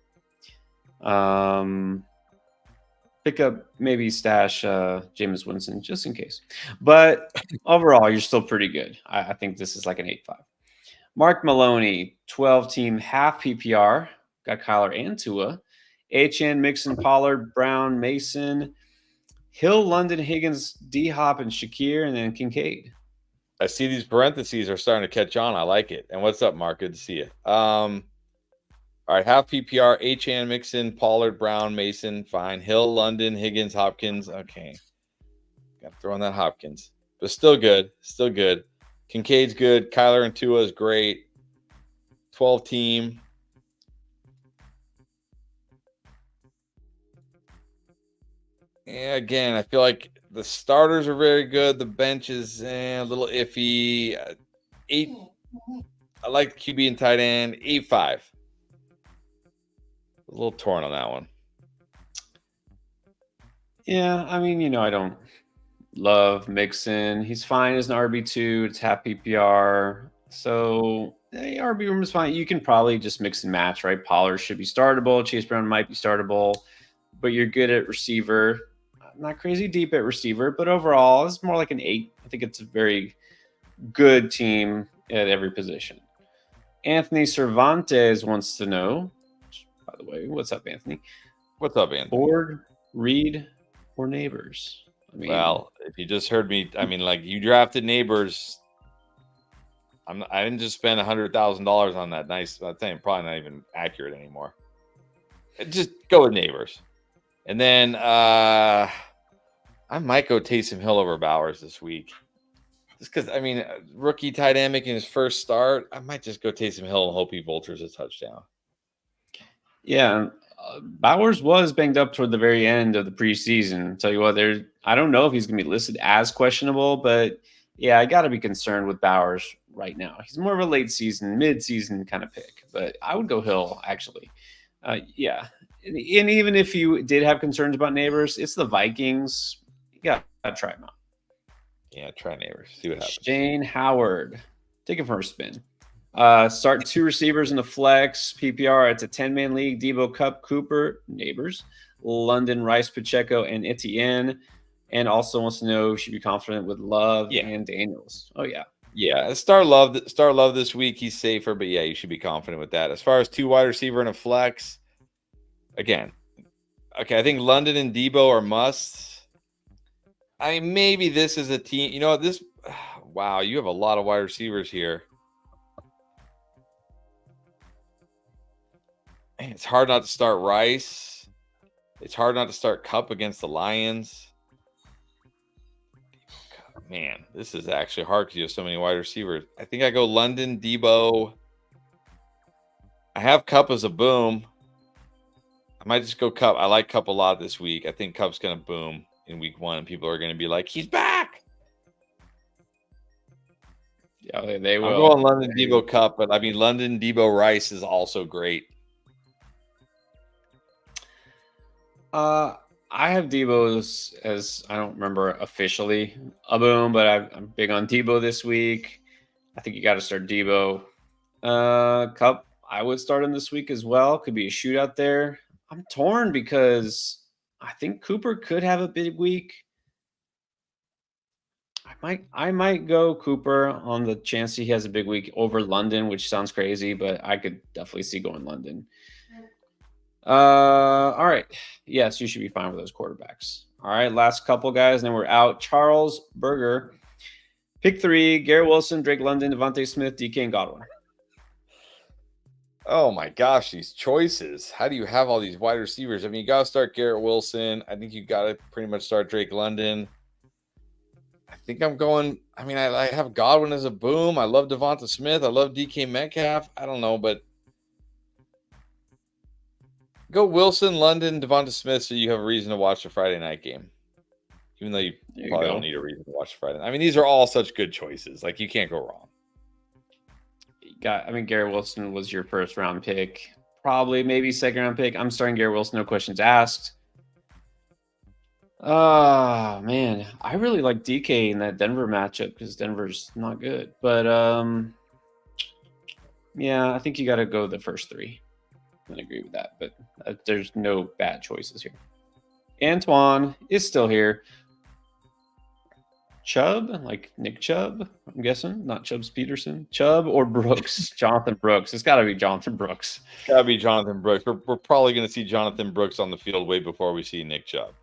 Speaker 1: Pick up, maybe stash Jameis Winston just in case. But overall, you're still pretty good. I think this is like an 8-5. Mark Maloney, 12-team half PPR. Got Kyler and Tua. HN, Mixon, Pollard, Brown, Mason, Hill, London, Higgins, D-Hop, and Shakir, and then Kincaid.
Speaker 2: I see these parentheses are starting to catch on. I like it. And what's up, Mark? Good to see you. All right, half PPR, HN, Mixon, Pollard, Brown, Mason, fine. Hill, London, Higgins, Hopkins. Okay. Got to throw in that Hopkins. But still good. Still good. Kincaid's good. Kyler and Tua is great. 12-team. Yeah, again, I feel like the starters are very good. The bench is a little iffy. 8. I like QB and tight end. 8-5. A little torn on that one.
Speaker 1: Yeah, I mean, I don't love Mixon. He's fine as an RB2. It's half PPR. So RB room is fine. You can probably just mix and match, right? Pollard should be startable. Chase Brown might be startable. But you're good at receiver. Not crazy deep at receiver, but overall, it's more like an 8. I think it's a very good team at every position. Anthony Cervantes wants to know, by the way, what's up, Anthony?
Speaker 2: What's up, Anthony?
Speaker 1: Board, Reed, or Neighbors? I mean,
Speaker 2: well, if you just heard me, I mean, like you drafted Neighbors. I didn't just spend $100,000 on that nice. I think probably not even accurate anymore. Just go with Neighbors, and then I might go Taysom Hill over Bowers this week. Just because, I mean, rookie tight end making his first start, I might just go Taysom Hill and hope he vultures a touchdown.
Speaker 1: Yeah, Bowers was banged up toward the very end of the preseason. Tell you what, I don't know if he's going to be listed as questionable, but yeah, I got to be concerned with Bowers right now. He's more of a late season, mid-season kind of pick, but I would go Hill, actually. Yeah, and even if you did have concerns about Neighbors, it's the Vikings. You got to try them out.
Speaker 2: Yeah, try Neighbors. See what happens.
Speaker 1: Shane Howard. Take it for a spin. Start 2 receivers in the flex. PPR, it's a 10-man league. Debo, Cup, Cooper, Neighbors. London, Rice, Pacheco, and Etienne. And also wants to know, should be confident with Love and Daniels. Oh, yeah.
Speaker 2: Yeah, Star Love this week. He's safer, but yeah, you should be confident with that. As far as 2 wide receiver and a flex, again, okay, I think London and Debo are musts. I mean, maybe this is a team. You know, this. Wow, you have a lot of wide receivers here. Man, it's hard not to start Rice. It's hard not to start Cup against the Lions. Man, this is actually hard because you have so many wide receivers. I think I go London, Debo. I have Cup as a boom. I might just go Cup. I like Cup a lot this week. I think Cup's going to boom in week 1. And people are going to be like, he's back.
Speaker 1: Yeah, they will.
Speaker 2: I'm going London, Debo, Cup. But I mean, London, Debo, Rice is also great.
Speaker 1: I have Debo as I don't remember officially a boom, but I'm big on Debo this week. I think you got to start Debo. Cup, I would start him this week as well. Could be a shootout there. I'm torn because I think Cooper could have a big week. I might go Cooper on the chance he has a big week over London, which sounds crazy, but I could definitely see going London. All right. Yes, you should be fine with those quarterbacks. All right, last couple guys, and then we're out. Charles Berger. Pick 3, Garrett Wilson, Drake London, Devontae Smith, DK, and Godwin.
Speaker 2: Oh my gosh, these choices. How do you have all these wide receivers? I mean, you got to start Garrett Wilson. I think you got to pretty much start Drake London. I think I'm going, I mean, I have Godwin as a boom. I love Devonta Smith. I love DK Metcalf. I don't know, but go Wilson, London, Devonta Smith so you have a reason to watch the Friday night game. Even though you probably don't need a reason to watch Friday. I mean, these are all such good choices. Like, you can't go wrong.
Speaker 1: Garrett Wilson was your first round pick. Probably, maybe second round pick. I'm starting Garrett Wilson, no questions asked. Oh, man. I really like DK in that Denver matchup because Denver's not good. But, yeah, I think you got to go the first 3. I agree with that. But there's no bad choices here. Antoine is still here. Chubb, like Nick Chubb, I'm guessing. Not Chubbs Peterson. Chubb or Brooks? Jonathan Brooks. It's got to be Jonathan Brooks.
Speaker 2: It's got to be Jonathan Brooks. We're probably going to see Jonathan Brooks on the field way before we see Nick Chubb.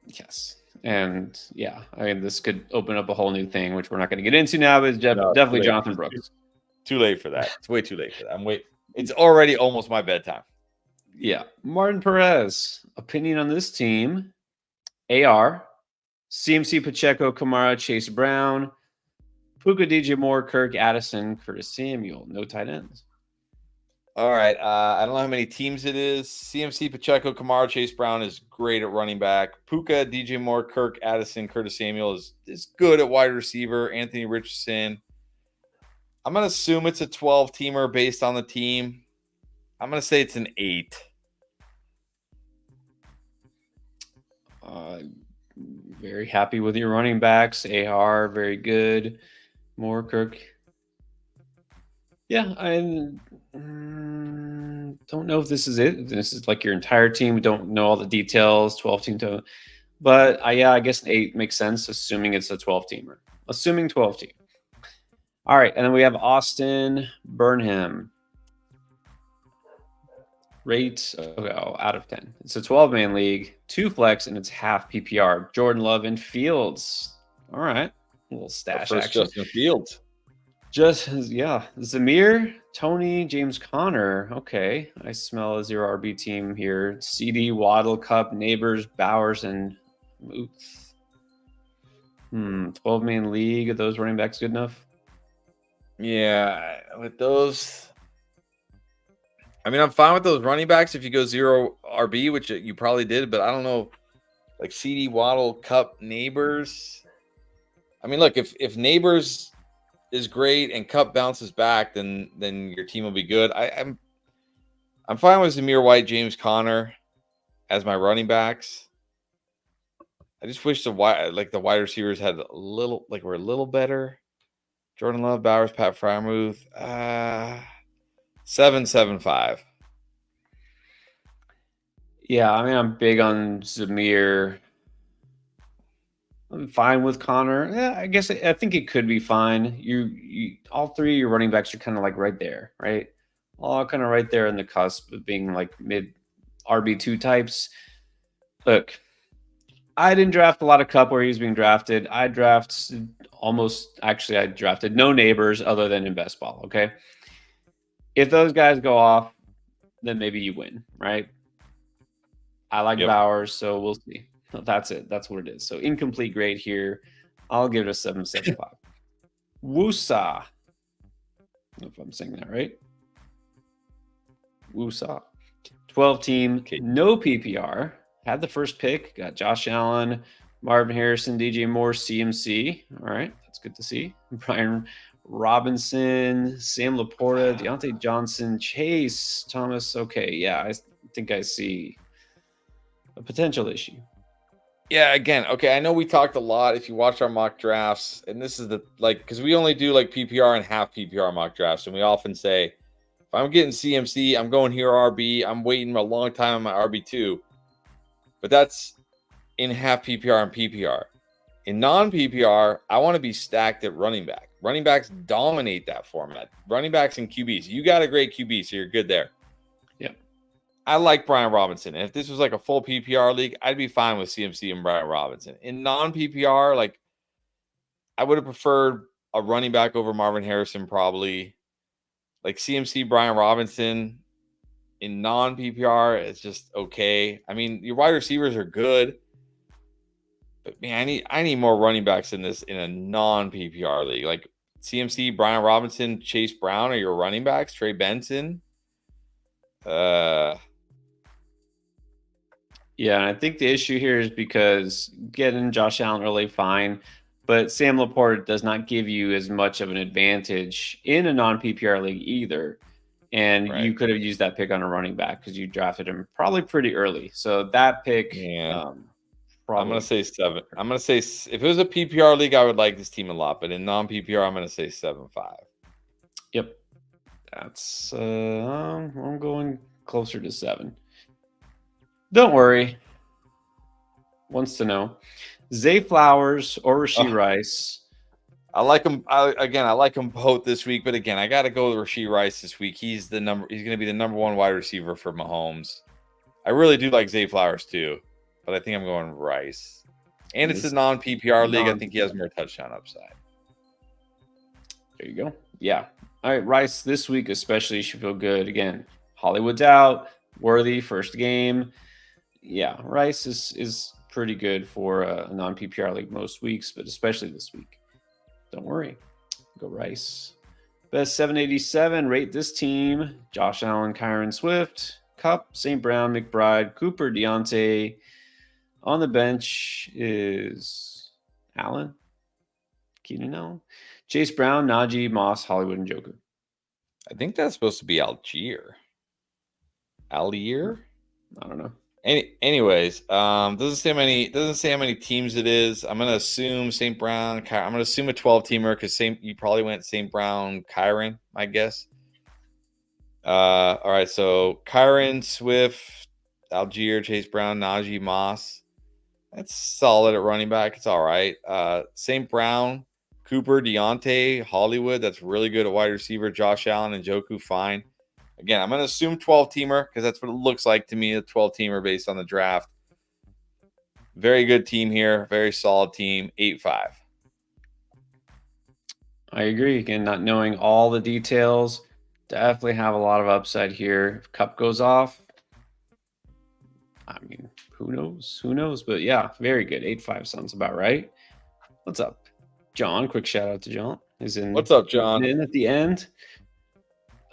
Speaker 1: Yes. And, yeah, I mean, this could open up a whole new thing, which we're not going to get into now, but it's definitely Jonathan Brooks.
Speaker 2: Too late for that. It's way too late for that. It's already almost my bedtime.
Speaker 1: Yeah. Martin Perez. Opinion on this team. AR. CMC, Pacheco, Kamara, Chase Brown, Puka, DJ Moore, Kirk, Addison, Curtis Samuel. No tight ends.
Speaker 2: All right. I don't know how many teams it is. CMC, Pacheco, Kamara, Chase Brown is great at running back. Puka, DJ Moore, Kirk, Addison, Curtis Samuel is good at wide receiver. Anthony Richardson. I'm going to assume it's a 12-teamer based on the team. I'm going to say it's an 8.
Speaker 1: Very happy with your running backs. AR, very good. Moore, Kirk. Yeah, I don't know if this is it. This is like your entire team. We don't know all the details. 12-team. But I guess an 8 makes sense, assuming it's a 12-teamer. Assuming 12-team. All right, and then we have Austin Burnham. Rate out of 10. It's a 12-man league, 2 flex, and it's half PPR. Jordan Love and Fields. All right. A little stash action.
Speaker 2: Justin Fields.
Speaker 1: Zamir, Tony, James Conner. Okay. I smell a 0 RB team here. CD, Waddle, Cup, Neighbors, Bowers, and Muth. 12-man league. Are those running backs good enough?
Speaker 2: Yeah, with those... I mean, I'm fine with those running backs if you go 0 RB, which you probably did, but I don't know, like CD, Waddle, Cup, Neighbors. I mean, look, if Neighbors is great and Cup bounces back, then your team will be good. I'm fine with Zamir White, James Conner as my running backs. I just wish the wide receivers had were a little better. Jordan Love, Bowers, Pat Fryermuth. 7.75.
Speaker 1: Yeah, I mean, I'm big on Zamir. I'm fine with Connor. Yeah, I think it could be fine. You all 3 of your running backs are kind of like right there, right? All kind of right there in the cusp of being like mid RB2 types. Look, I didn't draft a lot of Cup where he was being drafted. I drafted no Neighbors other than in best ball, okay? If those guys go off, then maybe you win, right? I like
Speaker 2: Yep.
Speaker 1: Bowers, so we'll see. That's it. That's what it is. So incomplete grade here. I'll give it a 7.75. Woosa. I don't know if I'm saying that right. Woosa. 12 team,
Speaker 2: Okay.
Speaker 1: no PPR. Had the first pick. Got Josh Allen, Marvin Harrison, DJ Moore, CMC. All right. That's good to see. Brian Robinson, Sam Laporta, Deontay Johnson, Chase Thomas. Okay. Yeah. I think I see a potential issue.
Speaker 2: Yeah, again, okay. I know we talked a lot. If you watch our mock drafts, and this is because we only do like PPR and half PPR mock drafts, and we often say, if I'm getting CMC, I'm going here RB. I'm waiting a long time on my RB2. But that's in half PPR and PPR. In non PPR, I want to be stacked at running back. Running backs dominate that format. Running backs and QBs. You got a great QB, so you're good there.
Speaker 1: Yep.
Speaker 2: I like Brian Robinson. And if this was like a full PPR league, I'd be fine with CMC and Brian Robinson. In non PPR, like I would have preferred a running back over Marvin Harrison, probably. Like CMC, Brian Robinson. In non PPR, it's just okay. I mean, your wide receivers are good, but man, I need more running backs in a non PPR league. Like CMC, Brian Robinson, Chase Brown are your running backs. Trey Benson.
Speaker 1: Yeah, and I think the issue here is because getting Josh Allen early, fine, but Sam Laporta does not give you as much of an advantage in a non PPR league either. And
Speaker 2: Right.
Speaker 1: you could have used that pick on a running back because you drafted him probably pretty early. So that pick,
Speaker 2: I'm
Speaker 1: probably.
Speaker 2: going to say 7. I'm going to say if it was a PPR league, I would like this team a lot. But in non PPR, I'm going to say 7.5.
Speaker 1: Yep. That's, I'm going closer to 7. Don't worry. Wants to know. Zay Flowers or Rashee Rice.
Speaker 2: I like him. I like him both this week, but again, I got to go with Rashee Rice this week. He's going to be the number 1 wide receiver for Mahomes. I really do like Zay Flowers too, but I think I'm going Rice. And it's a non PPR league. I think he has more touchdown upside.
Speaker 1: There you go. Yeah. All right, Rice this week especially should feel good. Again, Hollywood's out. Worthy first game. Yeah, Rice is pretty good for a non PPR league most weeks, but especially this week. Don't worry. Go Rice. Best 787. Rate this team. Josh Allen, Kyron Swift, Kupp, St. Brown, McBride, Cooper, Deontay. On the bench is Allen, Keenan Allen, Chase Brown, Najee, Moss, Hollywood, and Joker.
Speaker 2: I think that's supposed to be Algier. Algier?
Speaker 1: I don't know.
Speaker 2: Anyways, doesn't say how many teams it is. I'm gonna assume St. Brown. I'm gonna assume a 12-teamer because you probably went St. Brown, Kyron, I guess. All right, so Kyron, Swift, Algier, Chase Brown, Najee, Moss. That's solid at running back. It's all right. St. Brown, Cooper, Deontay, Hollywood. That's really good at wide receiver. Josh Allen and Joku, fine. Again, I'm going to assume 12-teamer because that's what it looks like to me, a 12-teamer based on the draft. Very good team here. Very solid team. 8-5.
Speaker 1: I agree. Again, not knowing all the details, definitely have a lot of upside here. If Kupp goes off, I mean, who knows? Who knows? But yeah, very good. 8-5 sounds about right. What's up, John? Quick shout out to John. He's in.
Speaker 2: What's up, John?
Speaker 1: In at the end.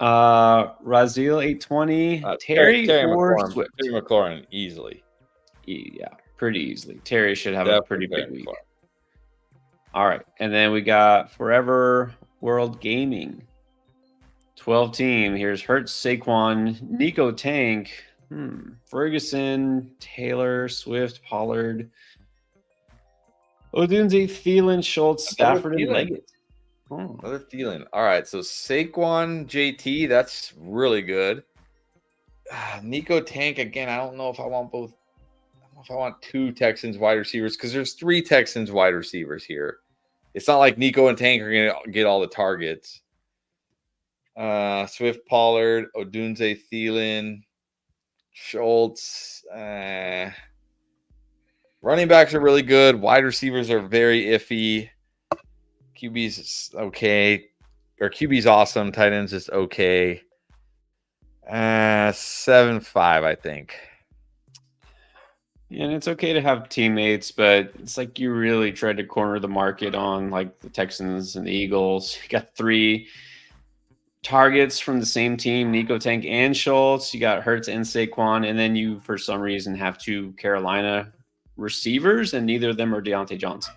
Speaker 1: Razil 820. Terry or
Speaker 2: McLaurin.
Speaker 1: Swift?
Speaker 2: Terry McLaurin easily.
Speaker 1: Yeah, pretty easily. Terry should have
Speaker 2: Definitely
Speaker 1: a pretty big week. All right, and then we got Forever World Gaming. 12 team. Here's Hurts, Saquon, Nico Tank, Ferguson, Taylor, Swift, Pollard, Odunze, Thielen, Schultz, Stafford, and Leggett.
Speaker 2: Another Thielen. All right, so Saquon, JT, that's really good. Nico Tank, again, I don't know if I want both. I don't know if I want 2 Texans wide receivers because there's 3 Texans wide receivers here. It's not like Nico and Tank are going to get all the targets. Swift, Pollard, Odunze, Thielen, Schultz. Running backs are really good. Wide receivers are very iffy. QB's okay. Or QB's awesome. Tight ends is okay. 7-5, I think.
Speaker 1: And it's okay to have teammates, but it's like you really tried to corner the market on like the Texans and the Eagles. You got 3 targets from the same team, Nico Tank and Schultz. You got Hurts and Saquon, and then you, for some reason, have 2 Carolina receivers, and neither of them are Deontay Johnson.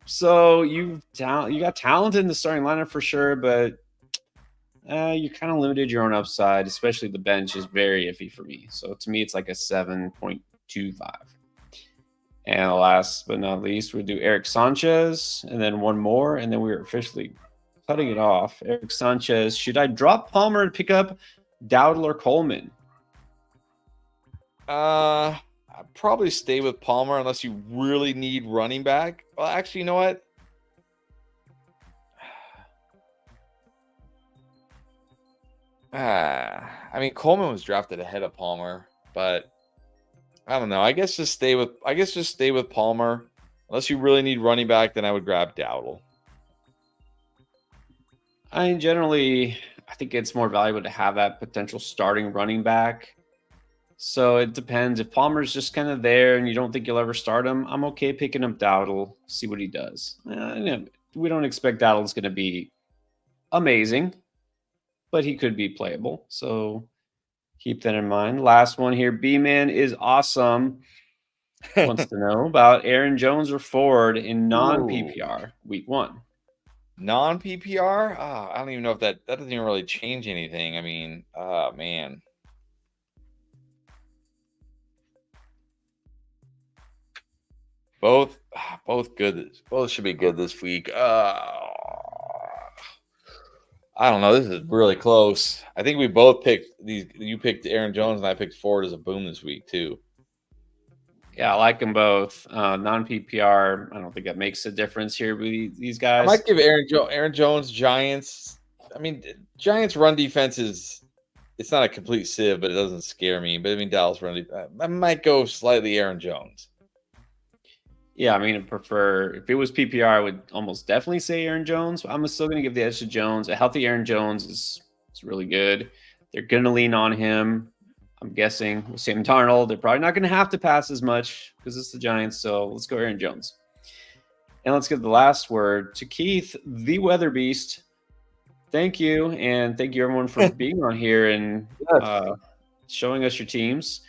Speaker 1: So you got talent in the starting lineup for sure, but you kind of limited your own upside, especially the bench is very iffy for me. So to me, it's like a 7.25. And last but not least, we do Eric Sanchez, and then one more, and then we're officially cutting it off. Eric Sanchez, should I drop Palmer and pick up Dowdle or Coleman?
Speaker 2: I'd probably stay with Palmer unless you really need running back. Well, actually, you know what? I mean, Coleman was drafted ahead of Palmer, but I don't know. I guess just stay with Palmer. Unless you really need running back, then I would grab Dowdle.
Speaker 1: I think it's more valuable to have that potential starting running back. So it depends. If Palmer's just kind of there and you don't think you'll ever start him, I'm okay picking up Dowdle, see what he does. We don't expect Dowdle's going to be amazing, but he could be playable. So keep that in mind. Last one here. B-Man is awesome. Wants to know about Aaron Jones or Ford in non-PPR week 1.
Speaker 2: Non-PPR? I don't even know if that doesn't even really change anything. I mean, man. Both good. Both should be good this week. I don't know. This is really close. I think we both picked these. You picked Aaron Jones, and I picked Ford as a boom this week too.
Speaker 1: Yeah, I like them both. Non-PPR, I don't think that makes a difference here with these guys.
Speaker 2: I might give Aaron Jones Giants. I mean, Giants run defense it's not a complete sieve, but it doesn't scare me. But I mean, Dallas run defense. I might go slightly Aaron Jones.
Speaker 1: Yeah, I mean, if it was PPR, I would almost definitely say Aaron Jones. I'm still going to give the edge to Jones. A healthy Aaron Jones is really good. They're going to lean on him. I'm guessing with Sam Darnold, they're probably not going to have to pass as much because it's the Giants. So let's go Aaron Jones. And let's give the last word to Keith, the Weather Beast. Thank you. And thank you, everyone, for being on here and showing us your teams.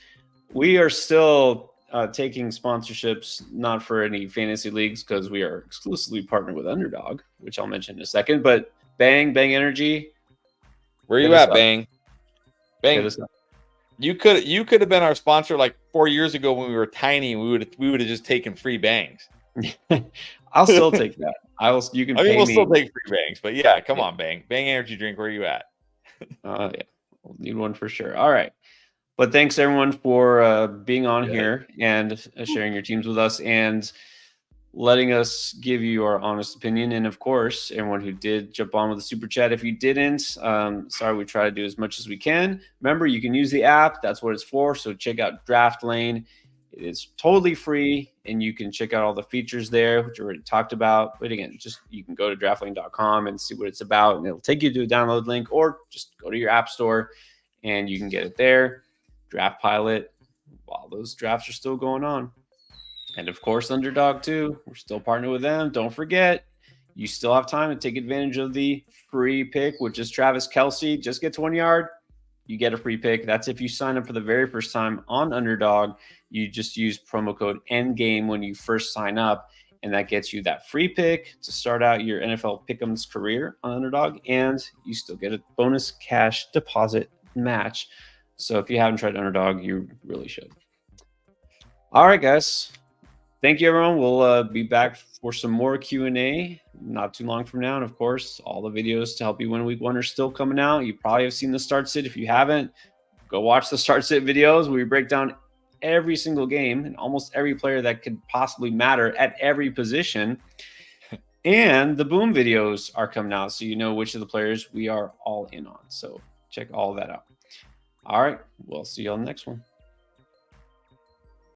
Speaker 1: We are still taking sponsorships, not for any fantasy leagues because we are exclusively partnered with Underdog, which I'll mention in a second. But Bang Energy.
Speaker 2: Where you at, Bang? Bang. You could have been our sponsor like 4 years ago when we were tiny. We would have just taken free bangs.
Speaker 1: I'll still take that. You can. We'll
Speaker 2: still take free bangs, but yeah, come on, Bang energy drink. Where you at?
Speaker 1: Yeah, we'll need one for sure. All right, but thanks everyone for being on here and sharing your teams with us and letting us give you our honest opinion. And of course, everyone who did jump on with the super chat. If you didn't, sorry, we try to do as much as we can. Remember, you can use the app. That's what it's for. So check out Draft Lane. It is totally free, and you can check out all the features there, which we already talked about. But again, you can go to draftlane.com and see what it's about, and it'll take you to a download link, or just go to your app store, and you can get it there. Draft Pilot, while those drafts are still going on. And of course, Underdog too. We're still partnered with them. Don't forget, you still have time to take advantage of the free pick, which is Travis Kelce. Just gets 1 yard. You get a free pick. That's if you sign up for the very first time on Underdog. You just use promo code ENDGAME when you first sign up, and that gets you that free pick to start out your NFL Pick'ems career on Underdog, and you still get a bonus cash deposit match. So if you haven't tried Underdog, you really should. All right, guys. Thank you, everyone. We'll be back for some more Q&A not too long from now. And, of course, all the videos to help you win week 1 are still coming out. You probably have seen the start sit. If you haven't, go watch the start sit videos where we break down every single game and almost every player that could possibly matter at every position. And the boom videos are coming out, so you know which of the players we are all in on. So check all that out. All right. We'll see you on the next one.